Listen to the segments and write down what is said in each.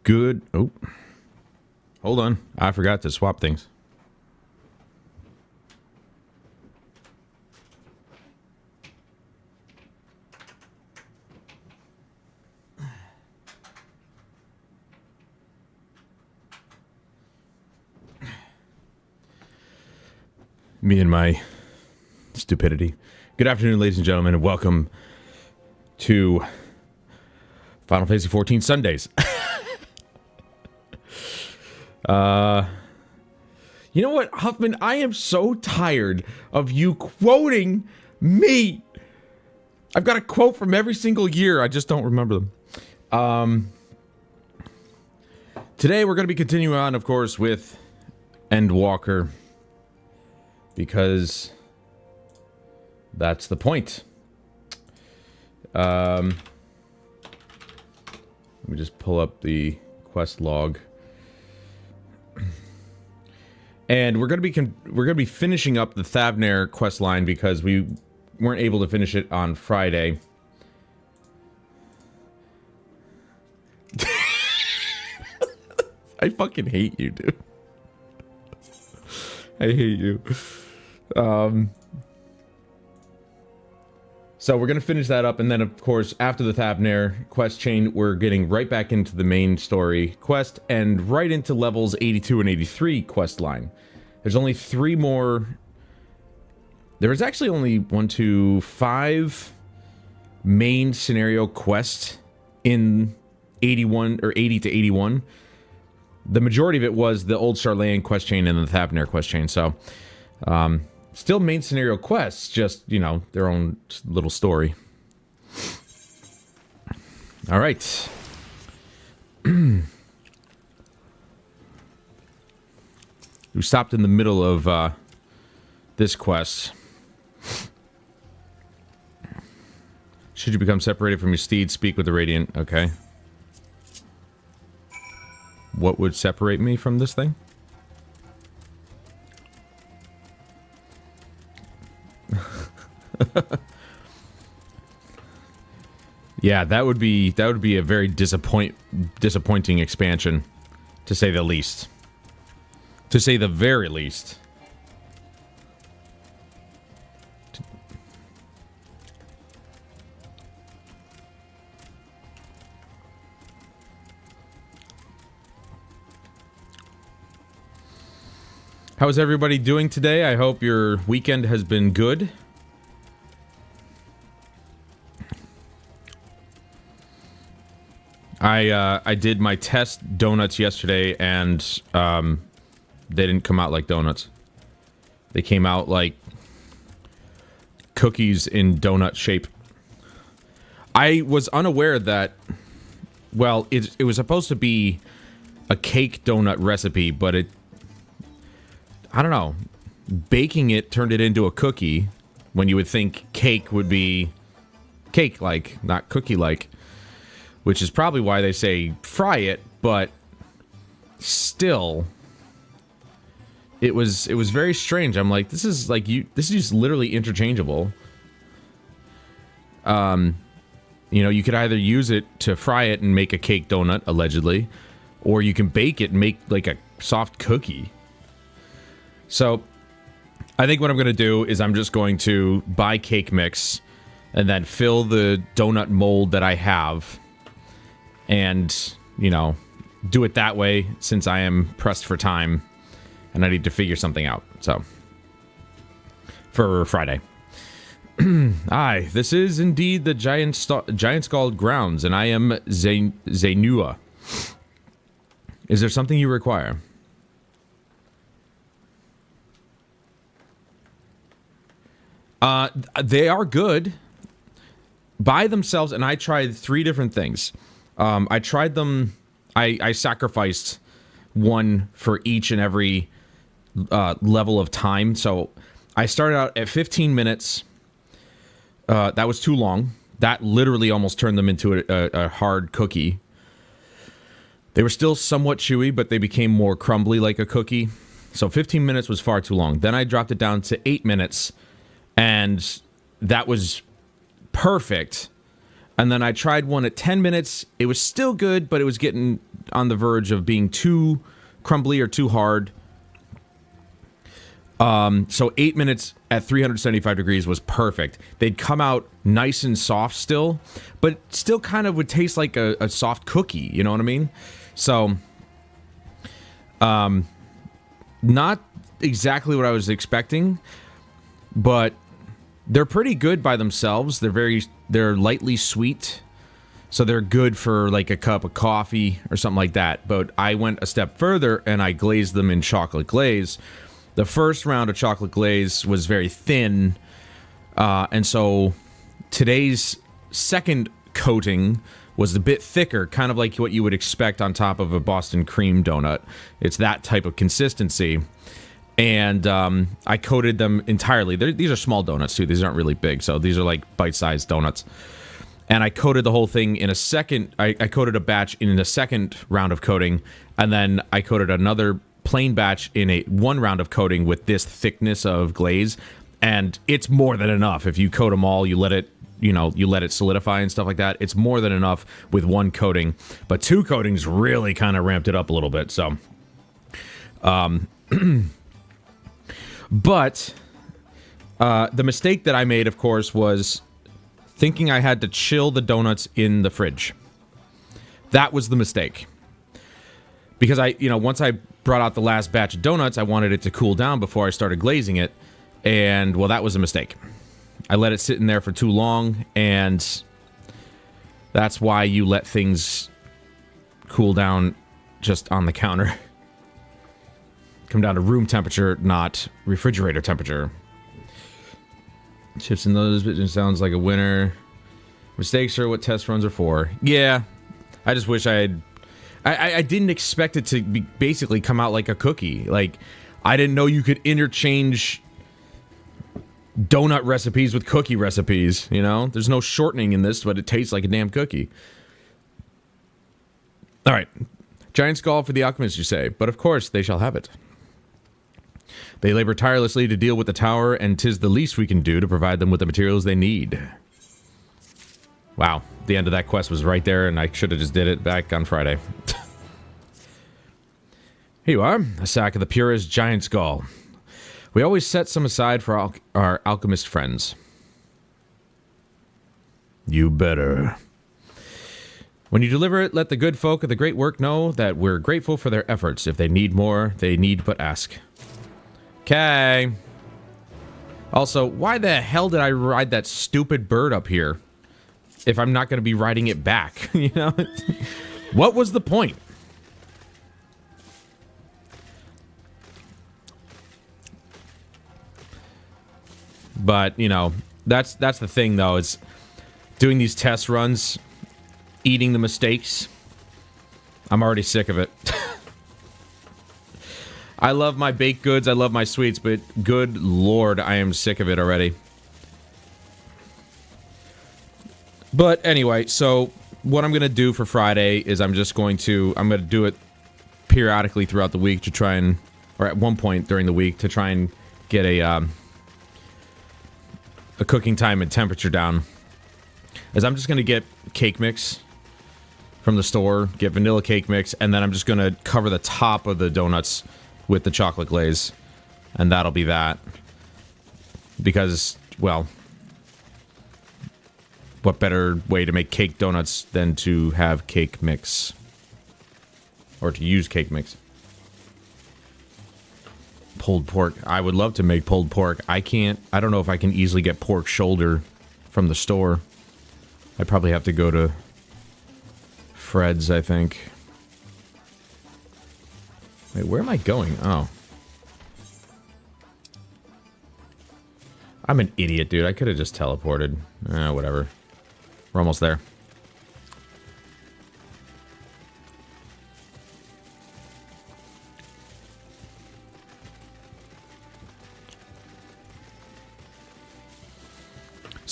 Good. Oh, hold on. I forgot to swap things. Me and my stupidity. Good afternoon, ladies and gentlemen, and welcome to Final Fantasy XIV Sundays. You know what, Huffman? I am so tired of you quoting me. I've got a quote from every single year. I just don't remember them. Today we're going to be continuing on, of course, with Endwalker. Because that's the point. Let me just pull up the quest log. And we're gonna be finishing up the Thavnair quest line because we weren't able to finish it on Friday. I fucking hate you, dude. I hate you. So we're gonna finish that up, and then of course after the Thavnair quest chain, we're getting right back into the main story quest and right into levels 82 and 83 quest line. There's only 3 more. There is actually only 1, 2, 5 main scenario quests in 81 or 80 to 81. The majority of it was the Old Charlayan quest chain and the Thavnair quest chain, so still main scenario quests, just, you know, their own little story. All right. We stopped in the middle of this quest. Should you become separated from your steed, speak with the Radiant. Okay. What would separate me from this thing? Yeah, that would be a very disappointing expansion, to say the least. To say the very least. How is everybody doing today? I hope your weekend has been good. I did my test donuts yesterday, and they didn't come out like donuts. They came out like cookies in donut shape. I was unaware that, well, it was supposed to be a cake donut recipe, but I don't know, baking it turned it into a cookie, when you would think cake would be cake-like, not cookie-like. Which is probably why they say fry it, but still, it was very strange. I'm like, this is just literally interchangeable. You know, you could either use it to fry it and make a cake donut, allegedly, or you can bake it and make like a soft cookie. So, I think what I'm going to do is I'm just going to buy cake mix and then fill the donut mold that I have. And, you know, do it that way, since I am pressed for time and I need to figure something out. So, for Friday. Aye, this is indeed the Giant Scald grounds, and I am Zenua. Is there something you require? They are good by themselves, and I tried 3 different things. I tried them. I sacrificed one for each and every level of time. So I started out at 15 minutes. That was too long that literally almost turned them into a hard cookie. They were still somewhat chewy, but they became more crumbly like a cookie. So 15 minutes was far too long. Then I dropped it down to 8 minutes, and that was perfect. And then I tried one at 10 minutes. It was still good, but it was getting on the verge of being too crumbly or too hard. So 8 minutes at 375 degrees was perfect. They'd come out nice and soft still, but still kind of would taste like a soft cookie, you know what I mean? So, not exactly what I was expecting, but they're pretty good by themselves. They're lightly sweet, so they're good for like a cup of coffee or something like that. But I went a step further and I glazed them in chocolate glaze. The first round of chocolate glaze was very thin, and so today's second coating was a bit thicker, kind of like what you would expect on top of a Boston cream donut. It's that type of consistency. And I coated them entirely. These are small donuts, too. These aren't really big, so these are like bite-sized donuts. And I coated the whole thing in a second. I coated a batch in a second round of coating, and then I coated another plain batch in one round of coating with this thickness of glaze. And it's more than enough. If you coat them all, you let it solidify and stuff like that. It's more than enough with one coating. But two coatings really kind of ramped it up a little bit, so... But the mistake that I made, of course, was thinking I had to chill the donuts in the fridge. That was the mistake. Because once I brought out the last batch of donuts, I wanted it to cool down before I started glazing it. And, well, that was a mistake. I let it sit in there for too long, and that's why you let things cool down just on the counter. Come down to room temperature, not refrigerator temperature. Chips and those, it sounds like a winner. Mistakes are what test runs are for. Yeah, I just wish I didn't expect it to basically come out like a cookie. Like, I didn't know you could interchange donut recipes with cookie recipes, you know? There's no shortening in this, but it tastes like a damn cookie. Alright. Giant skull for the alchemist, you say, but of course they shall have it. They labor tirelessly to deal with the tower, and 'tis the least we can do to provide them with the materials they need. Wow, the end of that quest was right there, and I should have just did it back on Friday. Here you are, a sack of the purest giant skull. We always set some aside for our alchemist friends. You better. When you deliver it, let the good folk of the great work know that we're grateful for their efforts. If they need more, they need but ask. Okay. Also, why the hell did I ride that stupid bird up here if I'm not going to be riding it back? You know? What was the point? But, you know, that's the thing, though, is doing these test runs, eating the mistakes. I'm already sick of it. I love my baked goods, I love my sweets, but good lord, I am sick of it already. But anyway, so what I'm going to do for Friday is I'm going to do it periodically throughout the week to try and, or at one point during the week, to try and get a cooking time and temperature down. As I'm just going to get cake mix from the store, get vanilla cake mix, and then I'm just going to cover the top of the donuts with the chocolate glaze, and that'll be that. Because, well, what better way to make cake donuts than to have cake mix? Or to use cake mix. Pulled pork. I would love to make pulled pork. I don't know if I can easily get pork shoulder from the store. I'd probably have to go to Fred's, I think. Wait, where am I going? Oh. I'm an idiot, dude. I could have just teleported. Whatever. We're almost there.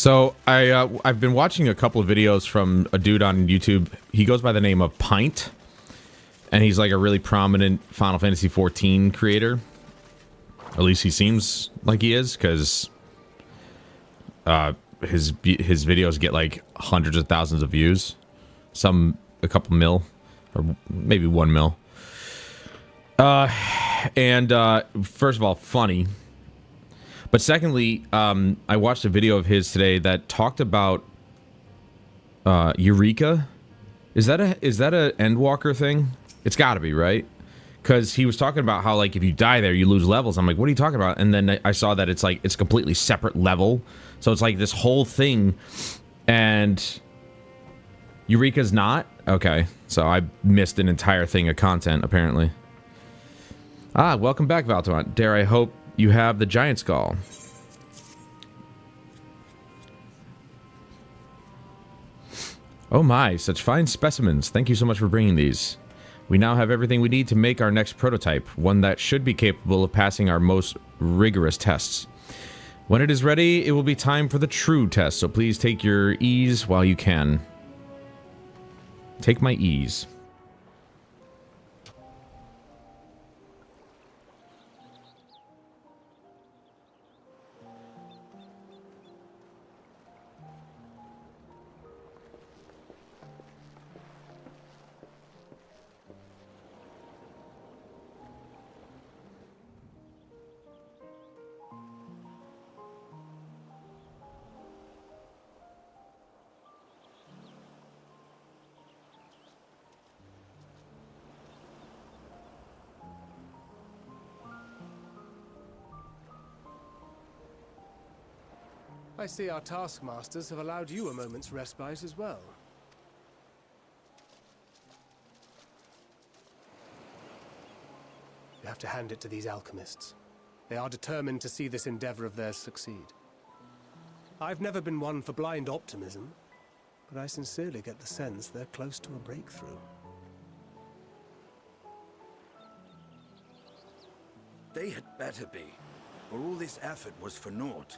So I've been watching a couple of videos from a dude on YouTube. He goes by the name of Pint, and he's like a really prominent Final Fantasy XIV creator. At least he seems like he is, because his videos get like hundreds of thousands of views, some a couple mil, or maybe 1 mil. And first of all, funny. But secondly, I watched a video of his today that talked about Eureka. Is that a Endwalker thing? It's got to be, right? Because he was talking about how, like, if you die there, you lose levels. I'm like, what are you talking about? And then I saw that it's like it's a completely separate level. So it's like this whole thing, and Eureka's not? Okay, so I missed an entire thing of content, apparently. Ah, welcome back, Valtamont. Dare I hope you have the giant skull. Oh my, such fine specimens. Thank you so much for bringing these. We now have everything we need to make our next prototype, one that should be capable of passing our most rigorous tests. When it is ready, it will be time for the true test, so please take your ease while you can. Take my ease. I see our taskmasters have allowed you a moment's respite as well. You have to hand it to these alchemists. They are determined to see this endeavor of theirs succeed. I've never been one for blind optimism, but I sincerely get the sense they're close to a breakthrough. They had better be, or all this effort was for naught.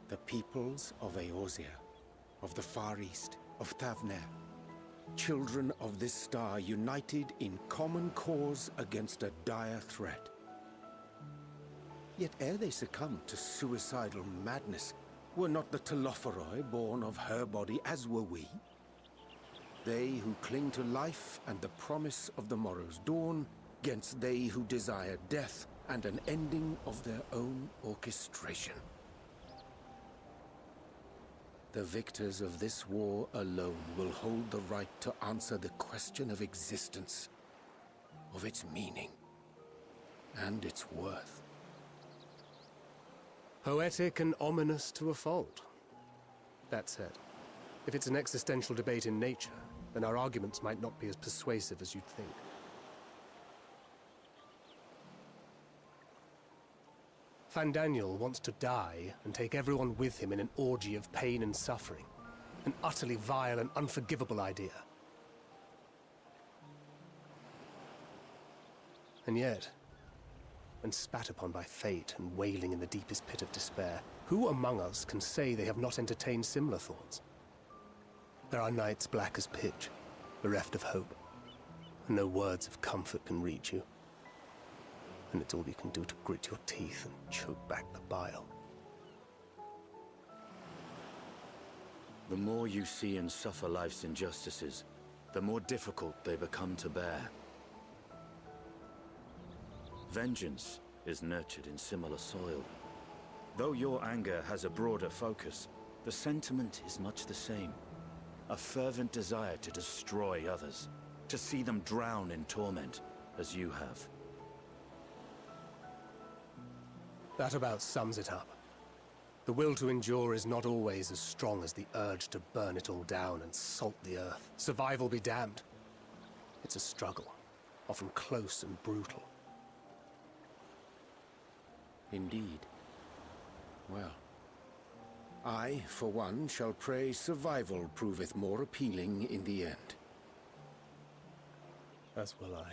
The peoples of Eorzea, of the Far East, of Thavner, children of this star united in common cause against a dire threat. Yet ere they succumbed to suicidal madness, were not the Telophoroi born of her body as were we? They who cling to life and the promise of the morrow's dawn, against they who desire death and an ending of their own orchestration. The victors of this war alone will hold the right to answer the question of existence, of its meaning, and its worth. Poetic and ominous to a fault. That said, if it's an existential debate in nature, then our arguments might not be as persuasive as you'd think. Fandaniel wants to die and take everyone with him in an orgy of pain and suffering. An utterly vile and unforgivable idea. And yet, when spat upon by fate and wailing in the deepest pit of despair, who among us can say they have not entertained similar thoughts? There are nights black as pitch, bereft of hope, and no words of comfort can reach you. And it's all you can do to grit your teeth and choke back the bile. The more you see and suffer life's injustices, the more difficult they become to bear. Vengeance is nurtured in similar soil. Though your anger has a broader focus, the sentiment is much the same. A fervent desire to destroy others, to see them drown in torment, as you have. That about sums it up. The will to endure is not always as strong as the urge to burn it all down and salt the earth. Survival be damned. It's a struggle, often close and brutal. Indeed. Well, I, for one, shall pray survival proveth more appealing in the end. As will I.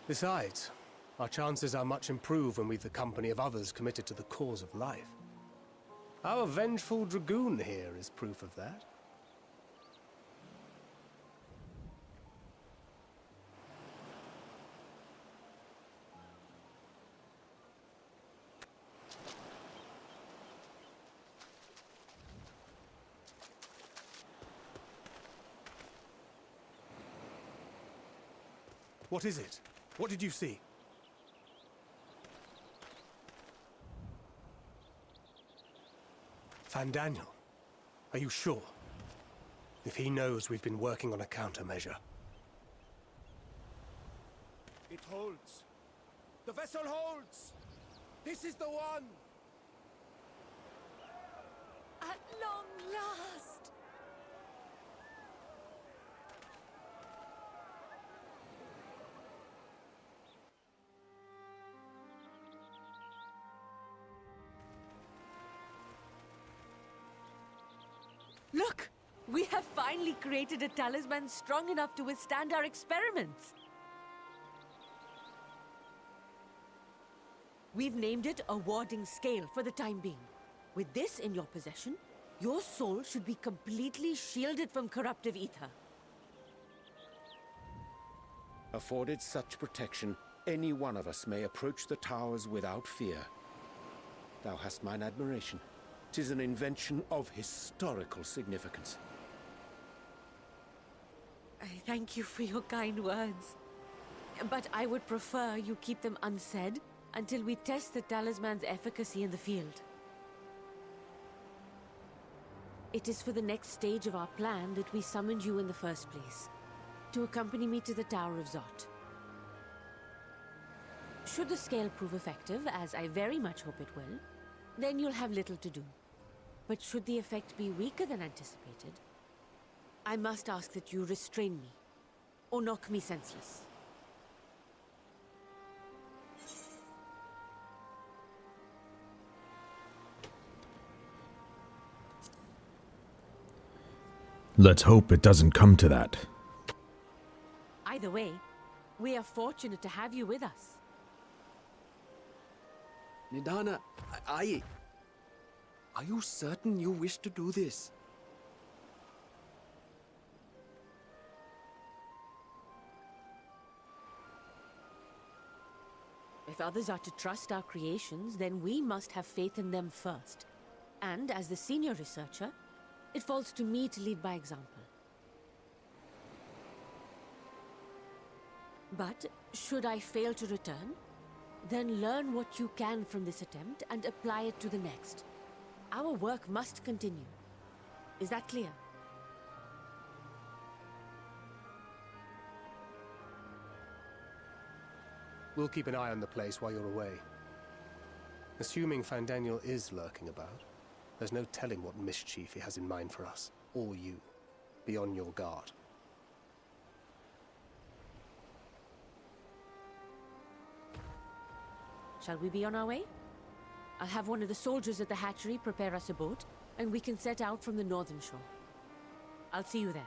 Besides, Our chances are much improved when we've the company of others committed to the cause of life. Our vengeful dragoon here is proof of that. What is it? What did you see? Daniel, are you sure? If he knows we've been working on a countermeasure. It holds. The vessel holds. This is the one. At long last. Look! We have finally created a talisman strong enough to withstand our experiments. We've named it a warding scale for the time being. With this in your possession, your soul should be completely shielded from corruptive ether. Afforded such protection, any one of us may approach the towers without fear. Thou hast mine admiration. 'Tis an invention of historical significance. I thank you for your kind words. But I would prefer you keep them unsaid until we test the talisman's efficacy in the field. It is for the next stage of our plan that we summoned you in the first place, to accompany me to the Tower of Zot. Should the scale prove effective, as I very much hope it will, then you'll have little to do. But should the effect be weaker than anticipated, I must ask that you restrain me, or knock me senseless. Let's hope it doesn't come to that. Either way, we are fortunate to have you with us. Nidana, are you certain you wish to do this? If others are to trust our creations, then we must have faith in them first. And as the senior researcher, it falls to me to lead by example. But should I fail to return, then learn what you can from this attempt and apply it to the next. Our work must continue. Is that clear? We'll keep an eye on the place while you're away. Assuming Daniel is lurking about, there's no telling what mischief he has in mind for us, or you. Be on your guard. Shall we be on our way? I'll have one of the soldiers at the hatchery prepare us a boat, and we can set out from the northern shore. I'll see you there.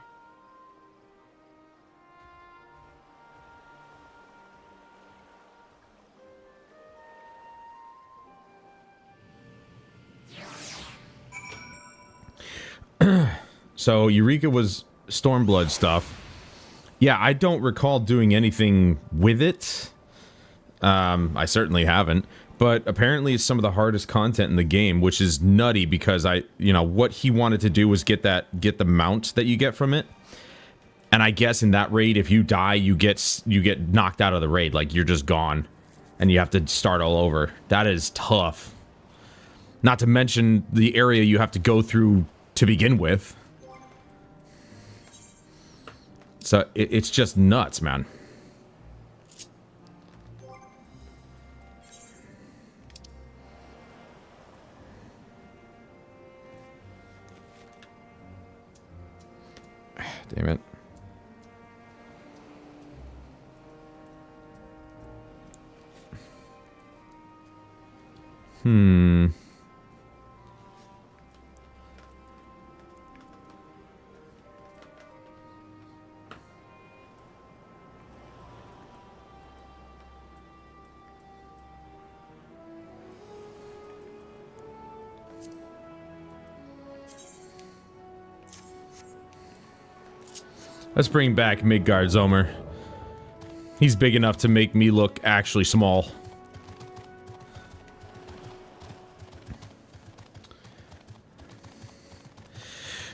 So Eureka was Stormblood stuff. Yeah, I don't recall doing anything with it. I certainly haven't. But apparently it's some of the hardest content in the game, which is nutty because what he wanted to do was get the mount that you get from it. And I guess in that raid, if you die, you get knocked out of the raid. Like, you're just gone. And you have to start all over. That is tough. Not to mention the area you have to go through to begin with. So it's just nuts, man. Damn it. Let's bring back Midgard Zomer. He's big enough to make me look actually small.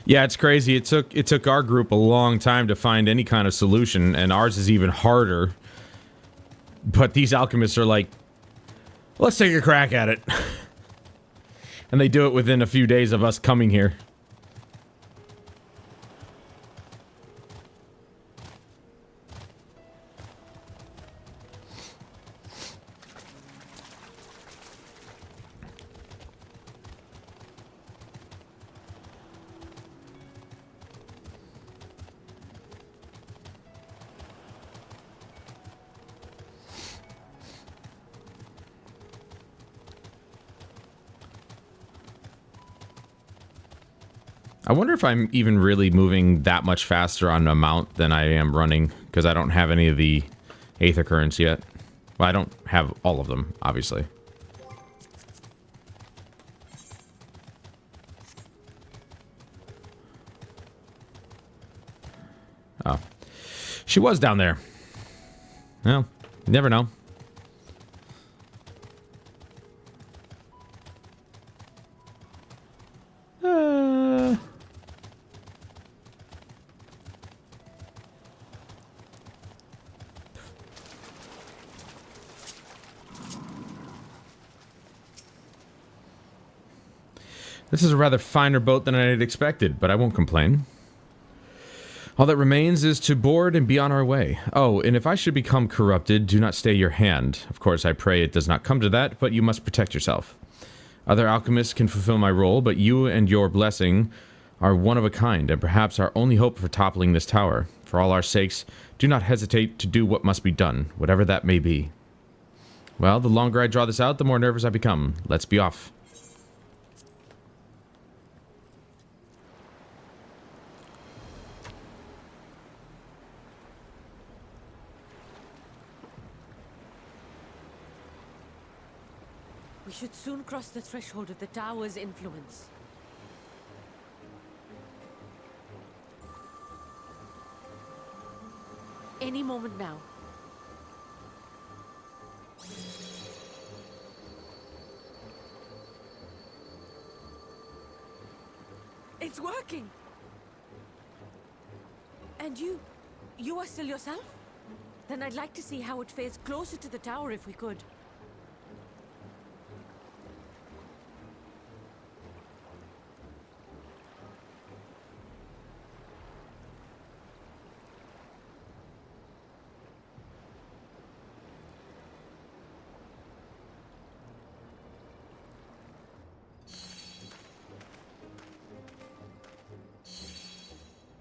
Yeah, it's crazy. It took our group a long time to find any kind of solution, and ours is even harder. But these alchemists are like, let's take a crack at it. And they do it within a few days of us coming here. I wonder if I'm even really moving that much faster on amount than I am running, because I don't have any of the Aether Currents yet. Well, I don't have all of them, obviously. Oh. She was down there. Well, you never know. This is a rather finer boat than I had expected, but I won't complain. All that remains is to board and be on our way. Oh, and if I should become corrupted, do not stay your hand. Of course, I pray it does not come to that, but you must protect yourself. Other alchemists can fulfill my role, but you and your blessing are one of a kind, and perhaps our only hope for toppling this tower. For all our sakes, do not hesitate to do what must be done, whatever that may be. Well, the longer I draw this out, the more nervous I become. Let's be off. We should soon cross the threshold of the tower's influence. Any moment now. It's working! And you are still yourself? Then I'd like to see how it fares closer to the tower if we could.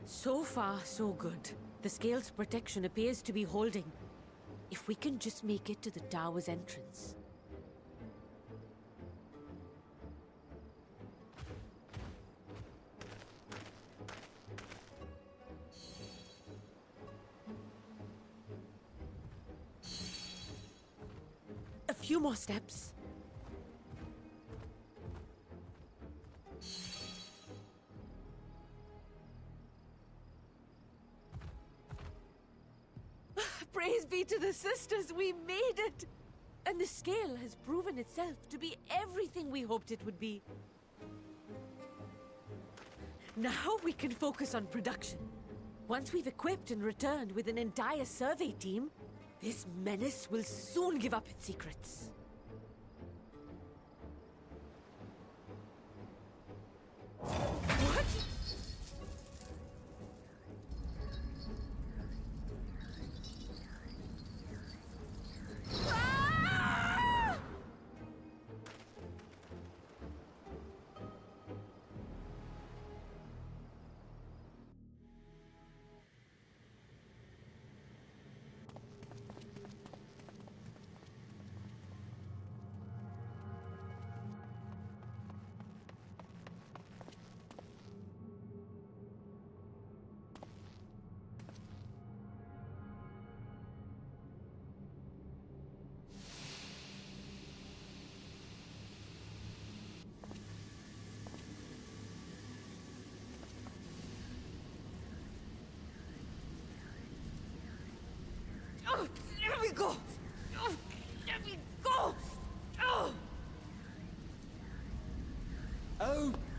So far, so good. The scale's protection appears to be holding. If we can just make it to the tower's entrance. A few more steps. Praise be to the sisters, we made it! And the scale has proven itself to be everything we hoped it would be. Now we can focus on production. Once we've equipped and returned with an entire survey team, this menace will soon give up its secrets. What?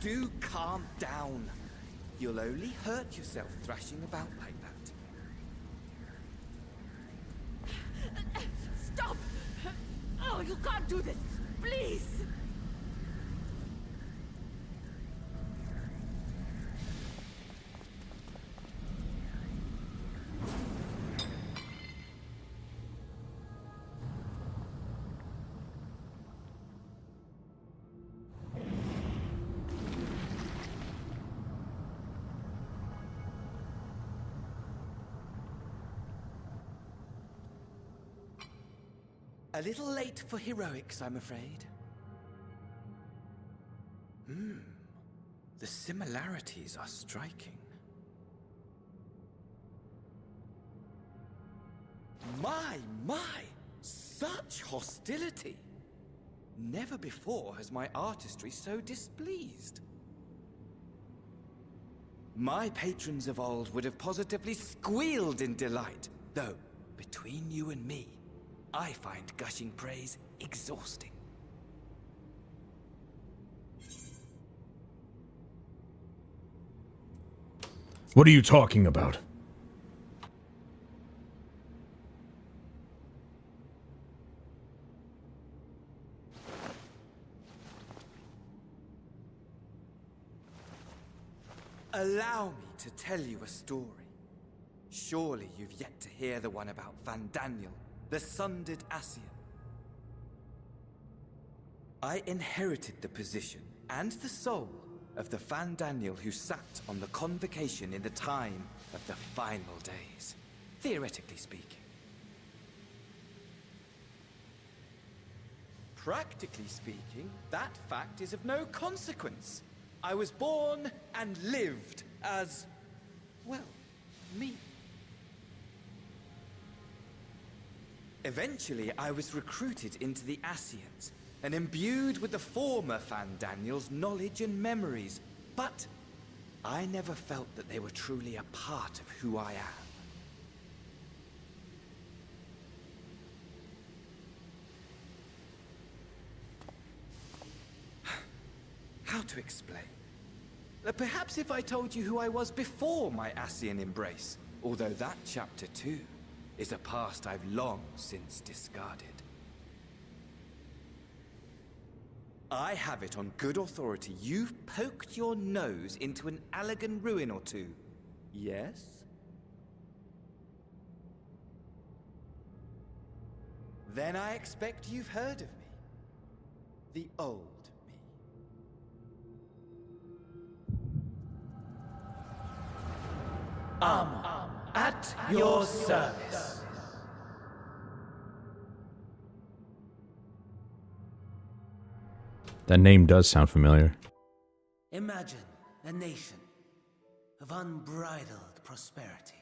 Do calm down. You'll only hurt yourself thrashing about like that. Stop! Oh, you can't do this! Please! A little late for heroics, I'm afraid. The similarities are striking. My! Such hostility! Never before has my artistry so displeased. My patrons of old would have positively squealed in delight, though, between you and me, I find gushing praise exhausting. What are you talking about? Allow me to tell you a story. Surely you've yet to hear the one about Van Daniel, the sundered Ascian. I inherited the position and the soul of the Van Daniel who sat on the convocation in the time of the final days, theoretically speaking. Practically speaking, that fact is of no consequence. I was born and lived as, well, me. Eventually, I was recruited into the Ascians and imbued with the former Van Daniel's knowledge and memories, but I never felt that they were truly a part of who I am. How to explain? Perhaps if I told you who I was before my Ascian embrace, although that chapter too is a past I've long since discarded. I have it on good authority you've poked your nose into an Allegan ruin or two. Yes? Then I expect you've heard of me. The old me. At your service. That name does sound familiar. Imagine a nation of unbridled prosperity.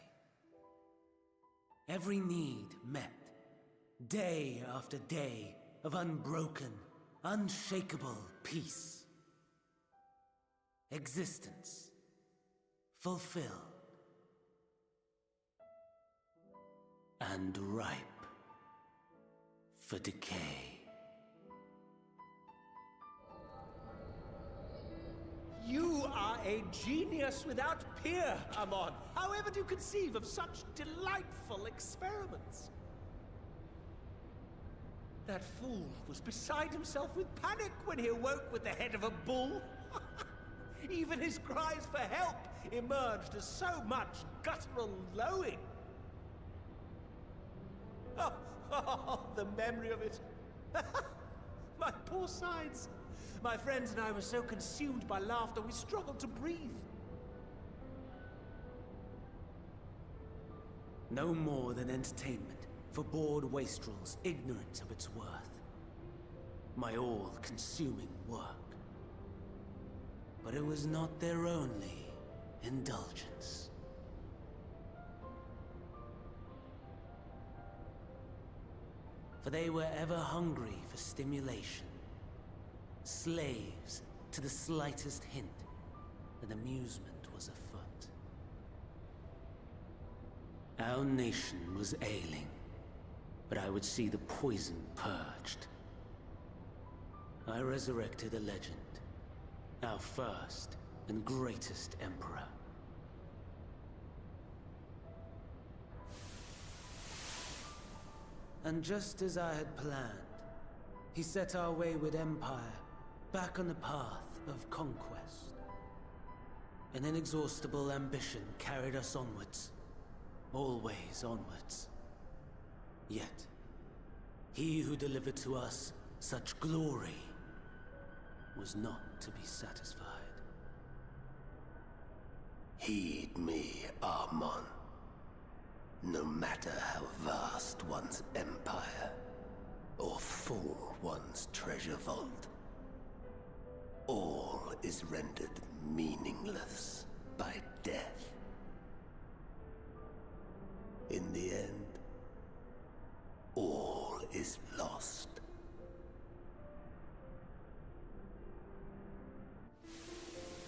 Every need met, day after day of unbroken, unshakable peace. Existence fulfilled and ripe for decay. You are a genius without peer, Amon. How ever do you conceive of such delightful experiments? That fool was beside himself with panic when he awoke with the head of a bull. Even his cries for help emerged as so much guttural lowing. Oh, the memory of it. My poor sides. My friends and I were so consumed by laughter, we struggled to breathe. No more than entertainment for bored wastrels ignorant of its worth. My all-consuming work. But it was not their only indulgence. For they were ever hungry for stimulation. Slaves to the slightest hint that amusement was afoot. Our nation was ailing, but I would see the poison purged. I resurrected a legend, Our first and greatest emperor. And just as I had planned, he set our wayward empire back on the path of conquest. An inexhaustible ambition carried us onwards, always onwards. Yet, he who delivered to us such glory was not to be satisfied. Heed me, Armon. No matter how vast one's empire, or full one's treasure vault, all is rendered meaningless by death. In the end, all is lost.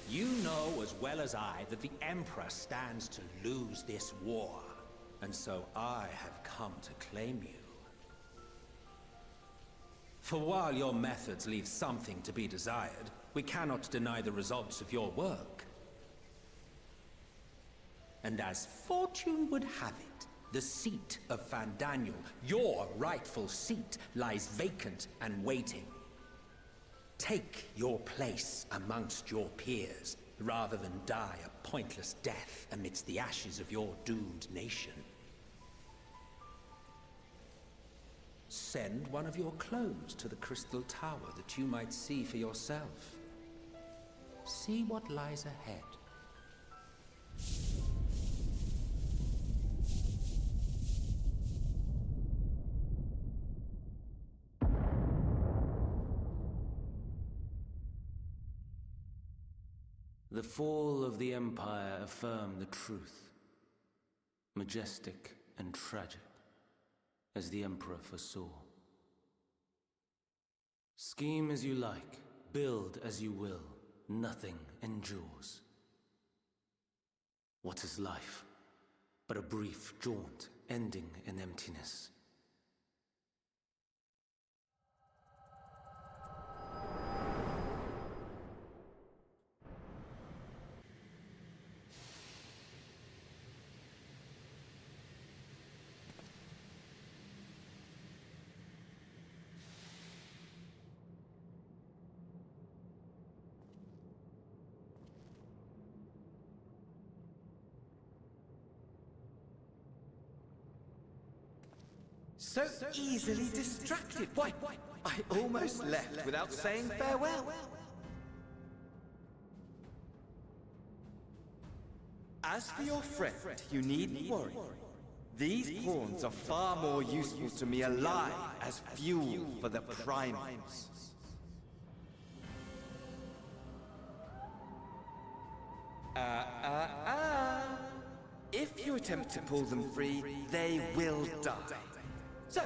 You know as well as I that the Emperor stands to lose this war. And so I have come to claim you. For while your methods leave something to be desired, we cannot deny the results of your work. And as fortune would have it, the seat of Fandaniel, your rightful seat, lies vacant and waiting. Take your place amongst your peers, rather than die a pointless death amidst the ashes of your doomed nation. Send one of your clones to the Crystal Tower that you might see for yourself. See what lies ahead. The fall of the Empire affirmed the truth. Majestic and tragic, as the Emperor foresaw. Scheme as you like, build as you will, nothing endures. What is life but a brief jaunt ending in emptiness? So easily distracted. Why, I almost left without saying farewell. As for your friend, you needn't worry. These pawns are far more useful to me alive as fuel for the primals. If you attempt to pull them free, they will die. So,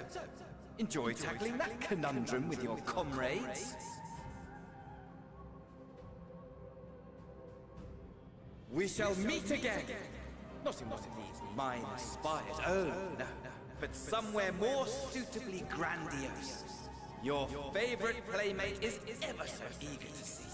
enjoy tackling that conundrum with your comrades. We shall meet again! Not in one of these minor spires, oh no, but somewhere more suitably grandiose. Your favorite playmate is ever so eager to see you.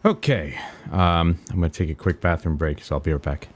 Okay, I'm going to take a quick bathroom break, so I'll be right back.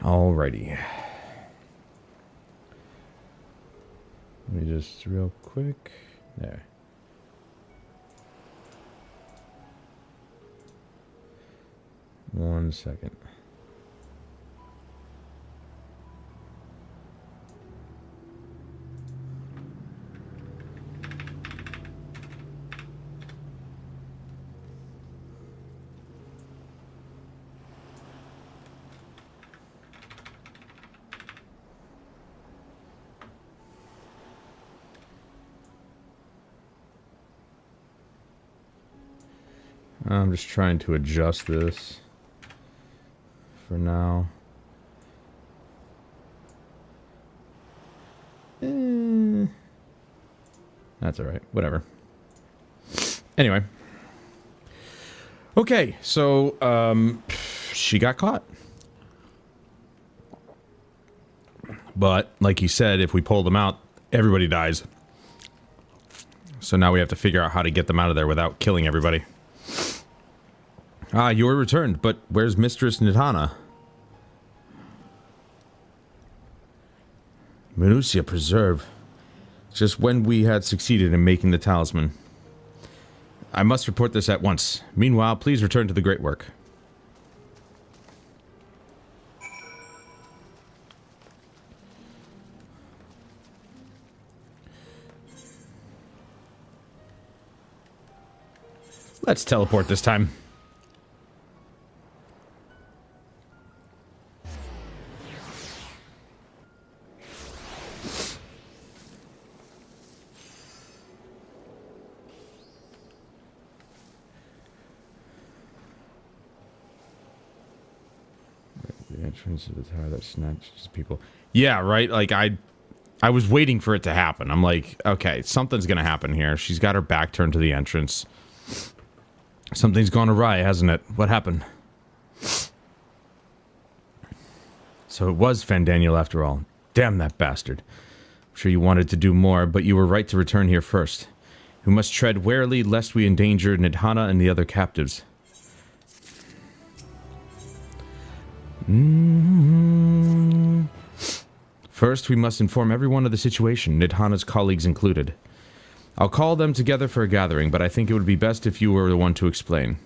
Alrighty. Let me just real quick. There. One second. I'm just trying to adjust this for now. That's alright. Whatever. Anyway. Okay, so, she got caught. But, like you said, if we pull them out, everybody dies. So now we have to figure out how to get them out of there without killing everybody. Ah, you were returned, but where's Mistress Nidhana? Minutia Preserve. Just when we had succeeded in making the talisman. I must report this at once. Meanwhile, please return to the great work. Let's teleport this time. The entrance to the tower that snatches people. Yeah, right? Like, I was waiting for it to happen. I'm like, okay, something's gonna happen here. She's got her back turned to the entrance. Something's gone awry, hasn't it? What happened? So it was Fandaniel after all. Damn that bastard. I'm sure you wanted to do more, but you were right to return here first. We must tread warily lest we endanger Nidhana and the other captives. First, we must inform everyone of the situation, Nidhana's colleagues included. I'll call them together for a gathering, but I think it would be best if you were the one to explain.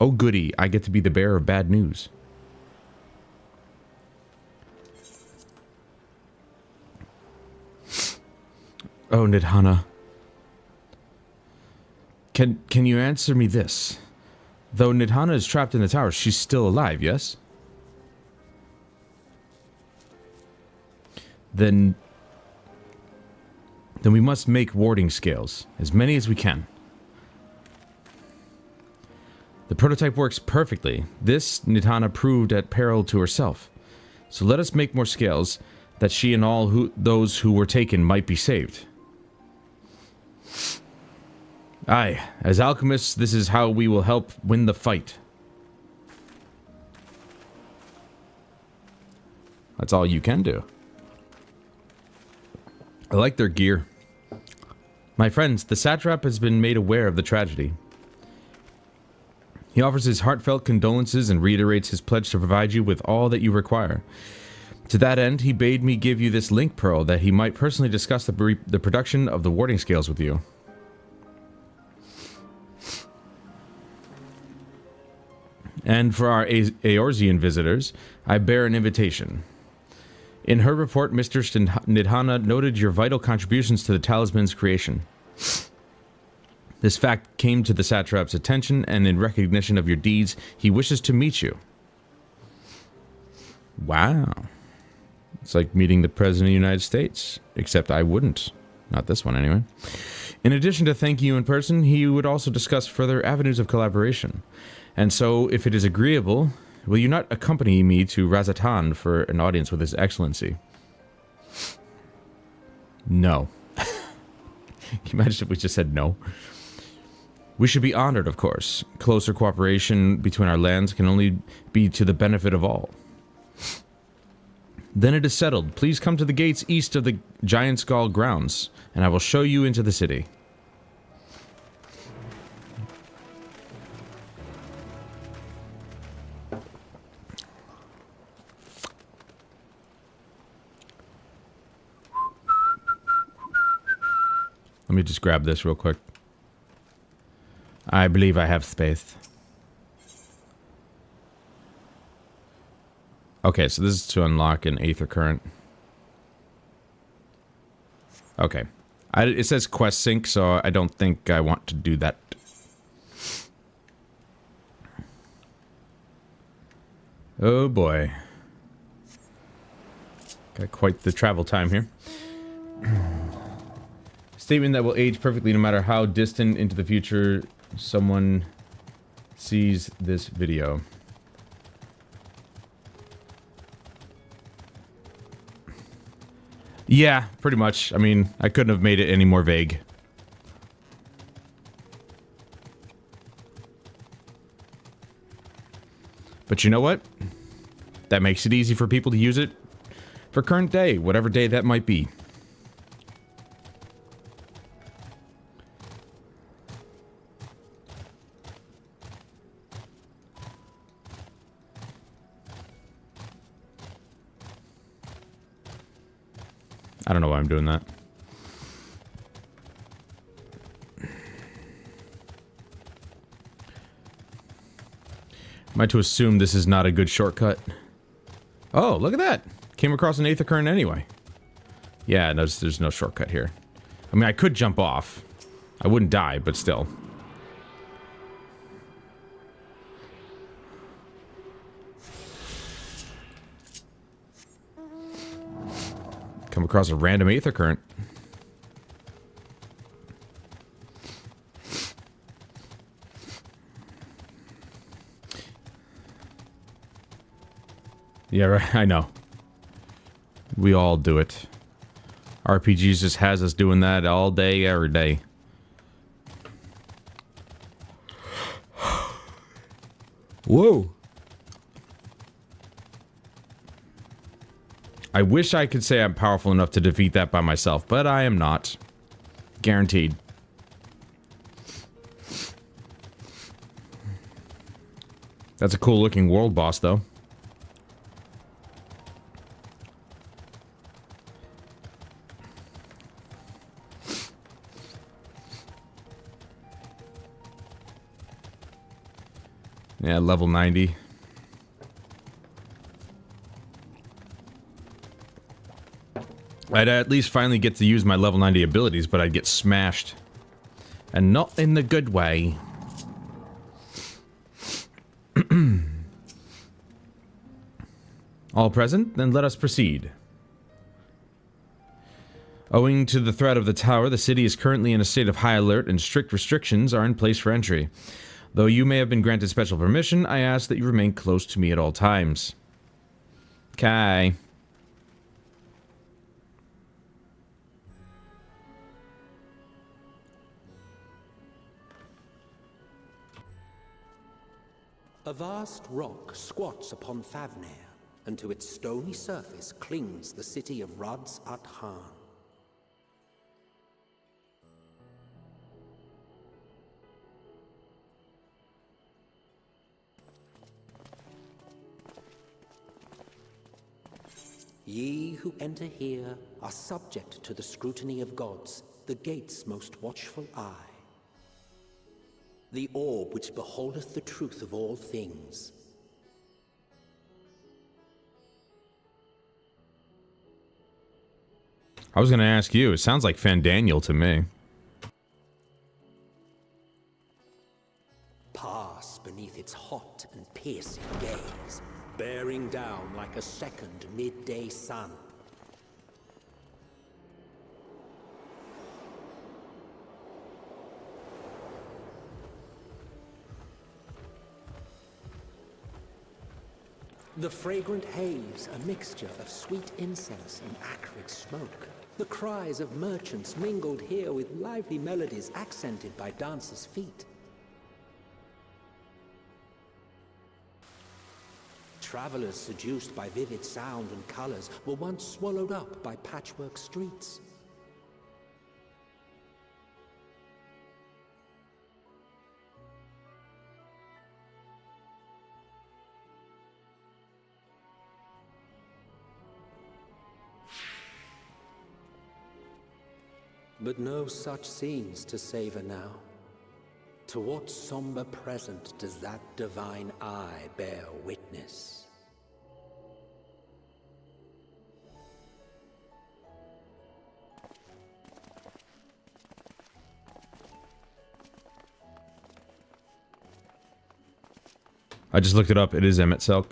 Oh goody, I get to be the bearer of bad news. Oh, Nidhana. Can you answer me this? Though Nidhana is trapped in the tower, she's still alive, yes? Then we must make warding scales, as many as we can. The prototype works perfectly. This Nidhana proved at peril to herself. So let us make more scales, that she and all those who were taken might be saved. Aye, as alchemists, this is how we will help win the fight. That's all you can do. I like their gear. My friends, the satrap has been made aware of the tragedy. He offers his heartfelt condolences and reiterates his pledge to provide you with all that you require. To that end, he bade me give you this link pearl that he might personally discuss the production of the warding scales with you. And for our Eorzean visitors, I bear an invitation. In her report, Mistress Nidhana noted your vital contributions to the talisman's creation. This fact came to the satrap's attention, and in recognition of your deeds, he wishes to meet you. Wow. It's like meeting the President of the United States, except I wouldn't. Not this one, anyway. In addition to thanking you in person, he would also discuss further avenues of collaboration. And so, if it is agreeable, will you not accompany me to Razatan for an audience with His Excellency? No. Can you imagine if we just said no? We should be honored, of course. Closer cooperation between our lands can only be to the benefit of all. Then it is settled. Please come to the gates east of the Giant Skull grounds, and I will show you into the city. Let me just grab this real quick. I believe I have space. Okay, so this is to unlock an Aether Current. Okay. It says quest sync, so I don't think I want to do that. Oh boy. Got quite the travel time here. Statement that will age perfectly no matter how distant into the future someone sees this video. Yeah, pretty much. I mean, I couldn't have made it any more vague. But you know what? That makes it easy for people to use it for current day, whatever day that might be. I don't know why I'm doing that. Am I to assume this is not a good shortcut? Oh, look at that! Came across an Aether Current anyway. Yeah, no, there's no shortcut here. I mean, I could jump off. I wouldn't die, but still. Come across a random Aether Current. Yeah, right, I know. We all do it. RPGs just has us doing that all day, every day. Whoa! I wish I could say I'm powerful enough to defeat that by myself, but I am not. Guaranteed. That's a cool looking world boss, though. Yeah, level 90. I'd at least finally get to use my level 90 abilities, but I'd get smashed. And not in the good way. All present? Then let us proceed. Owing to the threat of the tower, the city is currently in a state of high alert and strict restrictions are in place for entry. Though you may have been granted special permission, I ask that you remain close to me at all times. Okay. A vast rock squats upon Thavner, and to its stony surface clings the city of Rads-at-Han. Ye who enter here are subject to the scrutiny of gods, the gate's most watchful eye. The orb which beholdeth the truth of all things. I was gonna ask you, it sounds like Fandaniel to me. Pass beneath its hot and piercing gaze, bearing down like a second midday sun. The fragrant haze, a mixture of sweet incense and acrid smoke. The cries of merchants mingled here with lively melodies accented by dancers' feet. Travelers seduced by vivid sound and colors were once swallowed up by patchwork streets. But no such scenes to savor now. To what somber present does that divine eye bear witness? I just looked it up. It is Emmett Selk.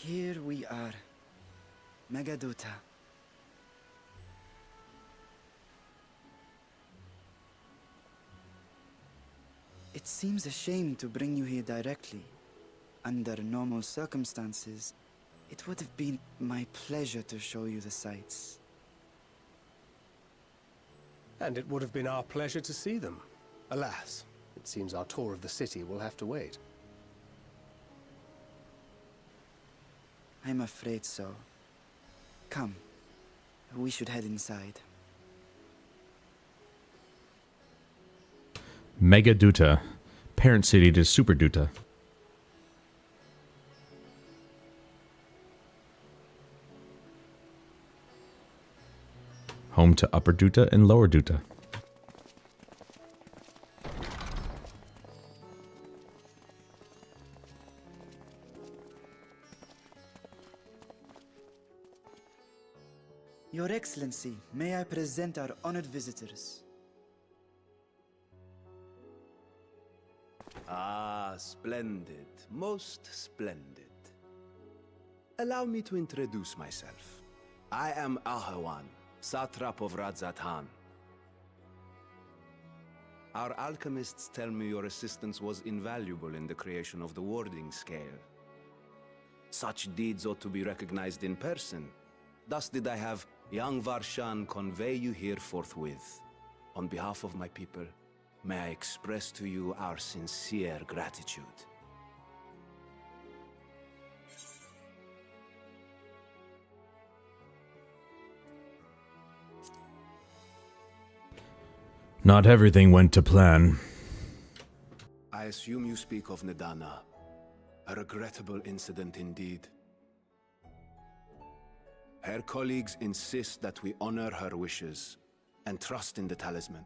Here we are. Megaduta. It seems a shame to bring you here directly. Under normal circumstances, it would have been my pleasure to show you the sights. And it would have been our pleasure to see them. Alas, it seems our tour of the city will have to wait. I'm afraid so. Come, we should head inside. Megaduta. Parent city to Super Duta. Home to Upper Duta and Lower Duta. Your Excellency, may I present our honored visitors? Ah, splendid. Most splendid. Allow me to introduce myself. I am Ahawan, Satrap of Radzatan. Our alchemists tell me your assistance was invaluable in the creation of the warding scale. Such deeds ought to be recognized in person. Thus did I have young Varshan convey you here forthwith. On behalf of my people, may I express to you our sincere gratitude. Not everything went to plan. I assume you speak of Nidana. A regrettable incident indeed. Her colleagues insist that we honor her wishes and trust in the talisman,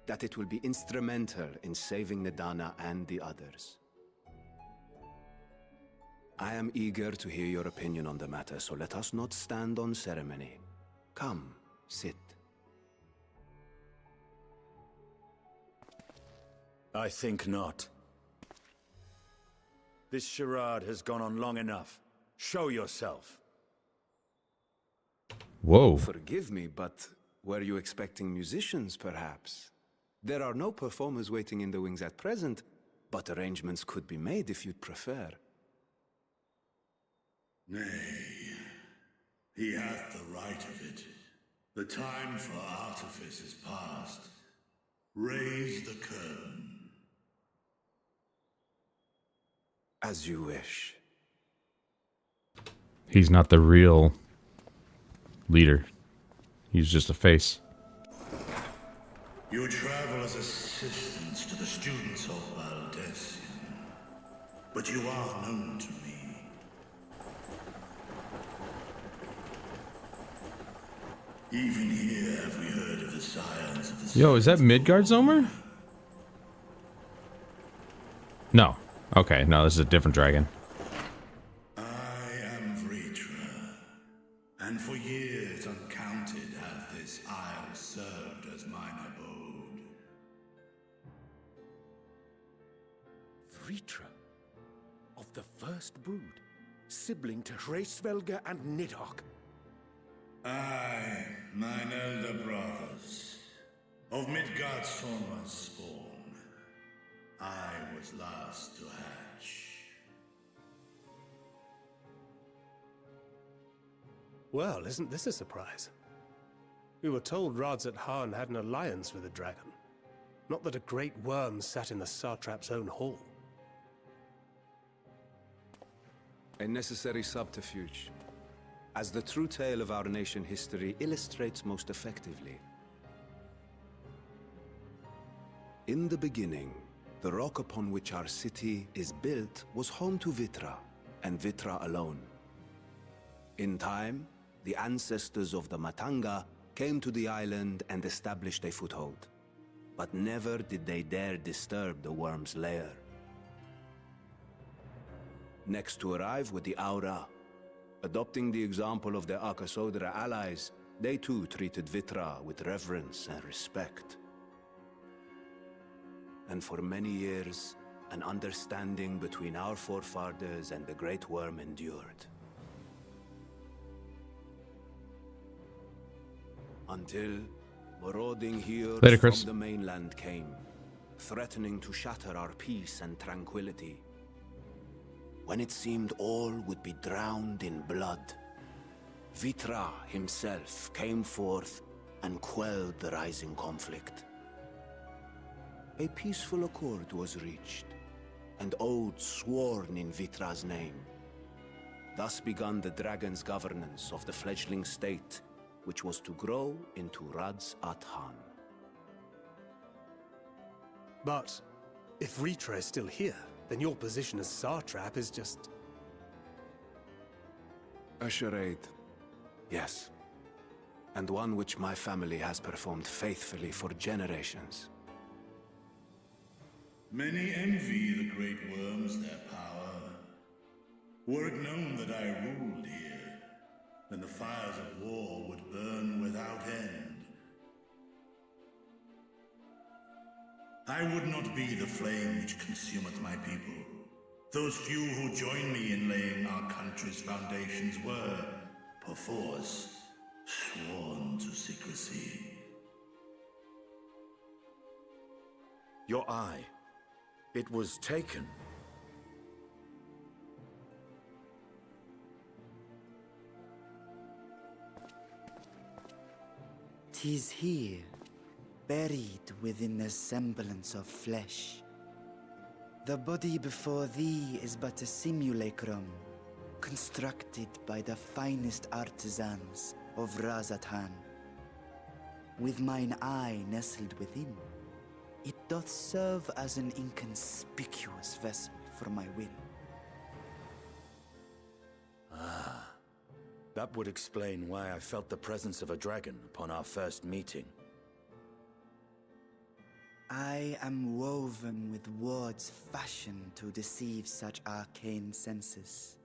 that it will be instrumental in saving Nidana and the others. I am eager to hear your opinion on the matter, so let us not stand on ceremony. Come, sit. I think not. This charade has gone on long enough. Show yourself. Whoa. Forgive me, but were you expecting musicians, perhaps? There are no performers waiting in the wings at present, but arrangements could be made if you'd prefer. Nay, he hath the right of it. The time for artifice is past. Raise the curtain. As you wish. He's not the real leader. He's just a face. You travel as assistants to the students of Valdesian, but you are known to me. Even here have we heard of the scions of the... Yo, is that Midgard Zomer? No. Okay, no, this is a different dragon. I am Vritra, and for years uncounted hath this isle served as mine abode. Vritra, of the first brood, sibling to Hraesvelga and Nidhogg. Aye, mine elder brothers, of Midgardsormr's spawn. I was last to hatch. Well, isn't this a surprise? We were told Radzatan had an alliance with the dragon. Not that a great worm sat in the satrap's own hall. A necessary subterfuge. as the true tale of our nation history illustrates most effectively. In the beginning, the rock upon which our city is built was home to Vitra, and Vitra alone. In time, the ancestors of the Matanga came to the island and established a foothold. But never did they dare disturb the worm's lair. Next to arrive were the Aura. Adopting the example of their Akasodra allies, they too treated Vitra with reverence and respect. And for many years, an understanding between our forefathers and the Great Worm endured. Until marauding heroes Later, Chris. from the mainland came, threatening to shatter our peace and tranquility. When it seemed all would be drowned in blood, Vitra himself came forth and quelled the rising conflict. A peaceful accord was reached, and oaths sworn in Vitra's name. Thus began the dragon's governance of the fledgling state, which was to grow into Radz Athan. But if Vitra is still here, then your position as Satrap is just... A charade, yes. And one which my family has performed faithfully for generations. Many envy the Great Worms their power. Were it known that I ruled here, then the fires of war would burn without end. I would not be the flame which consumeth my people. Those few who join me in laying our country's foundations were, perforce, sworn to secrecy. Your eye. It was taken. "'Tis here, buried within the semblance of flesh. The body before thee is but a simulacrum, constructed by the finest artisans of Razatan. With mine eye nestled within, it doth serve as an inconspicuous vessel for my will." That would explain why I felt the presence of a dragon upon our first meeting. I am woven with words fashioned to deceive such arcane senses.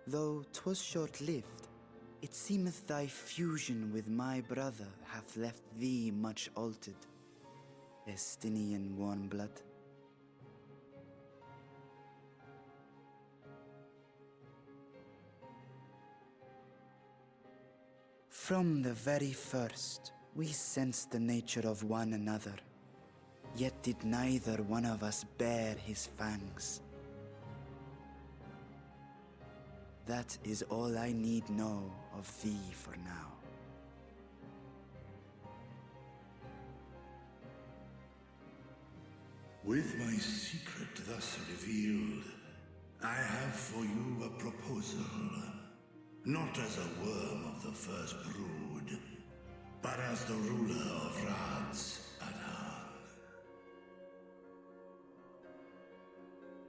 Though 'twas short-lived, it seemeth thy fusion with my brother hath left thee much altered, Estinian warm blood. From the very first, we sensed the nature of one another, yet did neither one of us bare his fangs. That is all I need know of thee for now. With my secret thus revealed, I have for you a proposal. Not as a worm of the first brood, but as the ruler of Radz Athan.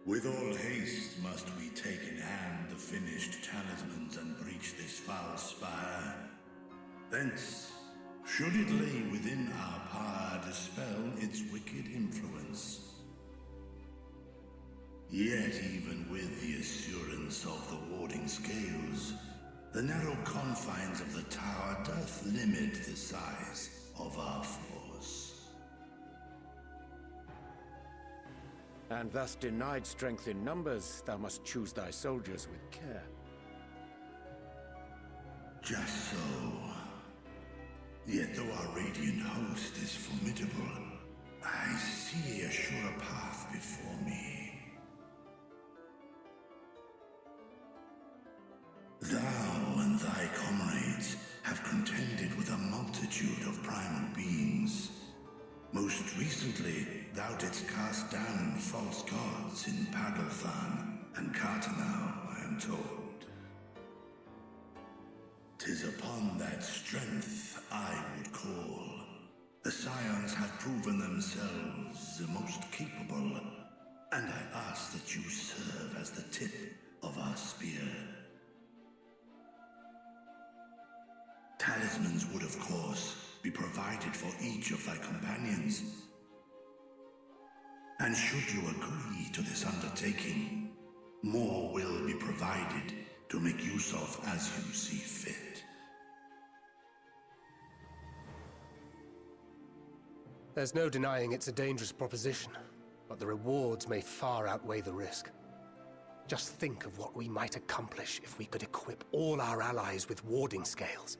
With all haste must we take in hand the finished talismans and breach this foul spire. Thence, should it lay within our power, dispel its wicked influence. Yet even with the assurance of the warding scales, the narrow confines of the tower doth limit the size of our force. And thus denied strength in numbers, thou must choose thy soldiers with care. Just so. Yet though our radiant host is formidable, I see a surer path before me. Thou and thy comrades have contended with a multitude of primal beings. Most recently, thou didst cast down false gods in Pagalthan and Cartanau, I am told. 'Tis upon that strength I would call. The Scions have proven themselves the most capable, and I ask that you serve as the tip of our spear. Talismans would, of course, be provided for each of thy companions. And should you agree to this undertaking, more will be provided to make use of as you see fit. There's no denying it's a dangerous proposition, but the rewards may far outweigh the risk. Just think of what we might accomplish if we could equip all our allies with warding scales.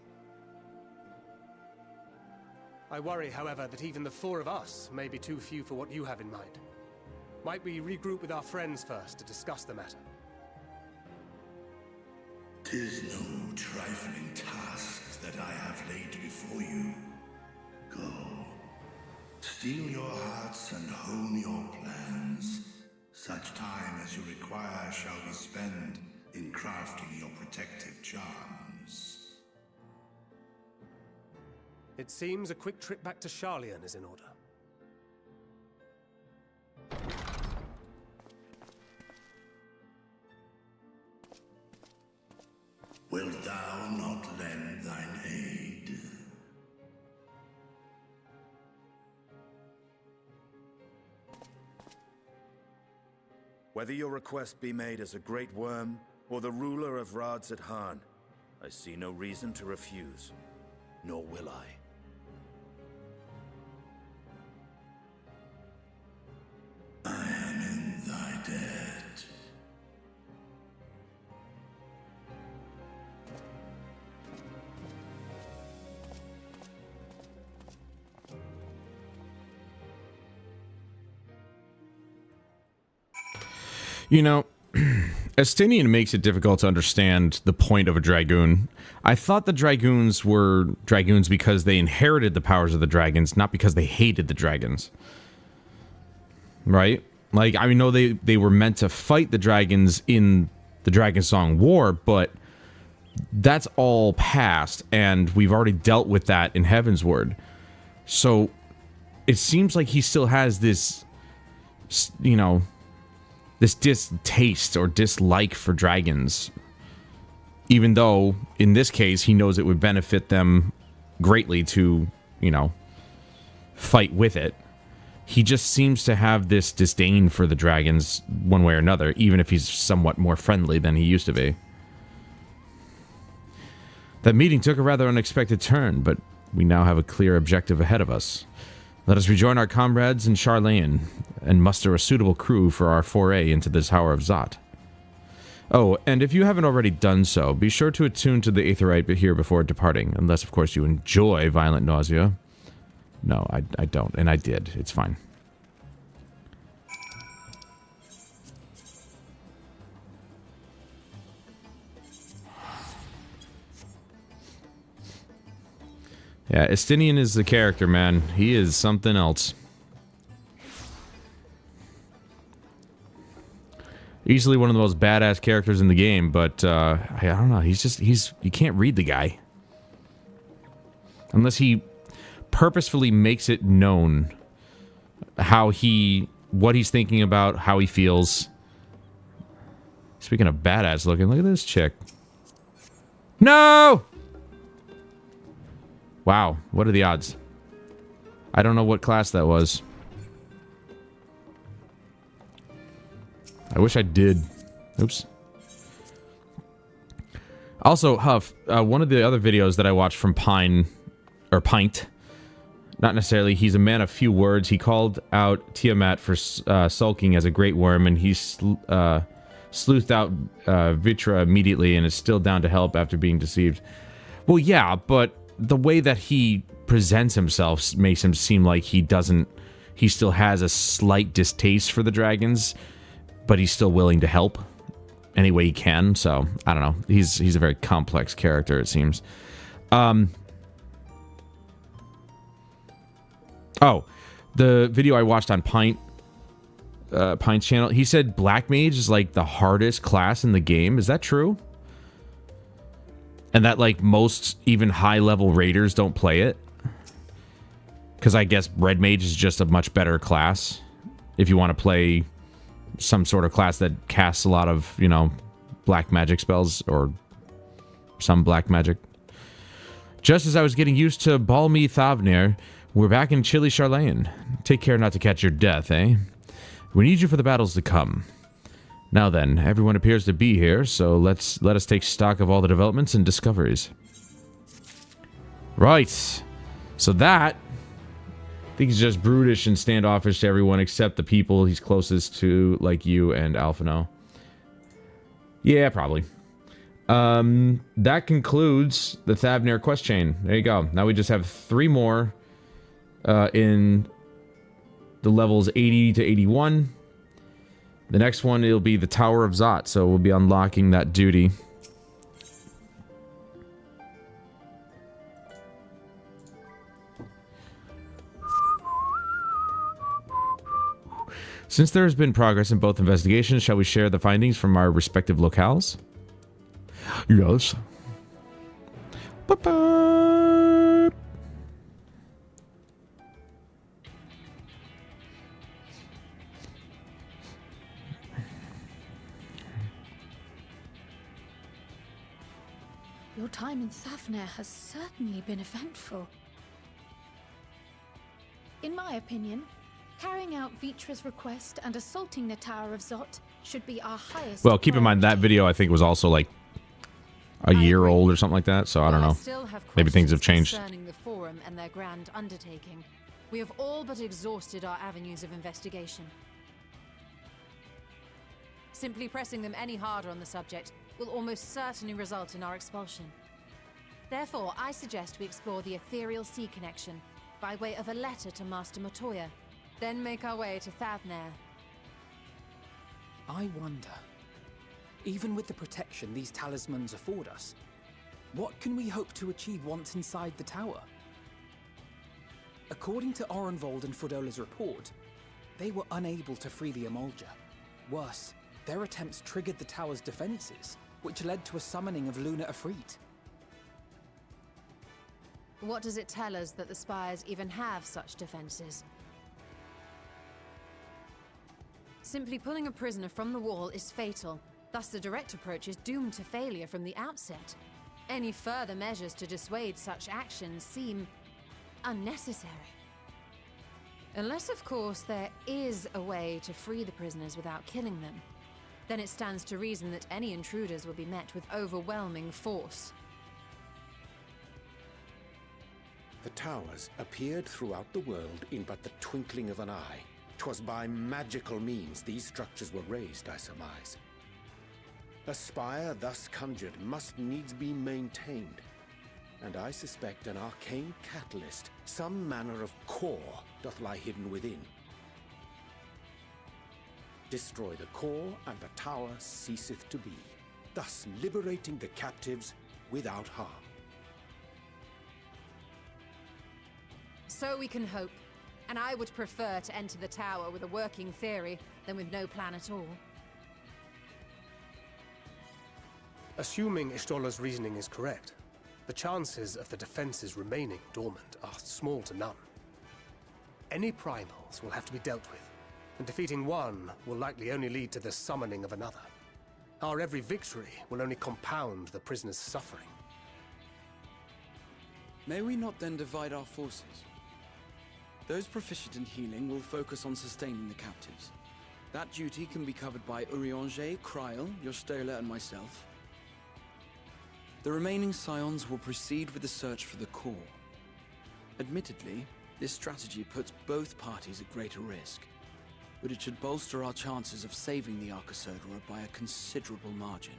I worry, however, that even the 4 of us may be too few for what you have in mind. Might we regroup with our friends first to discuss the matter? 'Tis no trifling task that I have laid before you. Go. Steel your hearts and hone your plans. Such time as you require shall be spent in crafting your protective charms. It seems a quick trip back to Sharlayan is in order. Wilt thou not lend thine aid? Whether your request be made as a great worm or the ruler of Rads at Han, I see no reason to refuse, nor will I. I am in thy debt. You know, Estinian makes it difficult to understand the point of a Dragoon. I thought the Dragoons were Dragoons because they inherited the powers of the dragons, not because they hated the dragons. Right? Like, I know they were meant to fight the dragons in the Dragon Song War, but that's all past, and we've already dealt with that in Heavensward. So, it seems like he still has this, you know, this distaste or dislike for dragons. Even though, in this case, he knows it would benefit them greatly to, you know, fight with it. He just seems to have this disdain for the dragons one way or another, even if he's somewhat more friendly than he used to be. That meeting took a rather unexpected turn, but we now have a clear objective ahead of us. Let us rejoin our comrades in Sharlayan and muster a suitable crew for our foray into the Tower of Zot. Oh, and if you haven't already done so, be sure to attune to the Aetherite here before departing, unless, of course, you enjoy violent nausea. No, I don't, and I did. It's fine. Yeah, Estinian is the character, man. He is something else. Easily one of the most badass characters in the game, but I don't know. You can't read the guy. Unless he purposefully makes it known what he's thinking about, how he feels. Speaking of badass looking, look at this chick. No! Wow, what are the odds? I don't know what class that was. I wish I did. Oops. Also, Huff, one of the other videos that I watched from Pint, not necessarily, he's a man of few words. He called out Tiamat for sulking as a great worm, and he sleuthed out Vitra immediately and is still down to help after being deceived. Well, yeah, but the way that he presents himself makes him seem like he still has a slight distaste for the dragons, but he's still willing to help any way he can. So I don't know. He's a very complex character, it seems. Oh, the video I watched on Pint's channel, he said Black Mage is like the hardest class in the game. Is that true? And that, like, most even high-level raiders don't play it. Because I guess Red Mage is just a much better class. If you want to play some sort of class that casts a lot of, you know, black magic spells. Or some black magic. Just as I was getting used to balmy Thavnir, we're back in chilly Charlane. Take care not to catch your death, eh? We need you for the battles to come. Now then, everyone appears to be here, so let us take stock of all the developments and discoveries. Right. So that, I think he's just brutish and standoffish to everyone except the people he's closest to, like you and Alphino. Yeah, probably. That concludes the Thavnir quest chain. There you go. Now we just have 3 more in the levels 80 to 81. The next one, it'll be the Tower of Zot, so we'll be unlocking that duty. Since there has been progress in both investigations, shall we share the findings from our respective locales? Yes. Ba-ba. Your time in Thavnir has certainly been eventful. In my opinion, carrying out Vitra's request and assaulting the Tower of Zot should be our highest. Well, keep in mind that video I think was also like a year old or something like that, so I don't know. Maybe things have changed. Concerning the Forum and their grand undertaking, we have all but exhausted our avenues of investigation. Simply pressing them any harder on the subject will almost certainly result in our expulsion. Therefore, I suggest we explore the ethereal sea connection by way of a letter to Master Matoya, then make our way to Thavnir. I wonder, even with the protection these talismans afford us, what can we hope to achieve once inside the tower? According to Orenvold and Fodola's report, they were unable to free the Emolja. Worse, their attempts triggered the tower's defenses, which led to a summoning of Luna Ifrit. What does it tell us that the Spires even have such defenses? Simply pulling a prisoner from the wall is fatal, thus the direct approach is doomed to failure from the outset. Any further measures to dissuade such actions seem unnecessary. Unless, of course, there is a way to free the prisoners without killing them. Then it stands to reason that any intruders will be met with overwhelming force. The towers appeared throughout the world in but the twinkling of an eye. 'Twas by magical means these structures were raised, I surmise. A spire thus conjured must needs be maintained, and I suspect an arcane catalyst, some manner of core, doth lie hidden within. Destroy the core, and the tower ceaseth to be, thus liberating the captives without harm. So we can hope, and I would prefer to enter the tower with a working theory than with no plan at all. Assuming Ishtola's reasoning is correct, the chances of the defenses remaining dormant are small to none. Any primals will have to be dealt with, and defeating one will likely only lead to the summoning of another. Our every victory will only compound the prisoner's suffering. May we not then divide our forces? Those proficient in healing will focus on sustaining the captives. That duty can be covered by Urianger, Kryl, Yostola, and myself. The remaining scions will proceed with the search for the core. Admittedly, this strategy puts both parties at greater risk, but it should bolster our chances of saving the Arcosodora by a considerable margin.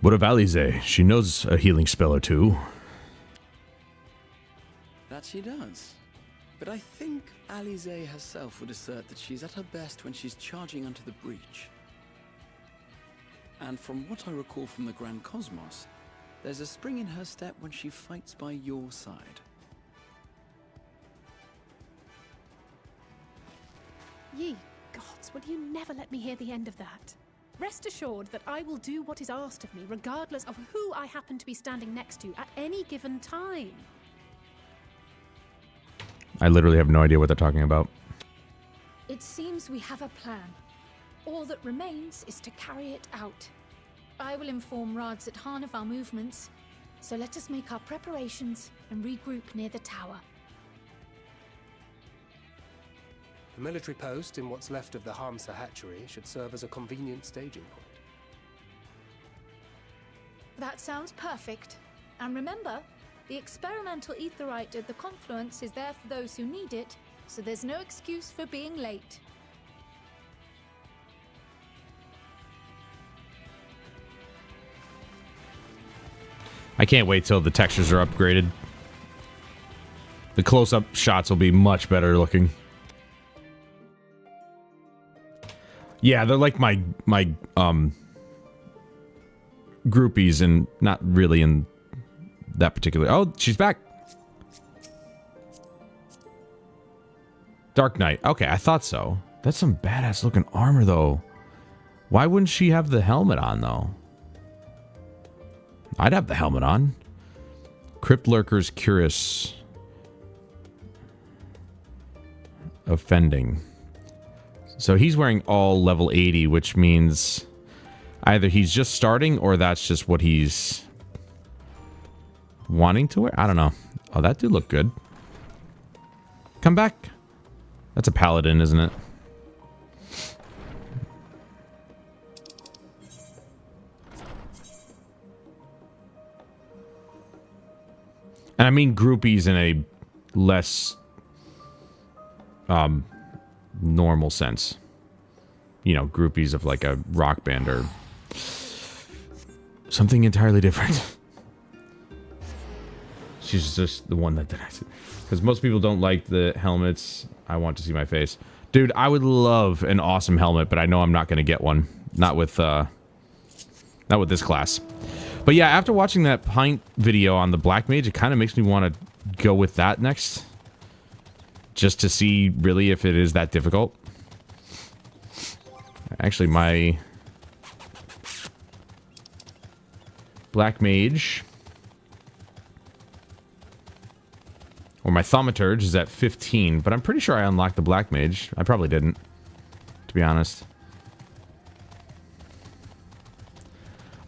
What of Alize? She knows a healing spell or two. That she does. But I think Alize herself would assert that she's at her best when she's charging onto the breach. And from what I recall from the Grand Cosmos, There's a spring in her step when she fights by your side. Ye gods, will you never let me hear the end of that? Rest assured that I will do what is asked of me, regardless of who I happen to be standing next to at any given time. I literally have no idea what they're talking about. It seems we have a plan. All that remains is to carry it out. I will inform Rads at Han of our movements, so let us make our preparations and regroup near the tower. The military post in what's left of the Hamsa hatchery should serve as a convenient staging point. That sounds perfect. And remember, the experimental aetherite at the confluence is there for those who need it, so there's no excuse for being late. I can't wait till the textures are upgraded. The close-up shots will be much better looking. Yeah, they're like my groupies, and not really in that particular... Oh, she's back. Dark Knight. Okay, I thought so. That's some badass looking armor, though. Why wouldn't she have the helmet on, though? I'd have the helmet on. Crypt Lurker's Curious. Offending. So he's wearing all level 80, which means either he's just starting or that's just what he's wanting to wear. I don't know. Oh, that dude looked good. Come back. That's a paladin, isn't it? And I mean groupies in a less normal sense. You know, groupies of like a rock band or something entirely different. She's just the one that denies it. Because most people don't like the helmets. I want to see my face. Dude, I would love an awesome helmet, but I know I'm not going to get one. Not with this class. But yeah, after watching that Pint video on the Black Mage, it kind of makes me want to go with that next. Just to see, really, if it is that difficult. Actually, my Black Mage, or my Thaumaturge, is at 15, but I'm pretty sure I unlocked the Black Mage. I probably didn't, to be honest.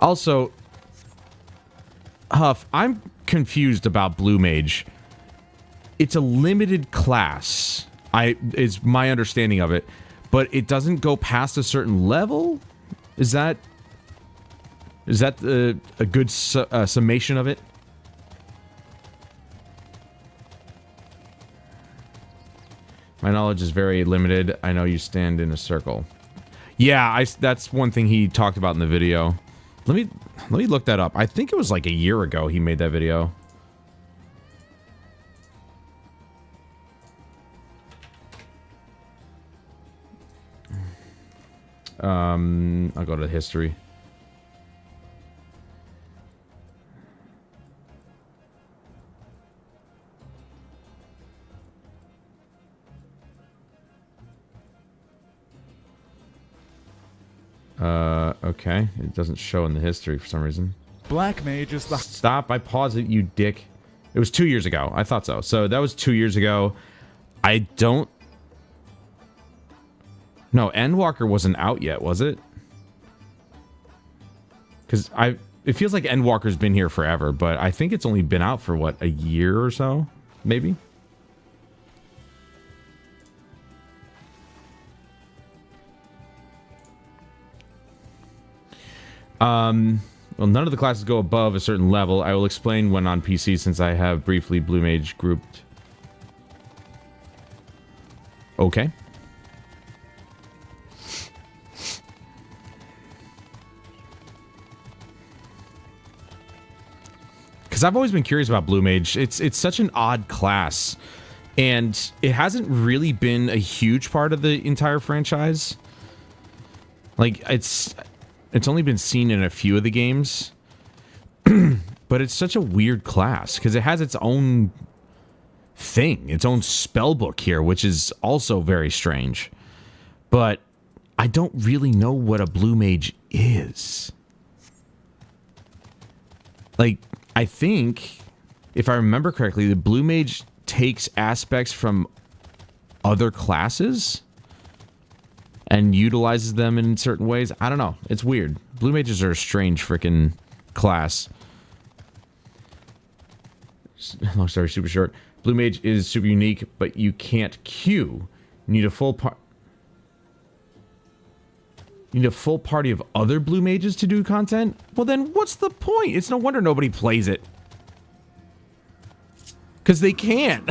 Also, Huff, I'm confused about Blue Mage. It's a limited class. Is my understanding of it, but it doesn't go past a certain level. Is that a good summation of it? My knowledge is very limited. I know you stand in a circle. Yeah, that's one thing he talked about in the video. Let me look that up. I think it was like a year ago he made that video. I'll go to history. Okay. It doesn't show in the history for some reason. Black Mage is the... Stop. I paused it, you dick. It was 2 years ago. I thought so. So that was 2 years ago. I don't... No, Endwalker wasn't out yet, was it? Because it feels like Endwalker's been here forever, but I think it's only been out for, what, a year or so? Maybe? Well, none of the classes go above a certain level. I will explain when on PC since I have briefly Blue Mage grouped. Okay. Because I've always been curious about Blue Mage. It's such an odd class. And it hasn't really been a huge part of the entire franchise. Like, it's only been seen in a few of the games. But it's such a weird class, because it has its own thing, its own spell book here, which is also very strange. But I don't really know what a blue mage is. Like, I think, if I remember correctly, the blue mage takes aspects from other classes and utilizes them in certain ways. I don't know. It's weird. Blue mages are a strange freaking class. Long story super short. Blue mage is super unique, but you can't queue. You need a full party of other blue mages to do content? Well then, what's the point? It's no wonder nobody plays it. Because they can't.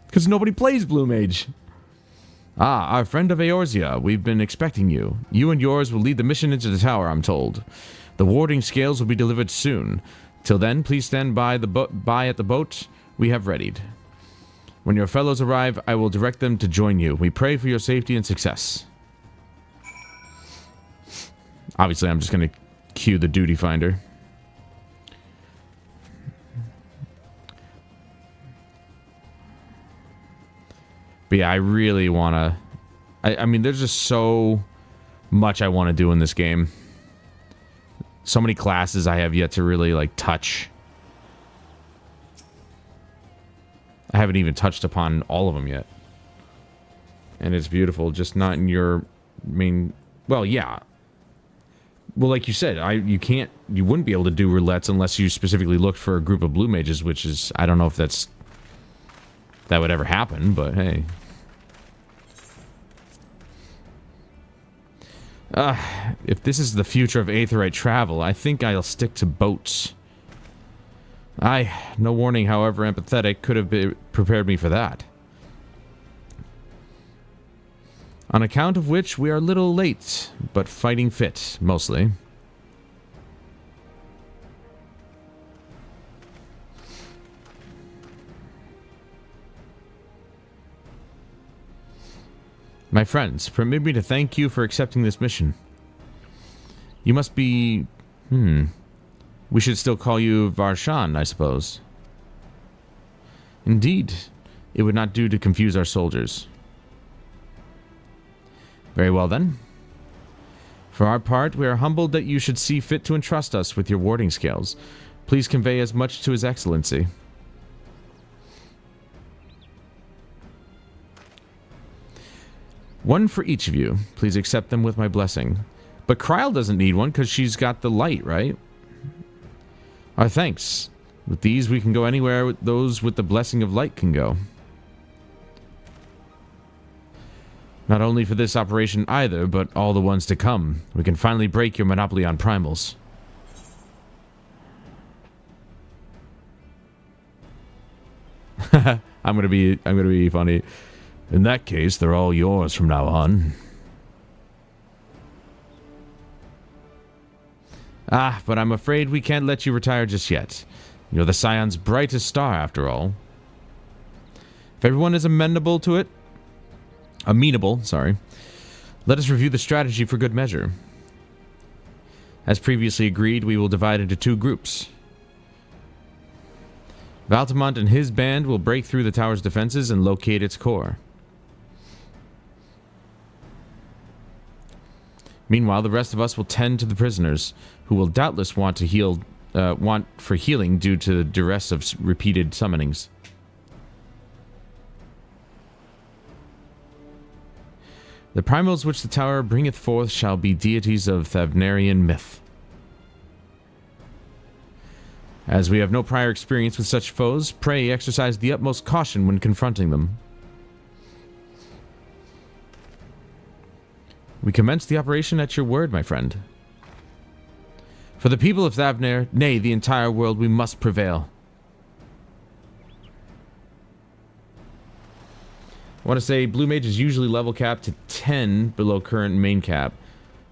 Because nobody plays blue mage. Ah, our friend of Eorzea, we've been expecting you. You and yours will lead the mission into the tower, I'm told. The warding scales will be delivered soon. Till then, please stand by at the boat we have readied. When your fellows arrive, I will direct them to join you. We pray for your safety and success. Obviously, I'm just going to cue the duty finder. But yeah, I really want to... I mean, there's just so much I want to do in this game. So many classes I have yet to really, like, touch. I haven't even touched upon all of them yet. And it's beautiful, just not in your main... Well, yeah. Well, like you said, you wouldn't be able to do roulettes unless you specifically looked for a group of blue mages, which is... I don't know if that would ever happen, but hey. If this is the future of Aetheryte travel, I think I'll stick to boats. No warning, however empathetic, could have prepared me for that. On account of which, we are a little late, but fighting fit, mostly. My friends, permit me to thank you for accepting this mission. You must be... We should still call you Varshan, I suppose. Indeed. It would not do to confuse our soldiers. Very well, then. For our part, we are humbled that you should see fit to entrust us with your warding scales. Please convey as much to His Excellency. One for each of you. Please accept them with my blessing. But Kryl doesn't need one because she's got the light, right? Our thanks. With these, we can go anywhere those with the blessing of light can go. Not only for this operation either, but all the ones to come. We can finally break your monopoly on primals. I'm gonna be funny. In that case, they're all yours from now on. But I'm afraid we can't let you retire just yet. You're the Scion's brightest star, after all. If everyone is amenable, let us review the strategy for good measure. As previously agreed, we will divide into 2 groups. Valtamont and his band will break through the tower's defenses and locate its core. Meanwhile, the rest of us will tend to the prisoners, who will doubtless want for healing due to the duress of repeated summonings. The primals which the tower bringeth forth shall be deities of Thavnarian myth. As we have no prior experience with such foes, pray exercise the utmost caution when confronting them. We commence the operation at your word, my friend. For the people of Thavner, nay, the entire world, we must prevail. I want to say Blue Mage is usually level capped to 10 below current main cap.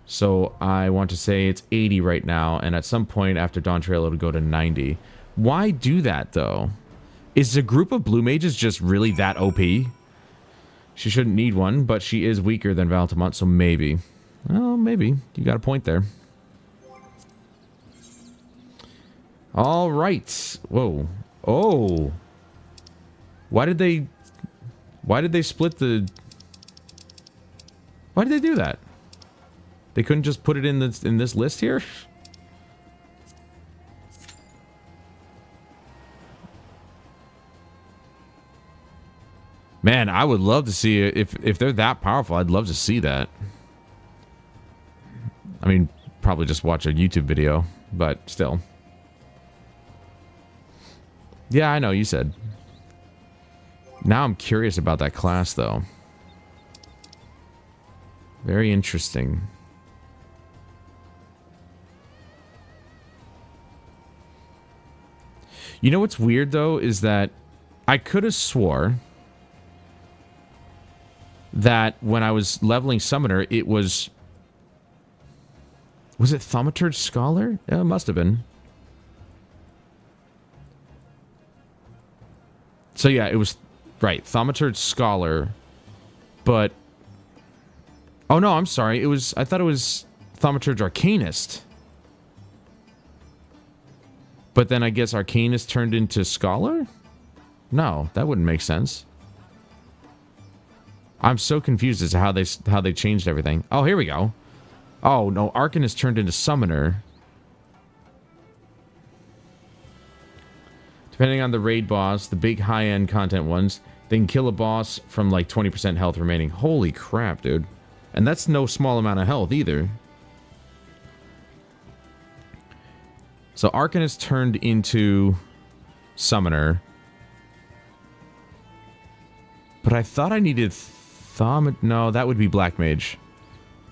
So I want to say it's 80 right now, and at some point after Dawn Trail it'll go to 90. Why do that, though? Is a group of Blue Mages just really that OP? She shouldn't need one, but she is weaker than Valtamont, so maybe. Well, maybe. You got a point there. All right. Whoa. Oh. Why did they split the... Why did they do that? They couldn't just put it in this list here? Man, I would love to see it. If they're that powerful, I'd love to see that. I mean, probably just watch a YouTube video, but still. Yeah, I know, you said. Now I'm curious about that class, though. Very interesting. You know what's weird, though, is that I could have swore that when I was leveling Summoner, it was... Was it Thaumaturge Scholar? Yeah, it must have been. So yeah, it was... Right, Thaumaturge Scholar. But... Oh no, I'm sorry. It was... I thought it was Thaumaturge Arcanist. But then I guess Arcanist turned into Scholar? No, that wouldn't make sense. I'm so confused as to how they changed everything. Oh, here we go. Oh, no, Arcanist turned into Summoner. Depending on the raid boss, the big high-end content ones, they can kill a boss from like 20% health remaining. Holy crap, dude. And that's no small amount of health either. So Arcanist turned into Summoner. But I thought I needed no, that would be Black Mage.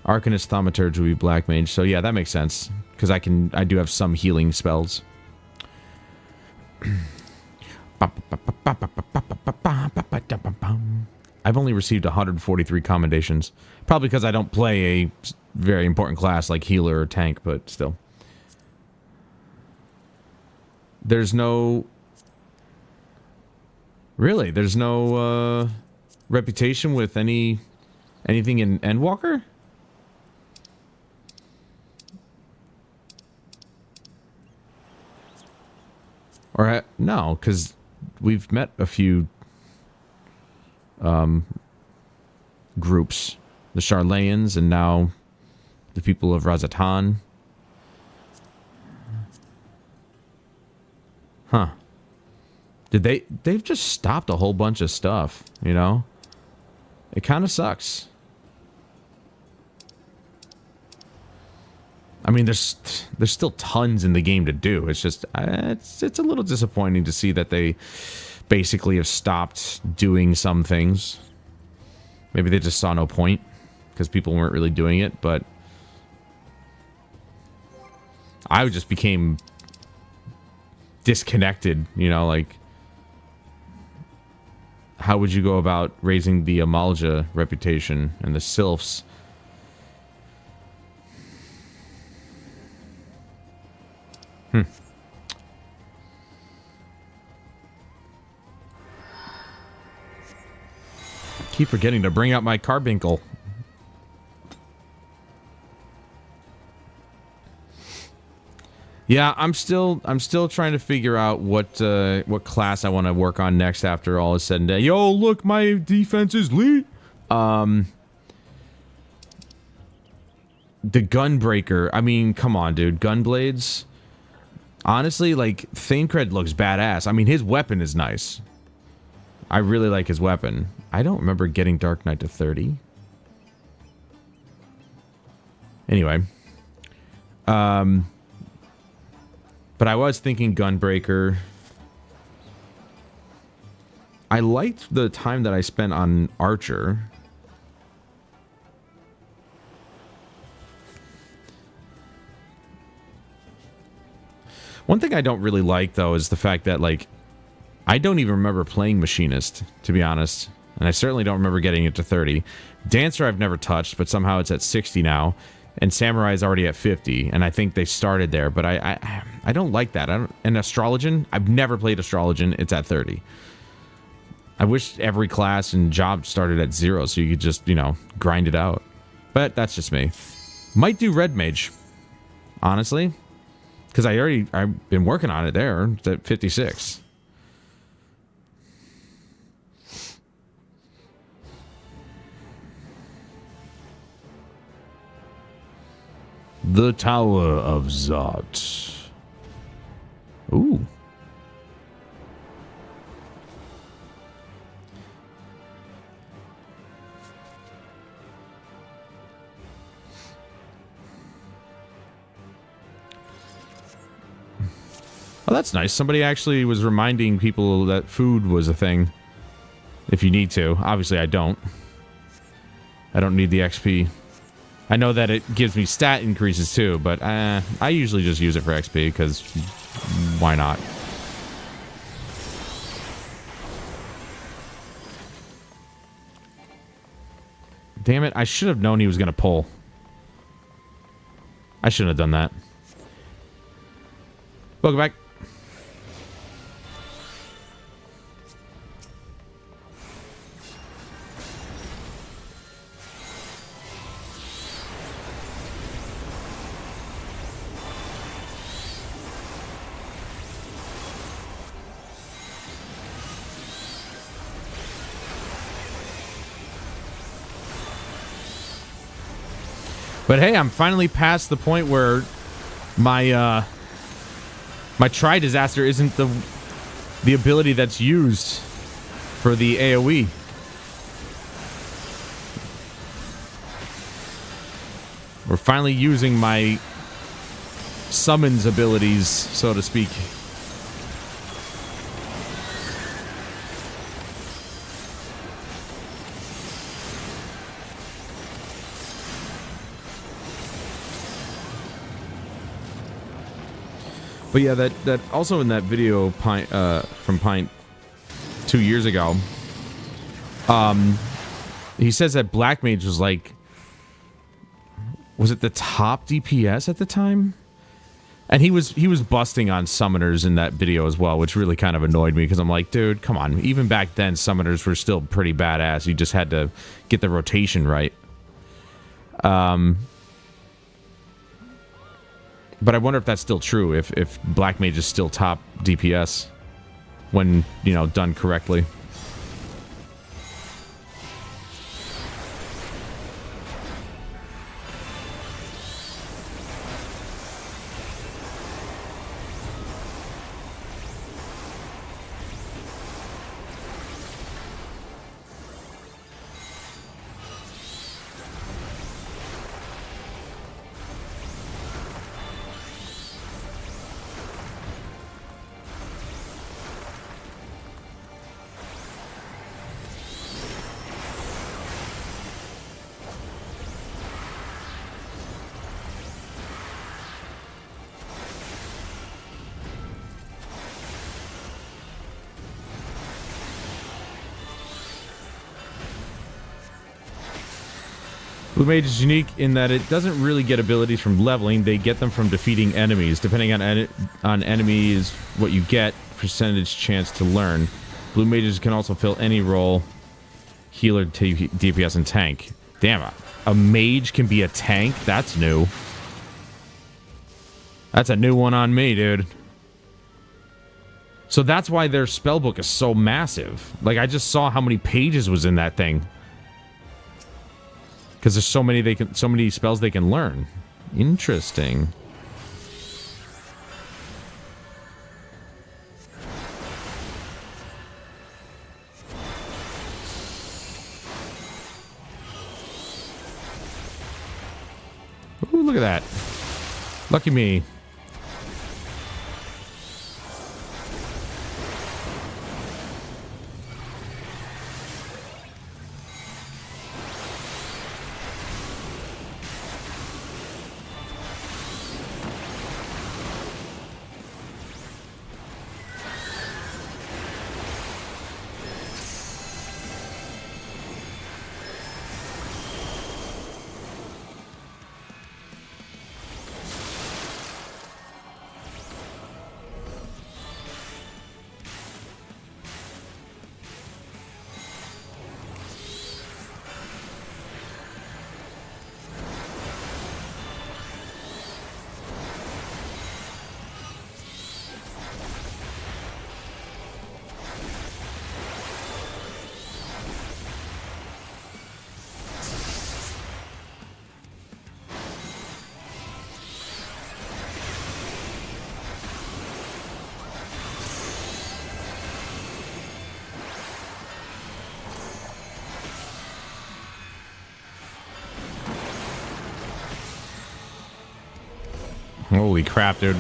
Arcanist Thaumaturge would be Black Mage. So yeah, that makes sense. Because I do have some healing spells. I've only received 143 commendations. Probably because I don't play a very important class like healer or tank, but still. There's no... Really? There's no reputation with anything in Endwalker? Or no, because we've met a few groups. The Charlayans and now the people of Razatan. Huh. They've just stopped a whole bunch of stuff, you know? It kind of sucks. I mean, there's still tons in the game to do. It's just, it's a little disappointing to see that they basically have stopped doing some things. Maybe they just saw no point because people weren't really doing it, but I just became disconnected, you know, like, how would you go about raising the Amalja reputation and the Sylphs? Keep forgetting to bring out my carbuncle. Yeah, I'm still trying to figure out what class I want to work on next after all is said and done. Yo, look, my defense is lit. The Gunbreaker. I mean, come on, dude. Gunblades. Honestly, like, Thancred looks badass. I mean, his weapon is nice. I really like his weapon. I don't remember getting Dark Knight to 30. Anyway. But I was thinking Gunbreaker. I liked the time that I spent on Archer. One thing I don't really like, though, is the fact that, like, I don't even remember playing Machinist, to be honest. And I certainly don't remember getting it to 30. Dancer I've never touched, but somehow it's at 60 now. And Samurai is already at 50, and I think they started there, but I don't like that. And Astrologian, I've never played Astrologian. It's at 30. I wish every class and job started at 0, so you could just, you know, grind it out. But that's just me. Might do Red Mage, honestly, Because I've been working on it there. It's at 56. The Tower of Zot. Ooh. Oh, that's nice. Somebody actually was reminding people that food was a thing. If you need to. Obviously, I don't. I don't need the XP. I know that it gives me stat increases too, but I usually just use it for XP, because why not? Damn it, I should have known he was going to pull. I shouldn't have done that. Welcome back. But hey, I'm finally past the point where my my Tri-Disaster isn't the ability that's used for the AoE. We're finally using my summons abilities, so to speak. But yeah, that also in that video from Pint 2 years ago, he says that Black Mage was like, was it the top DPS at the time? And he was busting on summoners in that video as well, which really kind of annoyed me, because I'm like, dude, come on. Even back then, summoners were still pretty badass. You just had to get the rotation right. But I wonder if that's still true, if Black Mage is still top DPS when, you know, done correctly. Blue Mage is unique in that it doesn't really get abilities from leveling, they get them from defeating enemies. Depending on enemies, what you get, percentage chance to learn. Blue Mages can also fill any role, healer, DPS, and tank. Damn, a mage can be a tank? That's new. That's a new one on me, dude. So that's why their spellbook is so massive. Like, I just saw how many pages was in that thing. Because there's so many spells they can learn. Interesting. Ooh, look at that. Lucky me. Holy crap, dude.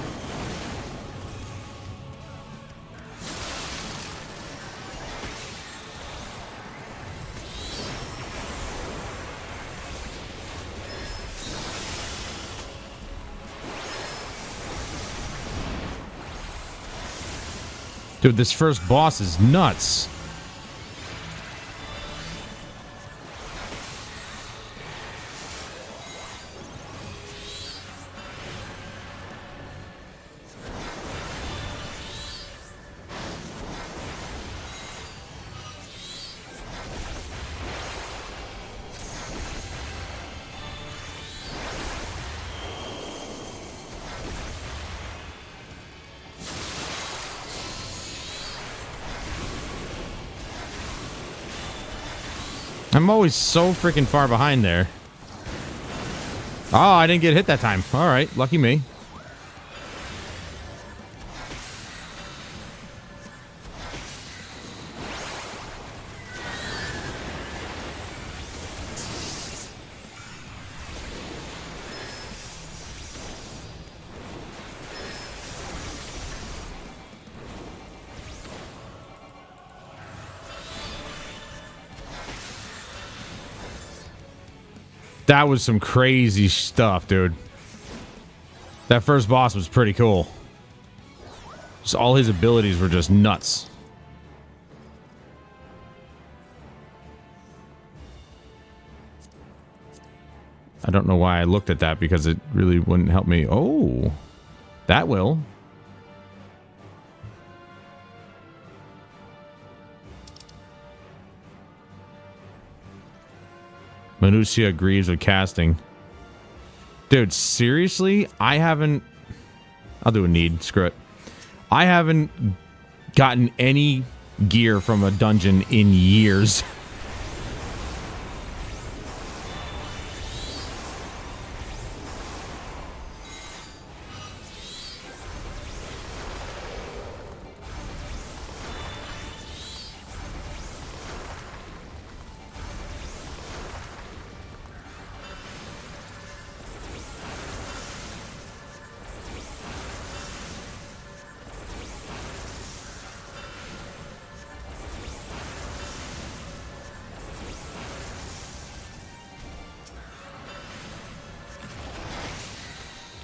Dude, this first boss is nuts. I'm always so freaking far behind there. Oh, I didn't get hit that time. All right, lucky me. That was some crazy stuff, dude. That first boss was pretty cool. Just all his abilities were just nuts. I don't know why I looked at that because it really wouldn't help me. Oh, that will. Minutia agrees with casting. Dude, seriously? I haven't... I'll do a need. Screw it. I haven't gotten any gear from a dungeon in years.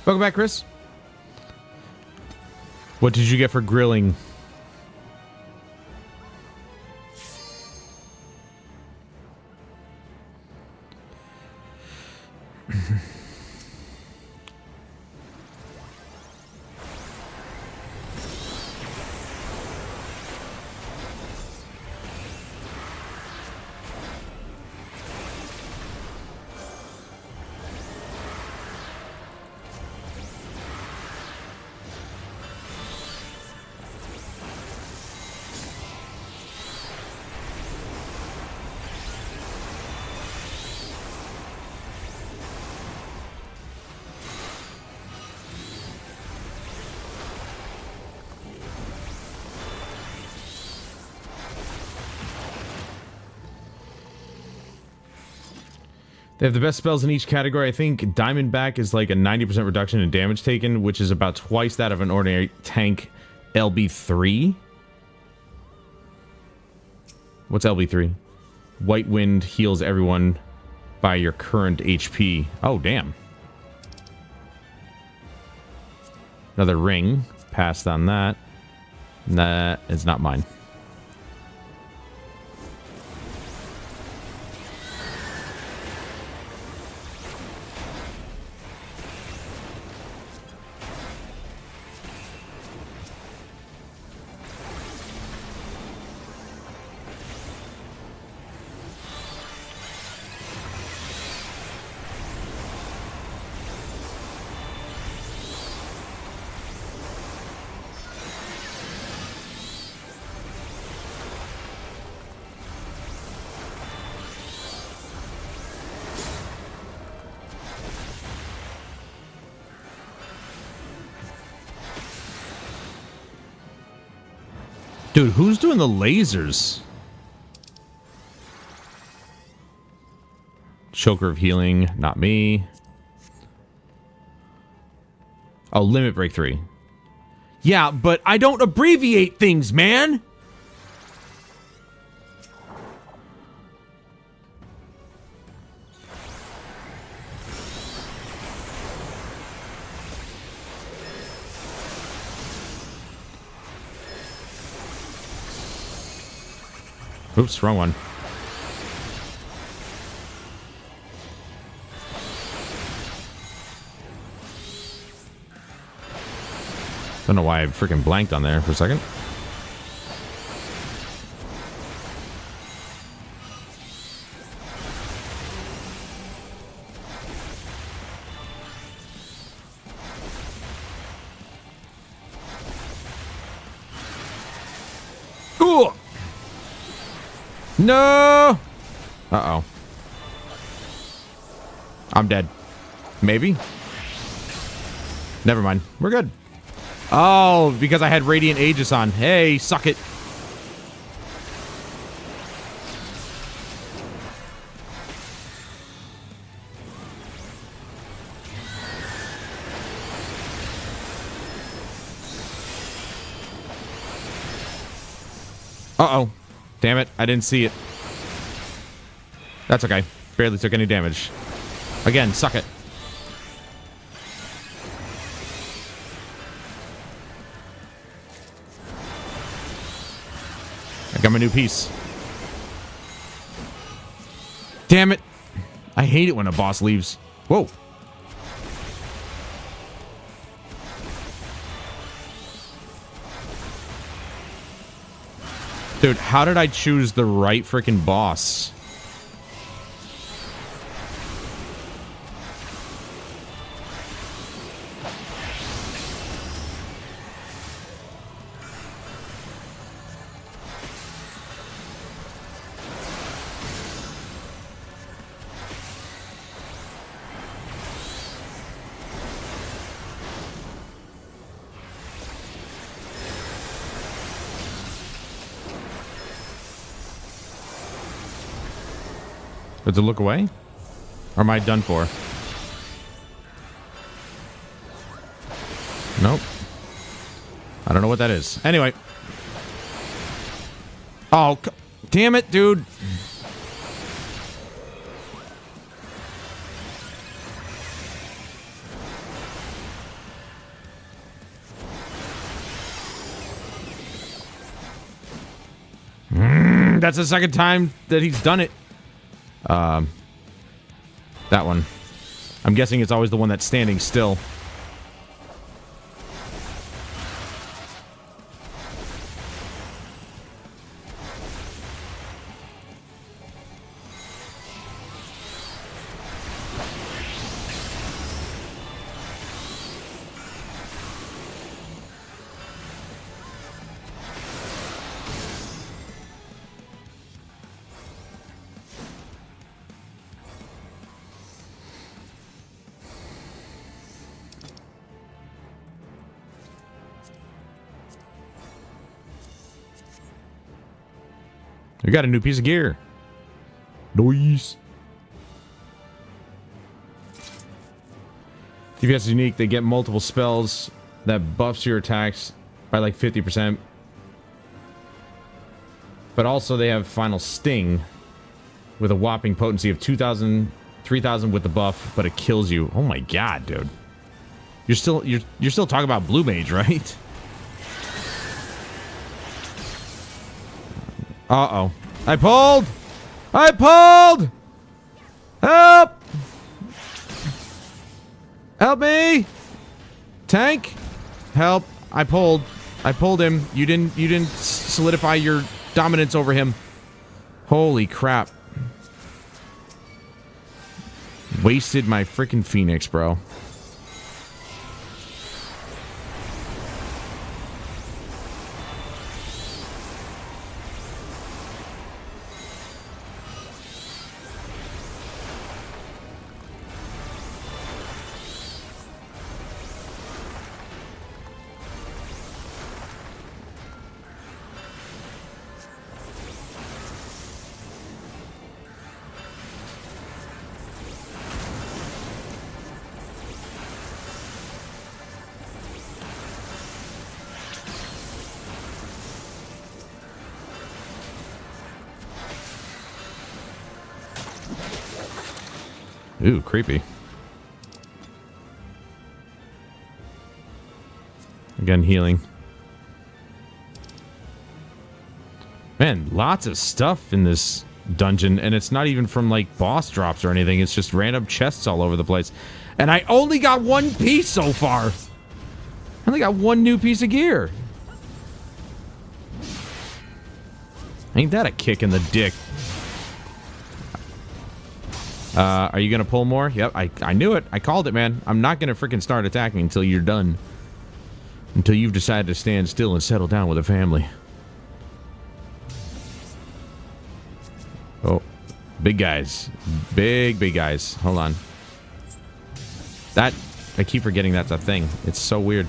Welcome back, Chris. What did you get for grilling? They have the best spells in each category. I think Diamondback is like a 90% reduction in damage taken, which is about twice that of an ordinary tank LB3. What's LB3? White Wind heals everyone by your current HP. Oh, damn. Another ring. Passed on that. That is not mine. Dude, who's doing the lasers? Choker of Healing, not me. Oh, limit break 3. Yeah, but I don't abbreviate things, man! Oops, wrong one. Don't know why I freaking blanked on there for a second. Ooh! No! Uh-oh. I'm dead. Maybe? Never mind. We're good. Oh, because I had Radiant Aegis on. Hey, suck it. Uh-oh. Damn it, I didn't see it. That's okay. Barely took any damage. Again, suck it. I got my new piece. Damn it. I hate it when a boss leaves. Whoa. Dude, how did I choose the right freaking boss? Does it look away? Or am I done for? Nope. I don't know what that is. Anyway. Oh, damn it, dude. That's the second time that he's done it. That one. I'm guessing it's always the one that's standing still. We got a new piece of gear. Nice. DPS is unique. They get multiple spells that buffs your attacks by like 50%. But also they have Final Sting with a whopping potency of 2,000, 3,000 with the buff, but it kills you. Oh my god, dude. You're still talking about Blue Mage, right? Uh-oh. I pulled! I pulled! Help! Help me! Tank? Help. I pulled. I pulled him. You didn't solidify your dominance over him. Holy crap. Wasted my freaking Phoenix, bro. Ooh, creepy. Again, healing. Man, lots of stuff in this dungeon, and it's not even from, like, boss drops or anything. It's just random chests all over the place. And I only got one piece so far. I only got one new piece of gear. Ain't that a kick in the dick? Are you gonna pull more? Yep, I knew it. I called it, man. I'm not gonna freaking start attacking until you're done. Until you've decided to stand still and settle down with a family. Oh, big guys. Big guys. Hold on. That, I keep forgetting that's a thing. It's so weird.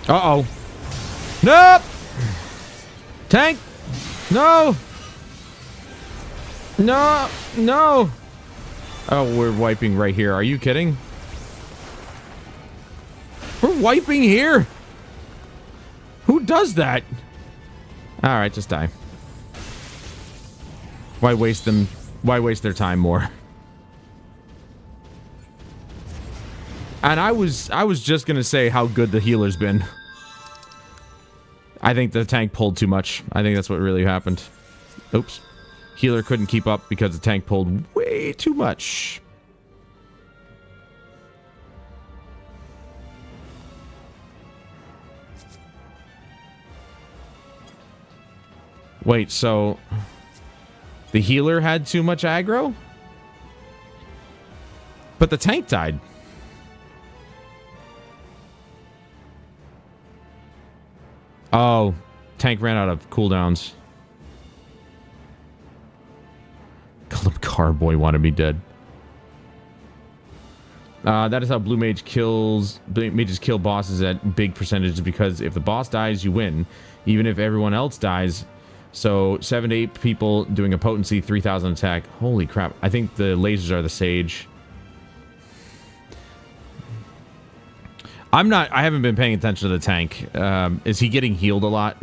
Uh-oh. Nope! Tank! No! No! No! Oh, we're wiping right here. Are you kidding? We're wiping here? Who does that? Alright, just die. Why waste them? Why waste their time more? And I was just gonna say how good the healer's been. I think the tank pulled too much. I think that's what really happened. Oops. Healer couldn't keep up because the tank pulled way too much. Wait, so the healer had too much aggro? But the tank died. Oh, tank ran out of cooldowns. Carboy wanted me dead. That is how blue mage kills. Mages kill bosses at big percentages because if the boss dies, you win, even if everyone else dies. So 7 to 8 people doing a potency, 3,000 attack. Holy crap! I think the lasers are the sage. I haven't been paying attention to the tank. Is he getting healed a lot?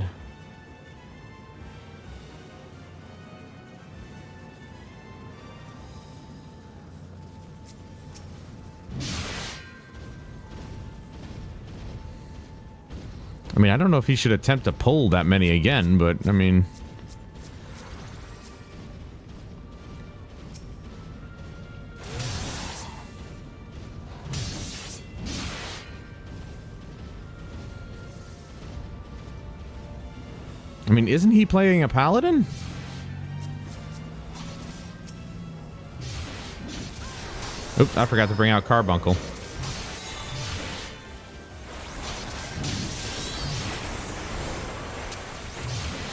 I mean, I don't know if he should attempt to pull that many again, but I mean... isn't he playing a paladin? Oops, I forgot to bring out Carbuncle.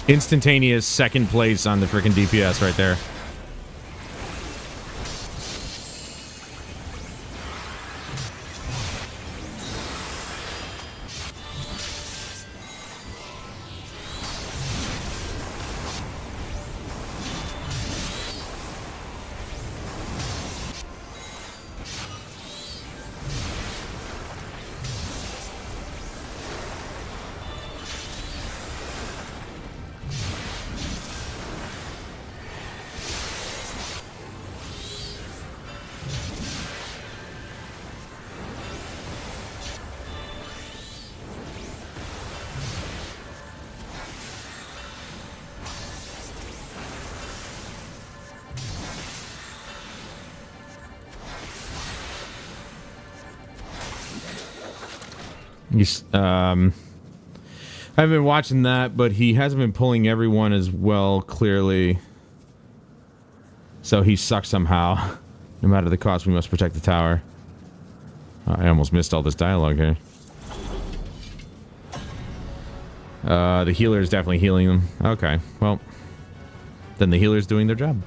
Instantaneous second place on the freaking DPS right there. I've been watching that, but he hasn't been pulling everyone as well, clearly. So he sucks somehow. No matter the cost, we must protect the tower. I almost missed all this dialogue here. The healer is definitely healing them. Okay, well. Then the healer's doing their job.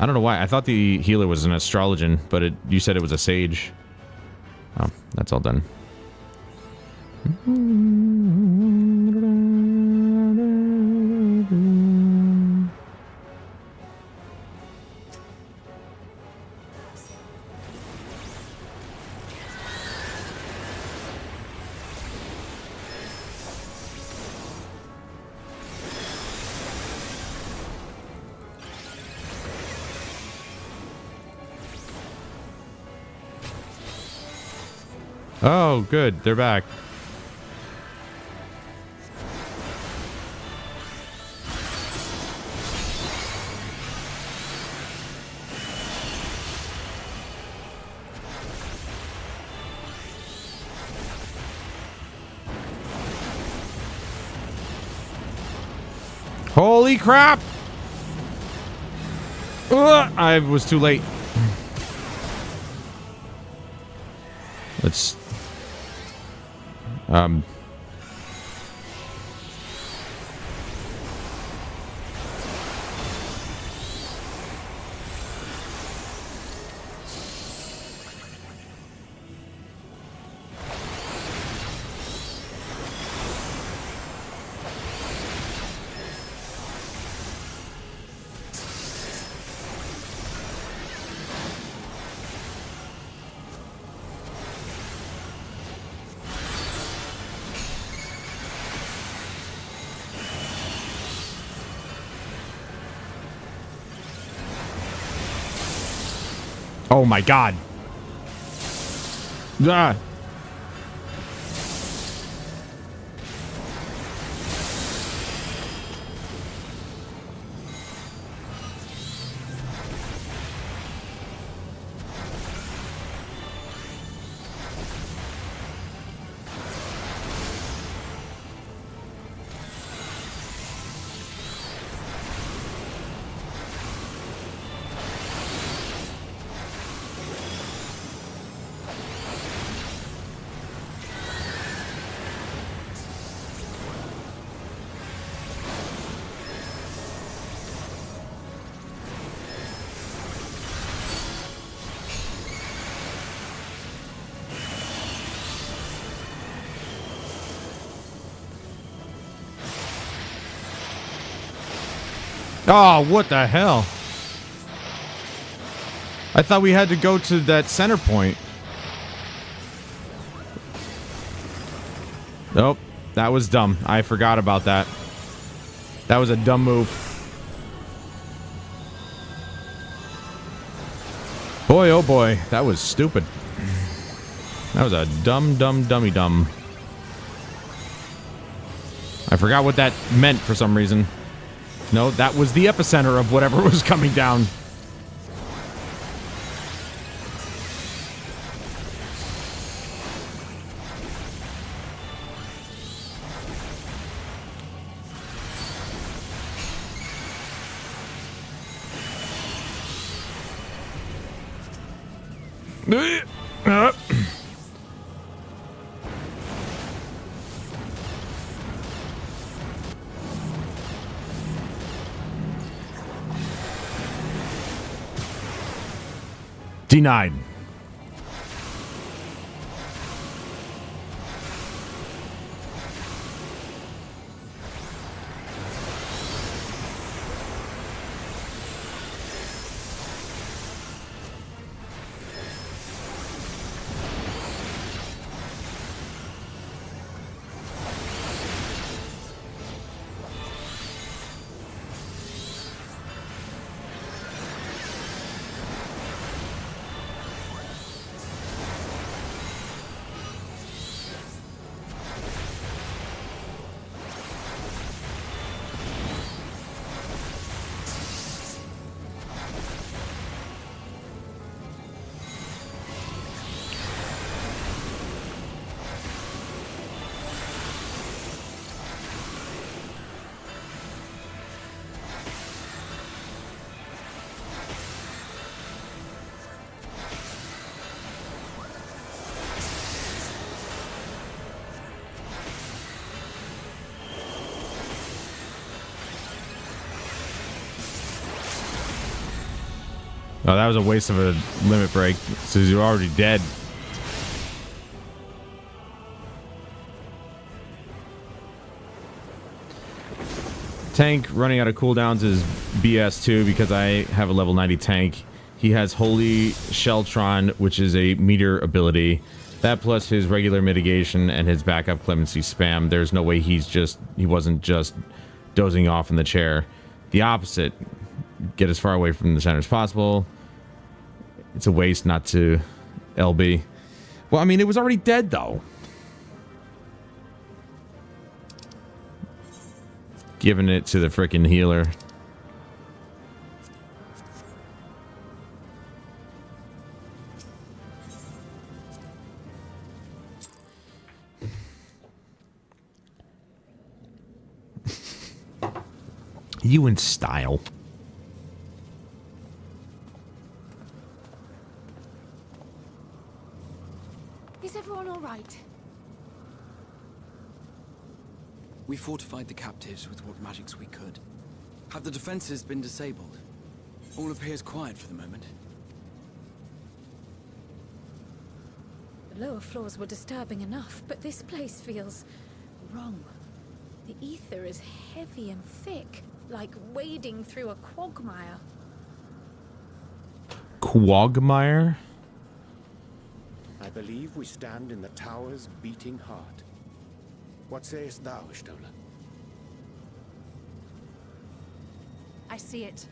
I don't know why. I thought the healer was an astrologian, but you said it was a sage. Oh, that's all done. Oh, good. They're back. Holy crap! I was too late. Let's... Oh my god. Ah. Oh, what the hell? I thought we had to go to that center point. Nope. That was dumb. I forgot about that. That was a dumb move. Boy, oh boy. That was stupid. That was a dummy dumb. I forgot what that meant for some reason. No, that was the epicenter of whatever was coming down. Denied. Oh, that was a waste of a limit break, since you're already dead. Tank running out of cooldowns is BS too, because I have a level 90 tank. He has Holy Sheltron, which is a meter ability. That plus his regular mitigation and his backup clemency spam. There's no way he wasn't just dozing off in the chair. The opposite. Get as far away from the center as possible. It's a waste not to LB. Well, I mean, it was already dead though. Giving it to the frickin' healer. You in style. Is everyone all right? We fortified the captives with what magics we could. Have the defenses been disabled? All appears quiet for the moment. The lower floors were disturbing enough, but this place feels wrong. The ether is heavy and thick, like wading through a quagmire. Quagmire? I believe we stand in the tower's beating heart. What sayest thou, Stola? I see it.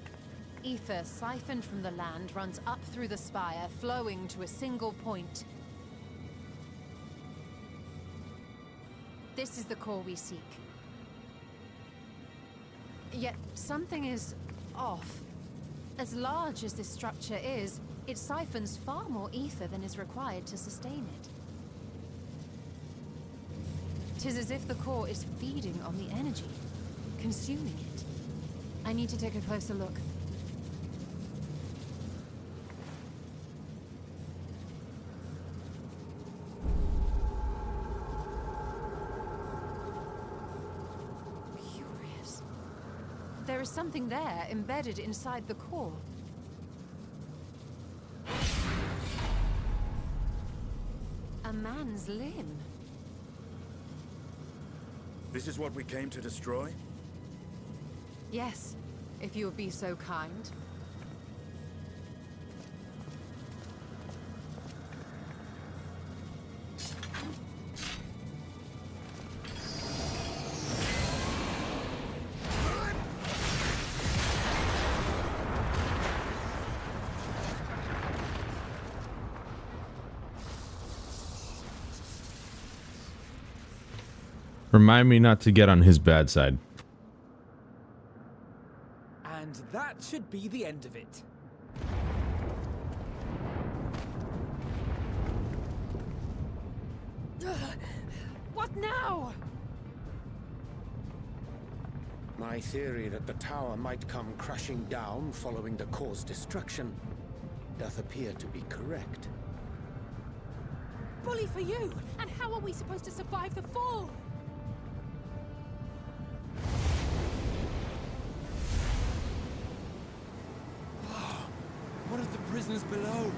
Ether siphoned from the land runs up through the spire, flowing to a single point. This is the core we seek. Yet something is off. As large as this structure is, it siphons far more ether than is required to sustain it. 'Tis as if the core is feeding on the energy, consuming it. I need to take a closer look. Curious. There is something there embedded inside the core. A man's limb. This is what we came to destroy? Yes, if you would be so kind. Remind me not to get on his bad side. And that should be the end of it. What now? My theory that the tower might come crashing down following the core's destruction doth appear to be correct. Bully for you! And how are we supposed to survive the fall? What of the prisoners below?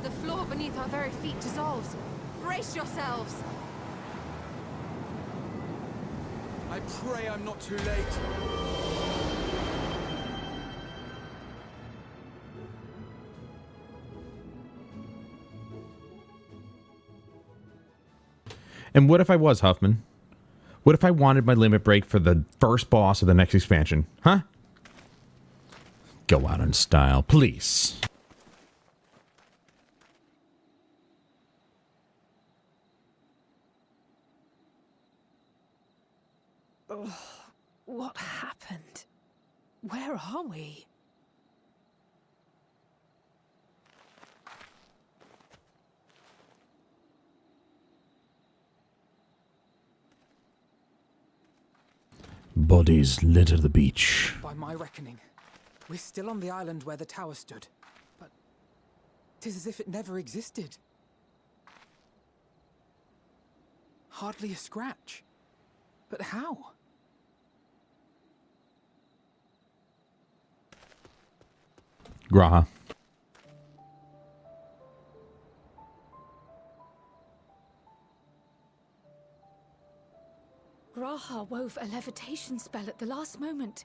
The floor beneath our very feet dissolves. Brace yourselves! I pray I'm not too late. And what if I was Huffman? What if I wanted my limit break for the first boss of the next expansion? Huh? Go out in style, please. What happened? Where are we? Bodies litter the beach. By my reckoning, we're still on the island where the tower stood. But 'tis as if it never existed. Hardly a scratch. But how? Graha. Graha wove a levitation spell at the last moment.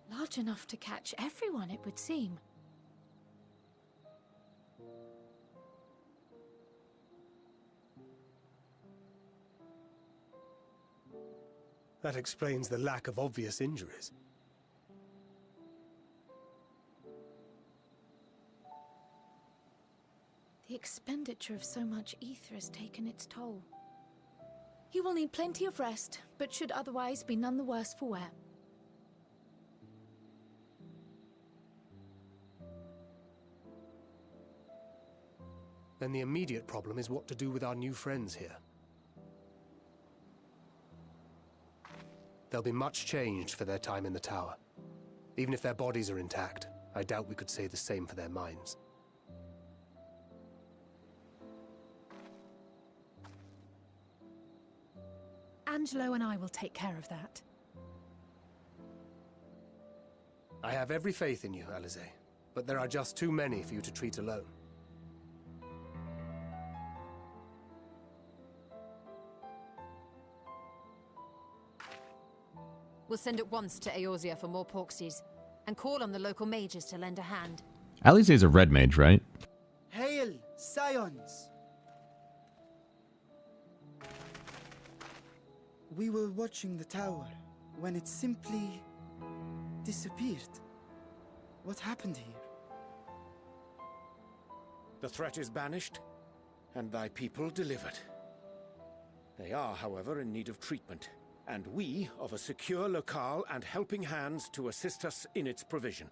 Large enough to catch everyone, it would seem. That explains the lack of obvious injuries. The expenditure of so much ether has taken its toll. You will need plenty of rest, but should otherwise be none the worse for wear. Then the immediate problem is what to do with our new friends here. They'll be much changed for their time in the tower. Even if their bodies are intact, I doubt we could say the same for their minds. Angelo and I will take care of that. I have every faith in you, Alize, but there are just too many for you to treat alone. We'll send at once to Eorzea for more Porksies, and call on the local mages to lend a hand. Alize's a red mage, right? Hail, Scions! We were watching the tower when it simply disappeared. What happened here? The threat is banished, and thy people delivered. They are, however, in need of treatment, and we of a secure locale and helping hands to assist us in its provision.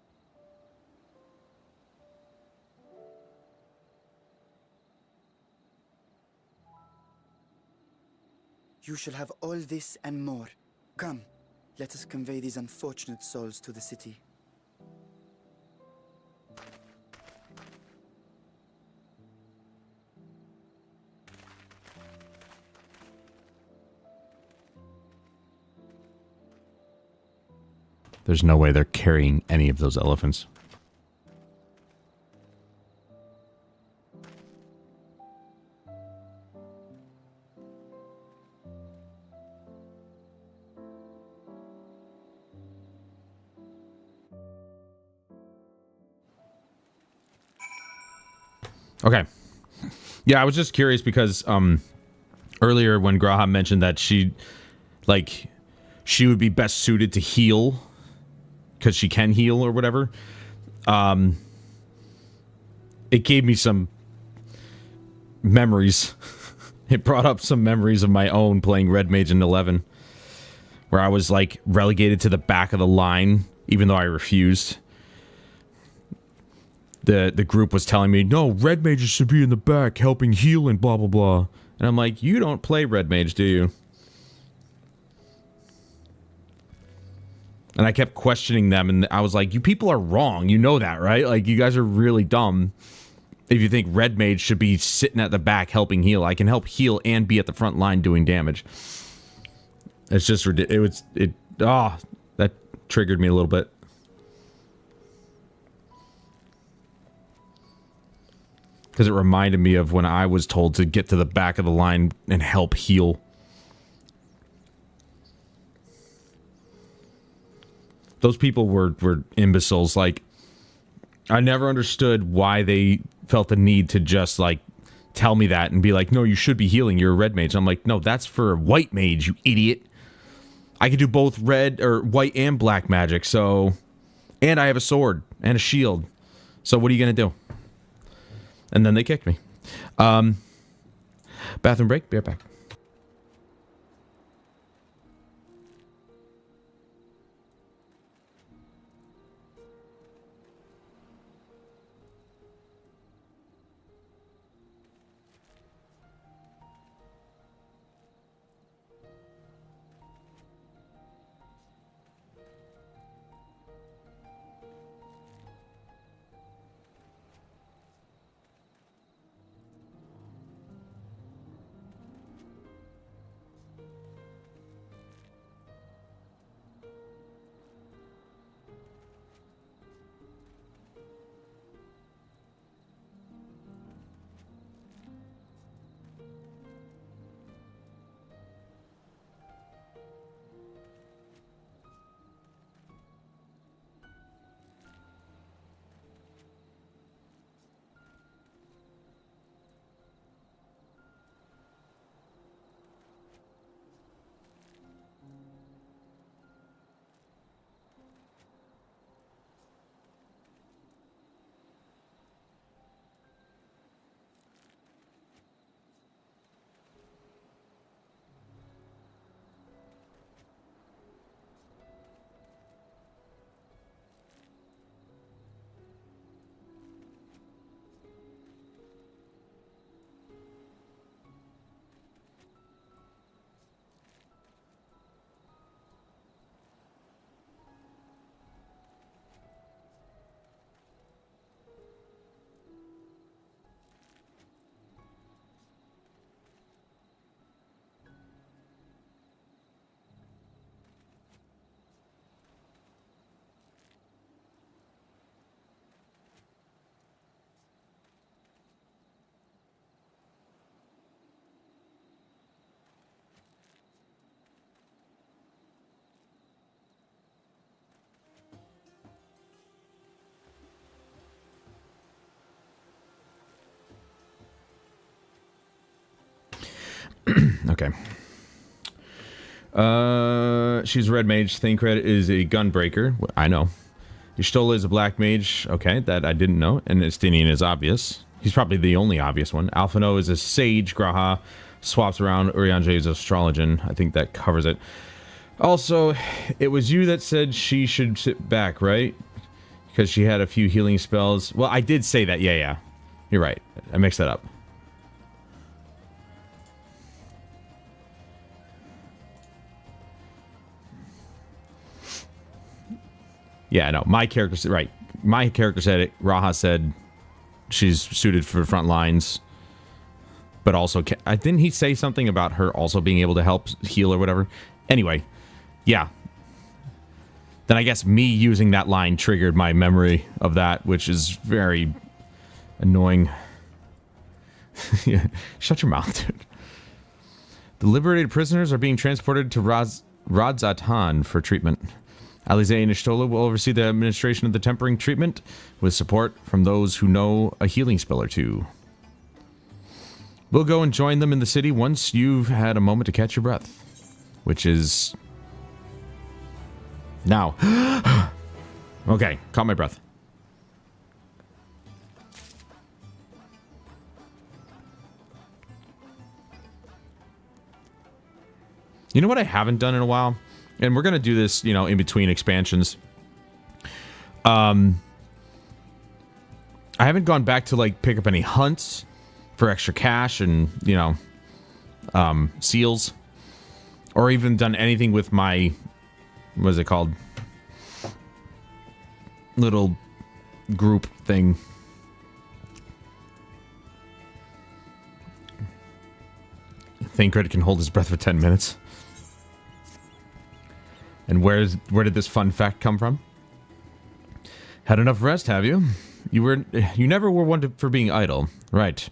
You shall have all this and more. Come, let us convey these unfortunate souls to the city. There's no way they're carrying any of those elephants. Okay. Yeah, I was just curious because earlier when Graha mentioned that she would be best suited to heal because she can heal or whatever. It gave me some memories. It brought up some memories of my own playing Red Mage in 11, where I was like relegated to the back of the line, even though I refused. The group was telling me, no, Red Mages should be in the back helping heal and blah, blah, blah. And I'm like, you don't play Red Mage, do you? And I kept questioning them, and I was like, you people are wrong. You know that, right? Like, you guys are really dumb if you think Red Mage should be sitting at the back helping heal. I can help heal and be at the front line doing damage. It's just ridiculous. That triggered me a little bit. Because it reminded me of when I was told to get to the back of the line and help heal. Those people were imbeciles. Like, I never understood why they felt the need to just, like, tell me that and be like, no, you should be healing. You're a red mage. I'm like, no, that's for a white mage, you idiot. I can do both red or white and black magic, so... And I have a sword and a shield. So what are you going to do? And then they kicked me. Bathroom break. Be right back. Okay. She's a red mage. Thancred is a gunbreaker. I know. Y'shtola is a black mage. Okay, that I didn't know. And Estinian is obvious. He's probably the only obvious one. Alphino is a sage. Graha swaps around. Urianger is astrologian. I think that covers it. Also, it was you that said she should sit back, right? Because she had a few healing spells. Well, I did say that. Yeah. You're right. I mixed that up. Yeah, no, my character said, right. My character said it. Raha said she's suited for front lines. But also, didn't he say something about her also being able to help heal or whatever? Anyway, yeah. Then I guess me using that line triggered my memory of that, which is very annoying. Yeah, shut your mouth, dude. The liberated prisoners are being transported to Radzatan for treatment. Alize and Y'shtola will oversee the administration of the tempering treatment with support from those who know a healing spell or two. We'll go and join them in the city once you've had a moment to catch your breath. Which is... now. Okay, caught my breath. You know what I haven't done in a while? And we're going to do this, you know, in between expansions. I haven't gone back to, like, pick up any hunts for extra cash and, you know, seals. Or even done anything with my, what is it called? Little group thing. Thancred can hold his breath for 10 minutes. And where did this fun fact come from? Had enough rest, have you? You never were one for being idle. Right.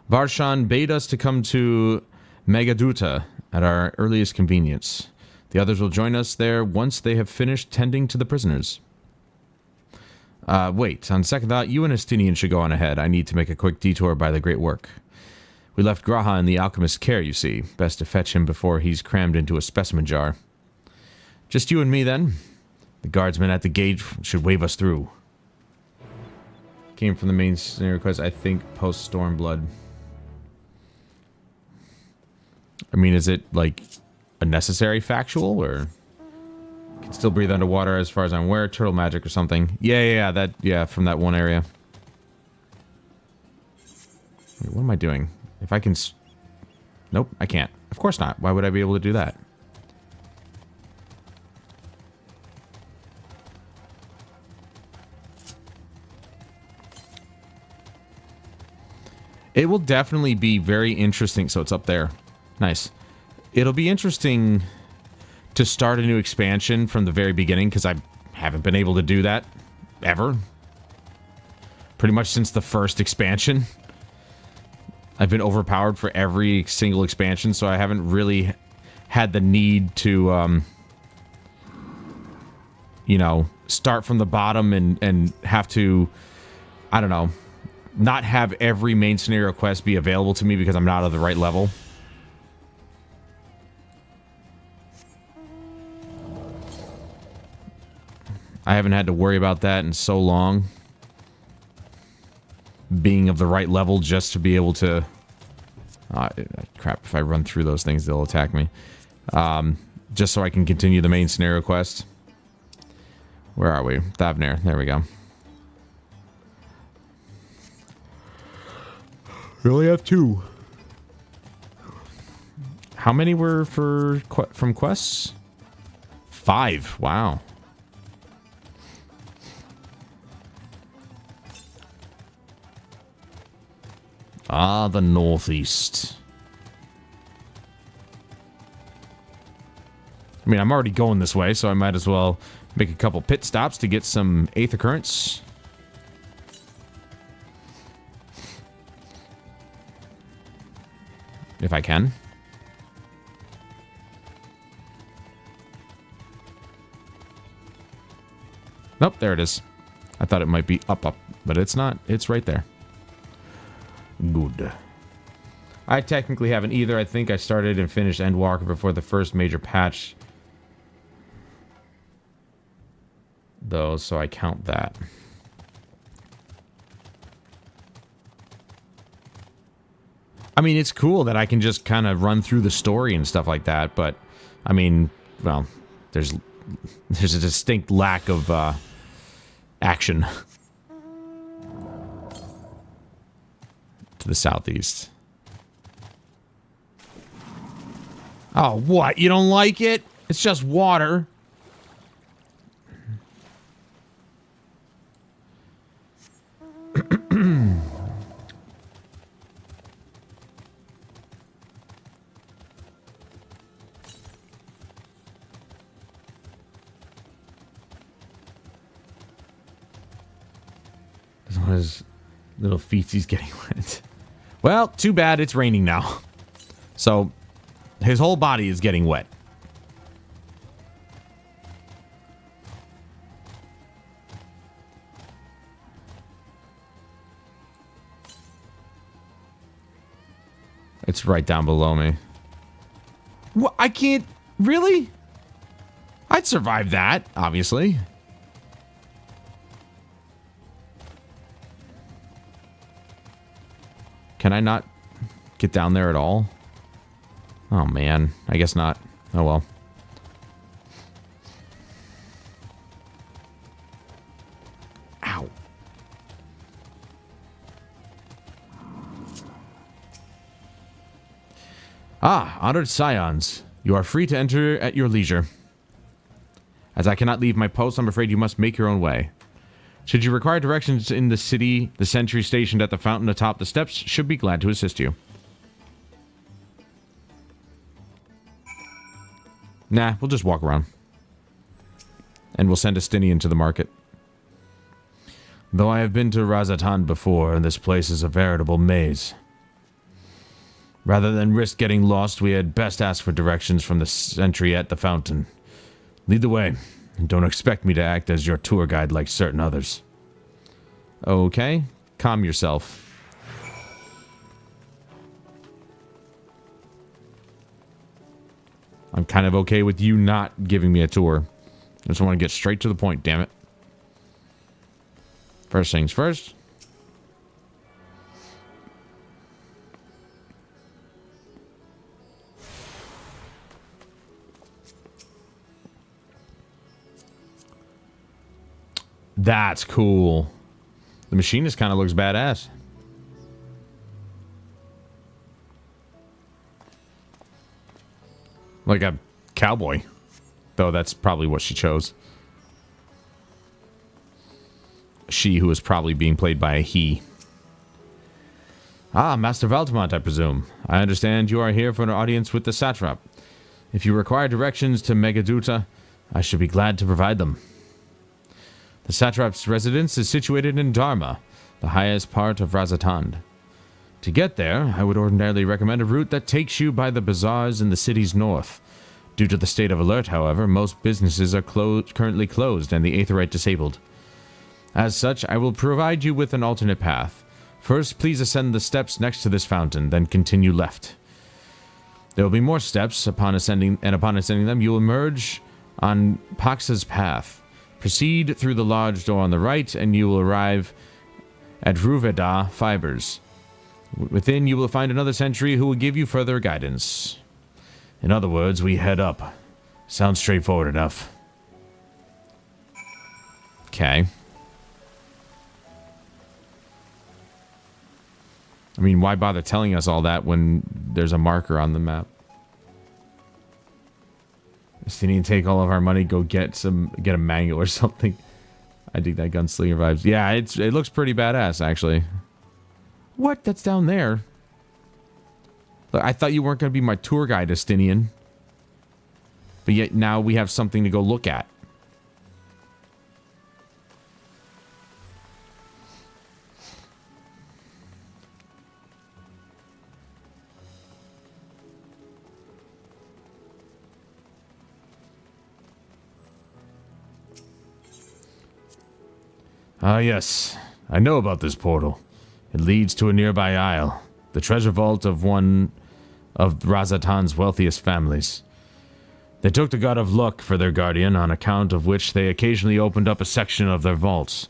Varshan bade us to come to Megaduta at our earliest convenience. The others will join us there once they have finished tending to the prisoners. Wait, on second thought, you and Estinian should go on ahead. I need to make a quick detour by the Great Work. We left Graha in the alchemist's care, you see. Best to fetch him before he's crammed into a specimen jar. Just you and me, then. The guardsman at the gate should wave us through. Came from the main scenario quest, I think, post Stormblood. I mean, is it, like, a necessary factual, or... Can still breathe underwater as far as I'm aware. Turtle magic or something. Yeah, from that one area. Wait, what am I doing? If I can... Nope, I can't. Of course not. Why would I be able to do that? It will definitely be very interesting. So it's up there. Nice. It'll be interesting to start a new expansion from the very beginning, because I haven't been able to do that ever. Pretty much since the first expansion. I've been overpowered for every single expansion, so I haven't really had the need to, you know, start from the bottom and have to, I don't know, not have every main scenario quest be available to me because I'm not at the right level. I haven't had to worry about that in so long. Being of the right level just to be able to... crap, if I run through those things, they'll attack me. Just so I can continue the main scenario quest. Where are we? Thavner. There we go. We only have 2. How many were from quests? 5. Wow. Ah, the northeast. I mean, I'm already going this way, so I might as well make a couple pit stops to get some Aether Currents. If I can. Nope, there it is. I thought it might be up, but it's not. It's right there. Good. I technically haven't either. I think I started and finished Endwalker before the first major patch, though, so I count that. I mean, it's cool that I can just kind of run through the story and stuff like that, but, I mean, well, there's a distinct lack of action to the southeast. Oh, what? You don't like it? It's just water. His little feetsies getting wet. Well, too bad it's raining now. So, his whole body is getting wet. It's right down below me. What? I can't... Really? I'd survive that, obviously. Can I not get down there at all? Oh, man. I guess not. Oh, well. Ow. Ah, honored scions. You are free to enter at your leisure. As I cannot leave my post, I'm afraid you must make your own way. Should you require directions in the city, the sentry stationed at the fountain atop the steps should be glad to assist you. Nah, we'll just walk around. And we'll send Estinian to the market. Though I have been to Razatan before, this place is a veritable maze. Rather than risk getting lost, we had best ask for directions from the sentry at the fountain. Lead the way. And don't expect me to act as your tour guide like certain others. Okay. Calm yourself. I'm kind of okay with you not giving me a tour. I just want to get straight to the point, damn it. First things first. That's cool. The machinist kind of looks badass. Like a cowboy. Though that's probably what she chose. She who is probably being played by a he. Ah, Master Valtamont, I presume. I understand you are here for an audience with the satrap. If you require directions to Megaduta, I should be glad to provide them. The satrap's residence is situated in Dharma, the highest part of Razatand. To get there, I would ordinarily recommend a route that takes you by the bazaars in the city's north. Due to the state of alert, however, most businesses are currently closed and the Aetherite disabled. As such, I will provide you with an alternate path. First, please ascend the steps next to this fountain, then continue left. There will be more steps upon ascending them, you will emerge on Paxa's path. Proceed through the large door on the right, and you will arrive at Ruveda Fibers. Within, you will find another sentry who will give you further guidance. In other words, we head up. Sounds straightforward enough. Okay. I mean, why bother telling us all that when there's a marker on the map? Estinian, take all of our money, go get a manual or something. I dig that gunslinger vibes. Yeah, it looks pretty badass, actually. What? That's down there. Look, I thought you weren't going to be my tour guide, Estinian. But yet now we have something to go look at. Ah, yes. I know about this portal. It leads to a nearby isle. the treasure vault of one of Razatan's wealthiest families. They took the god of luck for their guardian, on account of which they occasionally opened up a section of their vaults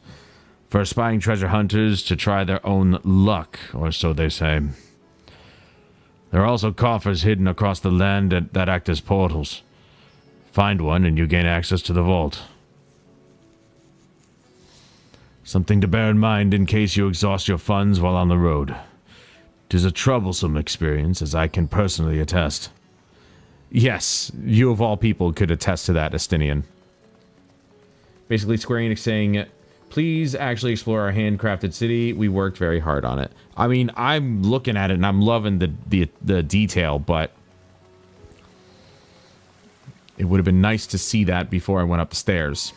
for aspiring treasure hunters to try their own luck, or so they say. There are also coffers hidden across the land that act as portals. Find one and you gain access to the vault. Something to bear in mind in case you exhaust your funds while on the road. 'Tis a troublesome experience, as I can personally attest. Yes, you of all people could attest to that, Estinian. Basically, Square Enix saying, please actually explore our handcrafted city. We worked very hard on it. I mean, I'm looking at it and I'm loving the detail, but it would have been nice to see that before I went up the stairs.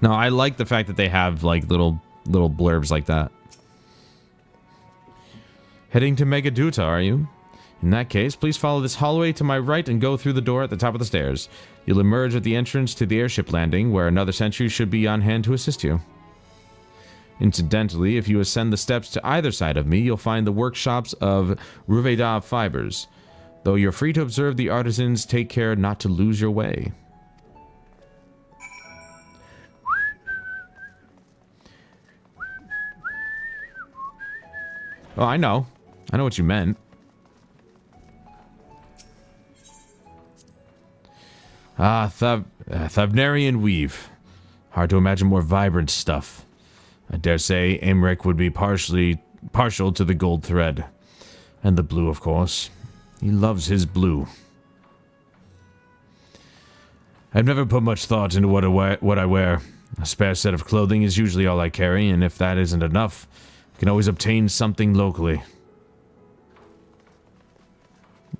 No, I like the fact that they have like little blurbs like that. Heading to Megaduta, are you? In that case, please follow this hallway to my right and go through the door at the top of the stairs. You'll emerge at the entrance to the airship landing, where another sentry should be on hand to assist you. Incidentally, if you ascend the steps to either side of me, you'll find the workshops of Ruveda Fibers. Though you're free to observe the artisans, take care not to lose your way. Oh, I know. I know what you meant. Ah, Thavnarian weave. Hard to imagine more vibrant stuff. I dare say Aimrek would be partial to the gold thread. And the blue, of course. He loves his blue. I've never put much thought into what I wear. A spare set of clothing is usually all I carry, and if that isn't enough, you can always obtain something locally.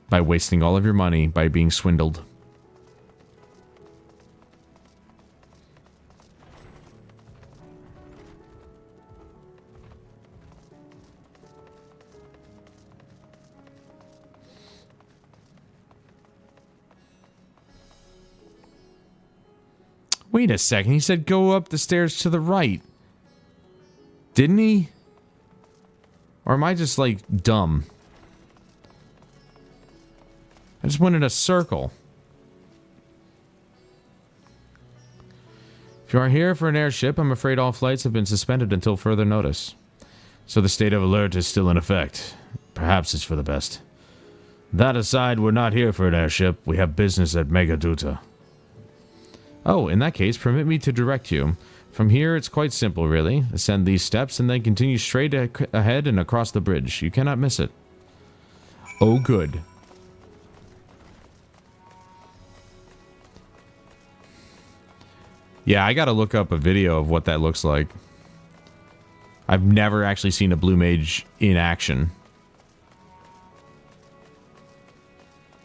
By wasting all of your money by being swindled. Wait a second, he said go up the stairs to the right. Didn't he? Or am I just, like, dumb? I just went in a circle. If you are here for an airship, I'm afraid all flights have been suspended until further notice. So the state of alert is still in effect. Perhaps it's for the best. That aside, we're not here for an airship. We have business at Megaduta. Oh, in that case, permit me to direct you. From here, it's quite simple, really. Ascend these steps and then continue straight ahead and across the bridge. You cannot miss it. Oh, good. Yeah, I gotta look up a video of what that looks like. I've never actually seen a blue mage in action.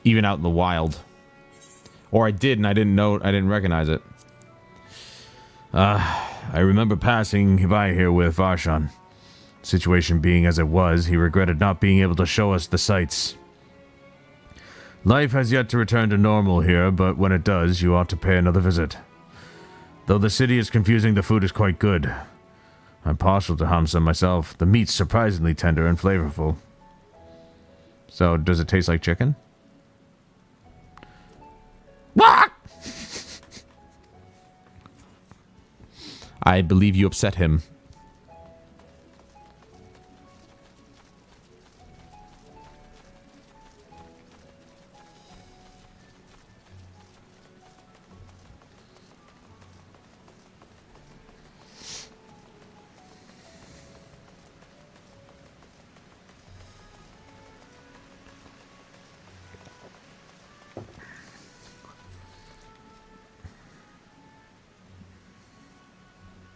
Even out in the wild. Or I did and I didn't recognize it. I remember passing by here with Varshan. Situation being as it was, he regretted not being able to show us the sights. Life has yet to return to normal here, but when it does, you ought to pay another visit. Though the city is confusing, the food is quite good. I'm partial to Hamsa myself. The meat's surprisingly tender and flavorful. So, does it taste like chicken? What? I believe you upset him.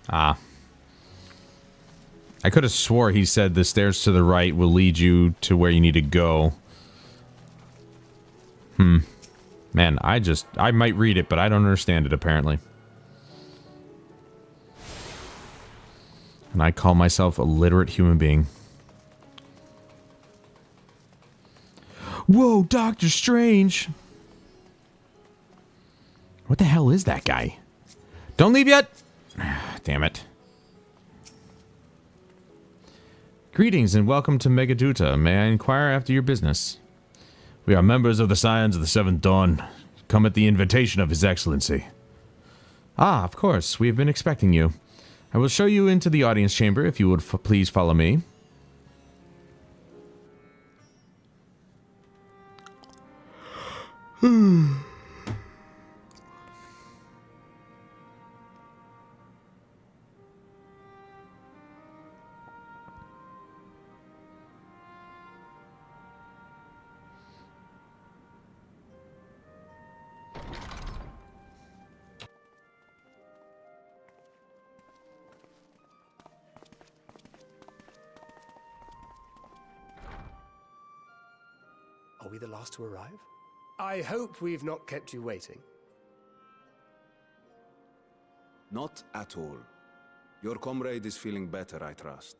Ah. I could have swore he said the stairs to the right will lead you to where you need to go. Man, I might read it, but I don't understand it, apparently. And I call myself a literate human being. Whoa, Doctor Strange! What the hell is that guy? Don't leave yet! Damn it. Greetings and welcome to Megaduta. May I inquire after your business? We are members of the Scions of the Seventh Dawn. Come at the invitation of His Excellency. Ah, of course. We have been expecting you. I will show you into the audience chamber if you would please follow me. Are we the last to arrive? I hope we've not kept you waiting. Not at all. Your comrade is feeling better, I trust.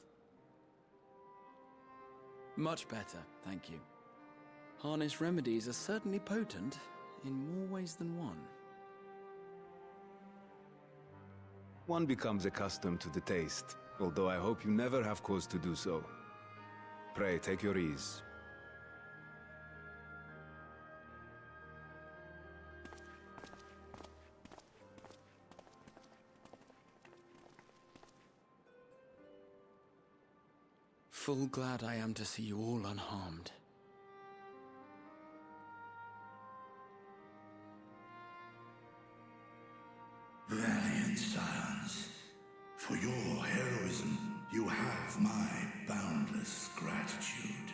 Much better, thank you. Harness remedies are certainly potent, in more ways than one. One becomes accustomed to the taste, although I hope you never have cause to do so. Pray, take your ease. Full glad I am to see you all unharmed. Valiant scions, for your heroism, you have my boundless gratitude.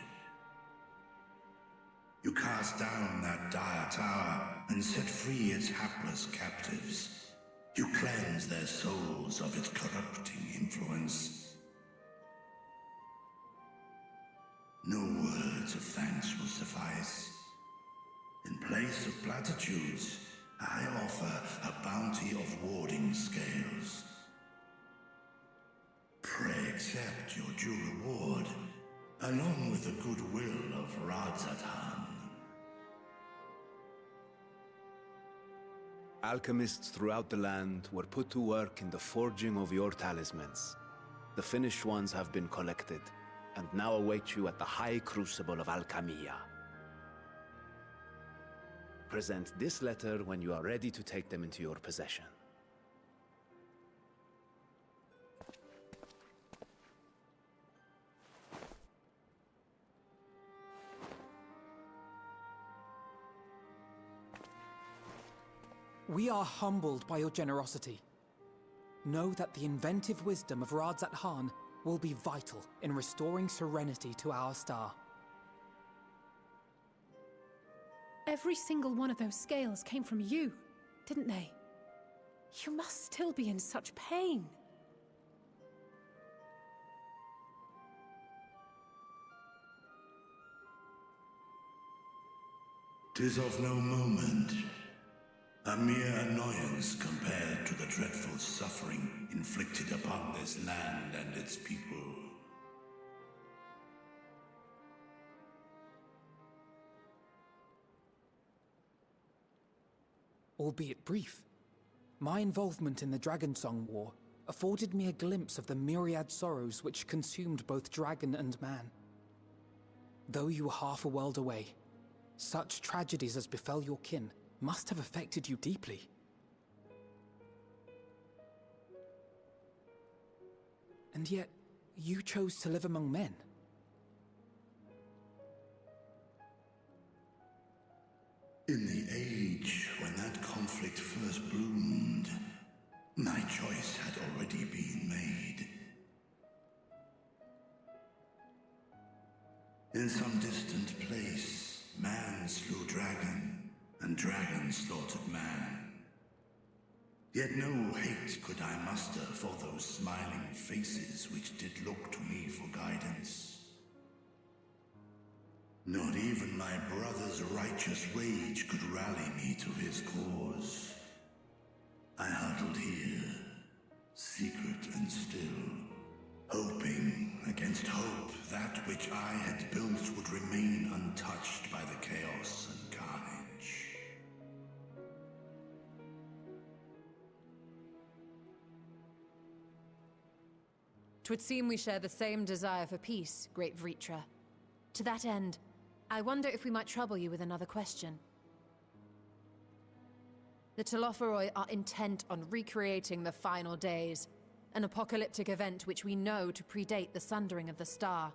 You cast down that dire tower and set free its hapless captives. You cleanse their souls of its corrupting influence. No words of thanks will suffice. In place of platitudes, I offer a bounty of warding scales. Pray accept your due reward, along with the goodwill of Radzatan. Alchemists throughout the land were put to work in the forging of your talismans. The finished ones have been collected, and now await you at the High Crucible of Alchemia. Present this letter when you are ready to take them into your possession. We are humbled by your generosity. Know that the inventive wisdom of Radzatan will be vital in restoring serenity to our star. Every single one of those scales came from you, didn't they? You must still be in such pain. "'Tis of no moment. A mere annoyance compared to the dreadful suffering inflicted upon this land and its people. Albeit brief, my involvement in the Dragonsong War afforded me a glimpse of the myriad sorrows which consumed both dragon and man. Though you were half a world away, such tragedies as befell your kin must have affected you deeply. And yet, you chose to live among men. In the age when that conflict first bloomed, my choice had already been made. In some distant place, man slew dragon, and dragon slaughtered man. Yet no hate could I muster for those smiling faces which did look to me for guidance. Not even my brother's righteous rage could rally me to his cause. I huddled here, secret and still, hoping against hope that which I had built would remain untouched. untouched by the chaos and carnage. Twould seem we share the same desire for peace, great Vritra. To that end, I wonder if we might trouble you with another question. The Telophoroi are intent on recreating the final days, an apocalyptic event which we know to predate the sundering of the star.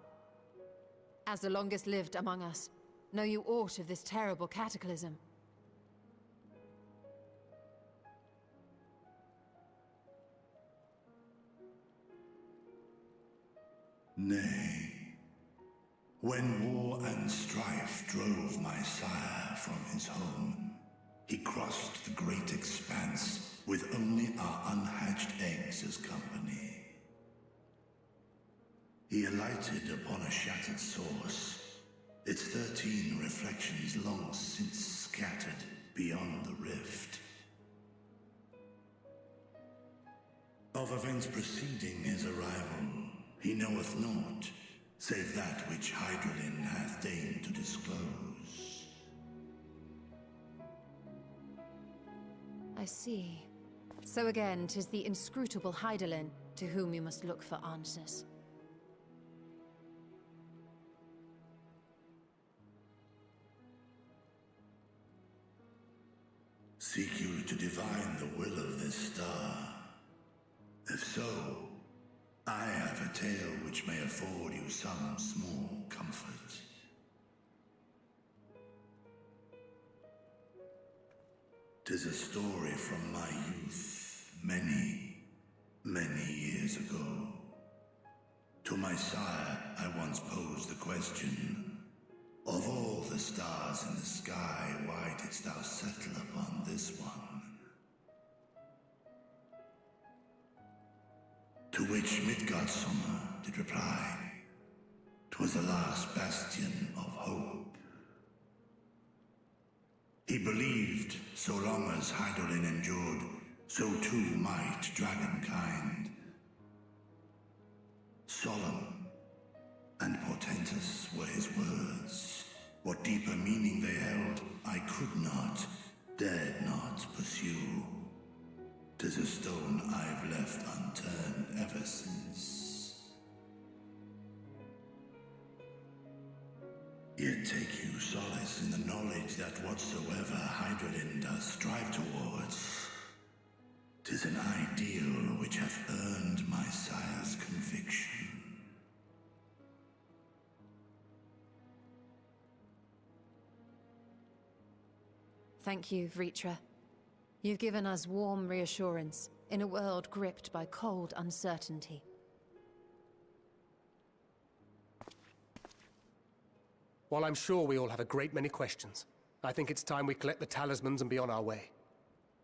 As the longest lived among us, know you aught of this terrible cataclysm? Nay. When war and strife drove my sire from his home, he crossed the great expanse with only our unhatched eggs as company. He alighted upon a shattered source, its 13 reflections long since scattered beyond the rift. Of events preceding his arrival, he knoweth naught, save that which Hydralin hath deigned to disclose. I see. So again, 'tis the inscrutable Hydaelyn to whom you must look for answers. Seek you to divine the will of this star? If so, I have a tale which may afford you some small comfort. Tis a story from my youth, many, many years ago. To my sire, I once posed the question, of all the stars in the sky, why didst thou settle upon this one? To which Midgardsummer did reply, 'twas the last bastion of hope. He believed so long as Hydaelyn endured, so too might dragonkind. Solemn and portentous were his words. What deeper meaning they held, I could not, dared not pursue. 'Tis a stone I've left unturned ever since. Yet take you solace in the knowledge that whatsoever Hydaelyn does strive towards, 'tis an ideal which hath earned my sire's conviction. Thank you, Vritra. You've given us warm reassurance in a world gripped by cold uncertainty. While I'm sure we all have a great many questions, I think it's time we collect the talismans and be on our way.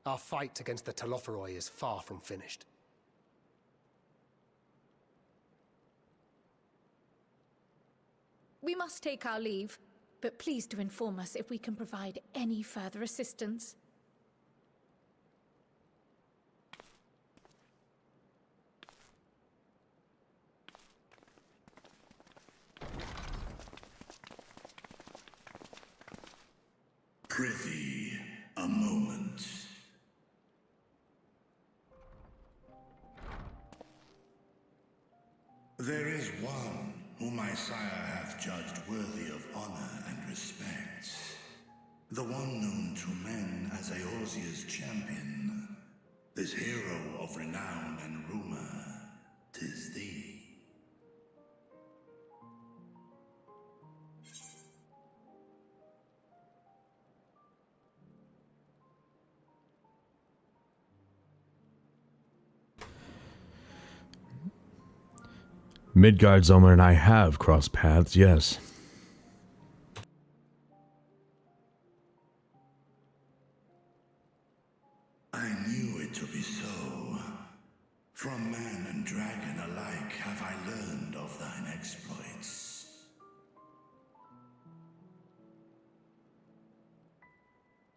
Our fight against the Telophoroi is far from finished. We must take our leave, but please do inform us if we can provide any further assistance. Prithee, a moment. There is one whom my sire hath judged worthy of honor and respect. The one known to men as Eorzea's champion. This hero of renown and rumor, 'tis thee. Midgardsummer and I have crossed paths, yes. I knew it to be so. From man and dragon alike have I learned of thine exploits.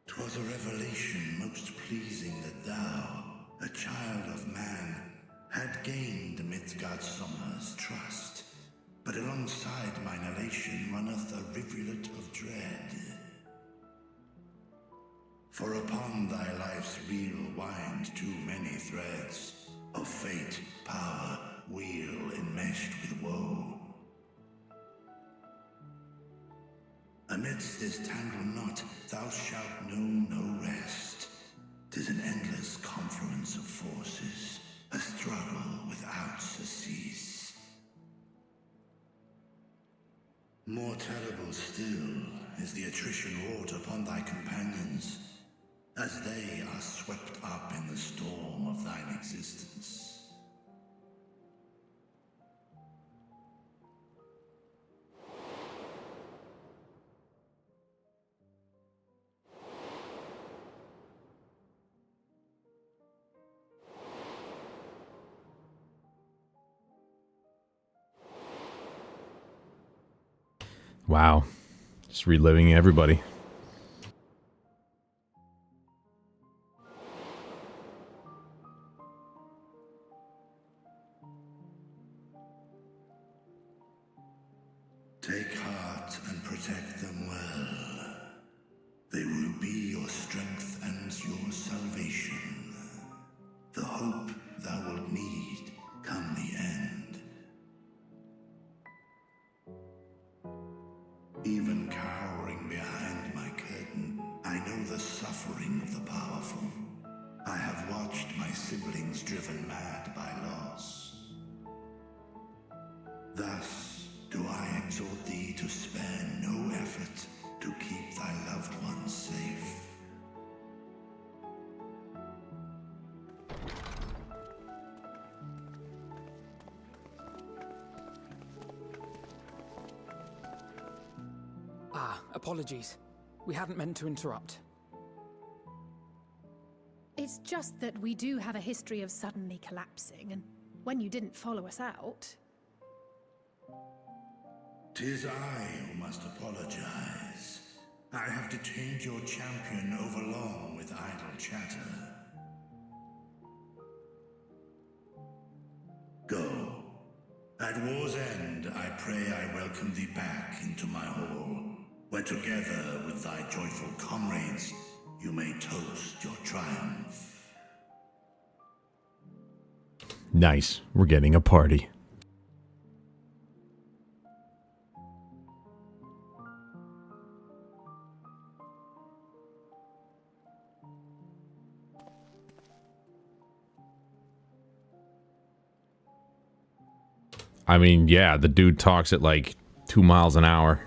'Twas a revelation most pleasing that thou, a child of man, had gained Midgardsummer's trust, but alongside mine elation runneth a rivulet of dread. For upon thy life's reel wind too many threads of fate, power, wheel enmeshed with woe. Amidst this tangled knot thou shalt know no rest. 'Tis an endless confluence of forces, a struggle without surcease. More terrible still is the attrition wrought upon thy companions, as they are swept up in the storm of thine existence. Wow. Just reliving everybody. Take heart and protect them well. They will be your strength and your salvation. The hope thou wilt need come the end. Even cowering behind my curtain, I know the suffering of the powerful. I have watched my siblings driven mad by loss. Thus do I exhort thee to spare no effort to keep thy loved ones safe. Apologies. We hadn't meant to interrupt. It's just that we do have a history of suddenly collapsing, and when you didn't follow us out... 'Tis I who must apologize. I have detained your champion overlong with idle chatter. Go. At war's end, I pray I welcome thee back into my hall, where together with thy joyful comrades, you may toast your triumph. Nice. We're getting a party. I mean, yeah, the dude talks at like 2 miles an hour.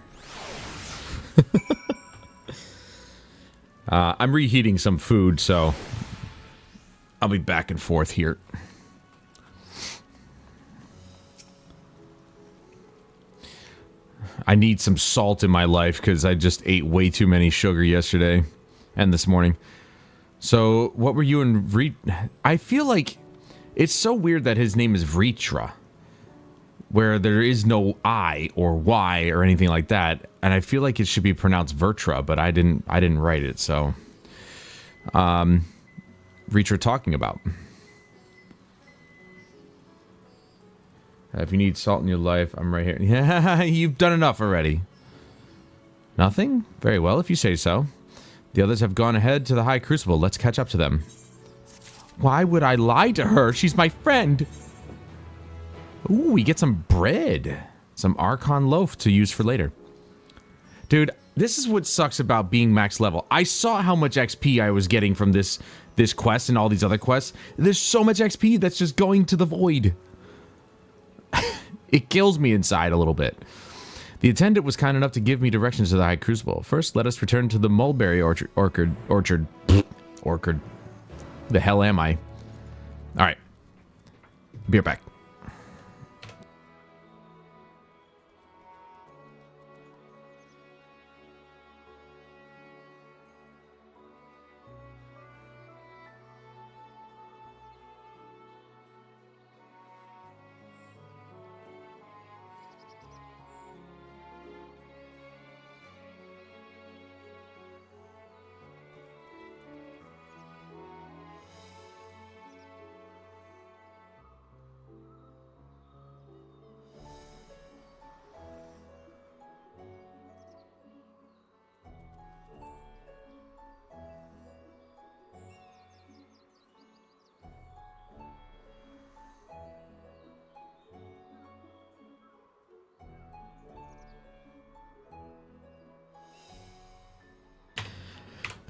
I'm reheating some food, so I'll be back and forth here. I need some salt in my life because I just ate way too many sugar yesterday and this morning. So, what were you in I feel like it's so weird that his name is Vritra, where there is no I or Y or anything like that, and I feel like it should be pronounced Vertra, but I didn't write it, so Vritra talking about. If you need salt in your life, I'm right here. Yeah, you've done enough already. Nothing? Very well, if you say so. The others have gone ahead to the High Crucible. Let's catch up to them. Why would I lie to her? She's my friend. Ooh, we get some bread. Some Archon loaf to use for later. Dude, this is what sucks about being max level. I saw how much XP I was getting from this quest and all these other quests. There's so much XP that's just going to the void. It kills me inside a little bit. The attendant was kind enough to give me directions to the High Crucible. First, let us return to the mulberry orchard. The hell am I? Alright. Be right back.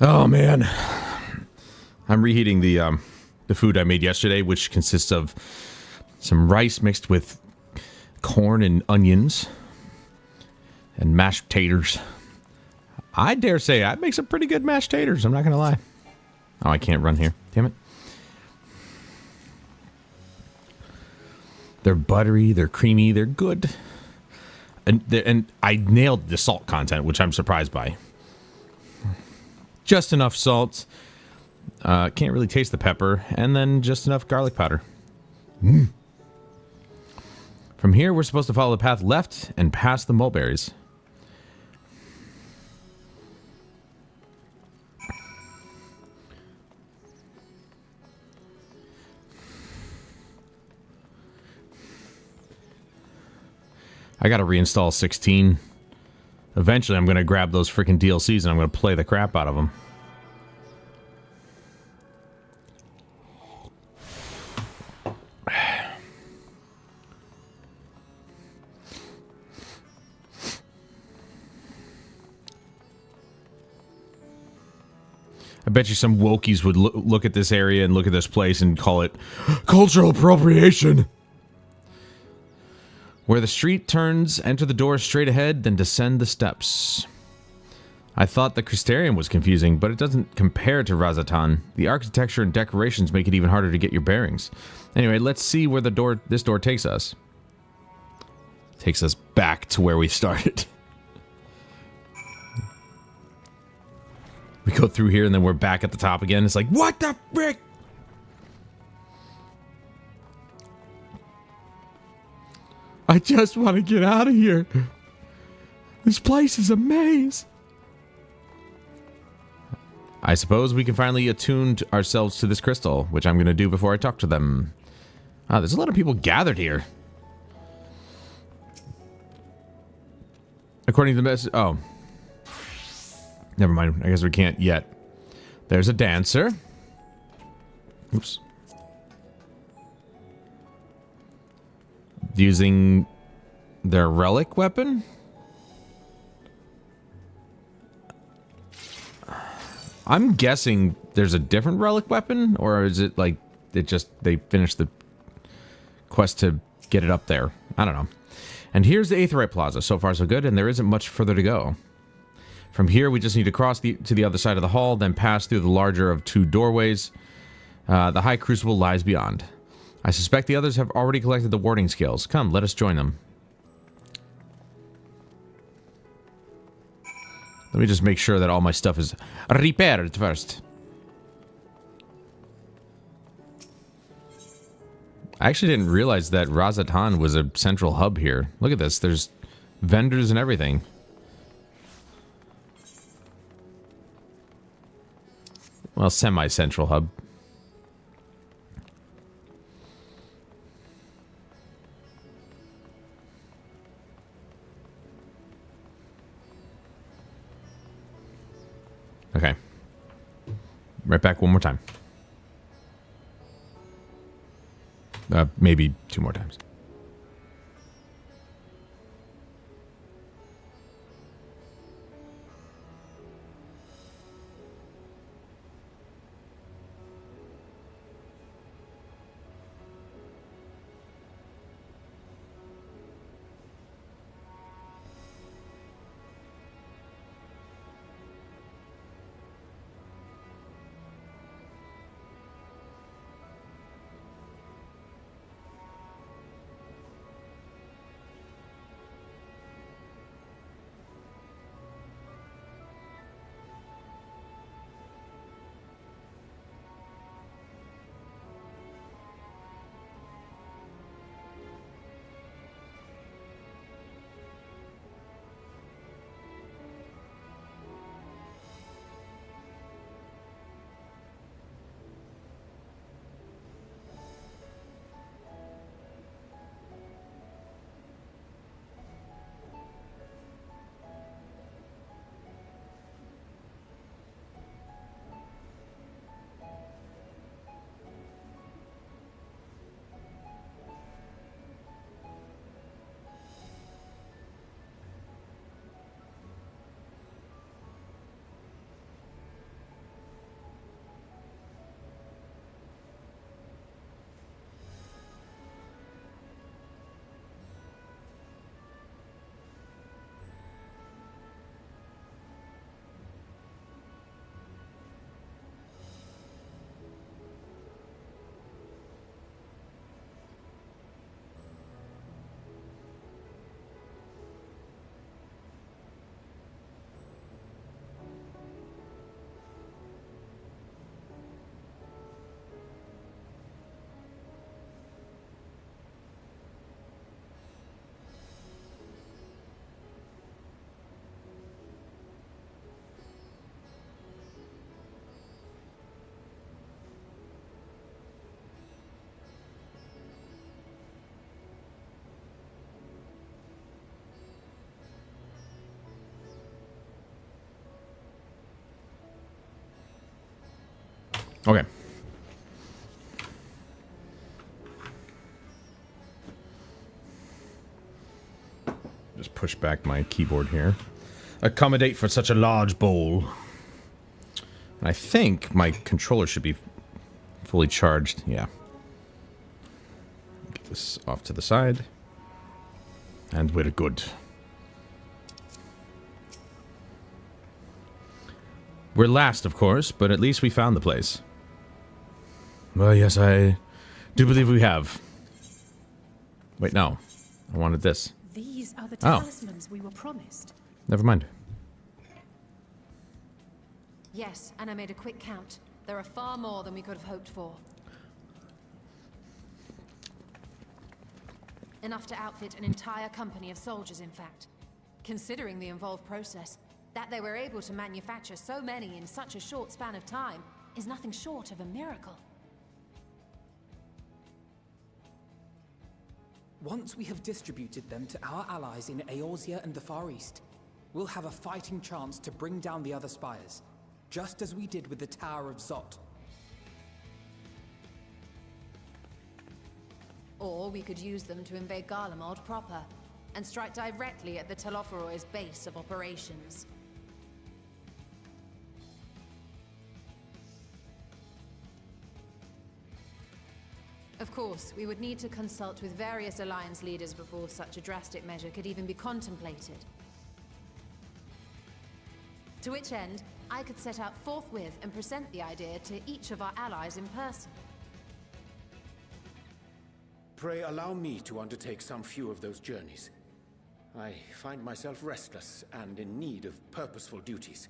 Oh man, I'm reheating the food I made yesterday, which consists of some rice mixed with corn and onions and mashed taters. I dare say I make some pretty good mashed taters. I'm not gonna lie. Oh, I can't run here. Damn it. They're buttery, they're creamy, they're good. And I nailed the salt content, which I'm surprised by. Just enough salt. Can't really taste the pepper. And then just enough garlic powder. From here, we're supposed to follow the path left and past the mulberries. I gotta reinstall 16. Eventually, I'm gonna grab those freaking DLCs and I'm gonna play the crap out of them. I bet you some wokies would look at this area and look at this place and call it cultural appropriation. Where the street turns, enter the door straight ahead, then descend the steps. I thought the Crystarium was confusing, but it doesn't compare to Razatan. The architecture and decorations make it even harder to get your bearings. Anyway, let's see where this door takes us. Takes us back to where we started. We go through here and then we're back at the top again. It's like, what the frick? I just want to get out of here. This place is a maze. I suppose we can finally attune ourselves to this crystal, which I'm going to do before I talk to them. Ah, there's a lot of people gathered here. According to the message... Oh. Never mind. I guess we can't yet. There's a dancer. Oops. Using their relic weapon? I'm guessing there's a different relic weapon, or is it like they finished the quest to get it up there? I don't know. And here's the Aetheryte Plaza. So far so good, and there isn't much further to go. From here, we just need to cross to the other side of the hall, then pass through the larger of two doorways. The High Crucible lies beyond. I suspect the others have already collected the warding scales. Come, let us join them. Let me just make sure that all my stuff is repaired first. I actually didn't realize that Razatan was a central hub here. Look at this. There's vendors and everything. Well, semi-central hub. Okay. Right back one more time. Maybe 2 more times. Okay. Just push back my keyboard here. Accommodate for such a large bowl. I think my controller should be fully charged. Yeah. Get this off to the side. And we're good. We're last, of course, but at least we found the place. Well, yes, I do believe we have. Wait, no. I wanted this. These are the Oh. talismans we were promised. Never mind. Yes, and I made a quick count. There are far more than we could have hoped for. Enough to outfit an entire company of soldiers, in fact. Considering the involved process, that they were able to manufacture so many in such a short span of time is nothing short of a miracle. Once we have distributed them to our allies in Eorzea and the Far East, we'll have a fighting chance to bring down the other spires, just as we did with the Tower of Zot. Or we could use them to invade Garlemald proper, and strike directly at the Telophoroid's base of operations. Of course, we would need to consult with various Alliance leaders before such a drastic measure could even be contemplated. To which end, I could set out forthwith and present the idea to each of our allies in person. Pray allow me to undertake some few of those journeys. I find myself restless and in need of purposeful duties.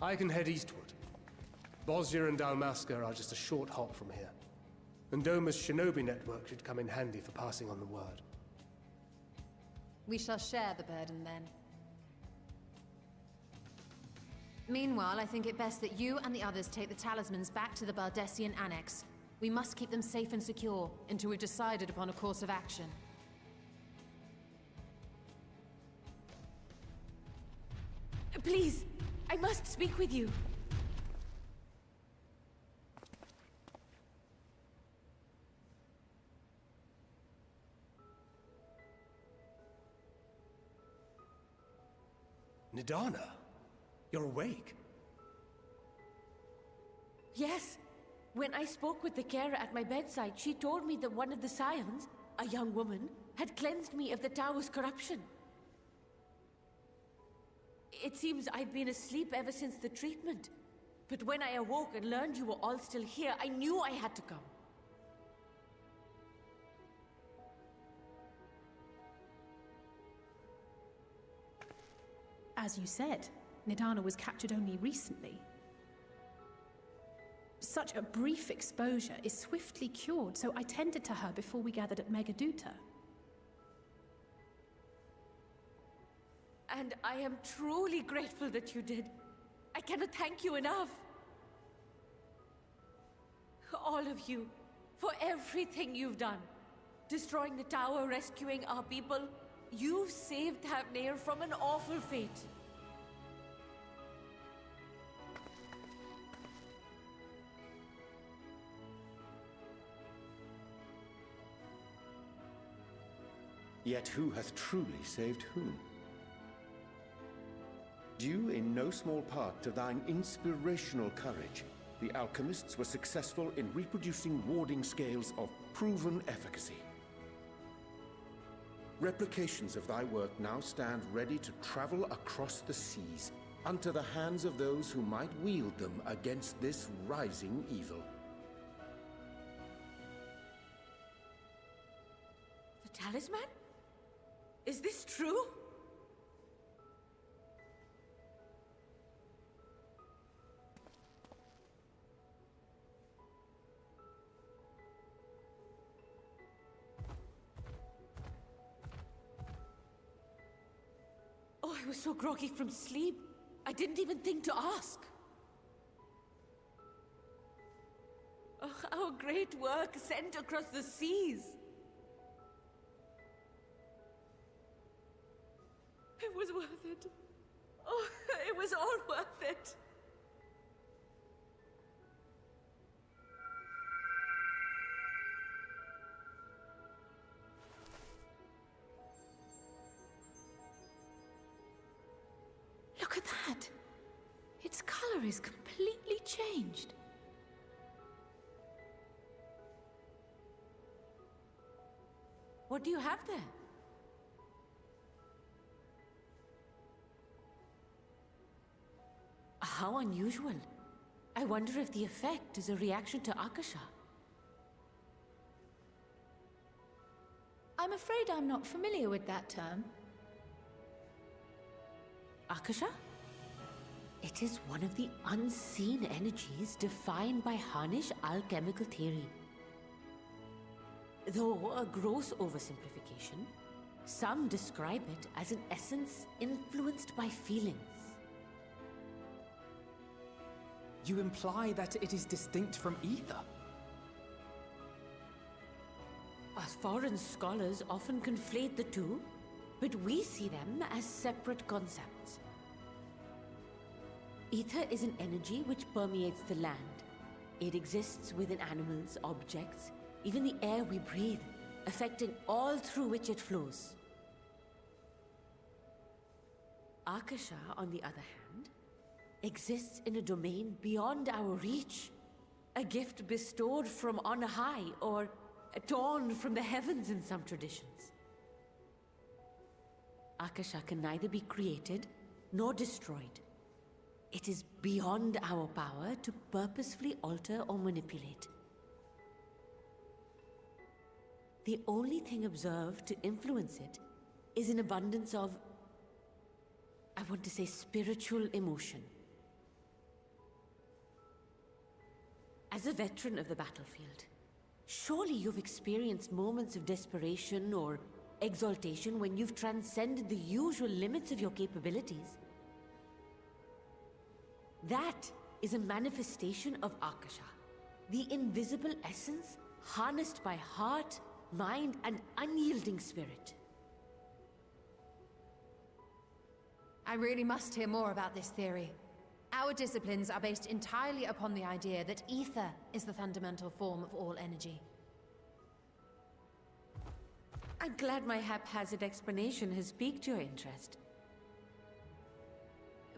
I can head eastward. Bosnia and Dalmasca are just a short hop from here. And Doma's shinobi network should come in handy for passing on the word. We shall share the burden then. Meanwhile, I think it best that you and the others take the talismans back to the Baldessian Annex. We must keep them safe and secure until we've decided upon a course of action. Please, I must speak with you. Nidana, you're awake. Yes. When I spoke with the carer at my bedside, she told me that one of the scions, a young woman, had cleansed me of the tower's corruption. It seems I'd been asleep ever since the treatment. But when I awoke and learned you were all still here, I knew I had to come. As you said, Nidana was captured only recently. Such a brief exposure is swiftly cured, so I tended to her before we gathered at Megaduta. And I am truly grateful that you did. I cannot thank you enough. All of you, for everything you've done. Destroying the tower, rescuing our people. You've saved Thavnair from an awful fate. Yet who hath truly saved whom? Due in no small part to thine inspirational courage, the alchemists were successful in reproducing warding scales of proven efficacy. Replications of thy work now stand ready to travel across the seas, unto the hands of those who might wield them against this rising evil. The talisman? Is this true? Oh, I was so groggy from sleep. I didn't even think to ask. Oh, our great work sent across the seas. It was worth it. Oh, it was all worth it. that? Its color is completely changed. What do you have there? How unusual. I wonder if the effect is a reaction to Akasha. I'm afraid I'm not familiar with that term. Akasha? It is one of the unseen energies defined by Harnish alchemical theory. Though a gross oversimplification, some describe it as an essence influenced by feelings. You imply that it is distinct from ether? As foreign scholars often conflate the two, but we see them as separate concepts. Ether is an energy which permeates the land. It exists within animals, objects, even the air we breathe, affecting all through which it flows. Akasha, on the other hand, exists in a domain beyond our reach. A gift bestowed from on high, or torn from the heavens in some traditions. Akasha can neither be created nor destroyed. It is beyond our power to purposefully alter or manipulate. The only thing observed to influence it is an abundance of, I want to say, spiritual emotion. As a veteran of the battlefield, surely you've experienced moments of desperation or exaltation when you've transcended the usual limits of your capabilities. That is a manifestation of Akasha, the invisible essence harnessed by heart, mind, and unyielding spirit. I really must hear more about this theory. Our disciplines are based entirely upon the idea that ether is the fundamental form of all energy. I'm glad my haphazard explanation has piqued your interest.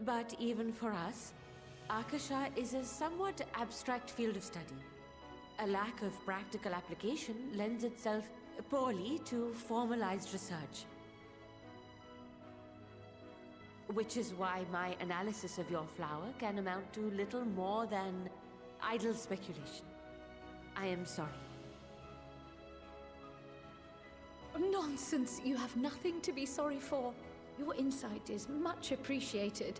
But even for us, Akasha is a somewhat abstract field of study. A lack of practical application lends itself poorly to formalized research. Which is why my analysis of your flower can amount to little more than idle speculation. I am sorry. Nonsense! You have nothing to be sorry for. Your insight is much appreciated.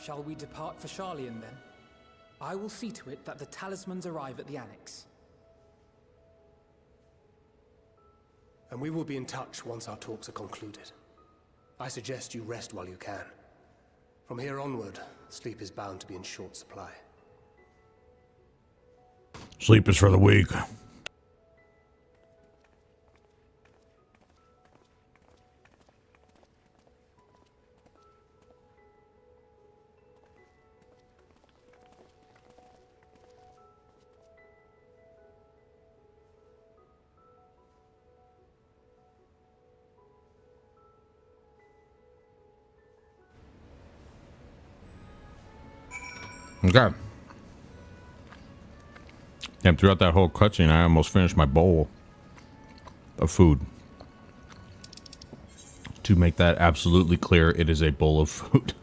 Shall we depart for Charlian then? I will see to it that the talismans arrive at the Annex. And we will be in touch once our talks are concluded. I suggest you rest while you can. From here onward, sleep is bound to be in short supply. Sleep is for the weak. Okay. Yeah, throughout that whole cutscene, I almost finished my bowl of food. To make that absolutely clear, it is a bowl of food.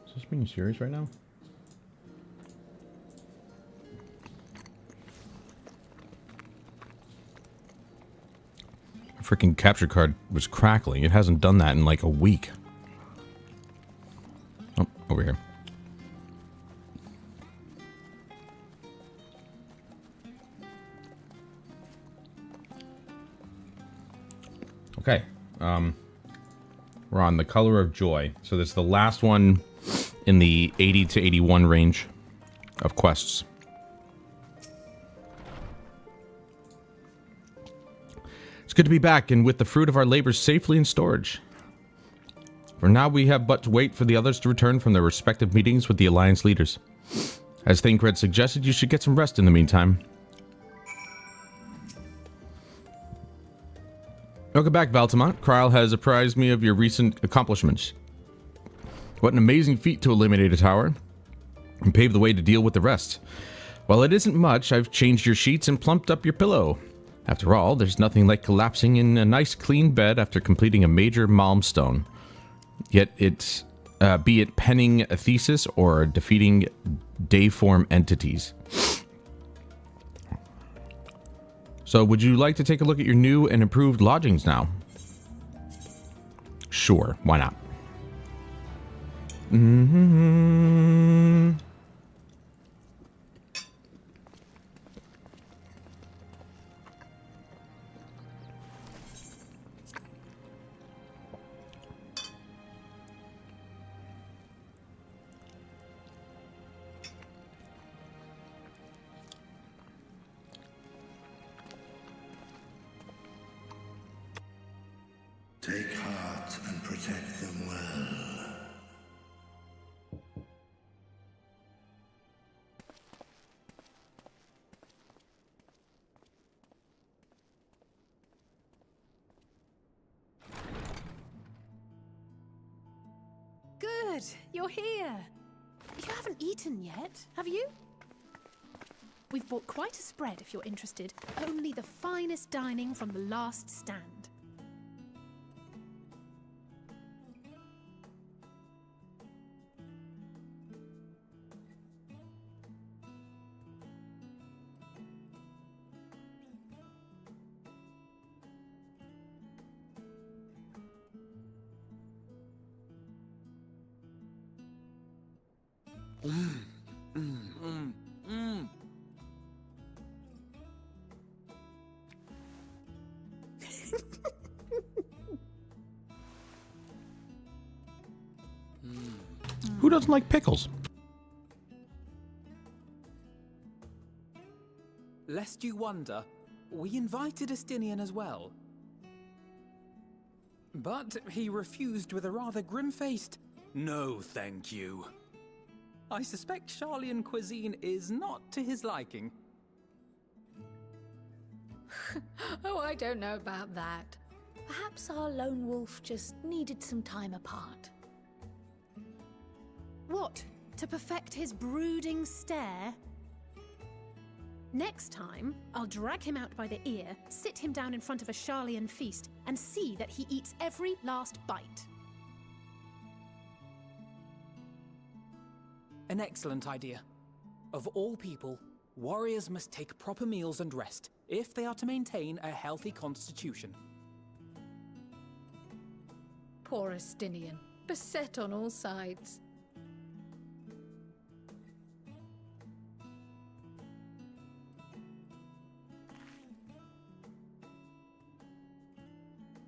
Is this being serious right now? Freaking capture card was crackling. It hasn't done that in like a week. Oh, over here. Okay. We're on the Color of Joy. So this is the last one in the 80 to 81 range of quests. good to be back and with the fruit of our labors safely in storage. For now, we have but to wait for the others to return from their respective meetings with the Alliance leaders. As Thancred suggested, you should get some rest in the meantime. Welcome back, Valtamont. Kryle has apprised me of your recent accomplishments. What an amazing feat to eliminate a tower and pave the way to deal with the rest. While it isn't much, I've changed your sheets and plumped up your pillow. After all, there's nothing like collapsing in a nice clean bed after completing a major milestone. Yet it's, be it penning a thesis or defeating dayform entities. So would you like to take a look at your new and improved lodgings now? Sure, why not? Take heart and protect them well. Good, you're here. You haven't eaten yet, have you? We've bought quite a spread if you're interested. Only the finest dining from the last stand. Who doesn't like pickles? Lest you wonder, we invited Estinian as well. But he refused with a rather grim-faced, "No, thank you." I suspect Charlian cuisine is not to his liking. Oh, I don't know about that. Perhaps our lone wolf just needed some time apart. What? To perfect his brooding stare? Next time, I'll drag him out by the ear, sit him down in front of a Charlian feast, and see that he eats every last bite. An excellent idea. Of all people, warriors must take proper meals and rest if they are to maintain a healthy constitution. Poor Estinian, beset on all sides.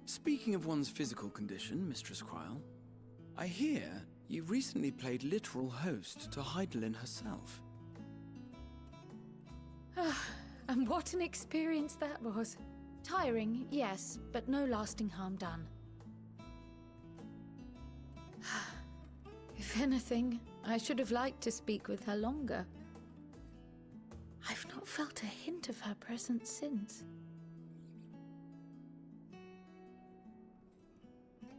Speaking of one's physical condition, Mistress Kryle, I hear you recently played literal host to Heidelin herself. And what an experience that was. Tiring, yes, but no lasting harm done. If anything, I should have liked to speak with her longer. I've not felt a hint of her presence since.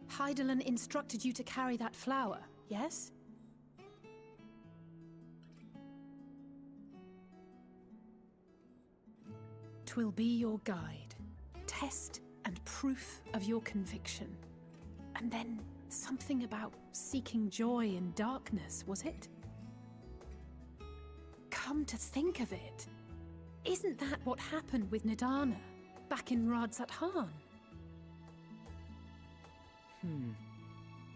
Heidelin instructed you to carry that flower, yes? Twill be your guide, test and proof of your conviction. And then something about seeking joy in darkness, was it? Come to think of it, isn't that what happened with Nidana back in Radzat-Han?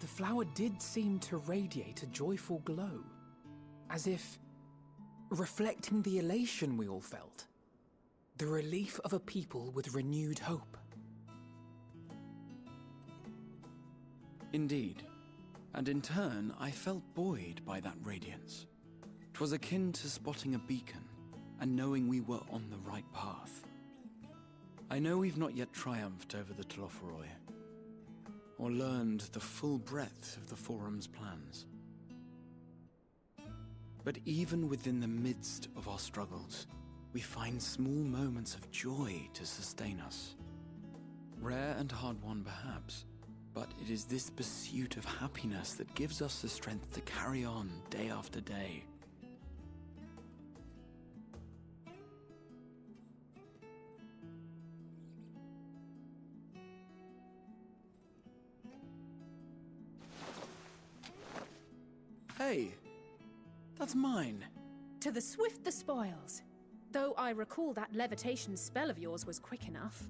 The flower did seem to radiate a joyful glow, as if reflecting the elation we all felt, the relief of a people with renewed hope. Indeed, and in turn I felt buoyed by that radiance. 'Twas akin to spotting a beacon and knowing we were on the right path. I know we've not yet triumphed over the Telophoroi, or learned the full breadth of the Forum's plans. But even within the midst of our struggles, we find small moments of joy to sustain us. Rare and hard-won perhaps, but it is this pursuit of happiness that gives us the strength to carry on day after day. Hey, that's mine. To the swift the spoils. Though I recall that levitation spell of yours was quick enough.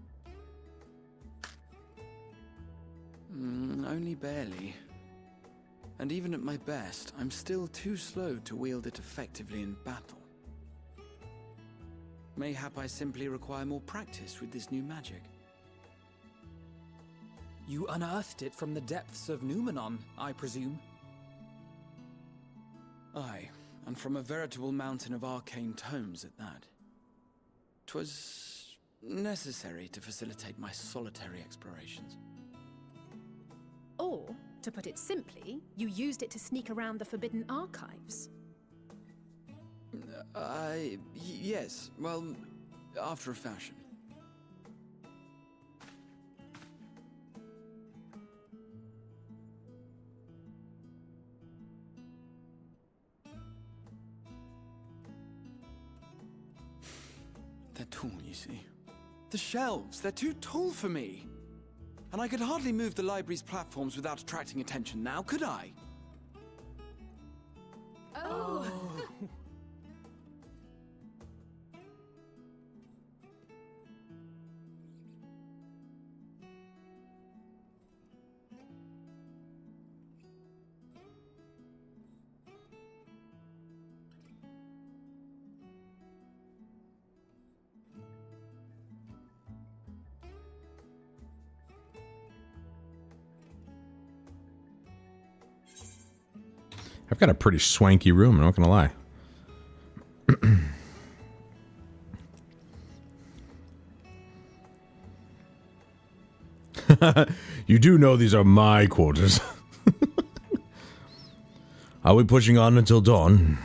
Only barely. And even at my best, I'm still too slow to wield it effectively in battle. Mayhap I simply require more practice with this new magic. You unearthed it from the depths of Numenon, I presume? Aye, and from a veritable mountain of arcane tomes at that. 'Twas necessary to facilitate my solitary explorations. Or, to put it simply, you used it to sneak around the Forbidden Archives. Yes, well, after a fashion. They're tall, you see. The shelves, they're too tall for me. And I could hardly move the library's platforms without attracting attention now, could I? Oh. I've got a pretty swanky room, I'm not gonna lie. You do know these are my quarters. Are we pushing on until dawn?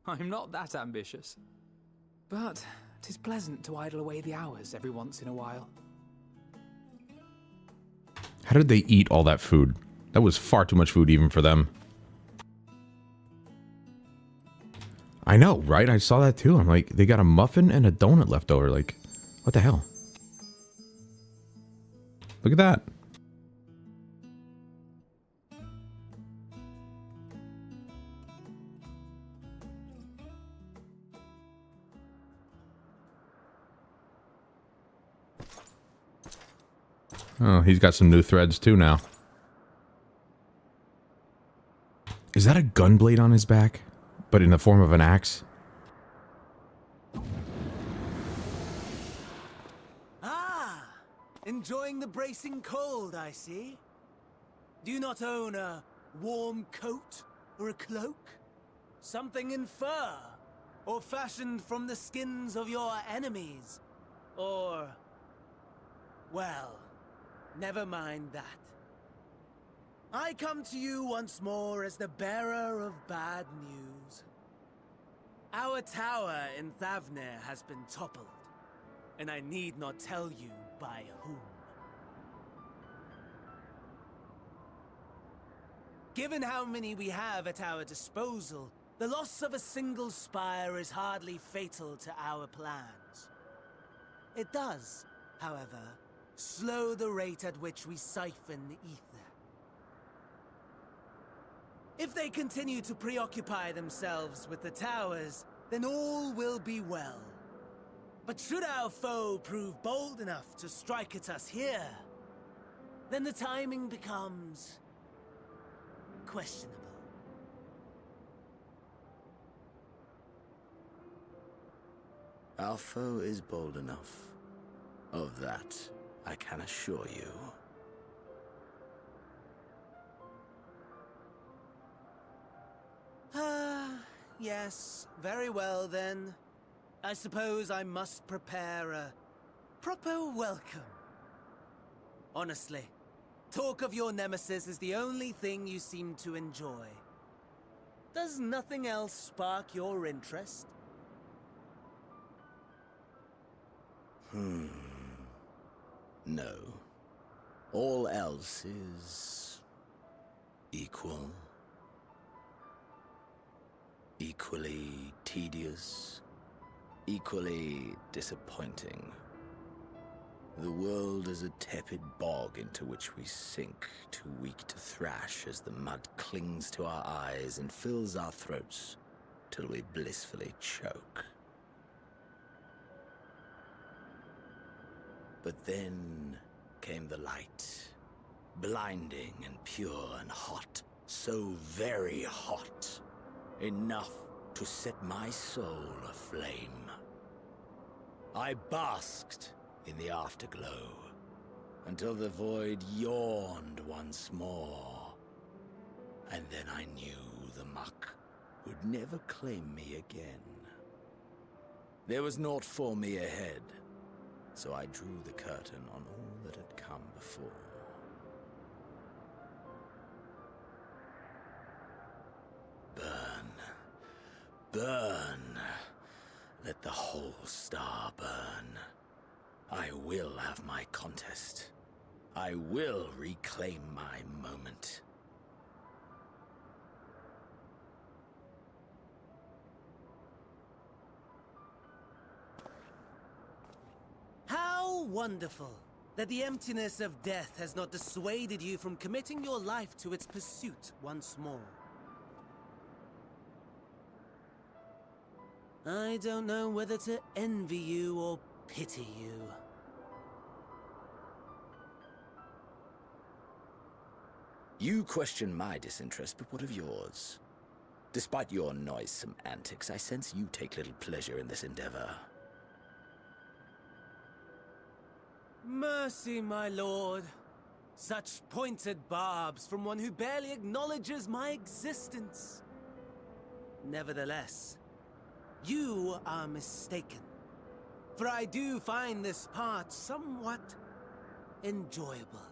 I'm not that ambitious. But 'tis pleasant to idle away the hours every once in a while. How did they eat all that food? That was far too much food even for them. I know, right? I saw that too. I'm like, they got a muffin and a donut left over. Like, what the hell? Look at that. Oh, he's got some new threads too now. Is that a gun blade on his back? But in the form of an axe? Ah! Enjoying the bracing cold, I see. Do you not own a warm coat or a cloak? Something in fur? Or fashioned from the skins of your enemies? Or... well... never mind that. I come to you once more as the bearer of bad news. Our tower in Thavner has been toppled, and I need not tell you by whom. Given how many we have at our disposal, the loss of a single spire is hardly fatal to our plans. It does, however, slow the rate at which we siphon the ether. If they continue to preoccupy themselves with the towers, then all will be well. But should our foe prove bold enough to strike at us here, then the timing becomes... questionable. Our foe is bold enough. Of that, I can assure you. Yes, very well then. I suppose I must prepare a proper welcome. Honestly, talk of your nemesis is the only thing you seem to enjoy. Does nothing else spark your interest? No. All else is equal. Equally tedious. Equally disappointing. The world is a tepid bog into which we sink, too weak to thrash as the mud clings to our eyes and fills our throats till we blissfully choke. But then came the light, blinding and pure and hot, so very hot, enough to set my soul aflame. I basked in the afterglow until the void yawned once more, and then I knew the muck would never claim me again. There was naught for me ahead, so I drew the curtain on all that had come before. Burn, burn, let the whole star burn. I will have my contest. I will reclaim my moment. How wonderful that the emptiness of death has not dissuaded you from committing your life to its pursuit once more. I don't know whether to envy you or pity you. You question my disinterest, but what of yours? Despite your noisome antics, I sense you take little pleasure in this endeavor. Mercy, my lord. Such pointed barbs from one who barely acknowledges my existence. Nevertheless, you are mistaken. For I do find this part somewhat enjoyable.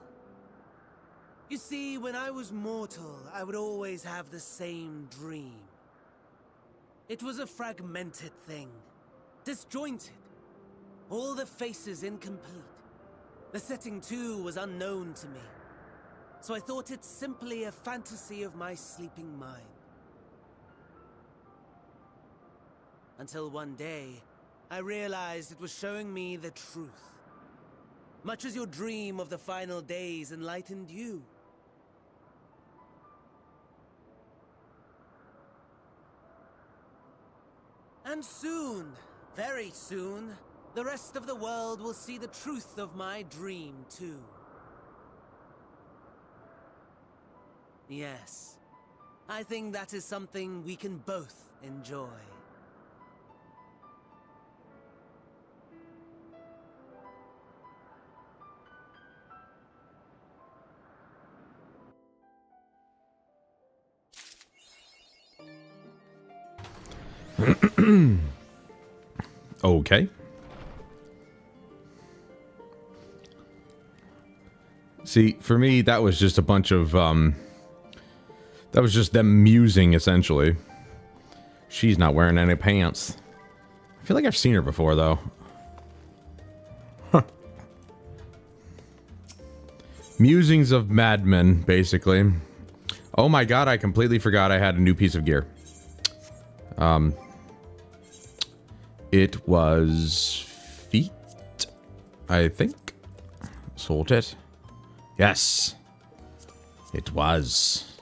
You see, when I was mortal, I would always have the same dream. It was a fragmented thing, disjointed, all the faces incomplete. The setting, too, was unknown to me, so I thought it simply a fantasy of my sleeping mind. Until one day, I realized it was showing me the truth. Much as your dream of the final days enlightened you. And soon, very soon, the rest of the world will see the truth of my dream, too. Yes, I think that is something we can both enjoy. Okay. See, for me, that was just a bunch of, that was just them musing, essentially. She's not wearing any pants. I feel like I've seen her before, though. Huh. Musings of madmen, basically. Oh my god, I completely forgot I had a new piece of gear. It was feet, I think. Sorted. Yes, it was.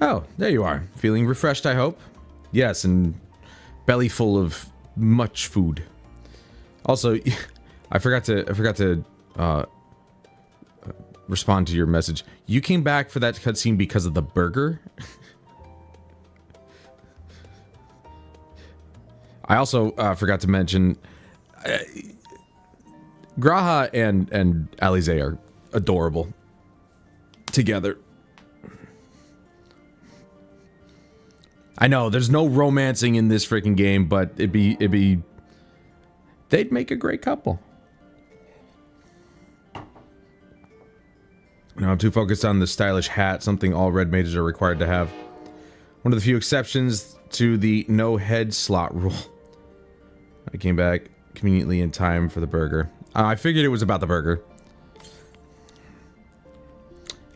Oh, there you are. Feeling refreshed, I hope. Yes, and belly full of much food. Also, I forgot to respond to your message. You came back for that cutscene because of the burger? I also forgot to mention, Graha and Alize are adorable together. I know there's no romancing in this freaking game, but they'd make a great couple. No, I'm too focused on the stylish hat, something all red mages are required to have. One of the few exceptions to the no head slot rule. I came back conveniently in time for the burger. I figured it was about the burger.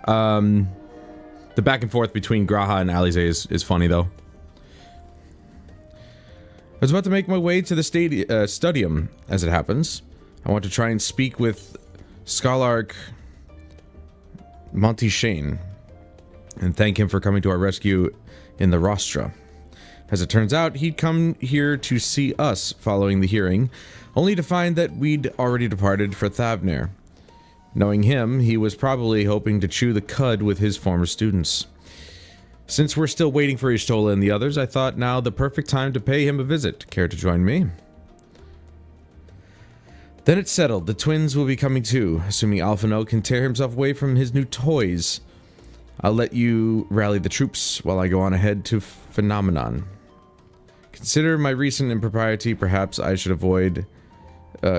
The back and forth between Graha and Alize is funny, though. I was about to make my way to the studium, as it happens. I want to try and speak with Scholark Monty-Shane and thank him for coming to our rescue in the Rostra. As it turns out, he'd come here to see us following the hearing, only to find that we'd already departed for Thavner. Knowing him, he was probably hoping to chew the cud with his former students. Since we're still waiting for Ishtola and the others, I thought now the perfect time to pay him a visit. Care to join me? Then it's settled. The twins will be coming too, assuming Alphino can tear himself away from his new toys. I'll let you rally the troops while I go on ahead to Phenomenon. Consider my recent impropriety. Perhaps I should avoid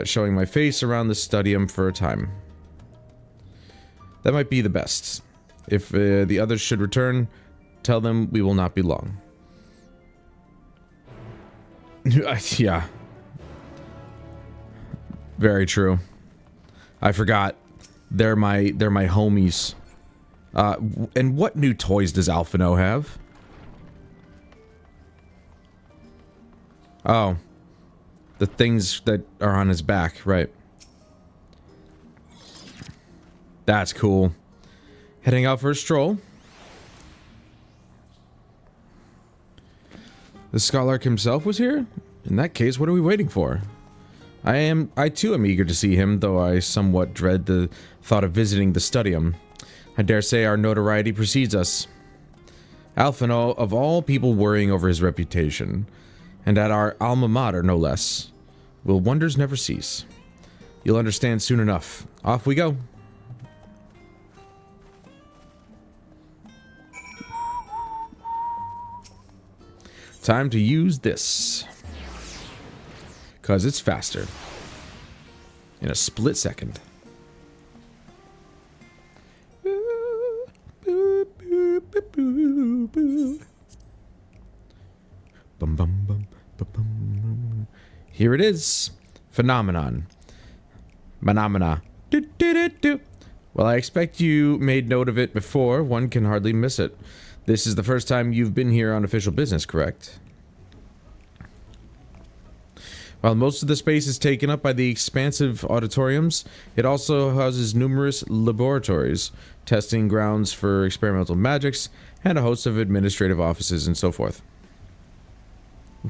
showing my face around the studium for a time. That might be the best. If the others should return, tell them we will not be long. Yeah. Very true. I forgot. They're my homies. And what new toys does Alphino have? Oh. The things that are on his back, right. That's cool. Heading out for a stroll. The Scholark himself was here? In that case, what are we waiting for? I too am eager to see him, though I somewhat dread the thought of visiting the studium. I dare say our notoriety precedes us. Alphino, of all people worrying over his reputation, and at our alma mater no less, will wonders never cease. You'll understand soon enough. Off we go. Time to use this. Because it's faster. In a split second. Here it is. Phenomenon. Phenomena. Well, I expect you made note of it before. One can hardly miss it. This is the first time you've been here on official business, correct? While most of the space is taken up by the expansive auditoriums, it also houses numerous laboratories, testing grounds for experimental magics, and a host of administrative offices and so forth.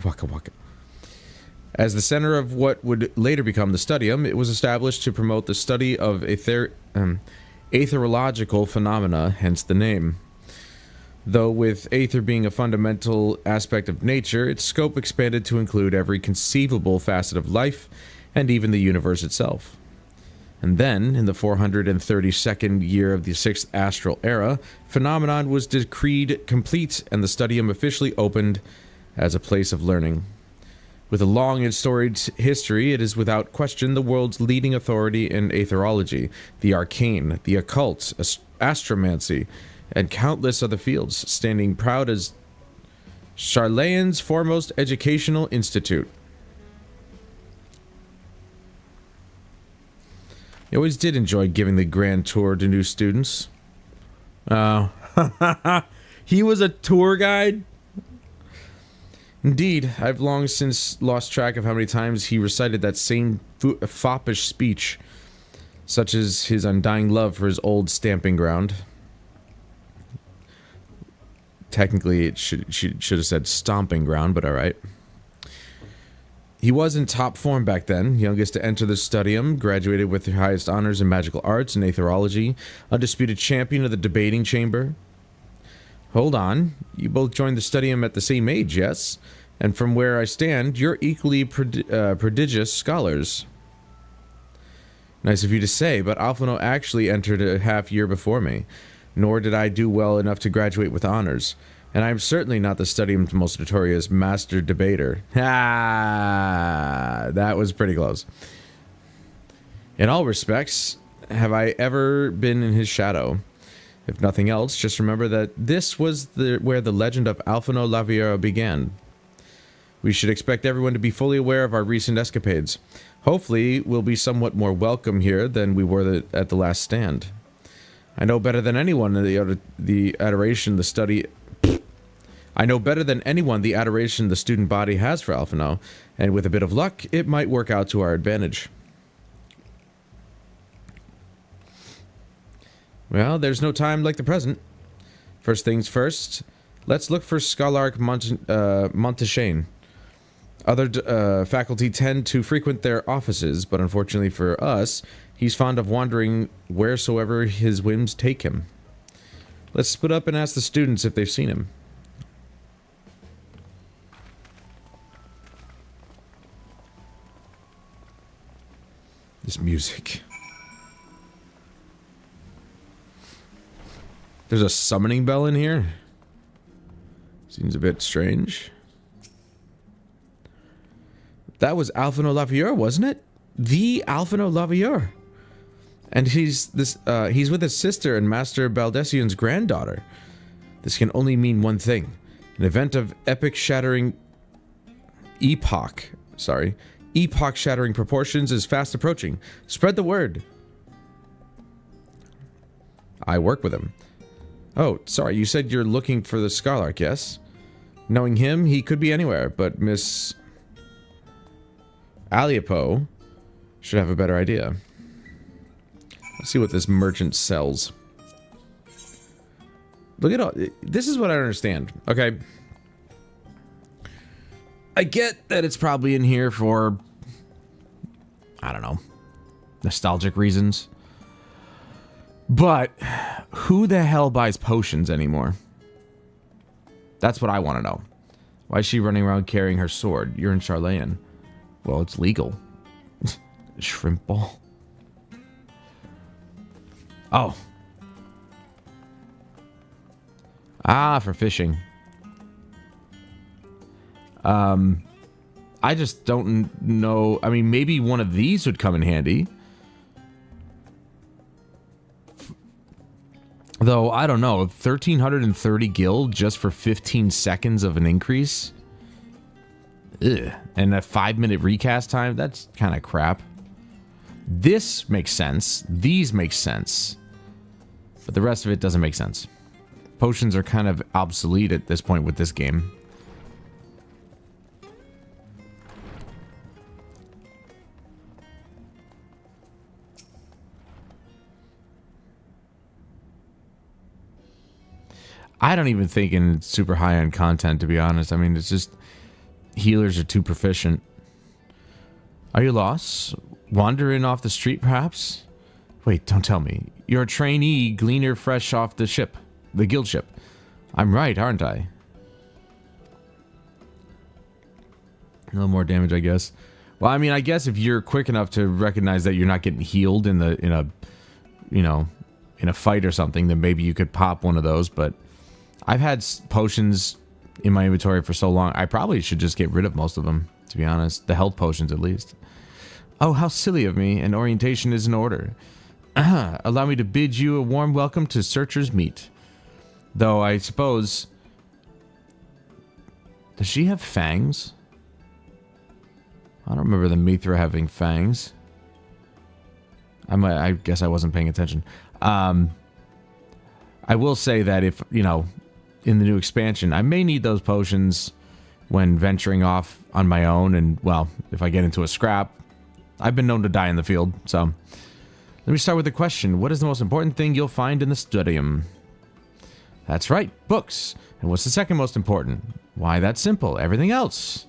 Waka waka. As the center of what would later become the studium, it was established to promote the study of aetherological phenomena, hence the name. Though with aether being a fundamental aspect of nature, its scope expanded to include every conceivable facet of life, and even the universe itself. And then, in the 432nd year of the 6th Astral Era, Phenomenon was decreed complete, and the studium officially opened as a place of learning. With a long and storied history, it is without question the world's leading authority in aetherology, the arcane, the occult, astromancy, and countless other fields, standing proud as Charlayan's foremost educational institute. I always did enjoy giving the grand tour to new students. Oh. He was a tour guide? Indeed, I've long since lost track of how many times he recited that same foppish speech, such as his undying love for his old stamping ground. Technically, it should have said stomping ground, but alright. He was in top form back then, youngest to enter the studium, graduated with the highest honors in magical arts and aetherology, undisputed champion of the debating chamber. Hold on, you both joined the studium at the same age, yes? And from where I stand, you're equally prodigious scholars. Nice of you to say, but Alphino actually entered a half year before me, nor did I do well enough to graduate with honors, and I am certainly not the studium's most notorious master debater. Ha! That was pretty close. In all respects, have I ever been in his shadow? If nothing else, just remember that this was where the legend of Alphino Laviero began. We should expect everyone to be fully aware of our recent escapades. Hopefully, we'll be somewhat more welcome here than we were at the last stand. I know better than anyone the adoration the study... I know better than anyone the adoration the student body has for Alphino, and with a bit of luck, it might work out to our advantage. Well, there's no time like the present. First things first, let's look for Scholark Monteshane. Other faculty tend to frequent their offices, but unfortunately for us, he's fond of wandering wheresoever his whims take him. Let's split up and ask the students if they've seen him. This music. There's a summoning bell in here. Seems a bit strange. That was Alphino Lavieur, wasn't it? The Alphino Lavieur. And he's with his sister and Master Baldesion's granddaughter. This can only mean one thing. An event of epoch-shattering proportions is fast approaching. Spread the word. I work with him. Oh, sorry, you said you're looking for the Scholark, yes? Knowing him, he could be anywhere, but Miss Aliapo should have a better idea. Let's see what this merchant sells. Look at all... This is what I don't understand. Okay. I get that it's probably in here for... I don't know. Nostalgic reasons. But who the hell buys potions anymore? That's what I want to know. Why is she running around carrying her sword? You're in Charlayan. Well, it's legal. Shrimp ball. Oh. Ah, for fishing. I just don't know. I mean, maybe one of these would come in handy. Though, I don't know. 1,330 gil just for 15 seconds of an increase? Ugh. And a 5-minute recast time? That's kind of crap. This makes sense. These make sense. But the rest of it doesn't make sense. Potions are kind of obsolete at this point with this game. I don't even think it's super high-end content, to be honest. I mean, it's just... Healers are too proficient. Are you lost? Wandering off the street, perhaps? Wait, don't tell me. You're a trainee gleaner fresh off the ship. The guild ship. I'm right, aren't I? A little more damage, I guess. Well, I mean, I guess if you're quick enough to recognize that you're not getting healed in a fight or something, then maybe you could pop one of those, but... I've had potions in my inventory for so long, I probably should just get rid of most of them, to be honest. The health potions, at least. Oh, how silly of me, and orientation is in order. Allow me to bid you a warm welcome to Searcher's Meet. Though, I suppose... Does she have fangs? I don't remember the Mithra having fangs. I guess I wasn't paying attention. I will say that if, you know... in the new expansion, I may need those potions when venturing off on my own, and, well, if I get into a scrap, I've been known to die in the field, so... Let me start with the question. What is the most important thing you'll find in the studium? That's right, books. And what's the second most important? Why, that's simple. Everything else.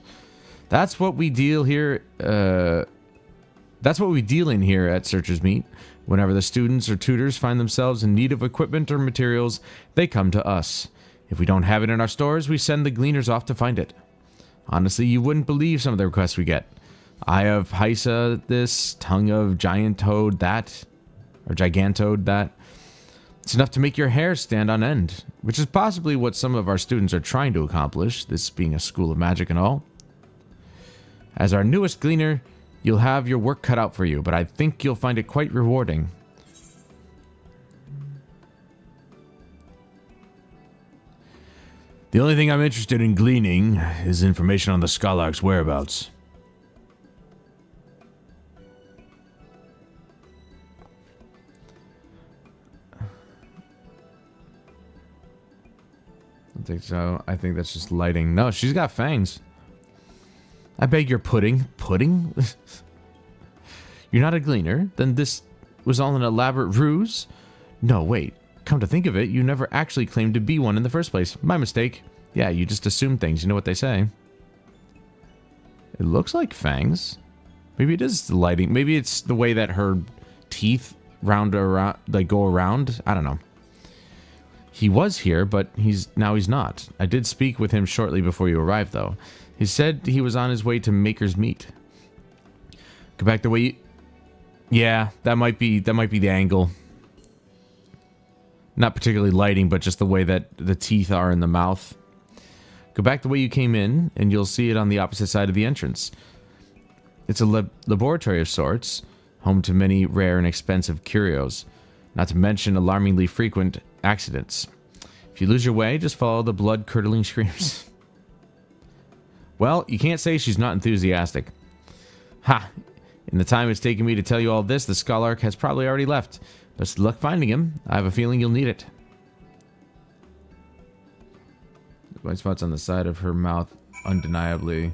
That's what we deal here, that's what we deal in here at Searcher's Meet. Whenever the students or tutors find themselves in need of equipment or materials, they come to us. If we don't have it in our stores, we send the gleaners off to find it. Honestly, you wouldn't believe some of the requests we get. Eye of Hysa this, Tongue of Giant Toad that, or Gigantoad that. It's enough to make your hair stand on end, which is possibly what some of our students are trying to accomplish, this being a school of magic and all. As our newest gleaner, you'll have your work cut out for you, but I think you'll find it quite rewarding. The only thing I'm interested in gleaning is information on the Scholark's whereabouts. I don't think so. I think that's just lighting. No, she's got fangs. I beg your pudding. Pudding? You're not a gleaner? Then this was all an elaborate ruse? No, wait. Come to think of it, you never actually claimed to be one in the first place. My mistake. Yeah, you just assume things. You know what they say. It looks like fangs. Maybe it is the lighting. Maybe it's the way that her teeth round around, like go around. I don't know. He was here, but now he's not. I did speak with him shortly before you arrived, though. He said he was on his way to Maker's Meet. Go back the way you... Yeah, that might be the angle. Not particularly lighting, but just the way that the teeth are in the mouth. Go back the way you came in, and you'll see it on the opposite side of the entrance. It's a laboratory of sorts, home to many rare and expensive curios, not to mention alarmingly frequent accidents. If you lose your way, just follow the blood-curdling screams. Well, you can't say she's not enthusiastic. Ha! In the time it's taken me to tell you all this, the Scholark has probably already left. Best of luck finding him. I have a feeling you'll need it. White spots on the side of her mouth, undeniably.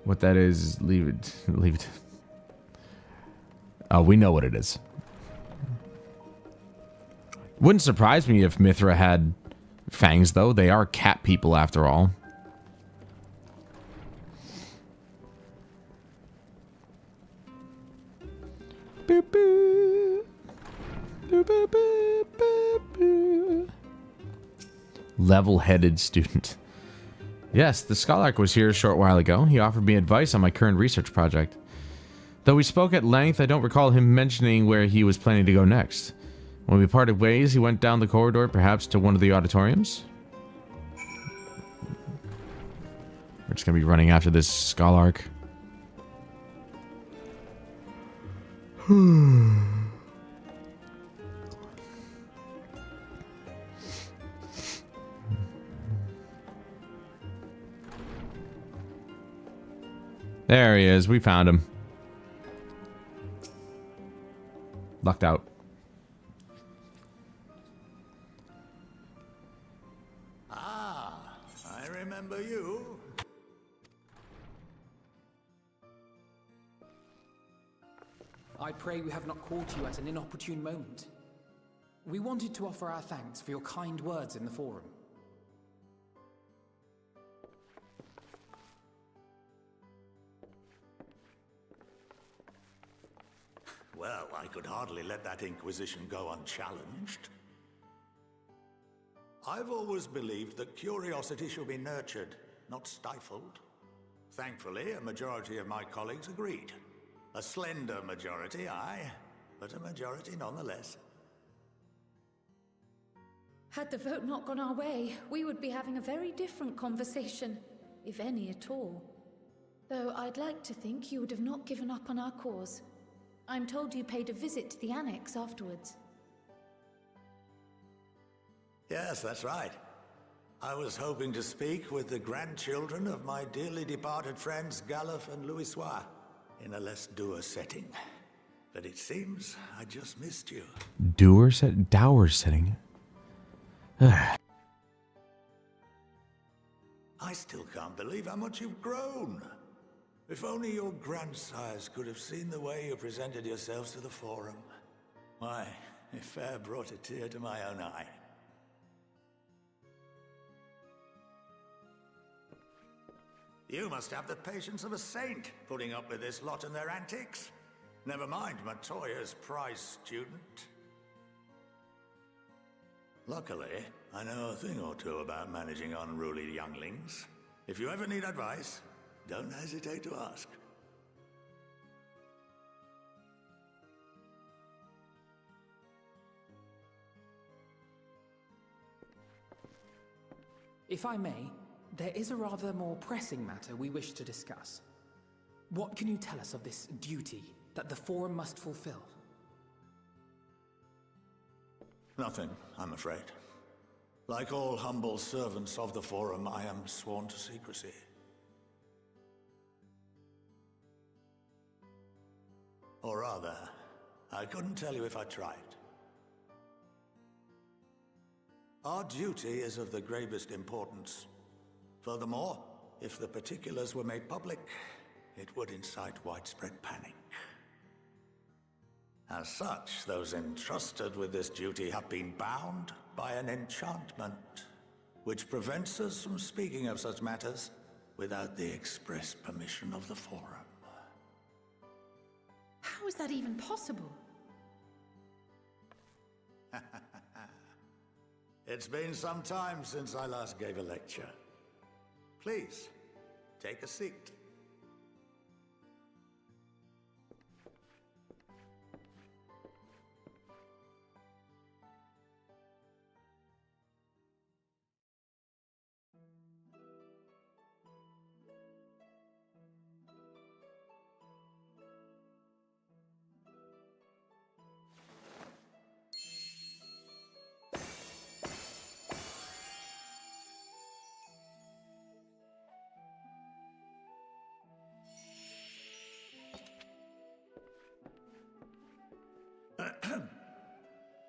What that is, leave it. Leave it. Oh, we know what it is. Wouldn't surprise me if Mithra had fangs, though. They are cat people, after all. Boop, boop. Boop, boop, boop, boop, boop. Level-headed student. Yes, the Scholark was here a short while ago. He offered me advice on my current research project. Though we spoke at length, I don't recall him mentioning where he was planning to go next. When we parted ways, he went down the corridor, perhaps to one of the auditoriums. We're just gonna be running after this Scholark. There he is. We found him. Lucked out. Ah, I remember you. I pray we have not caught you at an inopportune moment. We wanted to offer our thanks for your kind words in the forum. Well, I could hardly let that Inquisition go unchallenged. I've always believed that curiosity should be nurtured, not stifled. Thankfully, a majority of my colleagues agreed. A slender majority, aye, but a majority nonetheless. Had the vote not gone our way, we would be having a very different conversation, if any at all. Though I'd like to think you would have not given up on our cause. I'm told you paid a visit to the Annex afterwards. Yes, that's right. I was hoping to speak with the grandchildren of my dearly departed friends Galuf and Louisoix in a less dour setting. But it seems I just missed you. Dour setting. I still can't believe how much you've grown. If only your grandsires could have seen the way you presented yourselves to the forum. Why, it fair brought a tear to my own eye. You must have the patience of a saint, putting up with this lot and their antics. Never mind Matoya's prize student. Luckily, I know a thing or two about managing unruly younglings. If you ever need advice, don't hesitate to ask. If I may, there is a rather more pressing matter we wish to discuss. What can you tell us of this duty that the Forum must fulfill? Nothing, I'm afraid. Like all humble servants of the Forum, I am sworn to secrecy. Or rather, I couldn't tell you if I tried. Our duty is of the gravest importance. Furthermore, if the particulars were made public, it would incite widespread panic. As such, those entrusted with this duty have been bound by an enchantment, which prevents us from speaking of such matters without the express permission of the Forum. How is that even possible? It's been some time since I last gave a lecture. Please, take a seat.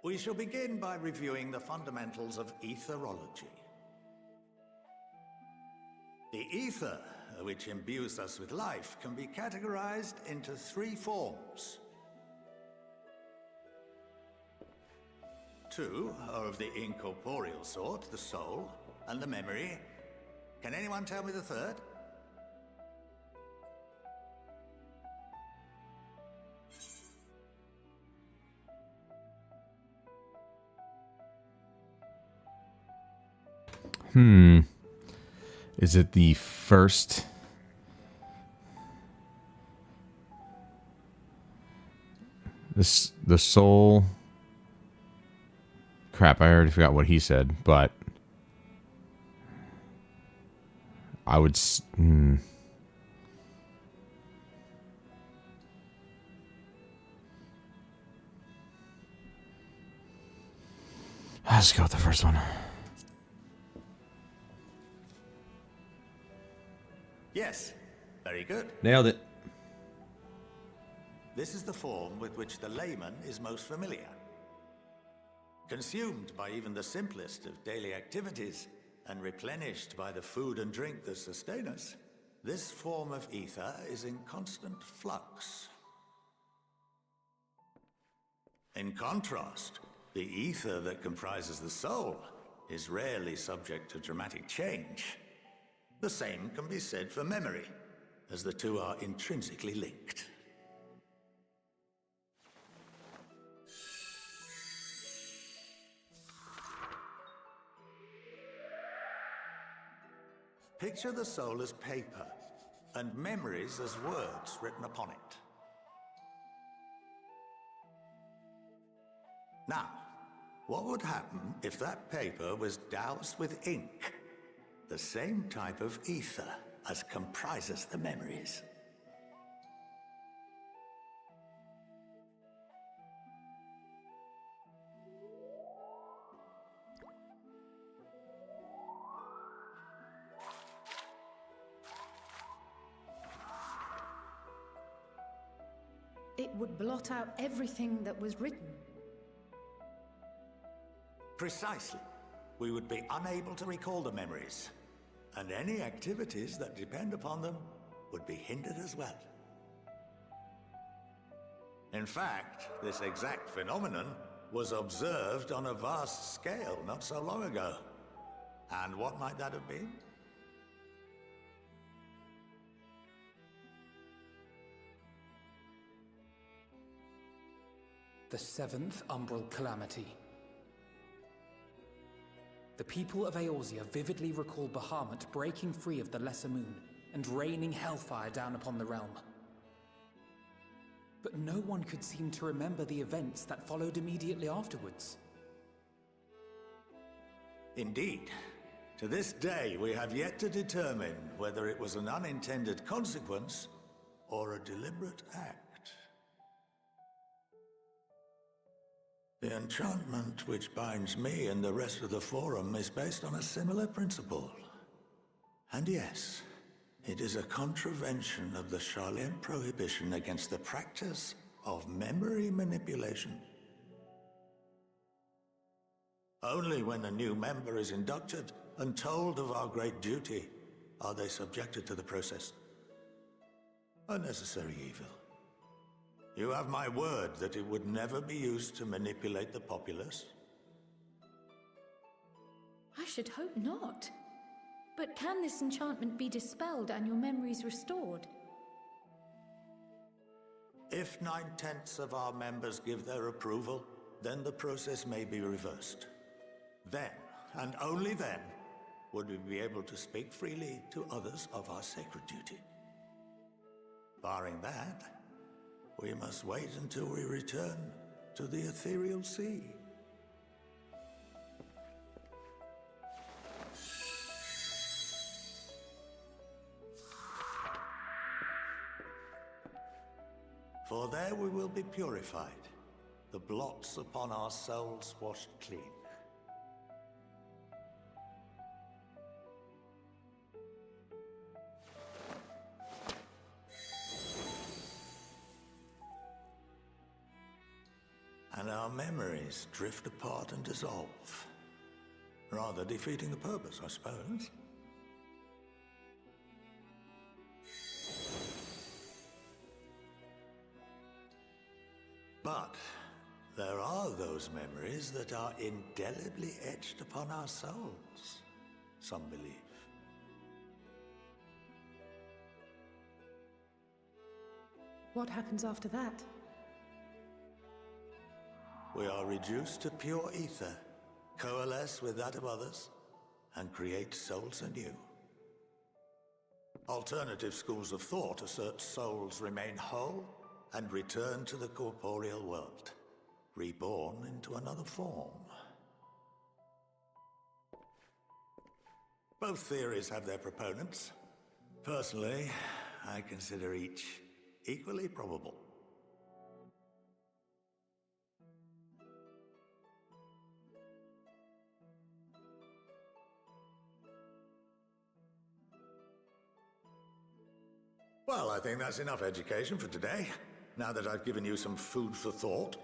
We shall begin by reviewing the fundamentals of etherology. The ether, which imbues us with life, can be categorized into three forms. Two are of the incorporeal sort, the soul and the memory. Can anyone tell me the third? Is it the first? The soul. Crap, I already forgot what he said, but I would. Let's go with the first one. Yes, very good. Nailed it. This is the form with which the layman is most familiar. Consumed by even the simplest of daily activities, and replenished by the food and drink that sustain us, this form of ether is in constant flux. In contrast, the ether that comprises the soul is rarely subject to dramatic change. The same can be said for memory, as the two are intrinsically linked. Picture the soul as paper, and memories as words written upon it. Now, what would happen if that paper was doused with ink? The same type of ether as comprises the memories. It would blot out everything that was written. Precisely. We would be unable to recall the memories, and any activities that depend upon them would be hindered as well. In fact, this exact phenomenon was observed on a vast scale not so long ago. And what might that have been? The seventh Umbral Calamity. The people of Eorzea vividly recall Bahamut breaking free of the Lesser Moon and raining hellfire down upon the realm. But no one could seem to remember the events that followed immediately afterwards. Indeed. To this day, we have yet to determine whether it was an unintended consequence or a deliberate act. The enchantment which binds me and the rest of the Forum is based on a similar principle. And yes, it is a contravention of the Sharlayan prohibition against the practice of memory manipulation. Only when a new member is inducted and told of our great duty are they subjected to the process. A necessary evil. You have my word that it would never be used to manipulate the populace. I should hope not. But can this enchantment be dispelled and your memories restored? If 9/10 of our members give their approval, then the process may be reversed. Then, and only then, would we be able to speak freely to others of our sacred duty. Barring that, we must wait until we return to the ethereal sea. For there we will be purified, the blots upon our souls washed clean. And our memories drift apart and dissolve, rather defeating the purpose, I suppose. But there are those memories that are indelibly etched upon our souls, some believe. What happens after that? We are reduced to pure ether, coalesce with that of others, and create souls anew. Alternative schools of thought assert souls remain whole and return to the corporeal world, reborn into another form. Both theories have their proponents. Personally, I consider each equally probable. Well, I think that's enough education for today, now that I've given you some food for thought.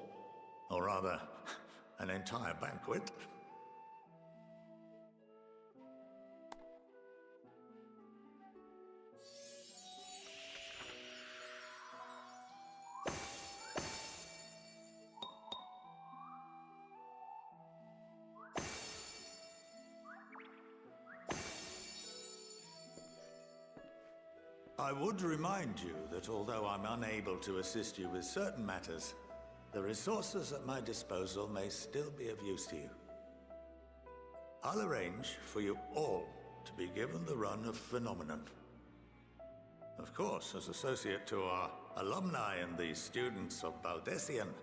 Or rather, an entire banquet. I would remind you that although I'm unable to assist you with certain matters, the resources at my disposal may still be of use to you. I'll arrange for you all to be given the run of Phenomenon. Of course, as associate to our alumni and the students of Baldessian,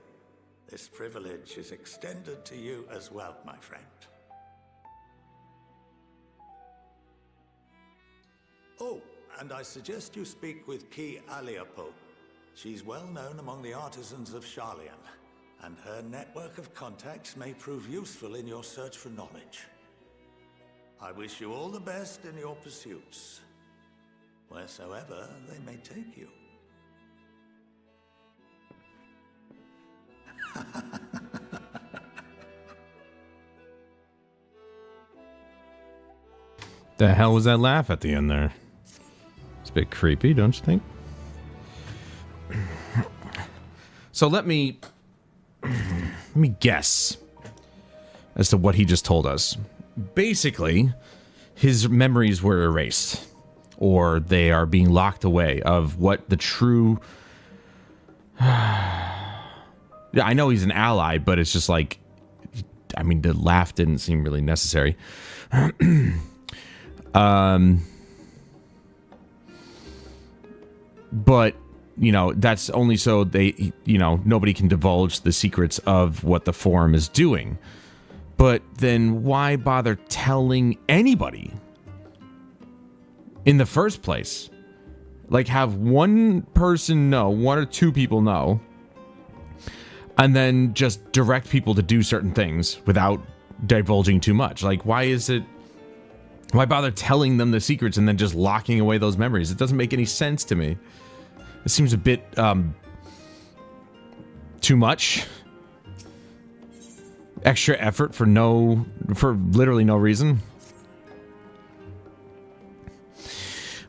this privilege is extended to you as well, my friend. Oh, and I suggest you speak with Ki Aliapo. She's well known among the artisans of Sharlayan, and her network of contacts may prove useful in your search for knowledge. I wish you all the best in your pursuits, wheresoever they may take you. The hell was that laugh at the end there? It's a bit creepy, don't you think? So let me guess as to what he just told us. Basically, his memories were erased, or they are being locked away of what the true... Yeah, I know he's an ally, but it's just like... I mean, the laugh didn't seem really necessary. But, you know, that's only so they, you know, nobody can divulge the secrets of what the Forum is doing. But then why bother telling anybody in the first place? Like, have one person know, one or two people know, and then just direct people to do certain things without divulging too much. Like, why bother telling them the secrets and then just locking away those memories? It doesn't make any sense to me. It seems a bit too much. Extra effort for literally no reason.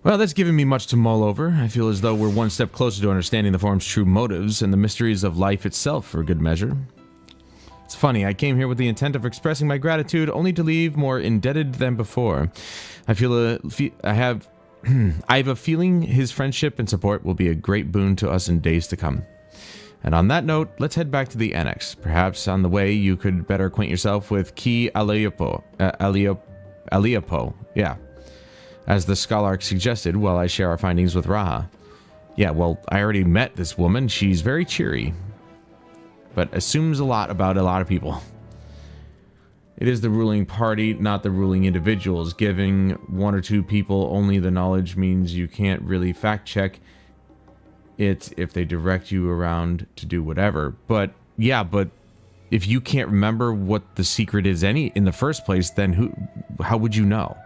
Well, that's given me much to mull over. I feel as though we're one step closer to understanding the form's true motives and the mysteries of life itself, for good measure. It's funny, I came here with the intent of expressing my gratitude, only to leave more indebted than before. I have a feeling his friendship and support will be a great boon to us in days to come. And on that note, let's head back to the annex. Perhaps on the way you could better acquaint yourself with Key Aliopo. Yeah. As the Scholarch suggested, while I share our findings with Raha. Yeah, well, I already met this woman. She's very cheery, but assumes a lot about a lot of people. It is the ruling party, not the ruling individuals. Giving one or two people only the knowledge means you can't really fact-check it if they direct you around to do whatever. But, yeah, but if you can't remember what the secret is in the first place, then how would you know?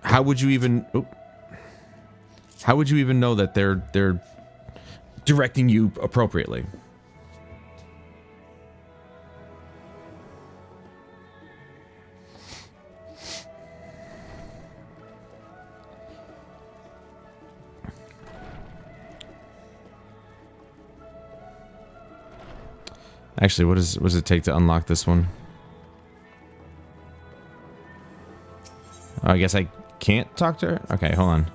How would you even know that they're directing you appropriately? Actually, what does it take to unlock this one? Oh, I guess I can't talk to her? Okay, hold on.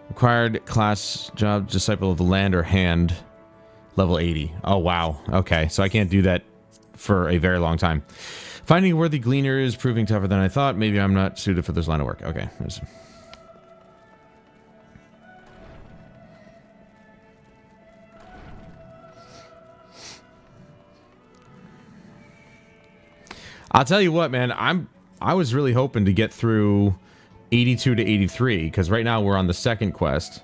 Required class job, Disciple of the Land or Hand, level 80. Oh, wow. Okay, so I can't do that for a very long time. Finding a worthy gleaner is proving tougher than I thought. Maybe I'm not suited for this line of work. Okay. I'll tell you what, man. I was really hoping to get through 82 to 83, because right now we're on the second quest.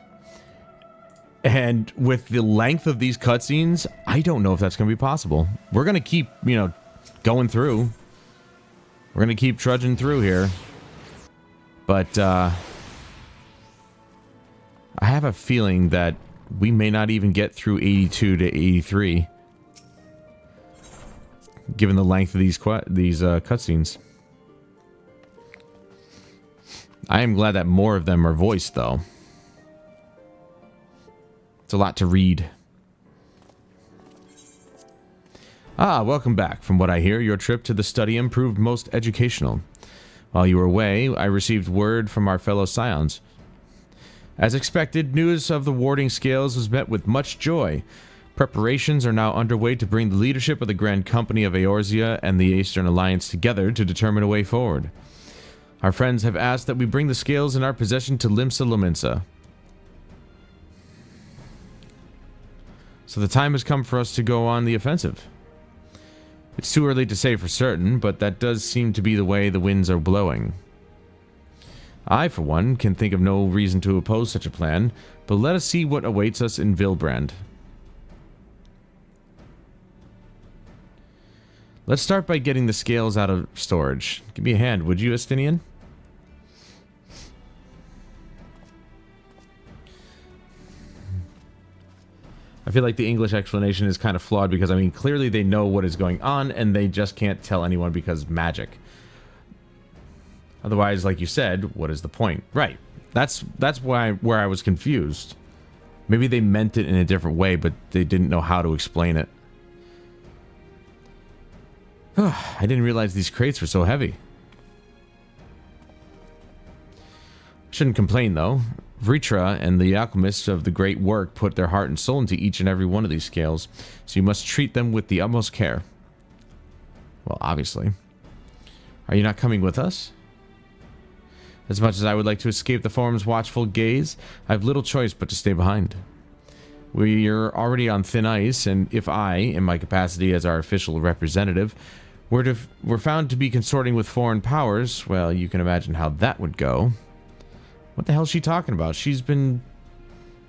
And with the length of these cutscenes, I don't know if that's going to be possible. We're going to keep, going through. We're going to keep trudging through here. But, I have a feeling that we may not even get through 82 to 83. Given the length of these cutscenes. I am glad that more of them are voiced, though. It's a lot to read. Ah, welcome back. From what I hear, your trip to the study proved most educational. While you were away, I received word from our fellow Scions. As expected, news of the warding scales was met with much joy. Preparations are now underway to bring the leadership of the Grand Company of Eorzea and the Eastern Alliance together to determine a way forward. Our friends have asked that we bring the scales in our possession to Limsa Lominsa. So the time has come for us to go on the offensive. It's too early to say for certain, but that does seem to be the way the winds are blowing. I, for one, can think of no reason to oppose such a plan, but let us see what awaits us in Vilbrand. Let's start by getting the scales out of storage. Give me a hand, would you, Estinian? I feel like the English explanation is kind of flawed because, I mean, clearly they know what is going on and they just can't tell anyone because magic. Otherwise, like you said, what is the point? Right. That's where I was confused. Maybe they meant it in a different way, but they didn't know how to explain it. I didn't realize these crates were so heavy. Shouldn't complain, though. Vritra and the alchemists of the great work put their heart and soul into each and every one of these scales, so you must treat them with the utmost care. Well, obviously. Are you not coming with us? As much as I would like to escape the form's watchful gaze, I have little choice but to stay behind. We're already on thin ice, and if I, in my capacity as our official representative, were found to be consorting with foreign powers, well, you can imagine how that would go. What the hell is she talking about? She's been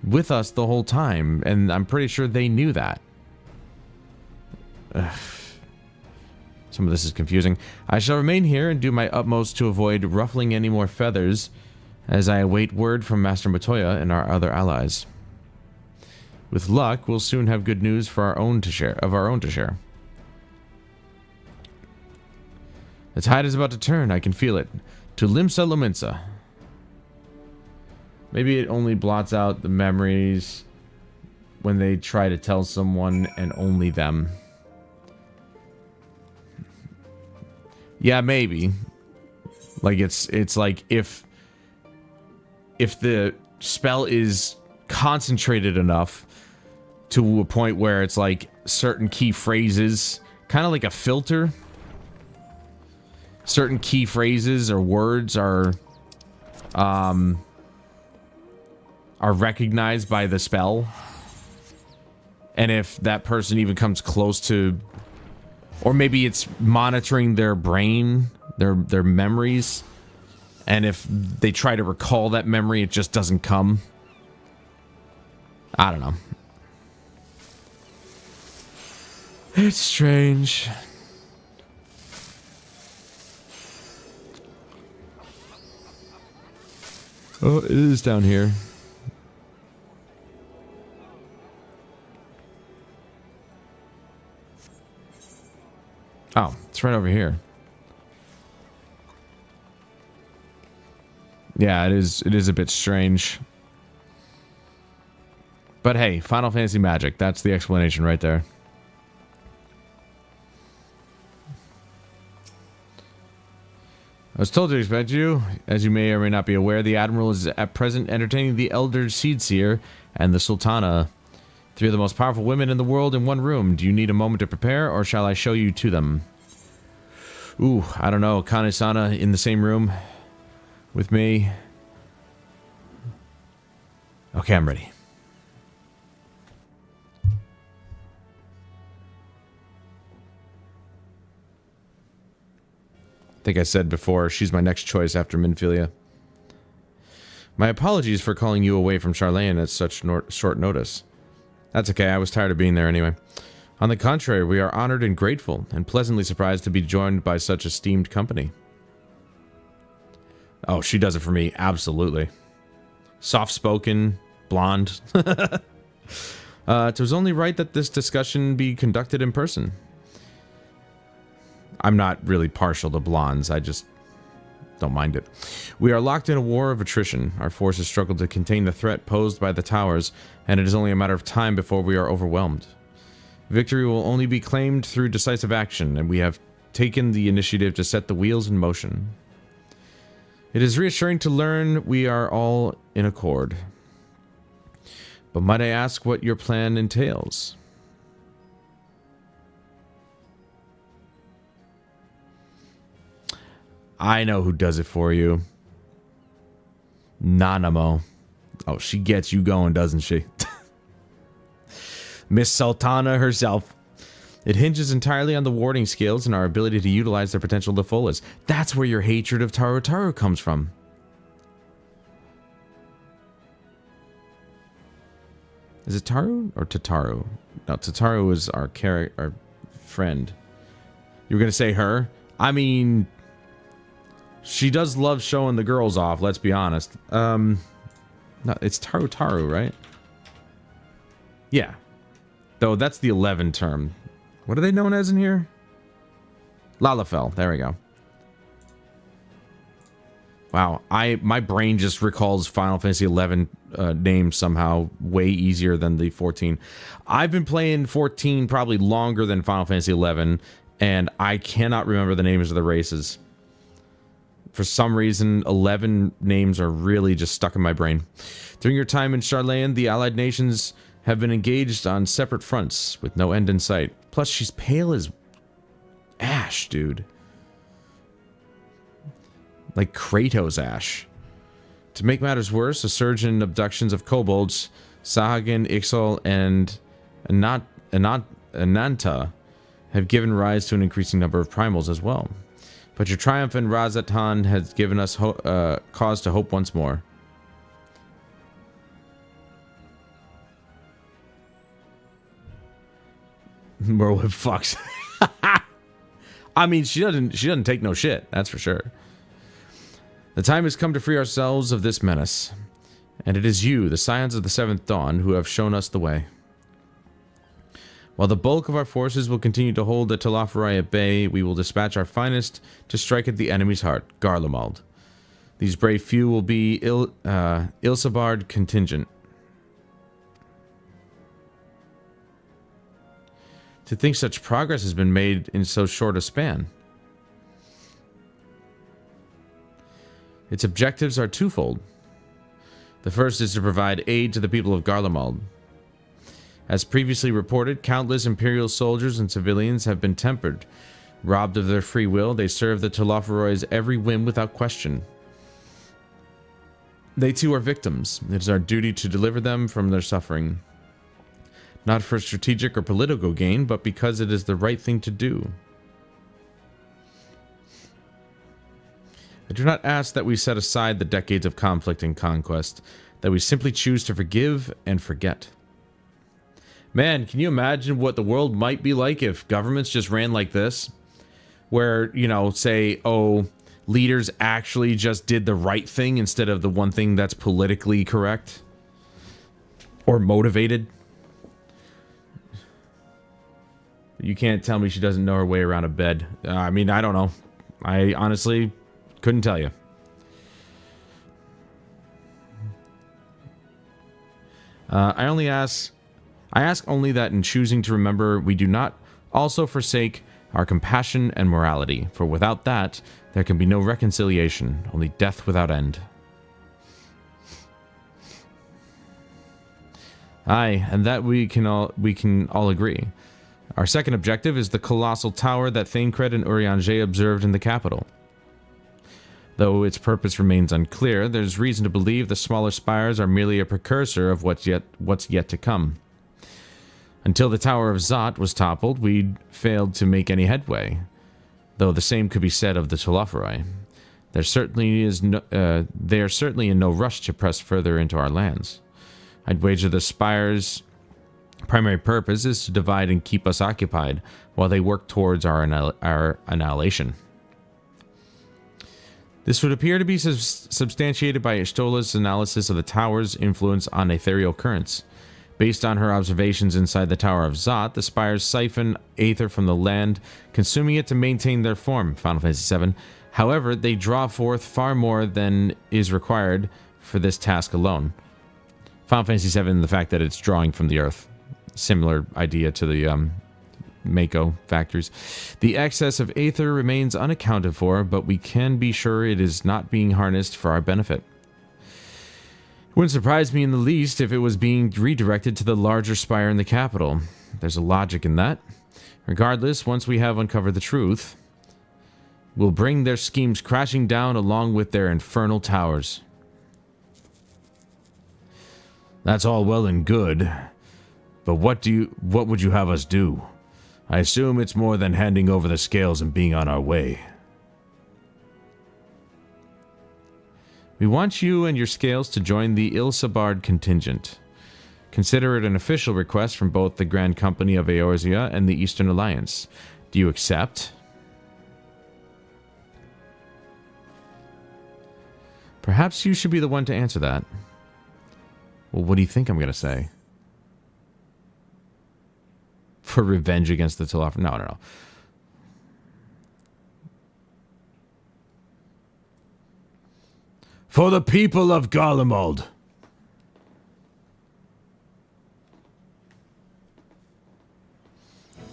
with us the whole time, and I'm pretty sure they knew that. Ugh. Some of this is confusing. I shall remain here and do my utmost to avoid ruffling any more feathers as I await word from Master Matoya and our other allies. With luck, we'll soon have good news for our own to share. The tide is about to turn. I can feel it. To Limsa Lominsa. Maybe it only blots out the memories when they try to tell someone and only them. Yeah, maybe. Like it's like if the spell is concentrated enough to a point where it's like certain key phrases, kind of like a filter. Certain key phrases or words are recognized by the spell. And if that person even comes close to, or maybe it's monitoring their brain, their memories, and if they try to recall that memory, it just doesn't come. I don't know. It's strange. Oh, it is down here. Oh, it's right over here. Yeah, it is a bit strange. But hey, Final Fantasy magic. That's the explanation right there. I was told to expect you. As you may or may not be aware, the Admiral is at present entertaining the Elder Seedseer and the Sultana. 3 of the most powerful women in the world in one room. Do you need a moment to prepare, or shall I show you to them? Ooh, I don't know. Kane-sana in the same room with me. Okay, I'm ready. I think I said before, she's my next choice after Minfilia. My apologies for calling you away from Charlene at such short notice. That's okay, I was tired of being there anyway. On the contrary, we are honored and grateful, and pleasantly surprised to be joined by such esteemed company. Oh, she does it for me, absolutely. Soft-spoken, blonde. It was only right that this discussion be conducted in person. I'm not really partial to blondes, I just don't mind it. We are locked in a war of attrition. Our forces struggle to contain the threat posed by the towers, and it is only a matter of time before we are overwhelmed. Victory will only be claimed through decisive action, and we have taken the initiative to set the wheels in motion. It is reassuring to learn we are all in accord. But might I ask what your plan entails? I know who does it for you. Nanamo. Oh, she gets you going, doesn't she? Miss Sultana herself. It hinges entirely on the warding skills and our ability to utilize their potential to the fullest. That's where your hatred of Taru comes from. Is it Taru or Tataru? No, Tataru is our friend. You were gonna say her? I mean, she does love showing the girls off, let's be honest. No, it's Taru, right? Yeah. Though that's the 11 term. What are they known as in here? Lalafell, there we go. Wow, my brain just recalls Final Fantasy XI names somehow way easier than the 14. I've been playing 14 probably longer than Final Fantasy XI, and I cannot remember the names of the races. For some reason, 11 names are really just stuck in my brain. During your time in Charlene, the Allied nations have been engaged on separate fronts with no end in sight. Plus, she's pale as ash, dude. Like Kratos ash. To make matters worse, a surge in abductions of kobolds Sahagin, Ixal, and Ananta have given rise to an increasing number of primals as well. But your triumph in Razatan has given us cause to hope once more. Merwin fucks. I mean, she doesn't take no shit, that's for sure. The time has come to free ourselves of this menace, and it is you, the Scions of the Seventh Dawn, who have shown us the way. While the bulk of our forces will continue to hold the Telophori at bay, we will dispatch our finest to strike at the enemy's heart, Garlemald. These brave few will be Ilsabard contingent. To think such progress has been made in so short a span. Its objectives are twofold. The first is to provide aid to the people of Garlemald. As previously reported, countless Imperial soldiers and civilians have been tempered. Robbed of their free will, they serve the Telophoroi's every whim without question. They too are victims. It is our duty to deliver them from their suffering. Not for strategic or political gain, but because it is the right thing to do. I do not ask that we set aside the decades of conflict and conquest, that we simply choose to forgive and forget. Man, can you imagine what the world might be like if governments just ran like this? Where, you know, say, oh, leaders actually just did the right thing instead of the one thing that's politically correct? Or motivated? You can't tell me she doesn't know her way around a bed. I mean, I don't know. I honestly couldn't tell you. I ask only that in choosing to remember, we do not also forsake our compassion and morality, for without that, there can be no reconciliation, only death without end. Aye, and that we can all agree. Our second objective is the colossal tower that Thancred and Urianger observed in the capital. Though its purpose remains unclear, there's reason to believe the smaller spires are merely a precursor of what's yet to come. Until the Tower of Zot was toppled, we'd failed to make any headway, though the same could be said of the Telophori. They are certainly in no rush to press further into our lands. I'd wager the spires' primary purpose is to divide and keep us occupied while they work towards our annihilation. This would appear to be substantiated by Ishtola's analysis of the tower's influence on ethereal currents. Based on her observations inside the Tower of Zot, the spires siphon aether from the land, consuming it to maintain their form, Final Fantasy VII. However, they draw forth far more than is required for this task alone. Final Fantasy VII, the fact that it's drawing from the earth. Similar idea to the Mako factories. The excess of aether remains unaccounted for, but we can be sure it is not being harnessed for our benefit. It wouldn't surprise me in the least if it was being redirected to the larger spire in the capital. There's a logic in that. Regardless, once we have uncovered the truth, we'll bring their schemes crashing down along with their infernal towers. That's all well and good, but what would you have us do? I assume it's more than handing over the scales and being on our way. We want you and your scales to join the Ilsabard contingent. Consider it an official request from both the Grand Company of Eorzea and the Eastern Alliance. Do you accept? Perhaps you should be the one to answer that. Well, what do you think I'm going to say? For revenge against the Telophori? No. For the people of Garlemald.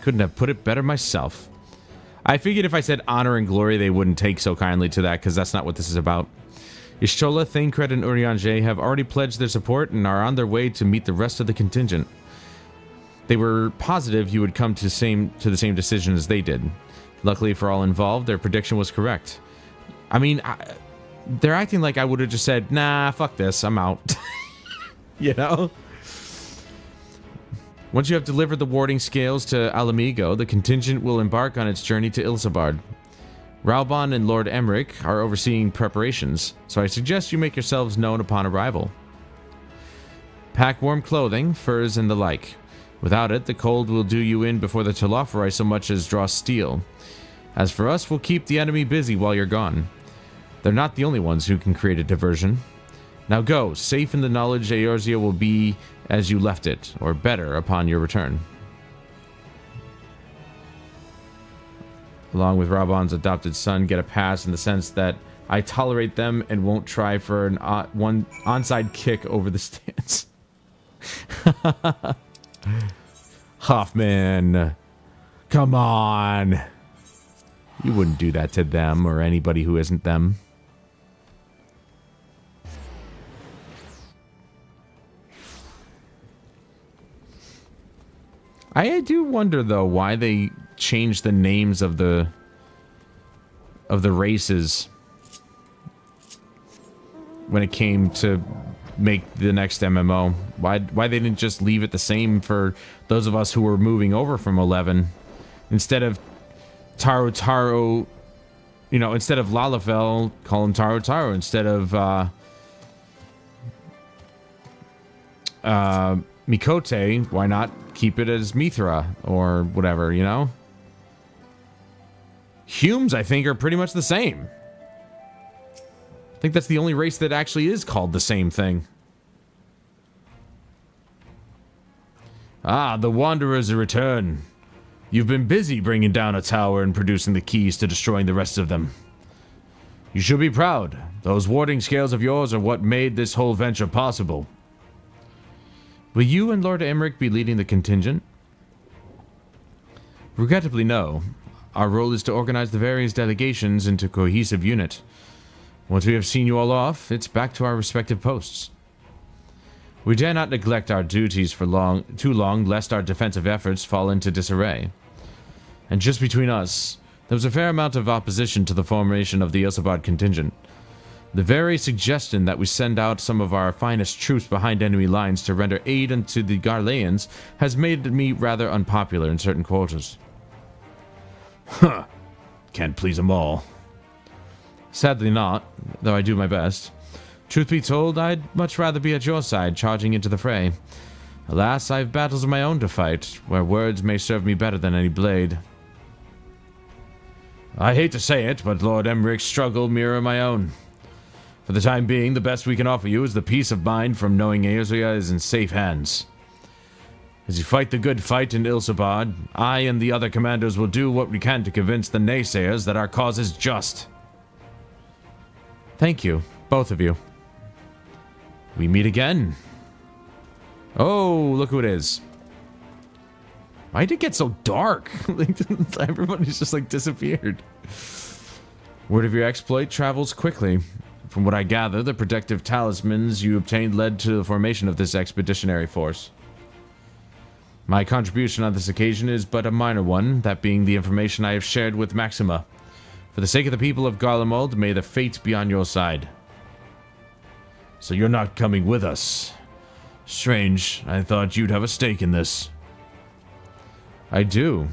Couldn't have put it better myself. I figured if I said honor and glory, they wouldn't take so kindly to that, because that's not what this is about. Y'shtola, Thancred, and Urianger have already pledged their support and are on their way to meet the rest of the contingent. They were positive you would come to the same decision as they did. Luckily for all involved, their prediction was correct. I mean, they're acting like I would have just said, nah, fuck this, I'm out. You know? Once you have delivered the warding scales to Alamigo, the contingent will embark on its journey to Ilsabard. Raubon and Lord Emmerich are overseeing preparations, so I suggest you make yourselves known upon arrival. Pack warm clothing, furs, and the like. Without it, the cold will do you in before the Telophori so much as draw steel. As for us, we'll keep the enemy busy while you're gone. They're not the only ones who can create a diversion. Now go, safe in the knowledge Eorzea will be as you left it, or better upon your return. Along with Raubon's adopted son, get a pass in the sense that I tolerate them and won't try for an one onside kick over the stance. Hoffman, come on. You wouldn't do that to them or anybody who isn't them. I do wonder though why they changed the names of the races when it came to make the next MMO. Why they didn't just leave it the same for those of us who were moving over from 11 instead of Taro, you know, instead of Lalafell, call him Taro. Instead of Mikote, why not keep it as Mithra or whatever, you know? Humes, I think, are pretty much the same. I think that's the only race that actually is called the same thing. Ah, the Wanderers return. You've been busy bringing down a tower and producing the keys to destroying the rest of them. You should be proud. Those warding scales of yours are what made this whole venture possible. Will you and Lord Emmerich be leading the contingent? Regrettably, no. Our role is to organize the various delegations into a cohesive unit. Once we have seen you all off, it's back to our respective posts. We dare not neglect our duties for too long, lest our defensive efforts fall into disarray. And just between us, there was a fair amount of opposition to the formation of the Ilsabard contingent. The very suggestion that we send out some of our finest troops behind enemy lines to render aid unto the Garleans has made me rather unpopular in certain quarters. Huh. Can't please them all. Sadly not, though I do my best. Truth be told, I'd much rather be at your side, charging into the fray. Alas, I have battles of my own to fight, where words may serve me better than any blade. I hate to say it, but Lord Emmerich's struggle mirror my own. For the time being, the best we can offer you is the peace of mind from knowing Eorzea is in safe hands. As you fight the good fight in Ilsabard, I and the other commanders will do what we can to convince the naysayers that our cause is just. Thank you, both of you. We meet again. Oh, look who it is. Why did it get so dark? Everybody's just like disappeared. Word of your exploit travels quickly. From what I gather, the protective talismans you obtained led to the formation of this expeditionary force. My contribution on this occasion is but a minor one, that being the information I have shared with Maxima. For the sake of the people of Garlemald, may the fates be on your side. So you're not coming with us. Strange, I thought you'd have a stake in this. I do.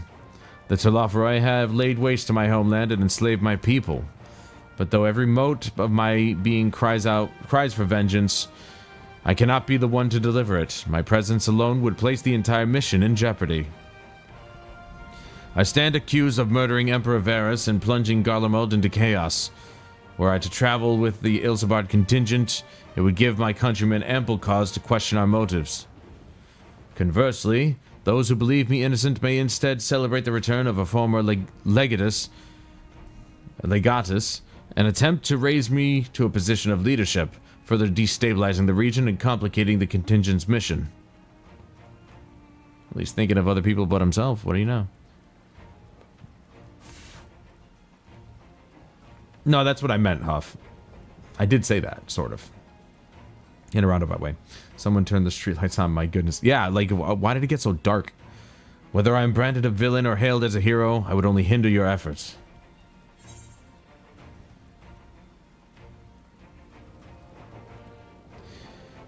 The Telophori have laid waste to my homeland and enslaved my people. But though every mote of my being cries for vengeance, I cannot be the one to deliver it. My presence alone would place the entire mission in jeopardy. I stand accused of murdering Emperor Varus and plunging Garlemald into chaos. Were I to travel with the Ilsabard contingent, it would give my countrymen ample cause to question our motives. Conversely, those who believe me innocent may instead celebrate the return of a former legatus, and attempt to raise me to a position of leadership, further destabilizing the region and complicating the contingent's mission. At least thinking of other people but himself, what do you know? No, that's what I meant, Huff. I did say that, sort of. In a roundabout way. Someone turned the streetlights on, my goodness. Yeah, like, why did it get so dark? Whether I am branded a villain or hailed as a hero, I would only hinder your efforts.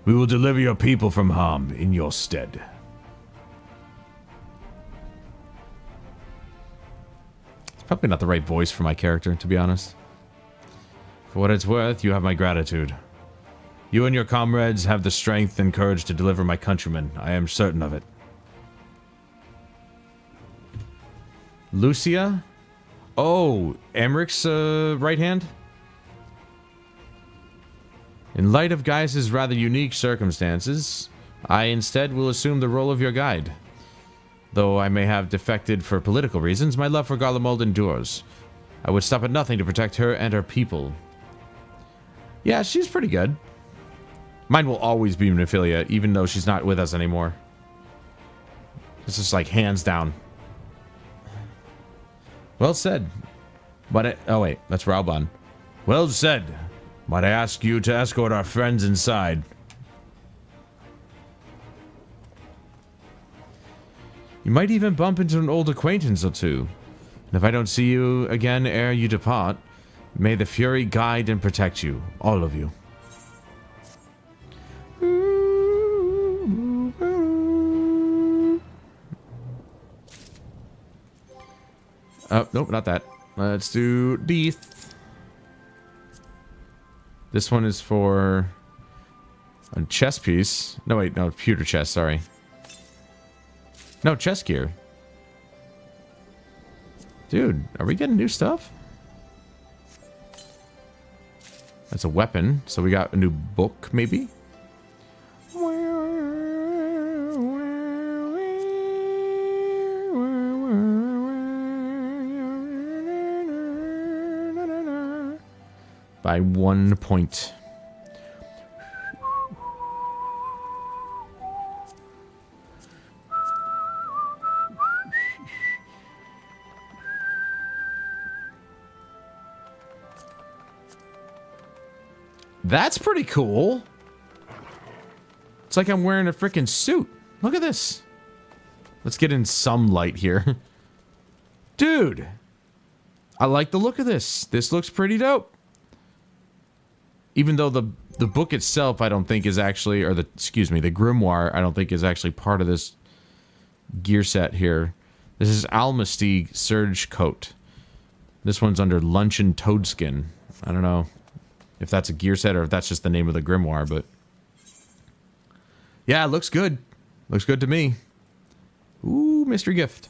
We will deliver your people from harm in your stead. Probably not the right voice for my character, to be honest. For what it's worth, you have my gratitude. You and your comrades have the strength and courage to deliver my countrymen. I am certain of it. Lucia? Oh, Emmeric's right hand? In light of Gaius's rather unique circumstances, I instead will assume the role of your guide. Though I may have defected for political reasons, my love for Garlemald endures. I would stop at nothing to protect her and her people. Yeah, she's pretty good. Mine will always be Nephilia, even though she's not with us anymore. This is like hands down. Well said. But oh wait, that's Rauban. Well said. Might I ask you to escort our friends inside? You might even bump into an old acquaintance or two. And if I don't see you again ere you depart, may the Fury guide and protect you, all of you. Oh, nope, not that. Let's do Deeth. This one is for a chess piece. No, wait, no, pewter chest, sorry. No, chess gear. Dude, are we getting new stuff? That's a weapon, so we got a new book, maybe? By 1 point. That's pretty cool. It's like I'm wearing a freaking suit. Look at this. Let's get in some light here. Dude. I like the look of this. This looks pretty dope. Even though the book itself, I don't think is actually, or the grimoire, I don't think is actually part of this gear set here. This is Almastig Surge Coat. This one's under Luncheon Toadskin. I don't know if that's a gear set or if that's just the name of the grimoire, but yeah, it looks good. Looks good to me. Ooh, mystery gift.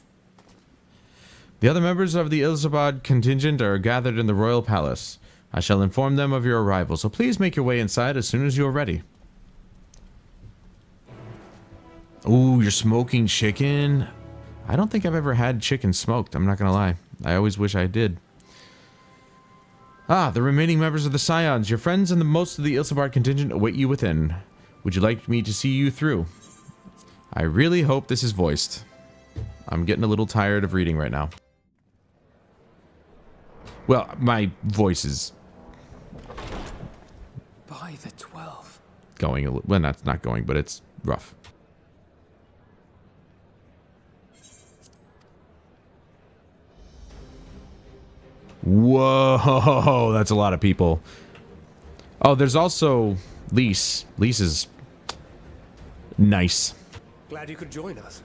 The other members of the Ilzabad contingent are gathered in the royal palace. I shall inform them of your arrival, so please make your way inside as soon as you are ready. Ooh, you're smoking chicken? I don't think I've ever had chicken smoked, I'm not gonna lie. I always wish I did. Ah, the remaining members of the Scions, your friends and the most of the Ilsabard contingent await you within. Would you like me to see you through? I really hope this is voiced. I'm getting a little tired of reading right now. Well, my voice is by the 12. Going a little, well, that's not going, but it's rough. Whoa, that's a lot of people. Oh, there's also Lise. Lise is nice. Glad you could join us.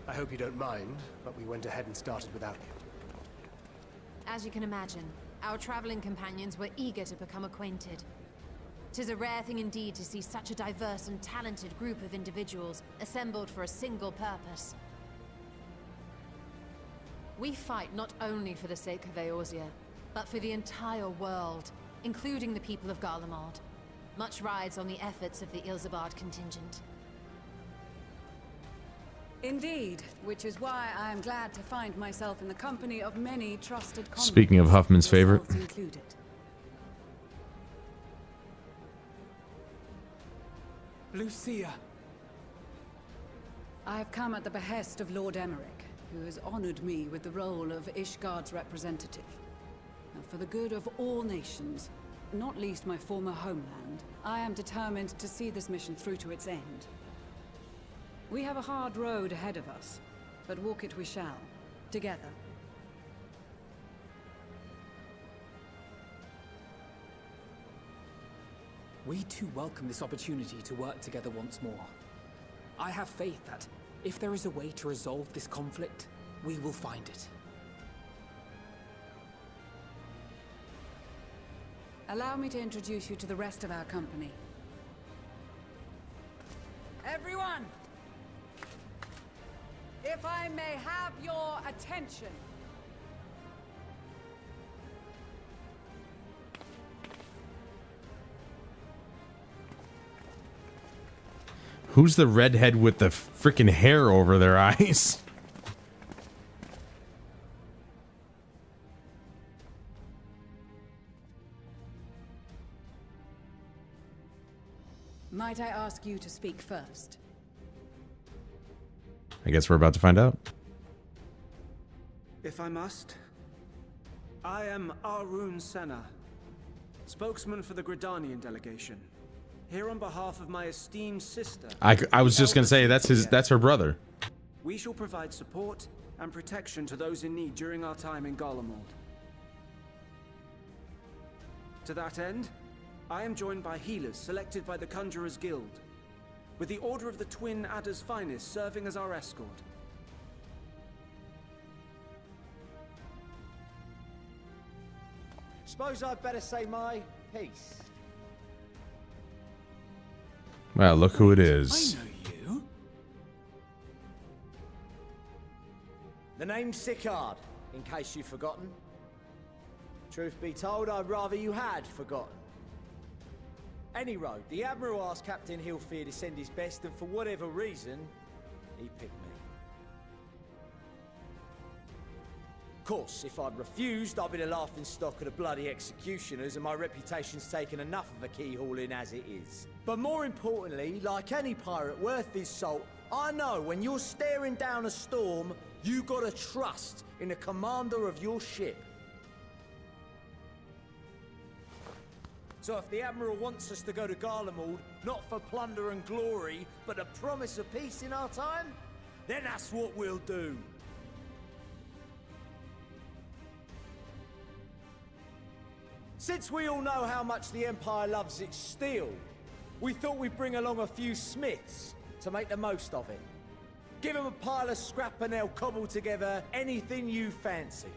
I hope you don't mind, but we went ahead and started without you. As you can imagine, our traveling companions were eager to become acquainted. 'Tis a rare thing indeed to see such a diverse and talented group of individuals assembled for a single purpose. We fight not only for the sake of Eorzea, but for the entire world, including the people of Garlemald. Much rides on the efforts of the Ilzabard contingent. Indeed, which is why I am glad to find myself in the company of many trusted comrades. Speaking of Huffman's favorite. Included. Lucia. I have come at the behest of Lord Emmerich, who has honored me with the role of Ishgard's representative. And for the good of all nations, not least my former homeland, I am determined to see this mission through to its end. We have a hard road ahead of us, but walk it we shall, together. We too welcome this opportunity to work together once more. I have faith that, if there is a way to resolve this conflict, we will find it. Allow me to introduce you to the rest of our company. Everyone! If I may have your attention. Who's the redhead with the freaking hair over their eyes? Might I ask you to speak first? I guess we're about to find out. If I must, I am Arun Senna, spokesman for the Gridanian delegation, here on behalf of my esteemed sister. I was just gonna say that's her brother. We shall provide support and protection to those in need during our time in Garlemald. To that end, I am joined by healers selected by the Conjurers Guild, with the Order of the Twin Adder's Finest serving as our escort. Suppose I'd better say my piece. Well, look who it is. I know you. The name's Sicard, in case you've forgotten. Truth be told, I'd rather you had forgotten. Any road, the Admiral asked Captain Hillfear to send his best, and for whatever reason, he picked me. Of course, if I'd refused, I'd be the laughingstock of the bloody executioners, and my reputation's taken enough of a keyhauling as it is. But more importantly, like any pirate worth his salt, I know when you're staring down a storm, you gotta trust in the commander of your ship. So if the Admiral wants us to go to Garlemald, not for plunder and glory, but a promise of peace in our time, then that's what we'll do. Since we all know how much the Empire loves its steel, we thought we'd bring along a few smiths to make the most of it. Give them a pile of scrap and they'll cobble together anything you fancy.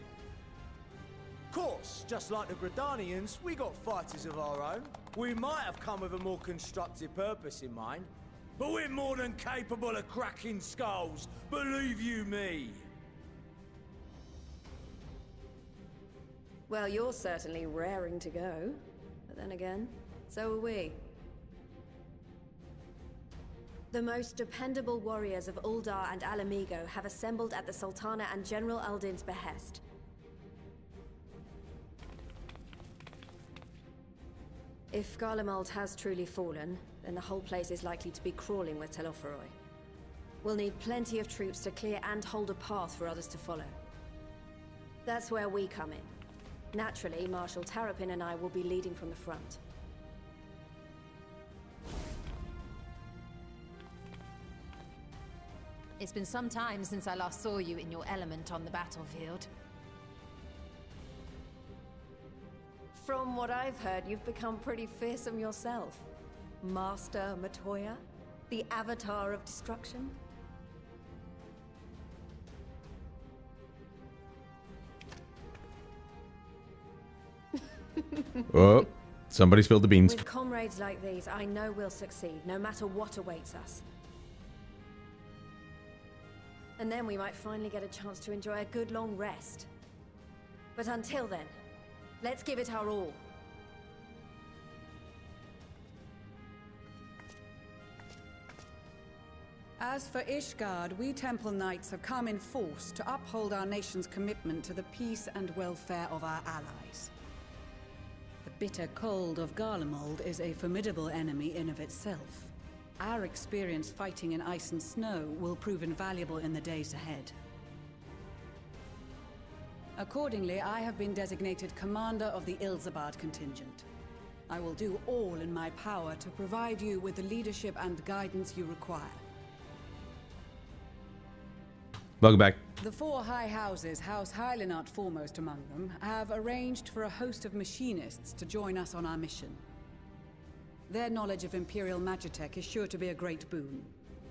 Of course, just like the Gridanians, we got fighters of our own. We might have come with a more constructive purpose in mind, but we're more than capable of cracking skulls, believe you me. Well, you're certainly raring to go. But then again, so are we. The most dependable warriors of Uldar and Alamigo have assembled at the Sultana and General Aldin's behest. If Garlemald has truly fallen, then the whole place is likely to be crawling with Telophoroi. We'll need plenty of troops to clear and hold a path for others to follow. That's where we come in. Naturally, Marshal Terrapin and I will be leading from the front. It's been some time since I last saw you in your element on the battlefield. From what I've heard, you've become pretty fearsome yourself. Master Matoya, the Avatar of Destruction. Oh, somebody spilled the beans. With comrades like these, I know we'll succeed, no matter what awaits us. And then we might finally get a chance to enjoy a good long rest. But until then, let's give it our all. As for Ishgard, we Temple Knights have come in force to uphold our nation's commitment to the peace and welfare of our allies. The bitter cold of Garlemald is a formidable enemy in of itself. Our experience fighting in ice and snow will prove invaluable in the days ahead. Accordingly, I have been designated commander of the Ilzabard contingent. I will do all in my power to provide you with the leadership and guidance you require. Welcome back. The four high houses, House Hylinart foremost among them, have arranged for a host of machinists to join us on our mission. Their knowledge of Imperial Magitech is sure to be a great boon.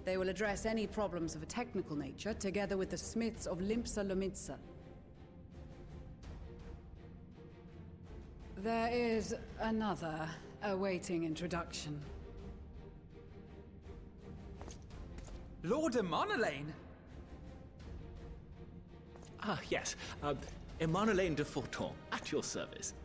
They will address any problems of a technical nature, together with the smiths of Limpsa Lomitsa. There is another awaiting introduction. Lord Emanolain? Ah, yes. Emanolain de Forton, at your service.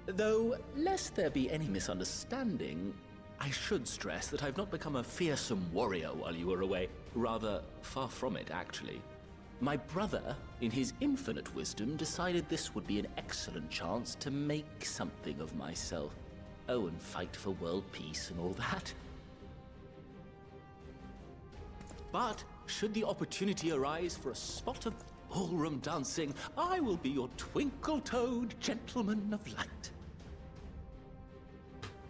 Though, lest there be any misunderstanding, I should stress that I've not become a fearsome warrior while you were away. Rather, far from it, actually. My brother, in his infinite wisdom, decided this would be an excellent chance to make something of myself. Oh, and fight for world peace and all that. But, should the opportunity arise for a spot of ballroom dancing, I will be your twinkle-toed gentleman of light.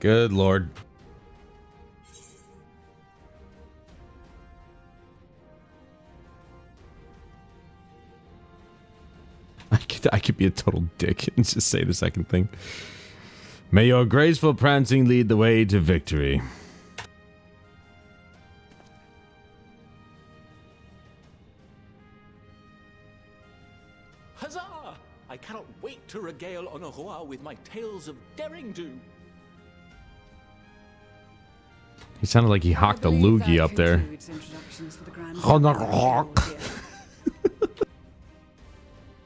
Good lord. I could be a total dick and just say the second thing. May your graceful prancing lead the way to victory. Huzzah! I cannot wait to regale Honoroa with my tales of daring do. He sounded like he hawked a loogie up there.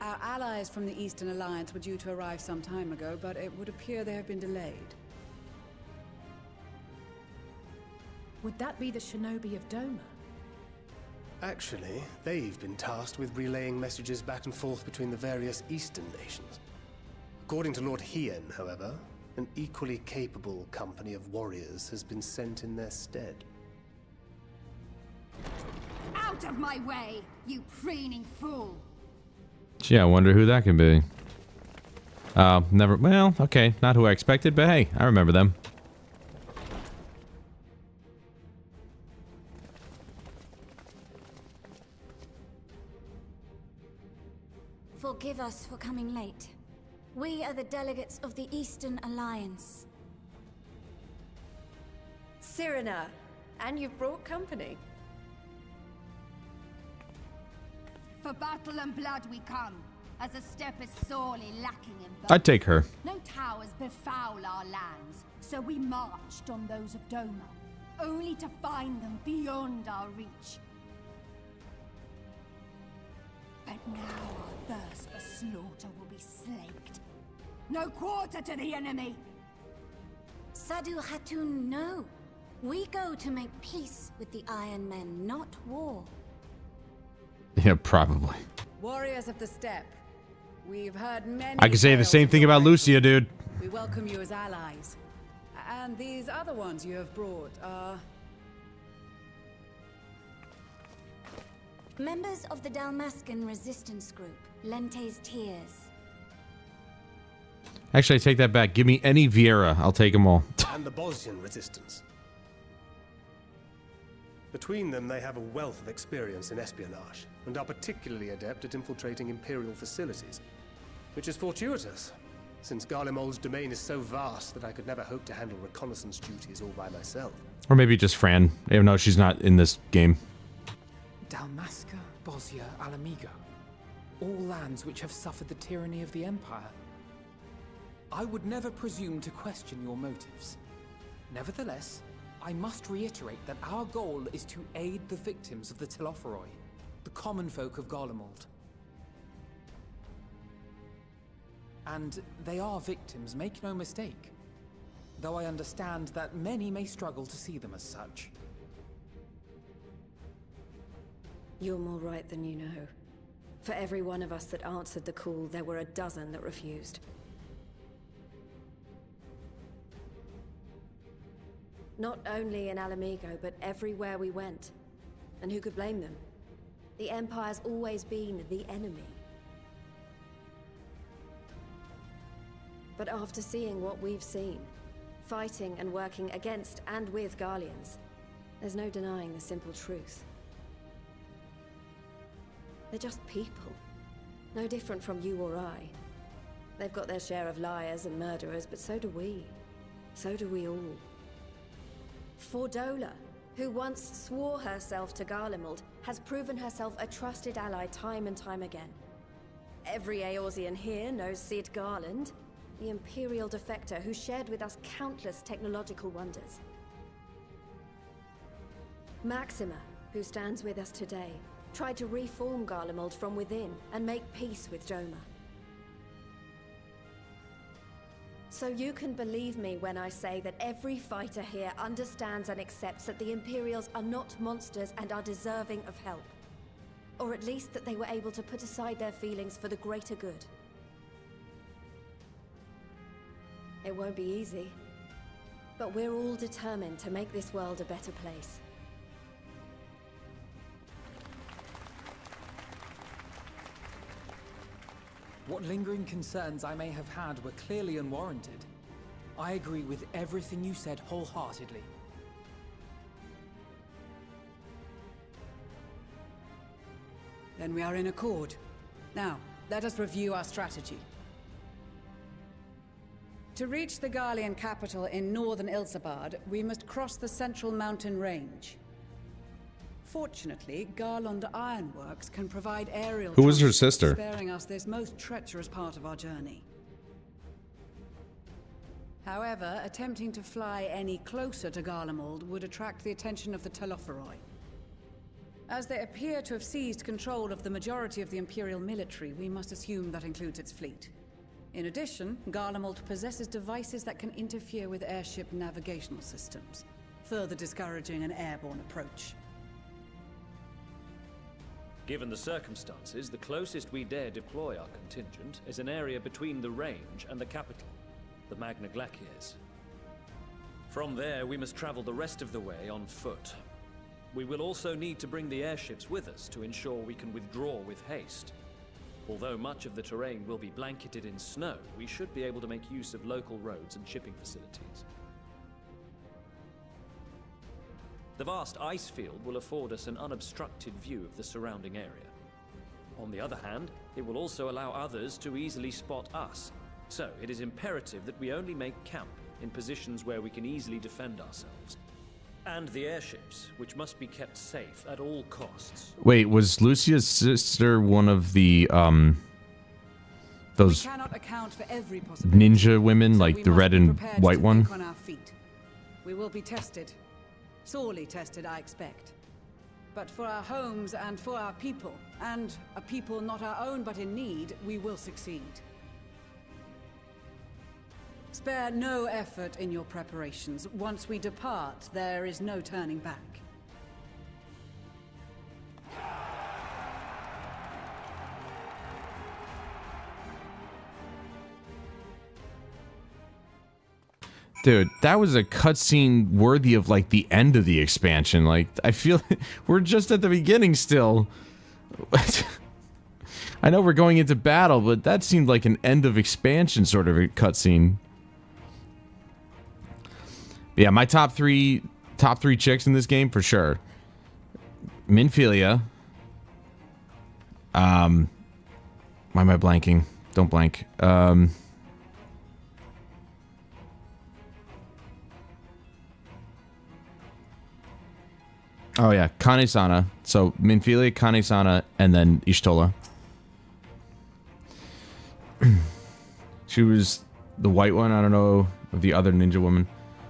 Our allies from the Eastern Alliance were due to arrive some time ago, but it would appear they have been delayed. Would that be the shinobi of Doma? Actually, they've been tasked with relaying messages back and forth between the various Eastern nations. According to Lord Hien, however, an equally capable company of warriors has been sent in their stead. Out of my way, you preening fool! Gee, I wonder who that could be. Never. Well, okay, not who I expected, but hey, I remember them. Forgive us for coming late. We are the delegates of the Eastern Alliance. Cyrena, and you've brought company. For battle and blood we come, as a step is sorely lacking in both. I'd take her. No towers befoul our lands, so we marched on those of Doma, only to find them beyond our reach. But now our thirst for slaughter will be slaked. No quarter to the enemy! Sadu Hatun, no. We go to make peace with the Iron Men, not war. Yeah, probably. Warriors of the Steppe, we've heard many. I can say the same thing about Lucia, dude. We welcome you as allies. And these other ones you have brought are... Members of the Dalmascan resistance group, Lente's Tears. Actually, I take that back. Give me any Vieira. I'll take them all. And the Bosnian resistance. Between them, they have a wealth of experience in espionage, and are particularly adept at infiltrating Imperial facilities. Which is fortuitous, since Garlemald's domain is so vast that I could never hope to handle reconnaissance duties all by myself. Or maybe just Fran, even though she's not in this game. Dalmasca, Bosnia, Alamigo. All lands which have suffered the tyranny of the Empire. I would never presume to question your motives. Nevertheless, I must reiterate that our goal is to aid the victims of the Telophoroi, the common folk of Garlemald. And they are victims, make no mistake. Though I understand that many may struggle to see them as such. You're more right than you know. For every one of us that answered the call, there were a dozen that refused. Not only in Alamigo, but everywhere we went. And who could blame them? The Empire's always been the enemy. But after seeing what we've seen, fighting and working against and with Garleans, there's no denying the simple truth. They're just people. No different from you or I. They've got their share of liars and murderers, but so do we. So do we all. Fordola, who once swore herself to Garlemald, has proven herself a trusted ally time and time again. Every Eorzean here knows Sid Garland, the Imperial defector who shared with us countless technological wonders. Maxima, who stands with us today, tried to reform Garlemald from within and make peace with Doma. So you can believe me when I say that every fighter here understands and accepts that the Imperials are not monsters and are deserving of help. Or at least that they were able to put aside their feelings for the greater good. It won't be easy, but we're all determined to make this world a better place. What lingering concerns I may have had were clearly unwarranted. I agree with everything you said wholeheartedly. Then we are in accord. Now, let us review our strategy. To reach the Garlean capital in northern Ilsabard, we must cross the central mountain range. Fortunately, Garland Ironworks can provide aerial Who was her transport, sister? sparing us this most treacherous part of our journey. However, attempting to fly any closer to Garlemald would attract the attention of the Telophoroi. As they appear to have seized control of the majority of the Imperial military, we must assume that includes its fleet. In addition, Garlemald possesses devices that can interfere with airship navigational systems, further discouraging an airborne approach. Given the circumstances, the closest we dare deploy our contingent is an area between the range and the capital, the Magna Glaciers. From there, we must travel the rest of the way on foot. We will also need to bring the airships with us to ensure we can withdraw with haste. Although much of the terrain will be blanketed in snow, we should be able to make use of local roads and shipping facilities. The vast ice field will afford us an unobstructed view of the surrounding area. On the other hand, it will also allow others to easily spot us. So it is imperative that we only make camp in positions where we can easily defend ourselves. And the airships, which must be kept safe at all costs. Wait, was Lucia's sister one of the those We cannot account for every possibility, ninja women, so like we the must red be and prepared white to one? think on our feet. We will be tested. Sorely tested, I expect. But for our homes and for our people, and a people not our own but in need, we will succeed. Spare no effort in your preparations. Once we depart, there is no turning back. Dude, that was a cutscene worthy of like the end of the expansion. Like, I feel we're just at the beginning still. I know we're going into battle, but that seemed like an end of expansion sort of a cutscene. Yeah, my top three chicks in this game for sure. Minfilia. Why am I blanking? Don't blank. Oh yeah, Kane-sana. So Minfilia, Kane-sana, and then Y'shtola. She was the white one. I don't know of the other ninja woman.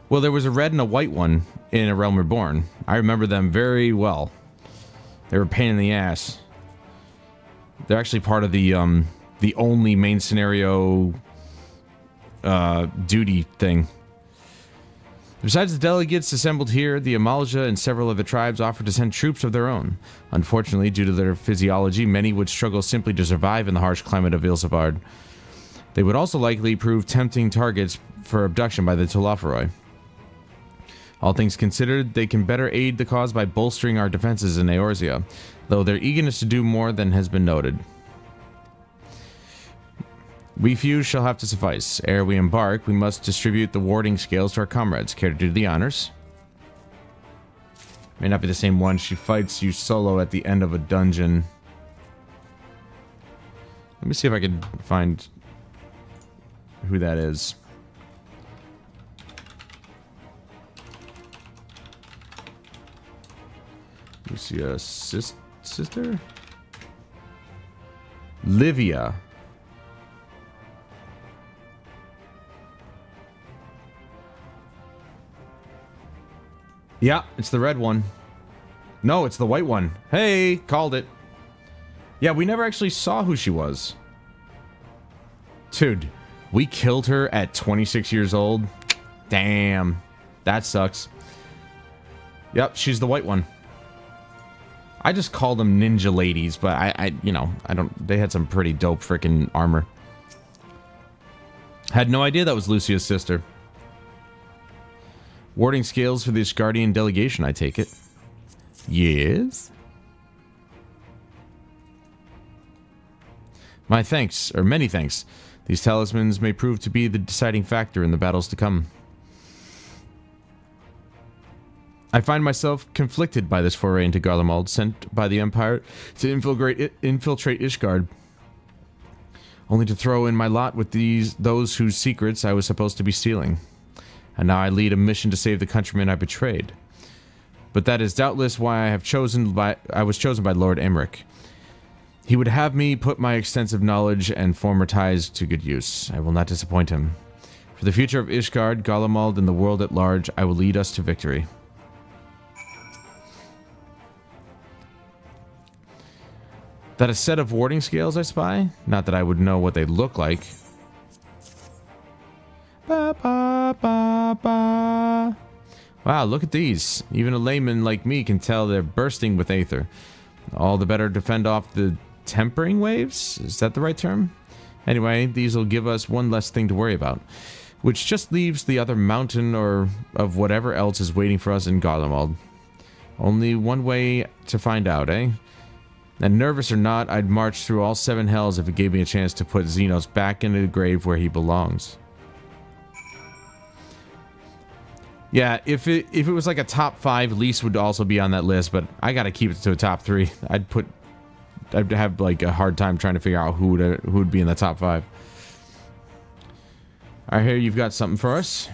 Well, there was a red and a white one in A Realm Reborn. I remember them very well. They were a pain in the ass. They're actually part of the only main scenario duty thing. Besides the delegates assembled here, the Amalja and several other tribes offered to send troops of their own. Unfortunately, due to their physiology, many would struggle simply to survive in the harsh climate of Ilsabard. They would also likely prove tempting targets for abduction by the Telophoroi. All things considered, they can better aid the cause by bolstering our defenses in Eorzea, though their eagerness to do more than has been noted. We few shall have to suffice. Ere we embark, we must distribute the warding scales to our comrades. Care to do the honors? May not be the same one. She fights you solo at the end of a dungeon. Let me see if I can find who that is. Lucia's sister? Livia. Yeah, it's the red one. No, it's the white one. Hey, called it. Yeah, we never actually saw who she was. Dude, we killed her at 26 years old. Damn. That sucks. Yep, she's the white one. I just call them ninja ladies, but I don't, they had some pretty dope freaking armor. Had no idea that was Lucia's sister. Warding scales for the Ishgardian delegation, I take it. Yes? My thanks, or many thanks. These talismans may prove to be the deciding factor in the battles to come. I find myself conflicted by this foray into Garlemald, sent by the Empire to infiltrate Ishgard, only to throw in my lot with those whose secrets I was supposed to be stealing. And now I lead a mission to save the countrymen I betrayed. But that is doubtless why I was chosen by Lord Emmerich. He would have me put my extensive knowledge and former ties to good use. I will not disappoint him. For the future of Ishgard, Garlemald, and the world at large, I will lead us to victory. That a set of warding scales I spy? Not that I would know what they look like. Ba, ba, ba, ba. Wow, look at these. Even a layman like me can tell they're bursting with aether. All the better to fend off the tempering waves? Is that the right term? Anyway, these will give us one less thing to worry about, which just leaves the other mountain or of whatever else is waiting for us in Garlemald. Only one way to find out, eh? And nervous or not, I'd march through all 7 hells if it gave me a chance to put Xenos back into the grave where he belongs. Yeah, if it was like a top 5, Lise would also be on that list, but I gotta keep it to a top 3. I'd have like a hard time trying to figure out who would be in the top 5. I hear you've got something for us.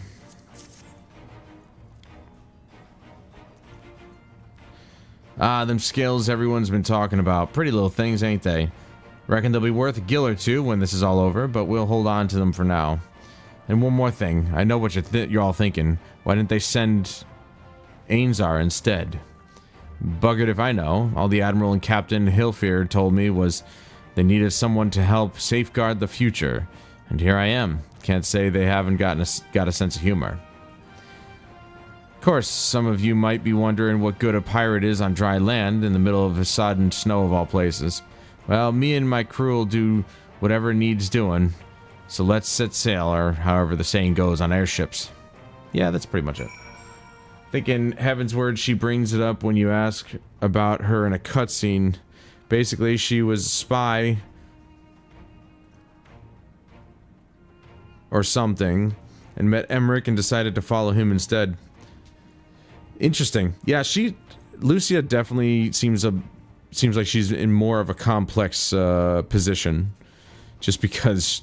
Ah, them skills everyone's been talking about. Pretty little things, ain't they? Reckon they'll be worth a gil or two when this is all over, but we'll hold on to them for now. And one more thing. I know what you're all thinking. Why didn't they send Ainzar instead? Buggered if I know. All the Admiral and Captain Hilfir told me was they needed someone to help safeguard the future. And here I am. Can't say they haven't got a sense of humor. Of course, some of you might be wondering what good a pirate is on dry land in the middle of a sodden snow of all places. Well, me and my crew will do whatever needs doing. So let's set sail, or however the saying goes on airships. Yeah, that's pretty much it. I think in Heaven's Word, she brings it up when you ask about her in a cutscene. Basically, she was a spy or something, and met Emmerich and decided to follow him instead. Interesting. Yeah, Lucia definitely seems like she's in more of a complex position, just because,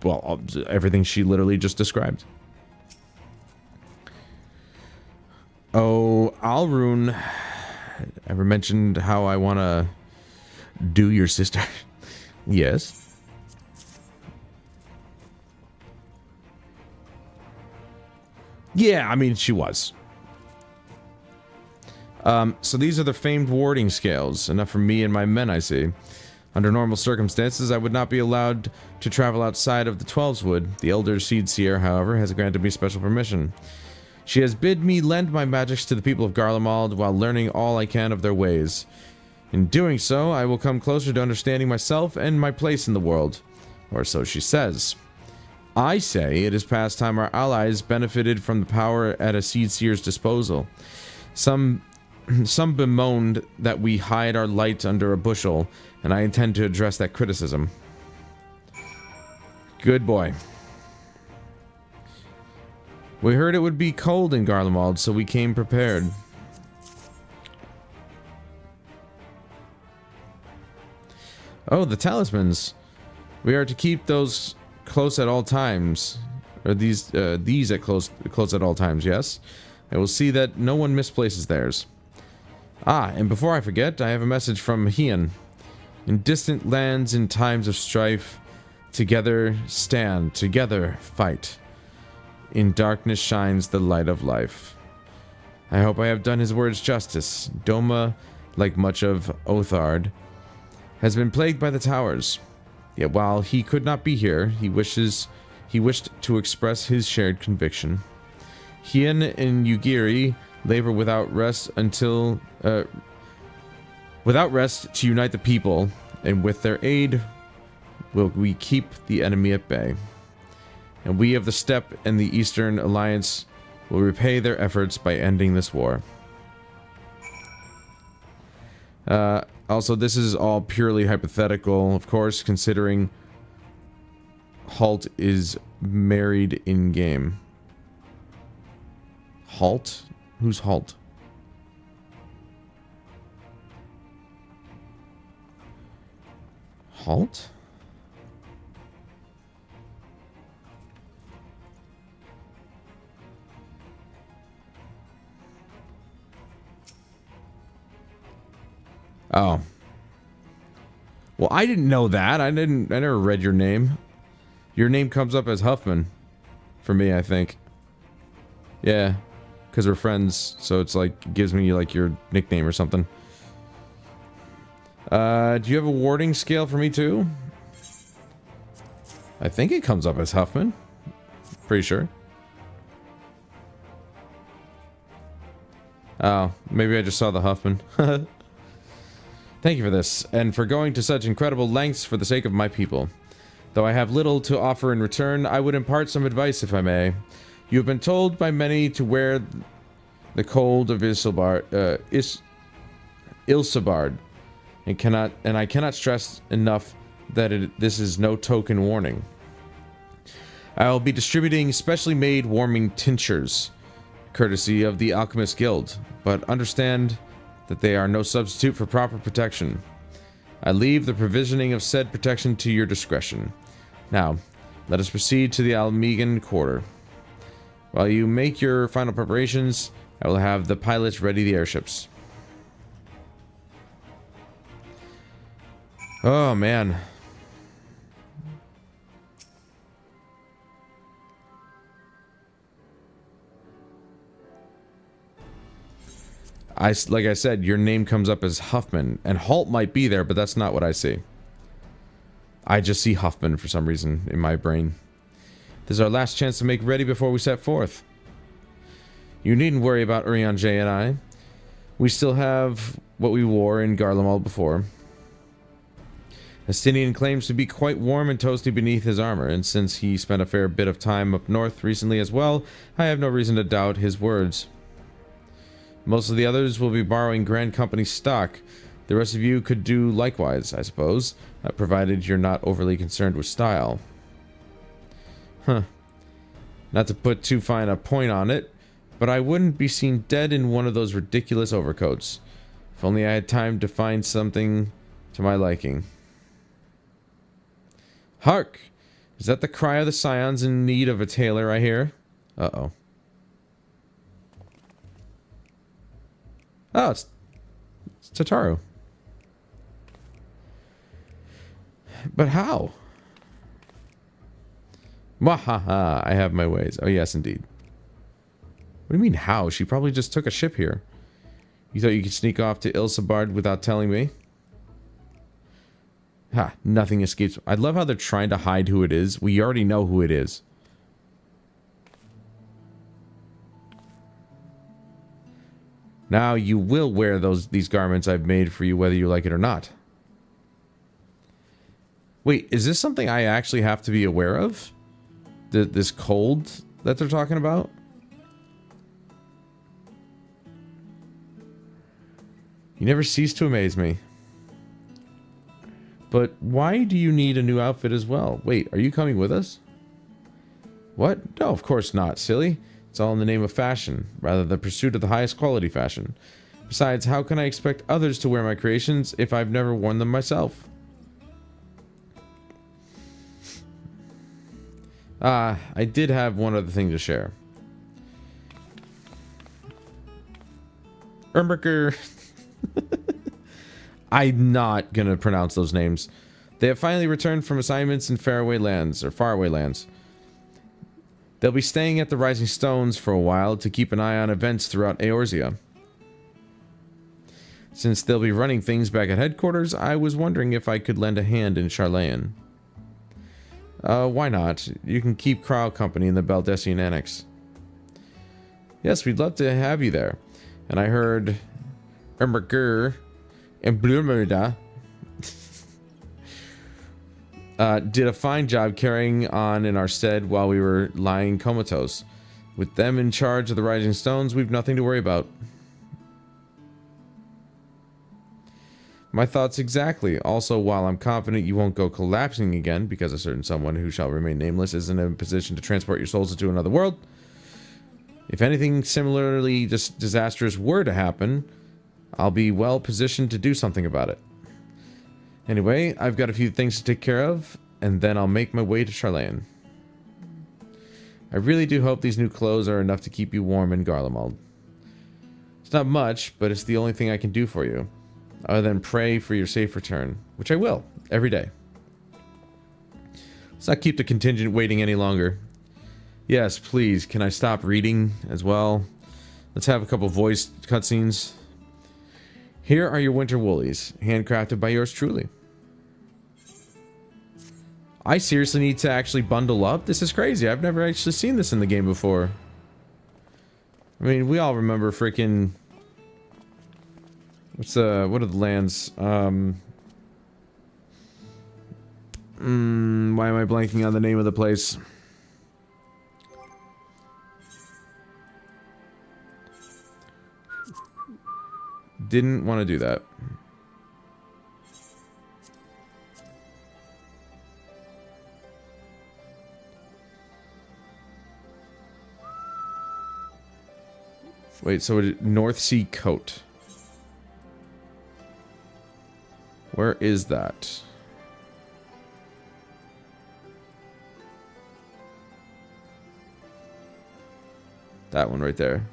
well, everything she literally just described. Oh, Alrune ever mentioned how I want to do your sister? Yes. Yeah, I mean, she was. So these are the famed warding scales. Enough for me and my men, I see. Under normal circumstances, I would not be allowed to travel outside of the 12's Wood. The Elder Seed Seer, however, has granted me special permission. She has bid me lend my magics to the people of Garlemald while learning all I can of their ways. In doing so, I will come closer to understanding myself and my place in the world. Or so she says. I say it is past time our allies benefited from the power at a Seed Seer's disposal. Some bemoaned that we hide our light under a bushel, and I intend to address that criticism. Good boy. We heard it would be cold in Garlemald, so we came prepared. Oh, the talismans. We are to keep those close at all times. Or these at close at all times, yes? I will see that no one misplaces theirs. Ah, and before I forget, I have a message from Hian. In distant lands, in times of strife, together stand, together fight. In darkness shines the light of life. I hope I have done his words justice. Doma, like much of Othard, has been plagued by the towers. Yet while he could not be here, he wished to express his shared conviction. Hien and Yugiri labor without rest to unite the people, and with their aid will we keep the enemy at bay. And we of the Steppe and the Eastern Alliance will repay their efforts by ending this war. Also, this is all purely hypothetical, of course, considering Halt is married in-game. Halt? Who's Halt? Halt? Oh. Well, I didn't know that. I never read your name. Your name comes up as Huffman. For me, I think. Yeah. Because we're friends, so it's like, gives me like your nickname or something. Do you have a warding scale for me too? I think it comes up as Huffman. Pretty sure. Oh, maybe I just saw the Huffman. Thank you for this, and for going to such incredible lengths for the sake of my people. Though I have little to offer in return, I would impart some advice if I may. You have been told by many to wear the cold of Ilsabard, and I cannot stress enough that this is no token warning. I will be distributing specially made warming tinctures, courtesy of the Alchemist Guild, but understand that they are no substitute for proper protection. I leave the provisioning of said protection to your discretion. Now, let us proceed to the Almegan Quarter. While you make your final preparations, I will have the pilots ready the airships. Oh, man. Like I said, your name comes up as Huffman, and Halt might be there, but that's not what I see. I just see Huffman for some reason in my brain. This is our last chance to make ready before we set forth. You needn't worry about Urianger and I. We still have what we wore in Garlemald before. Estinian claims to be quite warm and toasty beneath his armor, and since he spent a fair bit of time up north recently as well, I have no reason to doubt his words. Most of the others will be borrowing Grand Company stock. The rest of you could do likewise, I suppose, provided you're not overly concerned with style. Huh. Not to put too fine a point on it, but I wouldn't be seen dead in one of those ridiculous overcoats. If only I had time to find something to my liking. Hark! Is that the cry of the scions in need of a tailor, I hear? Uh-oh. Oh, it's Tataru. But how? Wahaha, I have my ways. Oh, yes, indeed. What do you mean, how? She probably just took a ship here. You thought you could sneak off to Ilsabard without telling me? Ha, nothing escapes. I love how they're trying to hide who it is. We already know who it is. Now you will wear these garments I've made for you whether you like it or not. Wait, is this something I actually have to be aware of? This cold that they're talking about? You never cease to amaze me. But why do you need a new outfit as well? Wait, are you coming with us? What? No, of course not, silly. It's all in the name of fashion, rather than the pursuit of the highest quality fashion. Besides, how can I expect others to wear my creations if I've never worn them myself? I did have one other thing to share. Ermberger. I'm not gonna pronounce those names. They have finally returned from assignments in faraway lands, or faraway lands. They'll be staying at the Rising Stones for a while to keep an eye on events throughout Eorzea. Since they'll be running things back at headquarters, I was wondering if I could lend a hand in Charlayan. Why not? You can keep Crowell company in the Baldessian Annex. Yes, we'd love to have you there. And I heard Ermergur and Blurmerda did a fine job carrying on in our stead while we were lying comatose. With them in charge of the Rising Stones, we've nothing to worry about. My thoughts exactly. Also, while I'm confident you won't go collapsing again, because a certain someone who shall remain nameless isn't in a position to transport your souls into another world, if anything similarly disastrous were to happen, I'll be well positioned to do something about it. Anyway, I've got a few things to take care of, and then I'll make my way to Charlayan. I really do hope these new clothes are enough to keep you warm in Garlemald. It's not much, but it's the only thing I can do for you, other than pray for your safe return, which I will, every day. Let's not keep the contingent waiting any longer. Yes, please, can I stop reading as well? Let's have a couple voice cutscenes. Here are your winter woolies, handcrafted by yours truly. I seriously need to actually bundle up? This is crazy. I've never actually seen this in the game before. I mean, we all remember freaking... what are the lands? Why am I blanking on the name of the place? Didn't want to do that. Wait, so North Sea Coat. Where is that? That one right there.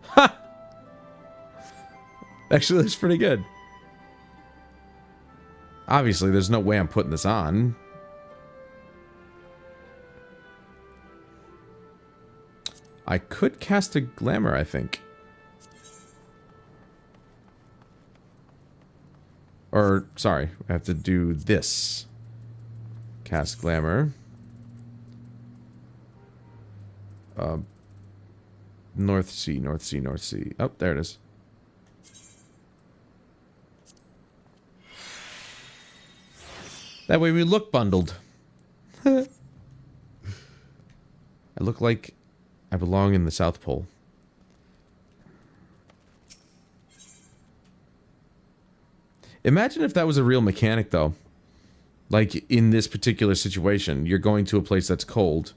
Ha! Actually, looks pretty good. Obviously, there's no way I'm putting this on. I could cast a glamour, I think. Or, sorry, I have to do this. Cast glamour. North Sea, North Sea, North Sea. Oh, there it is. That way we look bundled. I look like I belong in the South Pole. Imagine if that was a real mechanic, though. Like, in this particular situation, you're going to a place that's cold.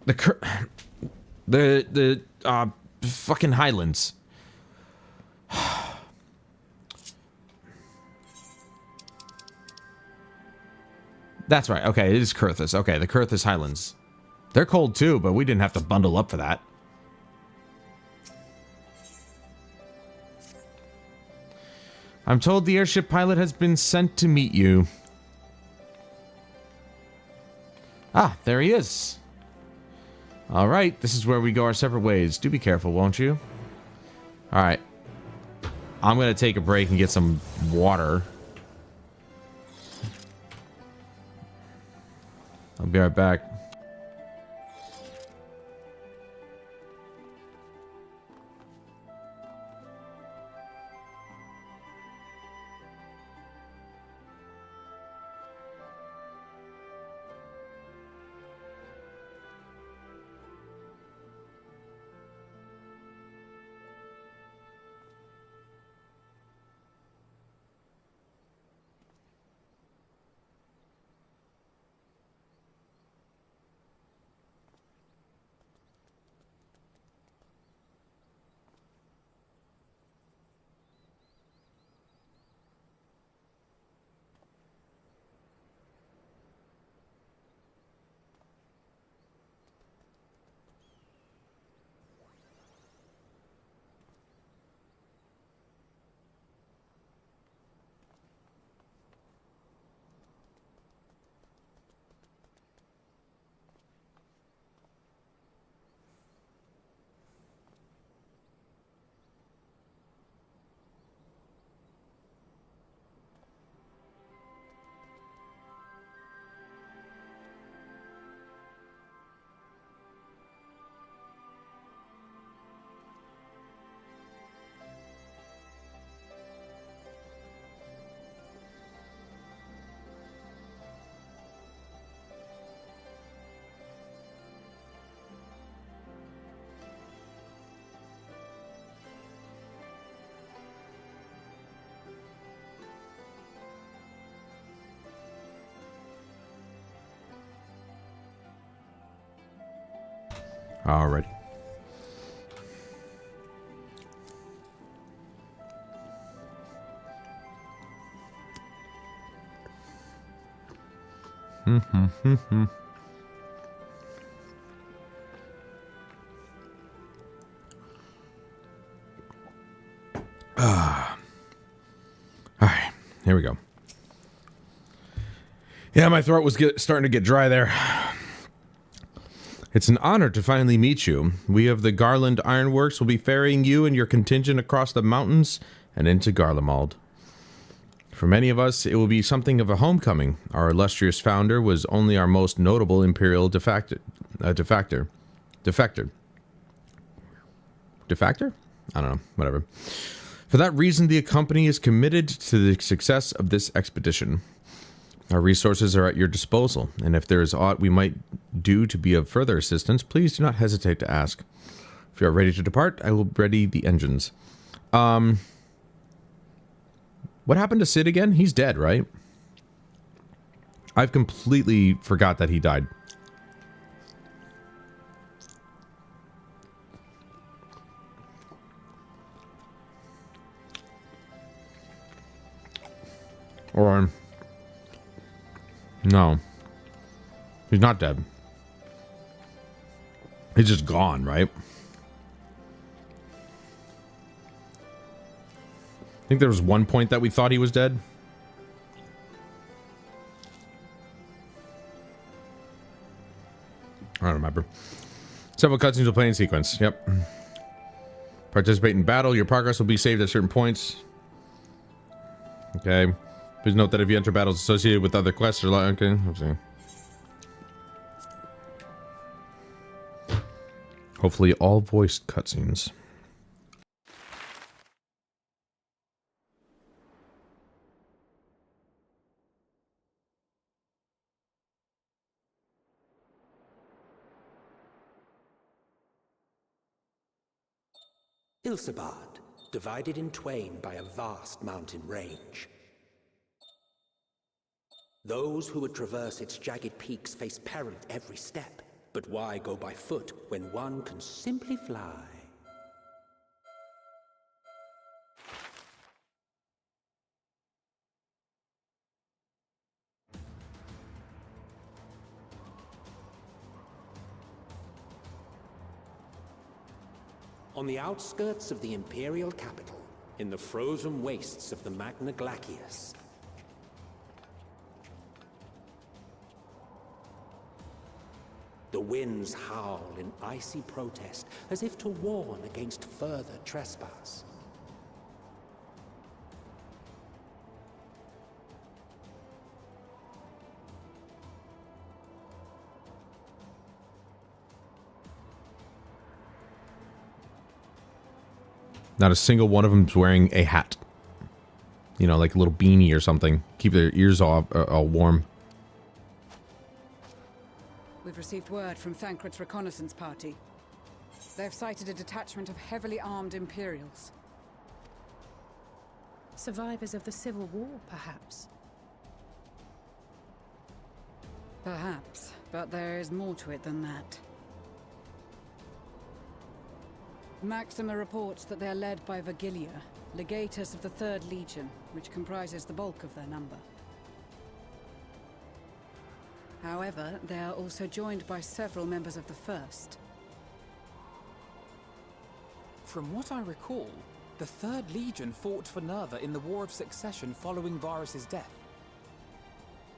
The fucking Highlands. That's right. Okay, it is Kurthus. Okay, the Kurthus Highlands. They're cold too, but we didn't have to bundle up for that. I'm told the airship pilot has been sent to meet you. Ah, there he is. All right, this is where we go our separate ways. Do be careful, won't you? All right. I'm going to take a break and get some water. I'll be right back. Alrighty. Alright, here we go. Yeah, my throat was starting to get dry there. It's an honor to finally meet you. We of the Garland Ironworks will be ferrying you and your contingent across the mountains and into Garlemald. For many of us, it will be something of a homecoming. Our illustrious founder was only our most notable imperial defector? Defector? I don't know, whatever. For that reason, the company is committed to the success of this expedition. Our resources are at your disposal, and if there is aught we might do to be of further assistance, please do not hesitate to ask. If you are ready to depart, I will ready the engines. What happened to Sid again? He's dead, right? I've completely forgot that he died. Or... no. He's not dead. He's just gone, right? I think there was one point that we thought he was dead. I don't remember. Several cutscenes will play in sequence. Yep. Participate in battle. Your progress will be saved at certain points. Okay. Please note that if you enter battles associated with other quests or like... okay. Okay. Hopefully all voiced cutscenes. Ilsebard, divided in twain by a vast mountain range. Those who would traverse its jagged peaks face peril at every step. But why go by foot when one can simply fly? On the outskirts of the Imperial capital, in the frozen wastes of the Magna Glacius, the winds howl in icy protest, as if to warn against further trespass. Not a single one of them is wearing a hat. You know, like a little beanie or something. Keep their ears all warm. We've received word from Thancred's reconnaissance party. They've sighted a detachment of heavily armed Imperials. Survivors of the Civil War, perhaps? Perhaps, but there is more to it than that. Maxima reports that they are led by Vergilia, legatus of the 3rd Legion, which comprises the bulk of their number. However, they are also joined by several members of the 1st. From what I recall, the 3rd Legion fought for Nerva in the War of Succession following Varus' death.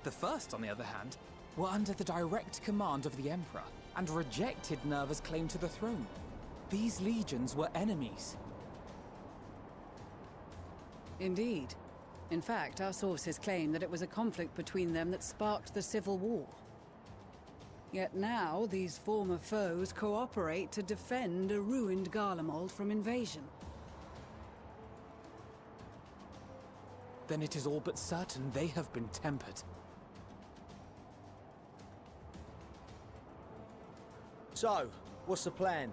The 1st, on the other hand, were under the direct command of the Emperor and rejected Nerva's claim to the throne. These legions were enemies. Indeed. In fact, our sources claim that it was a conflict between them that sparked the Civil War. Yet now, these former foes cooperate to defend a ruined Garlemald from invasion. Then it is all but certain they have been tempered. So, what's the plan?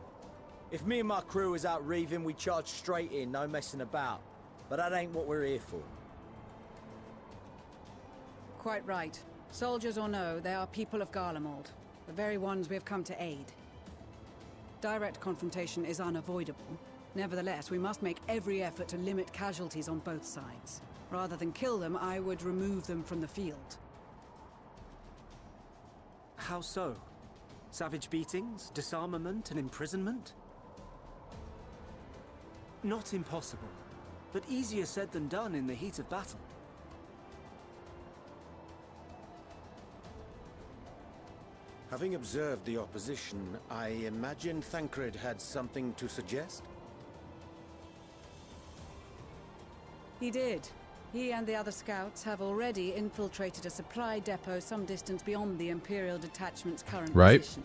If me and my crew is out reaving, we charge straight in, no messing about. But that ain't what we're here for. Quite right. Soldiers or no, they are people of Garlemald. The very ones we have come to aid. Direct confrontation is unavoidable. Nevertheless, we must make every effort to limit casualties on both sides. Rather than kill them, I would remove them from the field. How so? Savage beatings, disarmament, and imprisonment? Not impossible, but easier said than done in the heat of battle. Having observed the opposition, I imagine Thancred had something to suggest? He did. He and the other scouts have already infiltrated a supply depot some distance beyond the Imperial detachment's current position.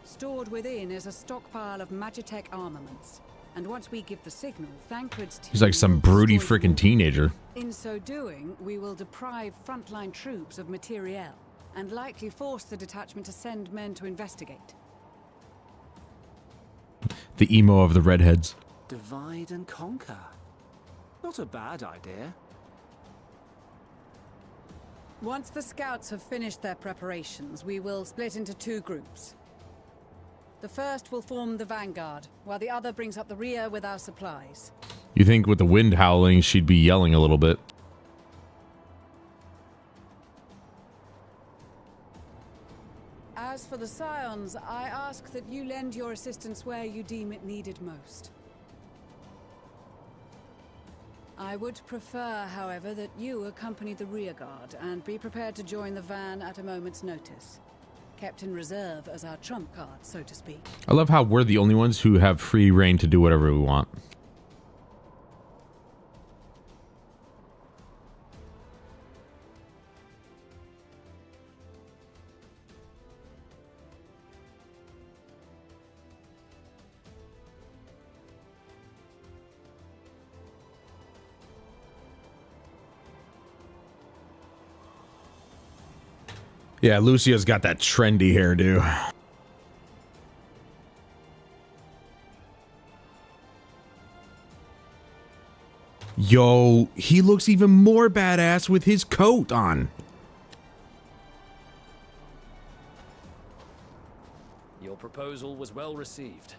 Stored within is a stockpile of Magitech armaments. And once we give the signal, Thancred's team... He's like some broody freaking teenager. In so doing, we will deprive frontline troops of materiel, and likely force the detachment to send men to investigate. The emo of the redheads. Divide and conquer. Not a bad idea. Once the scouts have finished their preparations, we will split into two groups. The first will form the vanguard, while the other brings up the rear with our supplies. You think with the wind howling, she'd be yelling a little bit. As for the Scions, I ask that you lend your assistance where you deem it needed most. I would prefer, however, that you accompany the rearguard and be prepared to join the van at a moment's notice. Kept in reserve as our trump card, so to speak. I love how we're the only ones who have free reign to do whatever we want. Yeah, Lucia's got that trendy hairdo. Yo, he looks even more badass with his coat on. Your proposal was well received.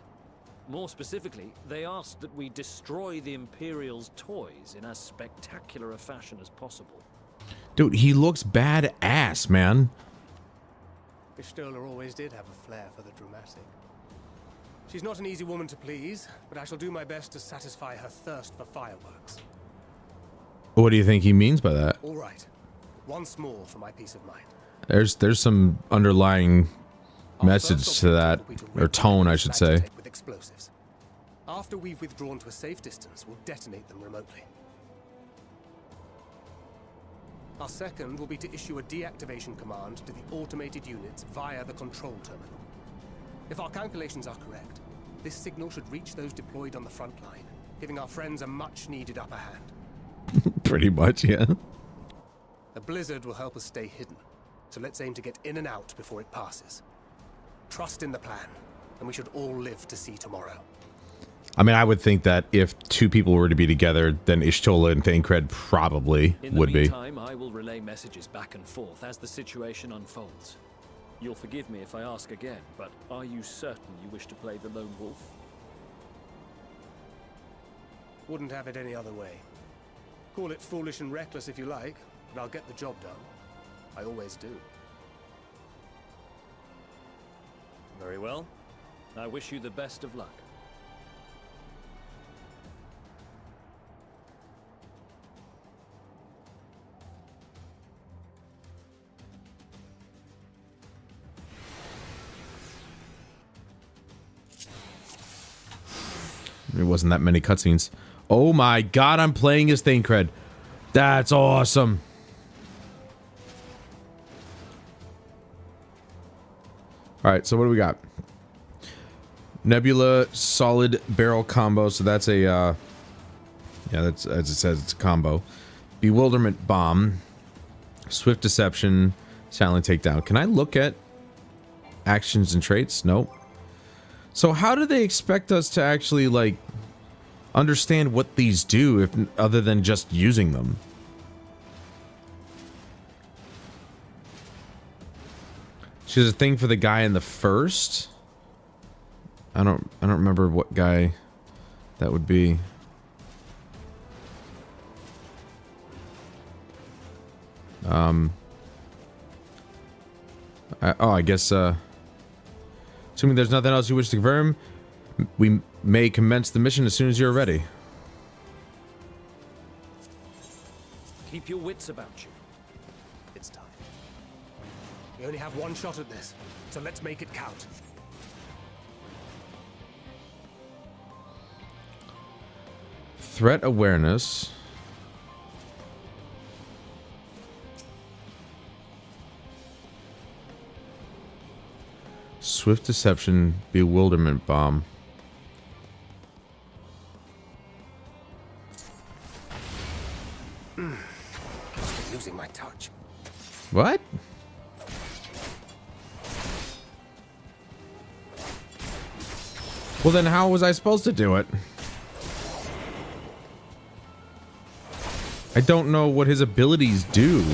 More specifically, they asked that we destroy the Imperial's toys in as spectacular a fashion as possible. Dude, he looks badass, man. Stola always did have a flair for the dramatic. She's not an easy woman to please, but I shall do my best to satisfy her thirst for fireworks. What do you think he means by that? All right. Once more for my peace of mind. There's some underlying message to that, or tone, I should say. With explosives. After we've withdrawn to a safe distance, we'll detonate them remotely. Our second will be to issue a deactivation command to the automated units via the control terminal. If our calculations are correct, this signal should reach those deployed on the front line, giving our friends a much-needed upper hand. Pretty much, yeah. A blizzard will help us stay hidden, so let's aim to get in and out before it passes. Trust in the plan, and we should all live to see tomorrow. I mean, I would think that if two people were to be together, then Y'shtola and Thancred probably would be. In the meantime, I will relay messages back and forth as the situation unfolds. You'll forgive me if I ask again, but are you certain you wish to play the lone wolf? Wouldn't have it any other way. Call it foolish and reckless if you like, but I'll get the job done. I always do. Very well. I wish you the best of luck. There wasn't that many cutscenes. Oh my god, I'm playing as Thancred. That's awesome. Alright, so what do we got? Nebula solid barrel combo. So that's a, yeah, that's, as it says, it's a combo. Bewilderment bomb. Swift deception. Silent takedown. Can I look at actions and traits? Nope. So how do they expect us to actually, like, understand what these do, if other than just using them? She has a thing for the guy in the first. I don't remember what guy that would be. I guess, assuming there's nothing else you wish to confirm, we may commence the mission as soon as you're ready. Keep your wits about you. It's time. We only have one shot at this, so let's make it count. Threat awareness. Swift deception, bewilderment bomb. Losing my touch. What? Well, then how was I supposed to do it? I don't know what his abilities do.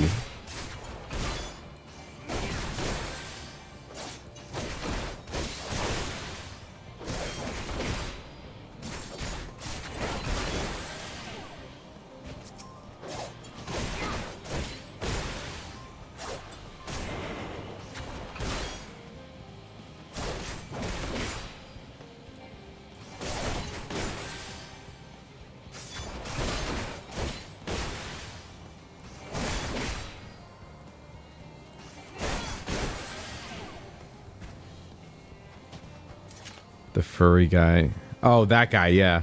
The furry guy. Oh, that guy, yeah.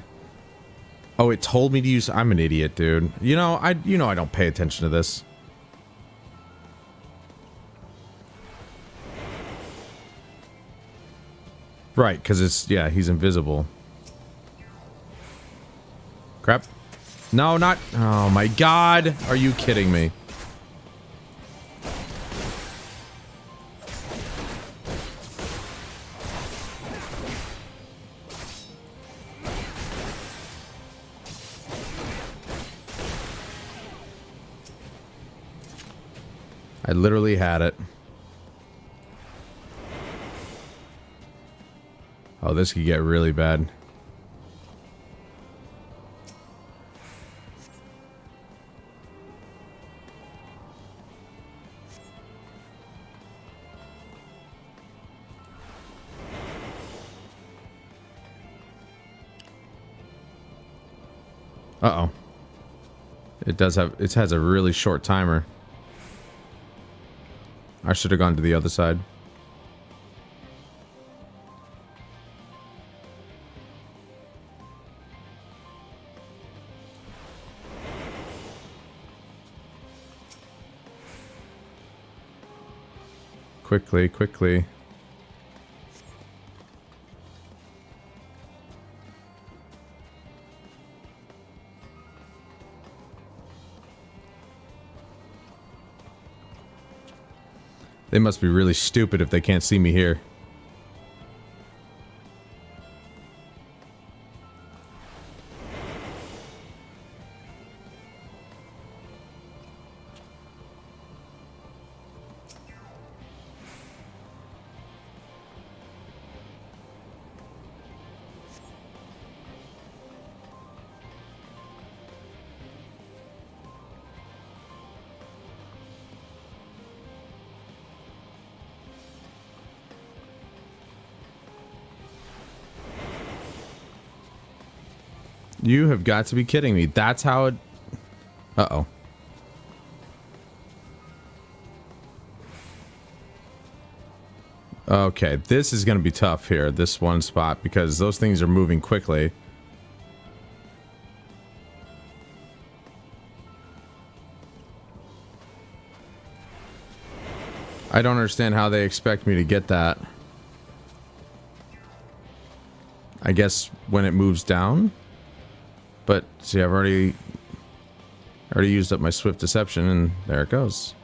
Oh, it told me to use... I'm an idiot, dude. You know, I don't pay attention to this. Right, because it's... Yeah, he's invisible. Crap. No, not... Oh, my God. Are you kidding me? I literally had it. Oh, this could get really bad. Uh-oh. It does have... It has a really short timer. I should have gone to the other side. Quickly, quickly. They must be really stupid if they can't see me here. You have got to be kidding me. That's how it... Uh-oh. Okay, this is going to be tough here, this one spot, because those things are moving quickly. I don't understand how they expect me to get that. I guess when it moves down? But, see, I've already used up my swift deception, and there it goes.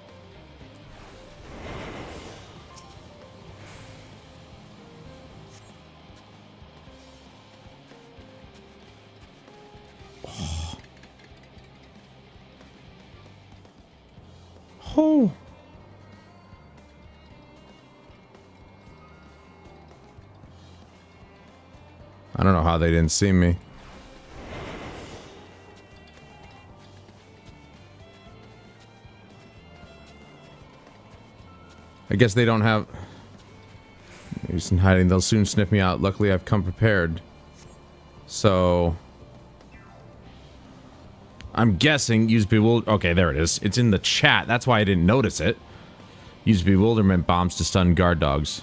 Oh. I don't know how they didn't see me. I guess they don't have... He's in hiding. They'll soon sniff me out. Luckily, I've come prepared. So... I'm guessing use bewilder... Okay, there it is. It's in the chat. That's why I didn't notice it. Use bewilderment bombs to stun guard dogs.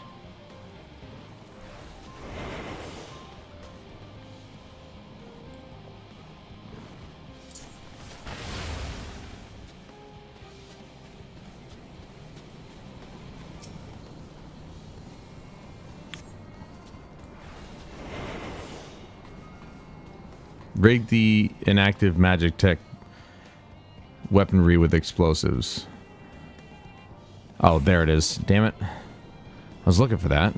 Rig the inactive magic tech weaponry with explosives. Oh, there it is. Damn it. I was looking for that.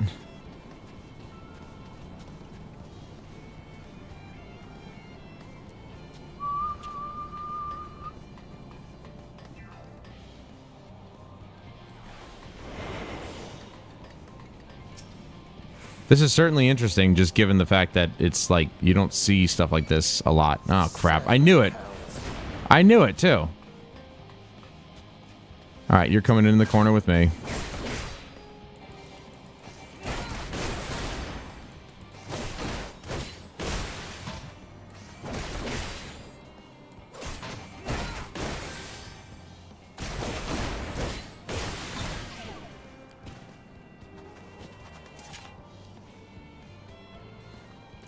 This is certainly interesting, just given the fact that it's like, you don't see stuff like this a lot. Oh, crap. I knew it. I knew it, too. Alright, you're coming in the corner with me.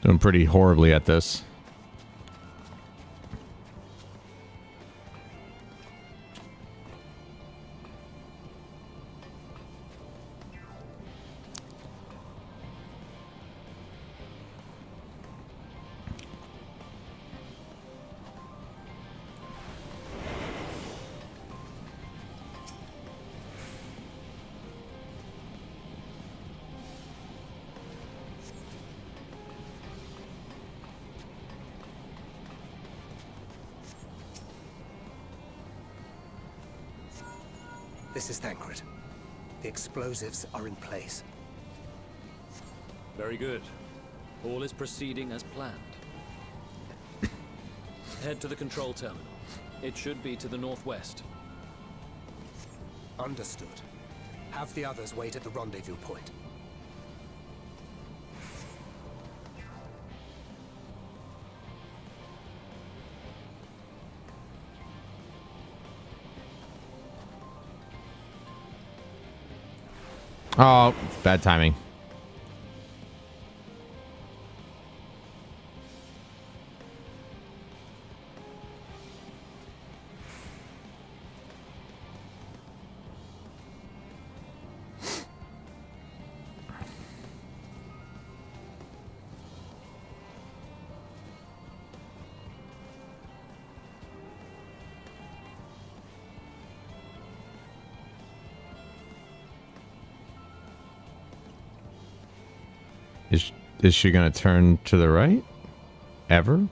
Doing pretty horribly at this. This is Thancred. The explosives are in place. Very good. All is proceeding as planned. Head to the control terminal. It should be to the northwest. Understood. Have the others wait at the rendezvous point. Oh, bad timing. Is she gonna turn to the right? Ever?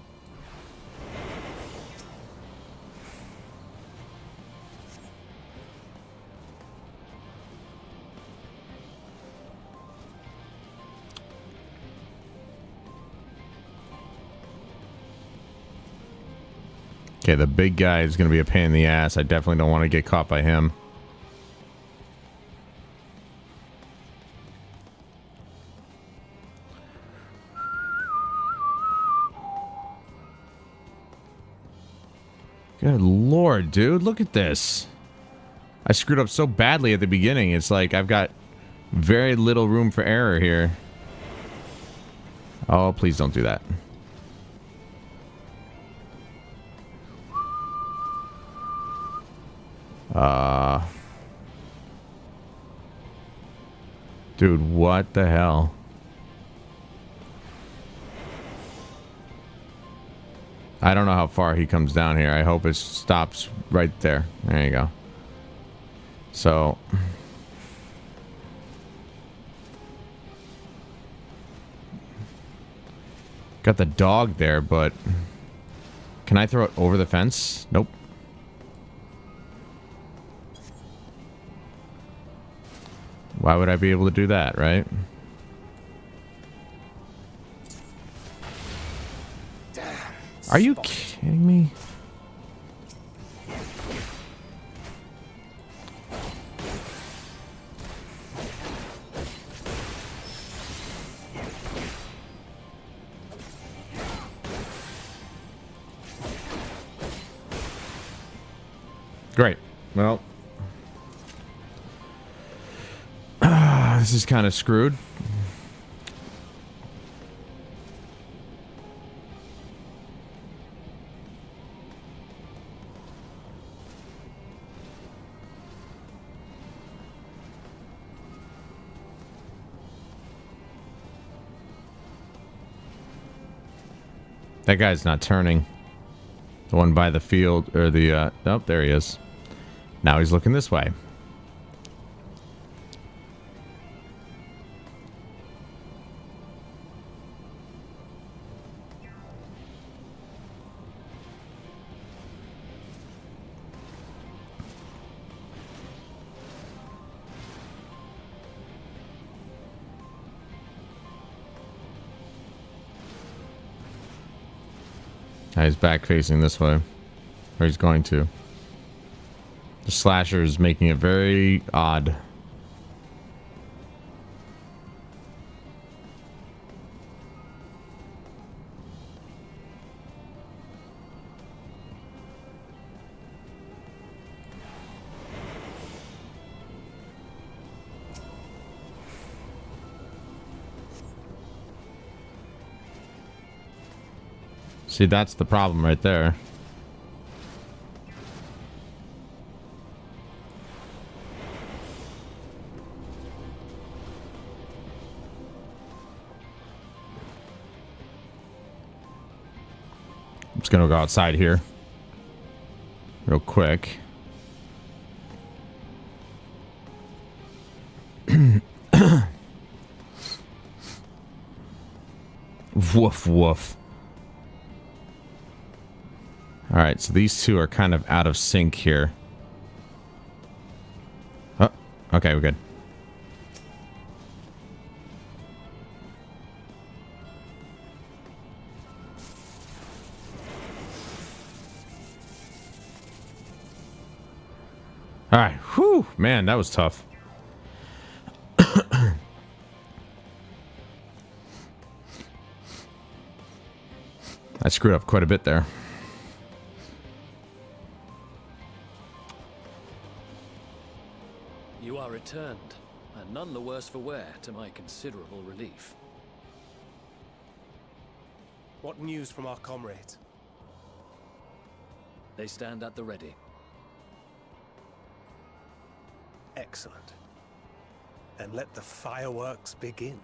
Okay, the big guy is gonna be a pain in the ass. I definitely don't want to get caught by him. Good lord, dude. Look at this. I screwed up so badly at the beginning. It's like I've got very little room for error here. Oh, please don't do that. Dude, what the hell? I don't know how far he comes down here. I hope it stops right there. There you go. So... got the dog there, but... can I throw it over the fence? Nope. Why would I be able to do that, right? Are you kidding me? Great. Well, this is kind of screwed. That guy's not turning. The one by the field, or the, oh, there he is. Now he's looking this way. Now he's back facing this way. Or he's going to. The slasher is making it very odd. See, that's the problem right there. I'm just gonna go outside here real quick. Woof woof. Alright, so these two are kind of out of sync here. Oh, okay, we're good. Alright, whew, man, that was tough. I screwed up quite a bit there. You are returned, and none the worse for wear, to my considerable relief. What news from our comrades? They stand at the ready. Excellent. Then let the fireworks begin.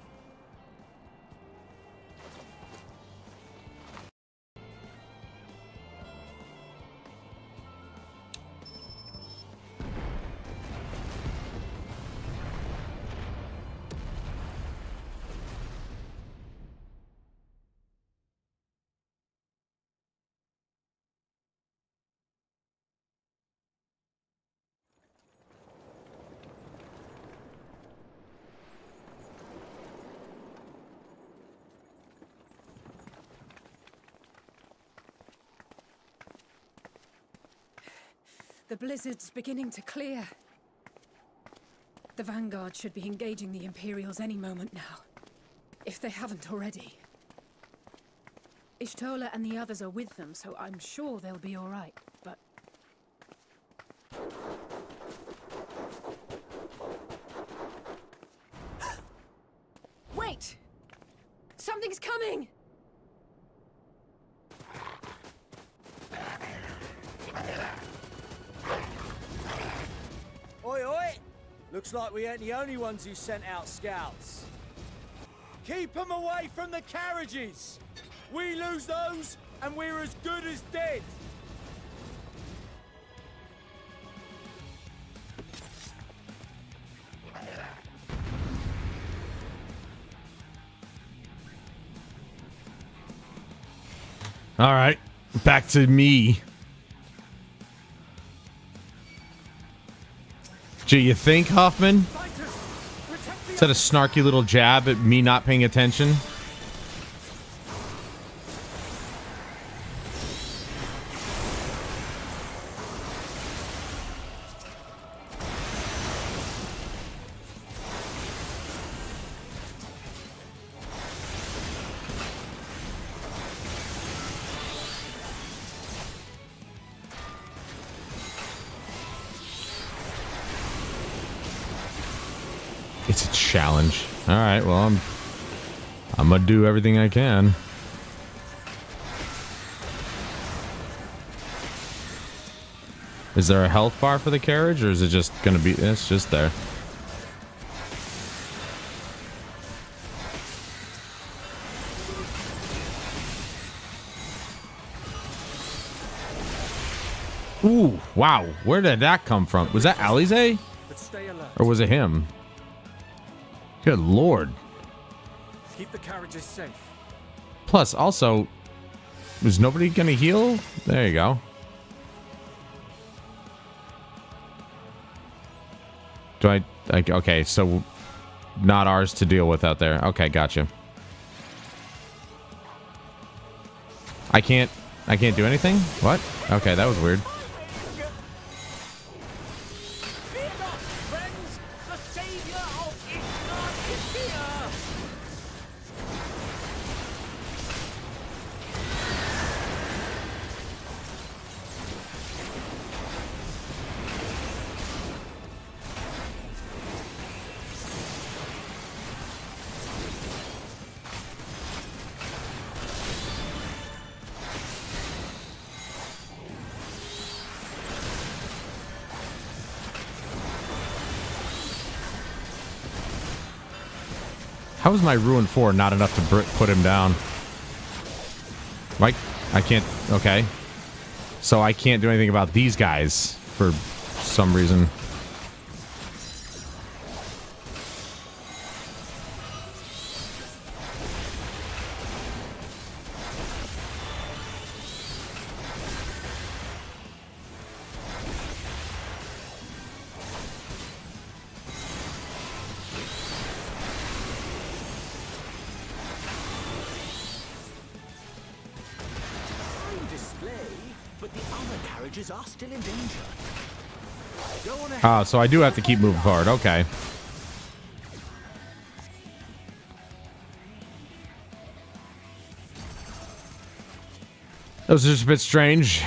The blizzard's beginning to clear. The Vanguard should be engaging the Imperials any moment now, if they haven't already. Ishtola and the others are with them, so I'm sure they'll be all right, but... Wait! Something's coming! Oi, oi! Looks like we ain't the only ones who sent out scouts. Keep them away from the carriages! We lose those, and we're as good as dead! All right, back to me. Gee, you think, Huffman? Is that a snarky little jab at me not paying attention? It's a challenge. All right, well, I'm gonna do everything I can. Is there a health bar for the carriage, or is it just gonna be? It's just there. Ooh, wow. Where did that come from? Was that Alize? Or was it him? Good lord. Keep the carriages safe. Plus, also, is nobody gonna heal? There you go. Do I like, okay, so not ours to deal with out there. Okay, gotcha. I can't do anything? What? Okay, that was weird. How is my Ruin 4 not enough to put him down? Like, I can't... Okay. So I can't do anything about these guys for some reason. Oh, so I do have to keep moving forward. Okay. That was just a bit strange.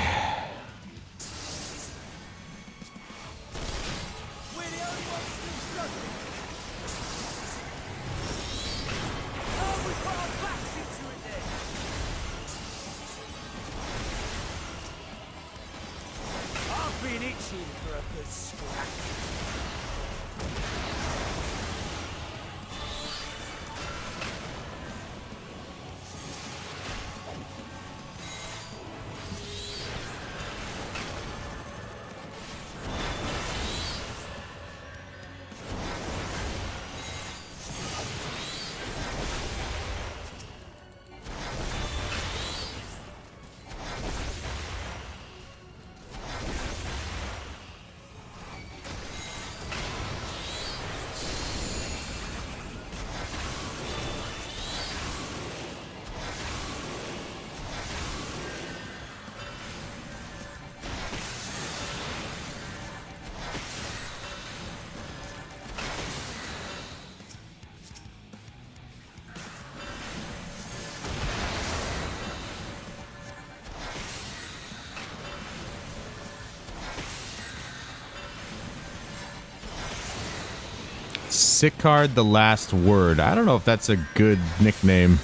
Sicard the Last Word. I don't know if that's a good nickname.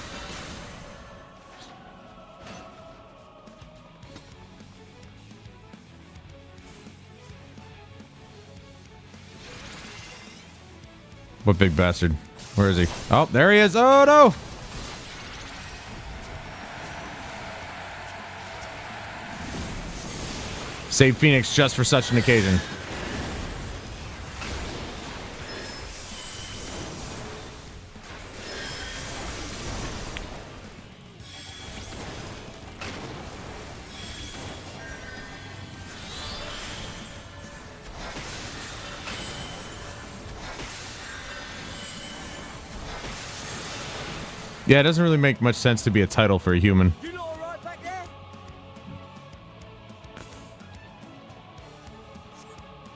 What big bastard? Where is he? Oh, there he is. Oh, no! Save Phoenix just for such an occasion. Yeah, it doesn't really make much sense to be a title for a human. You lot all right back there?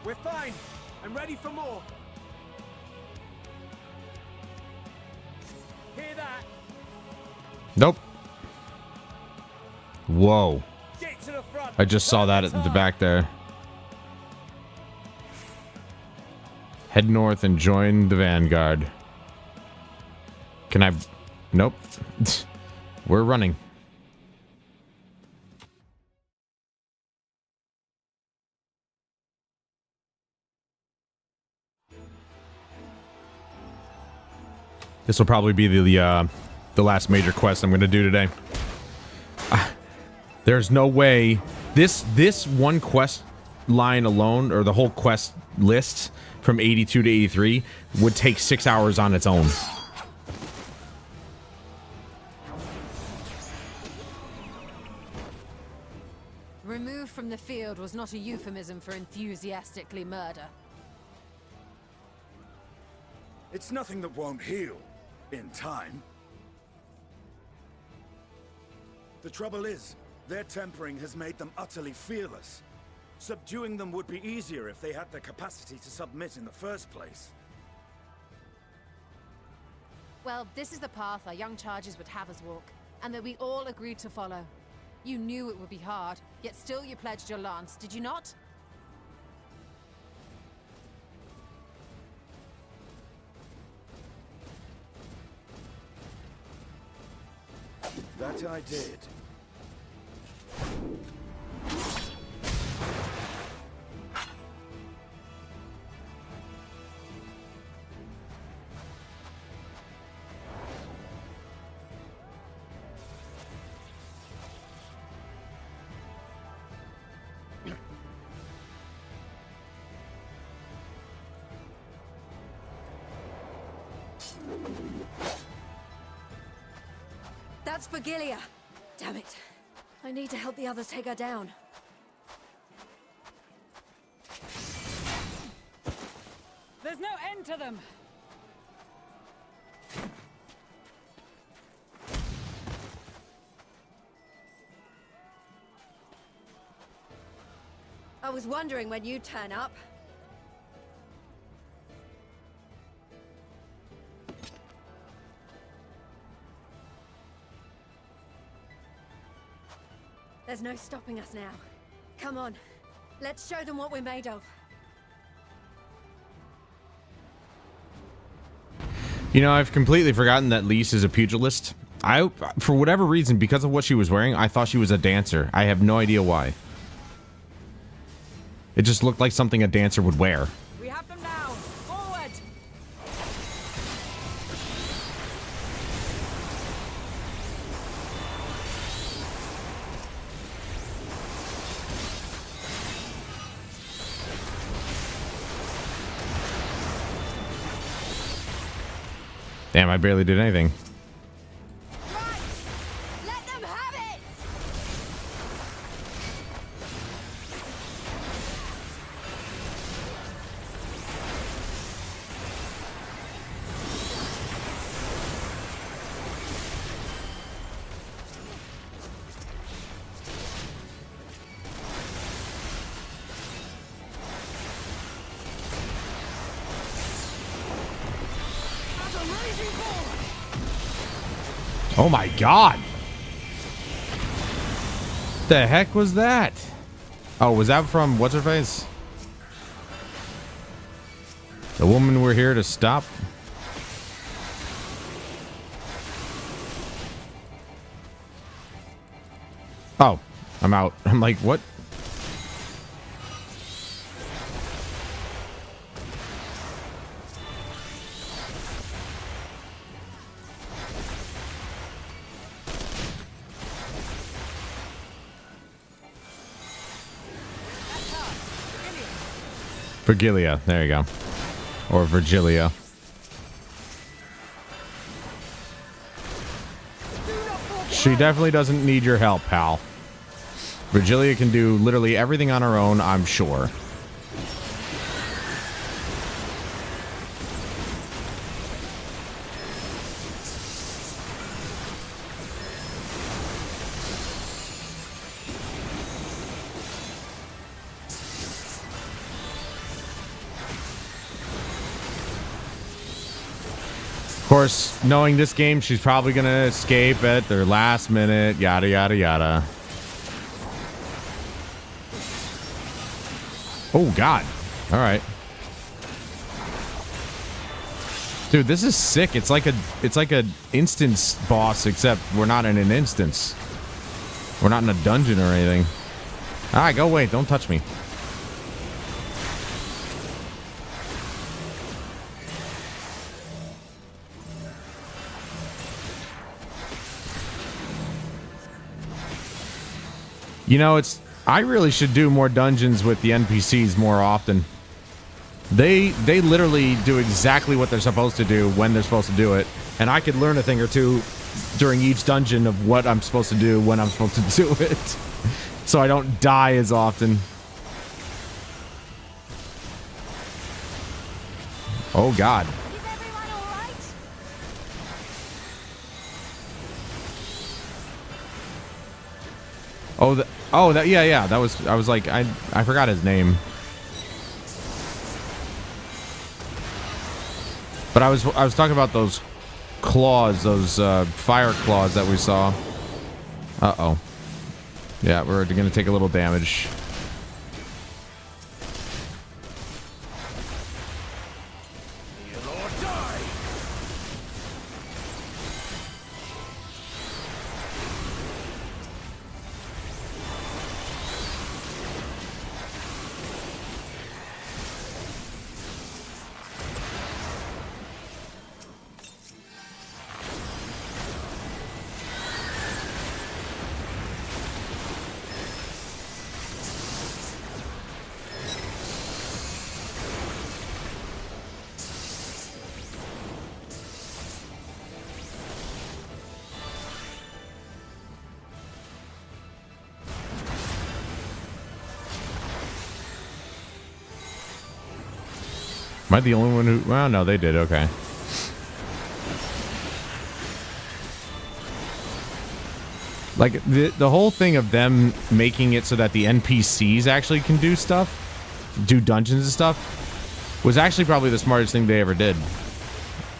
We're fine. I'm ready for more. Hear that? Nope. Whoa. Get to the front. I just saw that at the back there. Head north and join the Vanguard. Can I... Nope. We're running. This will probably be the last major quest I'm going to do today. There's no way this one quest line alone, or the whole quest list from 82 to 83, would take 6 hours on its own. Removed from the field was not a euphemism for enthusiastically murder. It's nothing that won't heal in time. The trouble is, their tempering has made them utterly fearless. Subduing them would be easier if they had the capacity to submit in the first place. Well, this is the path our young charges would have us walk, and that we all agreed to follow. You knew it would be hard, yet still you pledged your lance, did you not? That I did. That's Vergilia. Damn it. I need to help the others take her down. There's no end to them! I was wondering when you'd turn up. There's no stopping us now. Come on, let's show them what we're made of. You know, I've completely forgotten that Lise is a pugilist. For whatever reason, because of what she was wearing, I thought she was a dancer. I have no idea why. It just looked like something a dancer would wear. We have them now! Forward! Damn, I barely did anything. Let them have it! Oh my god! The heck was that? Oh, was that from what's her face? The woman we're here to stop? Oh, I'm out. I'm like, what? Vergilia, there you go. Or Virgilia. She definitely doesn't need your help, pal. Virgilia can do literally everything on her own, I'm sure. Of course, knowing this game, she's probably gonna escape at their last minute, yada yada yada. Oh god. Alright. Dude, this is sick. It's like a instance boss, except we're not in an instance. We're not in a dungeon or anything. Alright, go away. Don't touch me. You know, I really should do more dungeons with the NPCs more often. They literally do exactly what they're supposed to do when they're supposed to do it, and I could learn a thing or two during each dungeon of what I'm supposed to do when I'm supposed to do it, so I don't die as often. Oh God. Yeah, that was, I was like, I forgot his name. But I was talking about those claws, those fire claws that we saw. Uh-oh. Yeah, we're gonna take a little damage. Am I the only one who... Well, no, they did. Okay. Like, the whole thing of them making it so that the NPCs actually can do stuff, do dungeons and stuff, was actually probably the smartest thing they ever did.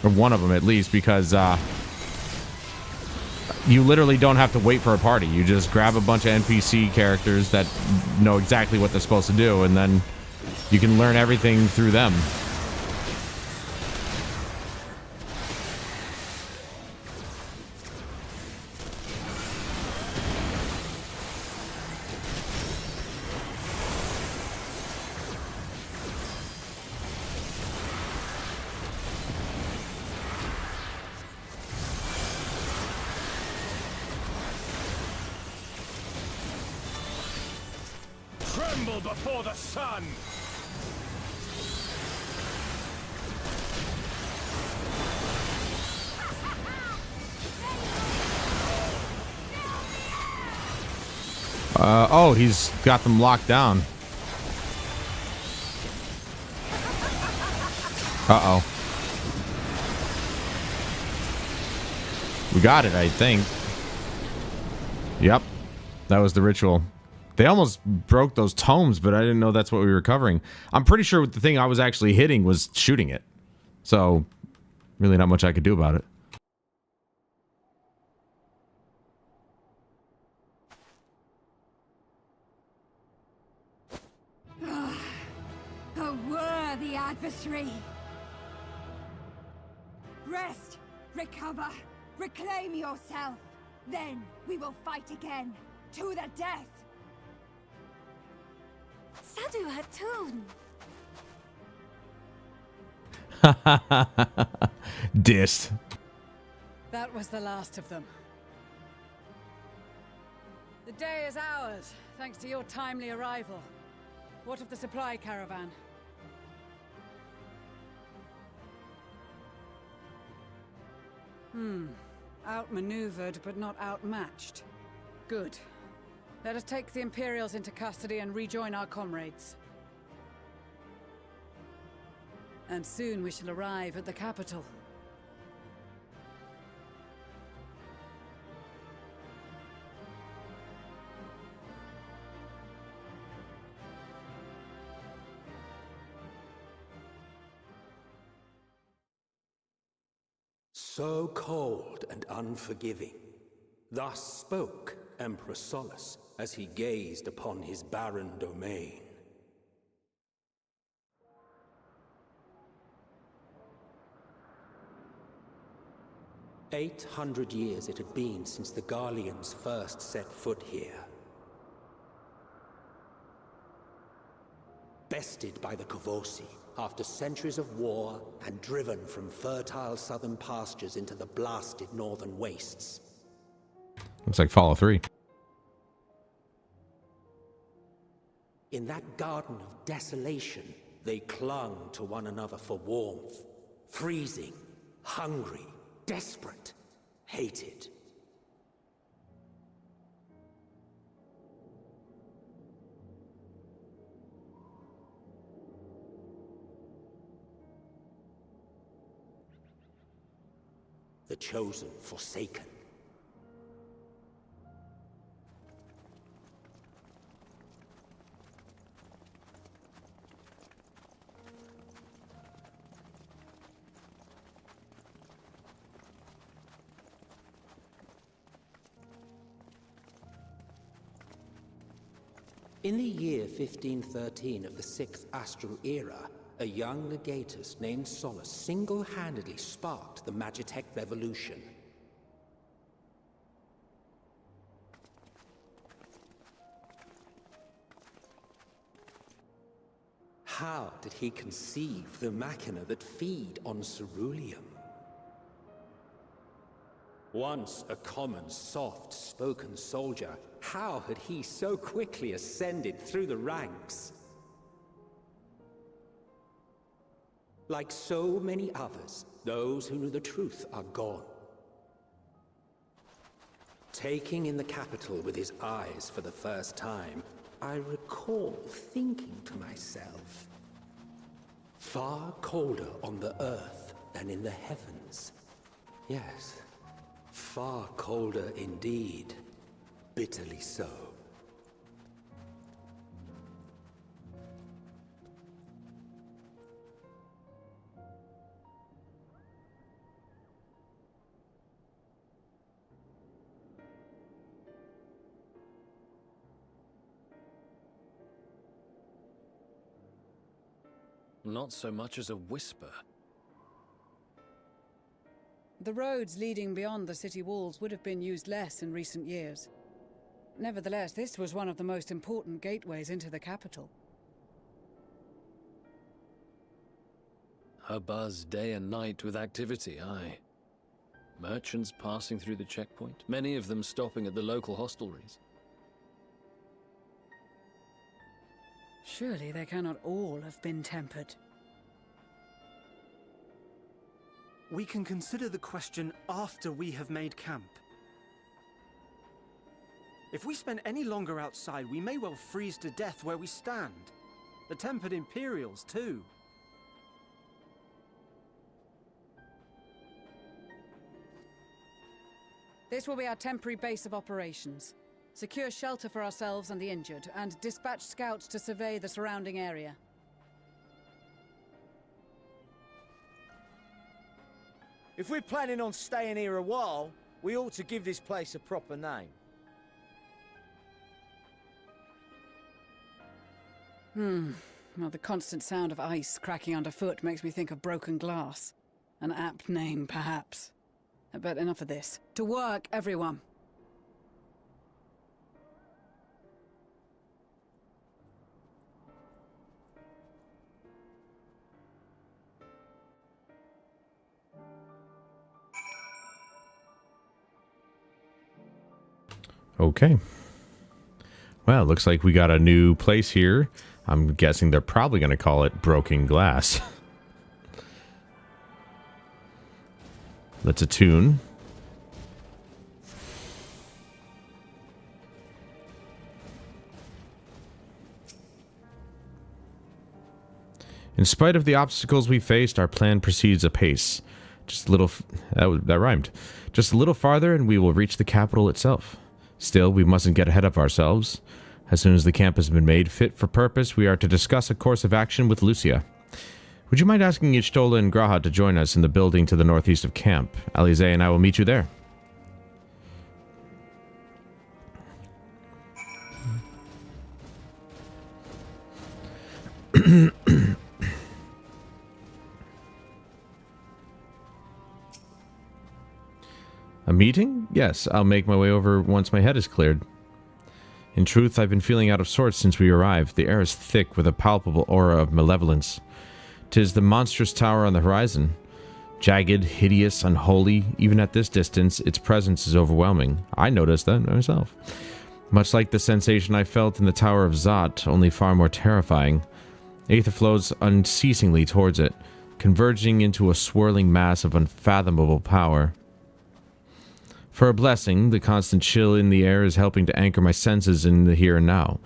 Or one of them, at least, because, you literally don't have to wait for a party. You just grab a bunch of NPC characters that know exactly what they're supposed to do, and then you can learn everything through them. Tremble before the sun! Oh, he's got them locked down. Uh-oh. We got it, I think. Yep. That was the ritual. They almost broke those tomes, but I didn't know that's what we were covering. I'm pretty sure the thing I was actually hitting was shooting it. So, really not much I could do about it. A worthy adversary. Rest, recover, reclaim yourself. Then we will fight again, to the death. Sadu Hatun. Dissed. That was the last of them. The day is ours, thanks to your timely arrival. What of the supply caravan? Outmaneuvered, but not outmatched. Good. Let us take the Imperials into custody and rejoin our comrades. And soon we shall arrive at the capital. So cold and unforgiving. Thus spoke Emperor Solus as he gazed upon his barren domain. 800 years it had been since the Garleans first set foot here. Bested by the Kavosi after centuries of war and driven from fertile southern pastures into the blasted northern wastes. Looks like Fallout 3. In that garden of desolation, they clung to one another for warmth. Freezing, hungry, desperate, hated. The chosen forsaken. In the year 1513 of the 6th Astral Era, a young legatus named Solus single-handedly sparked the Magitech Revolution. How did he conceive the machina that feed on ceruleum? Once a common, soft-spoken soldier, how had he so quickly ascended through the ranks? Like so many others, those who knew the truth are gone. Taking in the capital with his eyes for the first time, I recall thinking to myself, far colder on the earth than in the heavens. Yes, far colder indeed. Bitterly so. Not so much as a whisper. The roads leading beyond the city walls would have been used less in recent years. Nevertheless, this was one of the most important gateways into the capital. A buzz day and night with activity, aye. Merchants passing through the checkpoint, many of them stopping at the local hostelries. Surely they cannot all have been tempered. We can consider the question after we have made camp. If we spend any longer outside, we may well freeze to death where we stand. The tempered Imperials, too. This will be our temporary base of operations. Secure shelter for ourselves and the injured, and dispatch scouts to survey the surrounding area. If we're planning on staying here a while, we ought to give this place a proper name. Well, the constant sound of ice cracking underfoot makes me think of broken glass. An apt name, perhaps. But enough of this. To work, everyone! Okay. Well, looks like we got a new place here. I'm guessing they're probably going to call it Broken Glass. Let's attune. In spite of the obstacles we faced, our plan proceeds apace. Just a little... that rhymed. Just a little farther and we will reach the capital itself. Still, we mustn't get ahead of ourselves. As soon as the camp has been made fit for purpose, we are to discuss a course of action with Lucia. Would you mind asking Y'shtola and Graha to join us in the building to the northeast of camp? Alize and I will meet you there. A meeting? Yes, I'll make my way over once my head is cleared. In truth, I've been feeling out of sorts since we arrived. The air is thick with a palpable aura of malevolence. 'Tis the monstrous tower on the horizon. Jagged, hideous, unholy. Even at this distance, its presence is overwhelming. I noticed that myself. Much like the sensation I felt in the Tower of Zot, only far more terrifying. Aether flows unceasingly towards it, converging into a swirling mass of unfathomable power. For a blessing, the constant chill in the air is helping to anchor my senses in the here and now.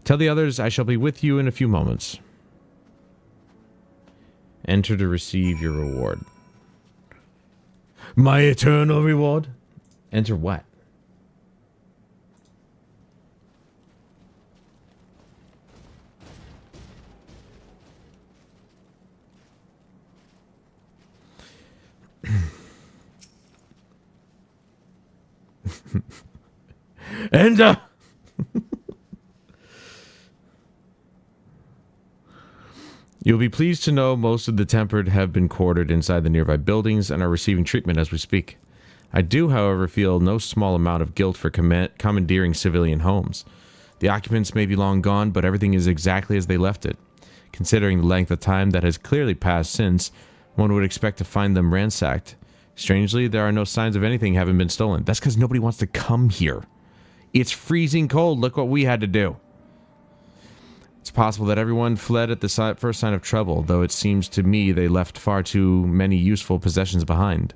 Tell the others I shall be with you in a few moments. Enter to receive your reward. My eternal reward? Enter what? Enter! You'll be pleased to know most of the Tempered have been quartered inside the nearby buildings and are receiving treatment as we speak. I do, however, feel no small amount of guilt for commandeering civilian homes. The occupants may be long gone, but everything is exactly as they left it. Considering the length of time that has clearly passed since, one would expect to find them ransacked. Strangely, there are no signs of anything having been stolen. That's because nobody wants to come here. It's freezing cold. Look what we had to do. It's possible that everyone fled at the first sign of trouble, though it seems to me they left far too many useful possessions behind.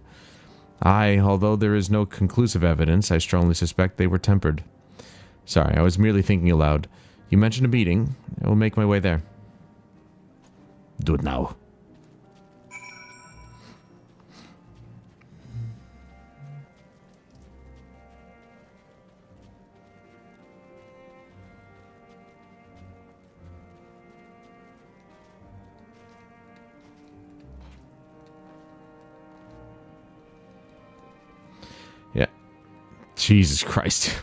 Although there is no conclusive evidence, I strongly suspect they were tempered. Sorry, I was merely thinking aloud. You mentioned a meeting. I will make my way there. Do it now. Yeah. Jesus Christ.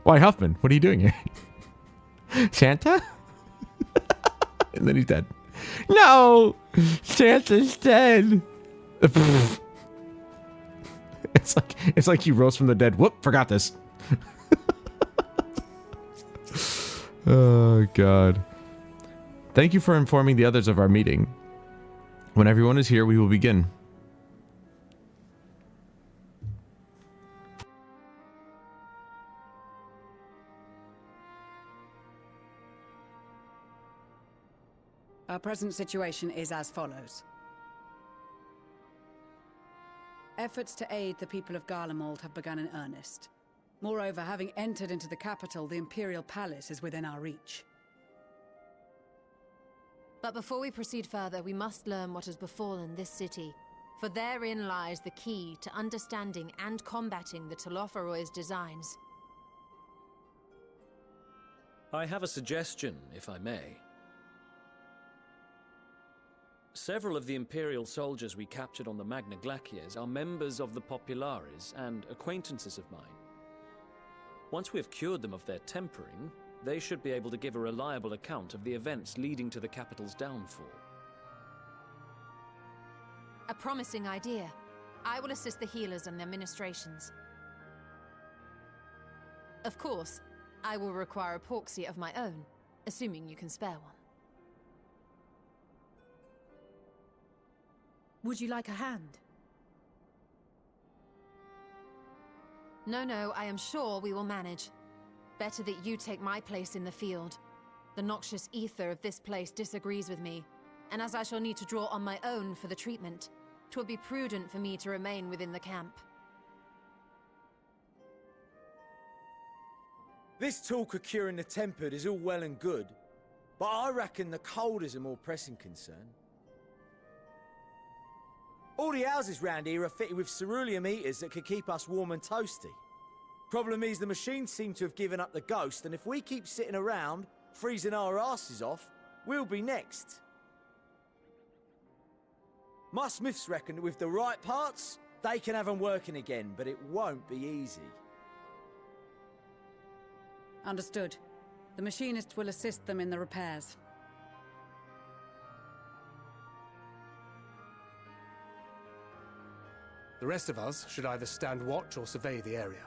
Why, Huffman? What are you doing here? Santa? And then he's dead. No! Santa's dead! It's like he rose from the dead. Whoop, forgot this. Oh, God. Thank you for informing the others of our meeting. When everyone is here, we will begin. Our present situation is as follows. Efforts to aid the people of Garlemald have begun in earnest. Moreover, having entered into the capital, the Imperial Palace is within our reach. But before we proceed further, we must learn what has befallen this city, for therein lies the key to understanding and combating the Telophoroid's designs. I have a suggestion, if I may. Several of the Imperial soldiers we captured on the Magna Glaciers are members of the Populares and acquaintances of mine. Once we have cured them of their tempering, they should be able to give a reliable account of the events leading to the capital's downfall. A promising idea. I will assist the healers and their ministrations. Of course, I will require a porxie of my own, assuming you can spare one. Would you like a hand? No, I am sure we will manage. Better that you take my place in the field. The noxious ether of this place disagrees with me, and as I shall need to draw on my own for the treatment, 'twill be prudent for me to remain within the camp. This talk of curing the tempered is all well and good, but I reckon the cold is a more pressing concern. All the houses round here are fitted with ceruleum heaters that could keep us warm and toasty. Problem is, the machines seem to have given up the ghost, and if we keep sitting around, freezing our asses off, we'll be next. My smiths reckon that with the right parts, they can have them working again, but it won't be easy. Understood. The machinist will assist them in the repairs. The rest of us should either stand watch or survey the area.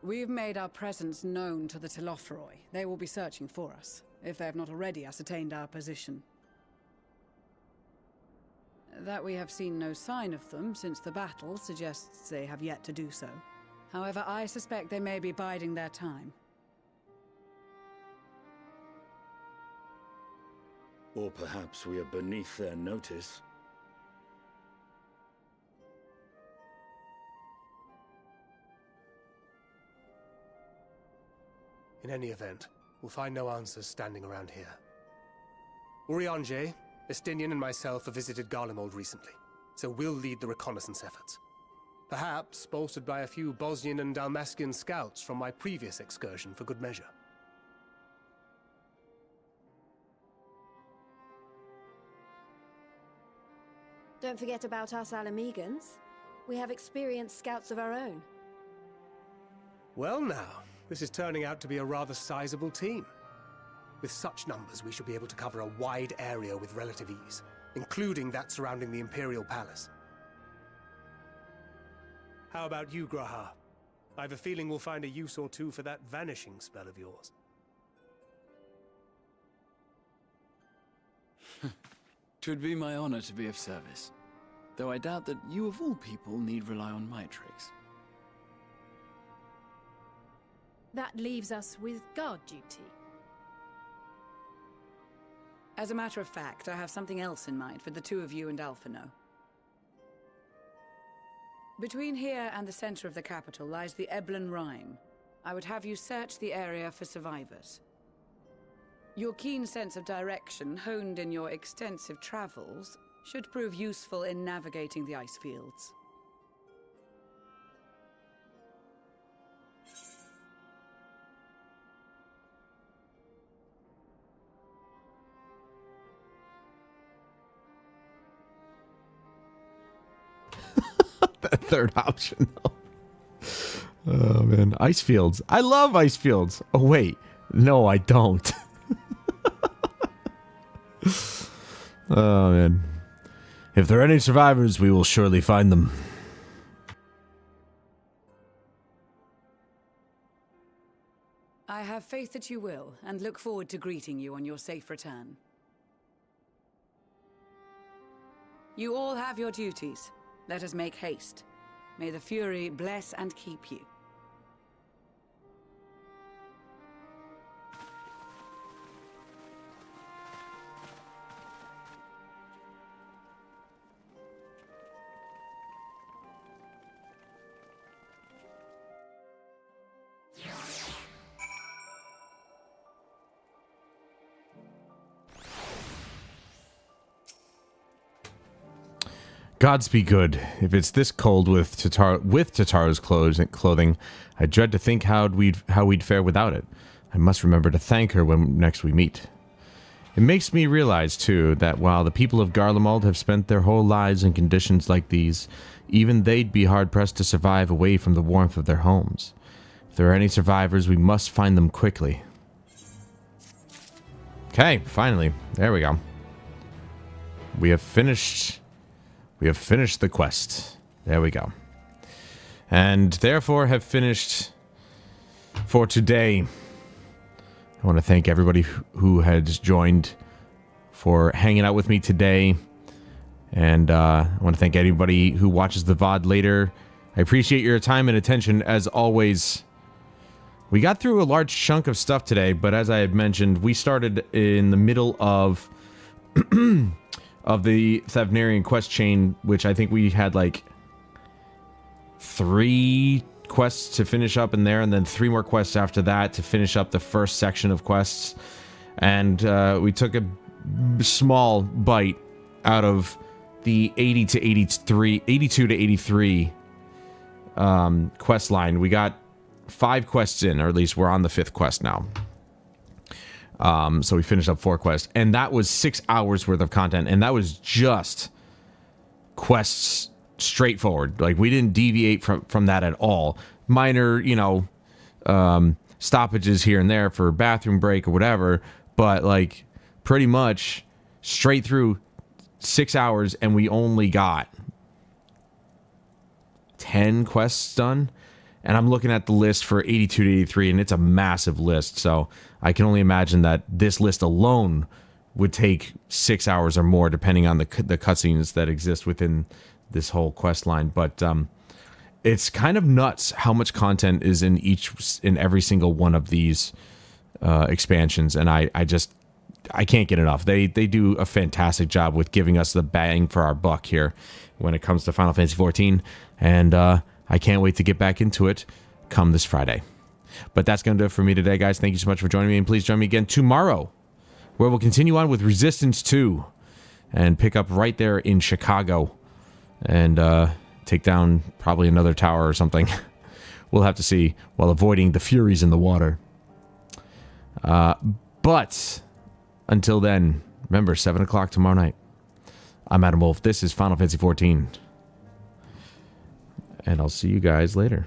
We've made our presence known to the Telophroi. They will be searching for us, if they have not already ascertained our position. That we have seen no sign of them since the battle suggests they have yet to do so. However, I suspect they may be biding their time. Or perhaps we are beneath their notice. In any event, we'll find no answers standing around here. Urianger, Estinian and myself have visited Garlemald recently, so we'll lead the reconnaissance efforts. Perhaps bolstered by a few Bosnian and Dalmatian scouts from my previous excursion for good measure. Don't forget about us Alamegans. We have experienced scouts of our own. Well now, this is turning out to be a rather sizable team. With such numbers, we should be able to cover a wide area with relative ease, including that surrounding the Imperial Palace. How about you, Graha? I have a feeling we'll find a use or two for that vanishing spell of yours. 'Twould be my honor to be of service, though I doubt that you of all people need rely on my tricks. That leaves us with guard duty. As a matter of fact, I have something else in mind for the two of you and Alphino. Between here and the center of the capital lies the Eblan Rime. I would have you search the area for survivors. Your keen sense of direction, honed in your extensive travels, should prove useful in navigating the ice fields. That third option, though. Oh, man. Ice fields. I love ice fields. Oh, wait. No, I don't. Oh, man. If there are any survivors, we will surely find them. I have faith that you will, and look forward to greeting you on your safe return. You all have your duties. Let us make haste. May the Fury bless and keep you. Gods be good. If it's this cold with Tataro's clothing, I dread to think how we'd fare without it. I must remember to thank her when next we meet. It makes me realize, too, that while the people of Garlemald have spent their whole lives in conditions like these, even they'd be hard-pressed to survive away from the warmth of their homes. If there are any survivors, we must find them quickly. Okay, finally. There we go. We have finished the quest. There we go. And therefore have finished for today. I want to thank everybody who has joined for hanging out with me today. And I want to thank anybody who watches the VOD later. I appreciate your time and attention as always. We got through a large chunk of stuff today, but as I had mentioned, we started in the middle of of the Thavnarian quest chain, which I think we had like 3 quests to finish up in there, and then 3 more quests after that to finish up the first section of quests. And we took a small bite out of the 82 to 83 quest line. We got 5 quests in, or at least we're on the 5th quest now. So we finished up 4 quests, and that was 6 hours worth of content, and that was just quests straightforward. Like, we didn't deviate from that at all. Minor, stoppages here and there for bathroom break or whatever, but like pretty much straight through 6 hours and we only got 10 quests done. And I'm looking at the list for 82 to 83, and it's a massive list. So I can only imagine that this list alone would take 6 hours or more, depending on the cutscenes that exist within this whole quest line. But it's kind of nuts how much content is in every single one of these expansions, and I can't get enough. They do a fantastic job with giving us the bang for our buck here when it comes to Final Fantasy XIV, and I can't wait to get back into it come this Friday. But that's going to do it for me today, guys. Thank you so much for joining me, and please join me again tomorrow, where we'll continue on with Resistance 2 and pick up right there in Chicago and take down probably another tower or something. We'll have to see, while avoiding the Furies in the water. But until then, remember, 7 o'clock tomorrow night. I'm Adam Wolf. This is Final Fantasy XIV. And I'll see you guys later.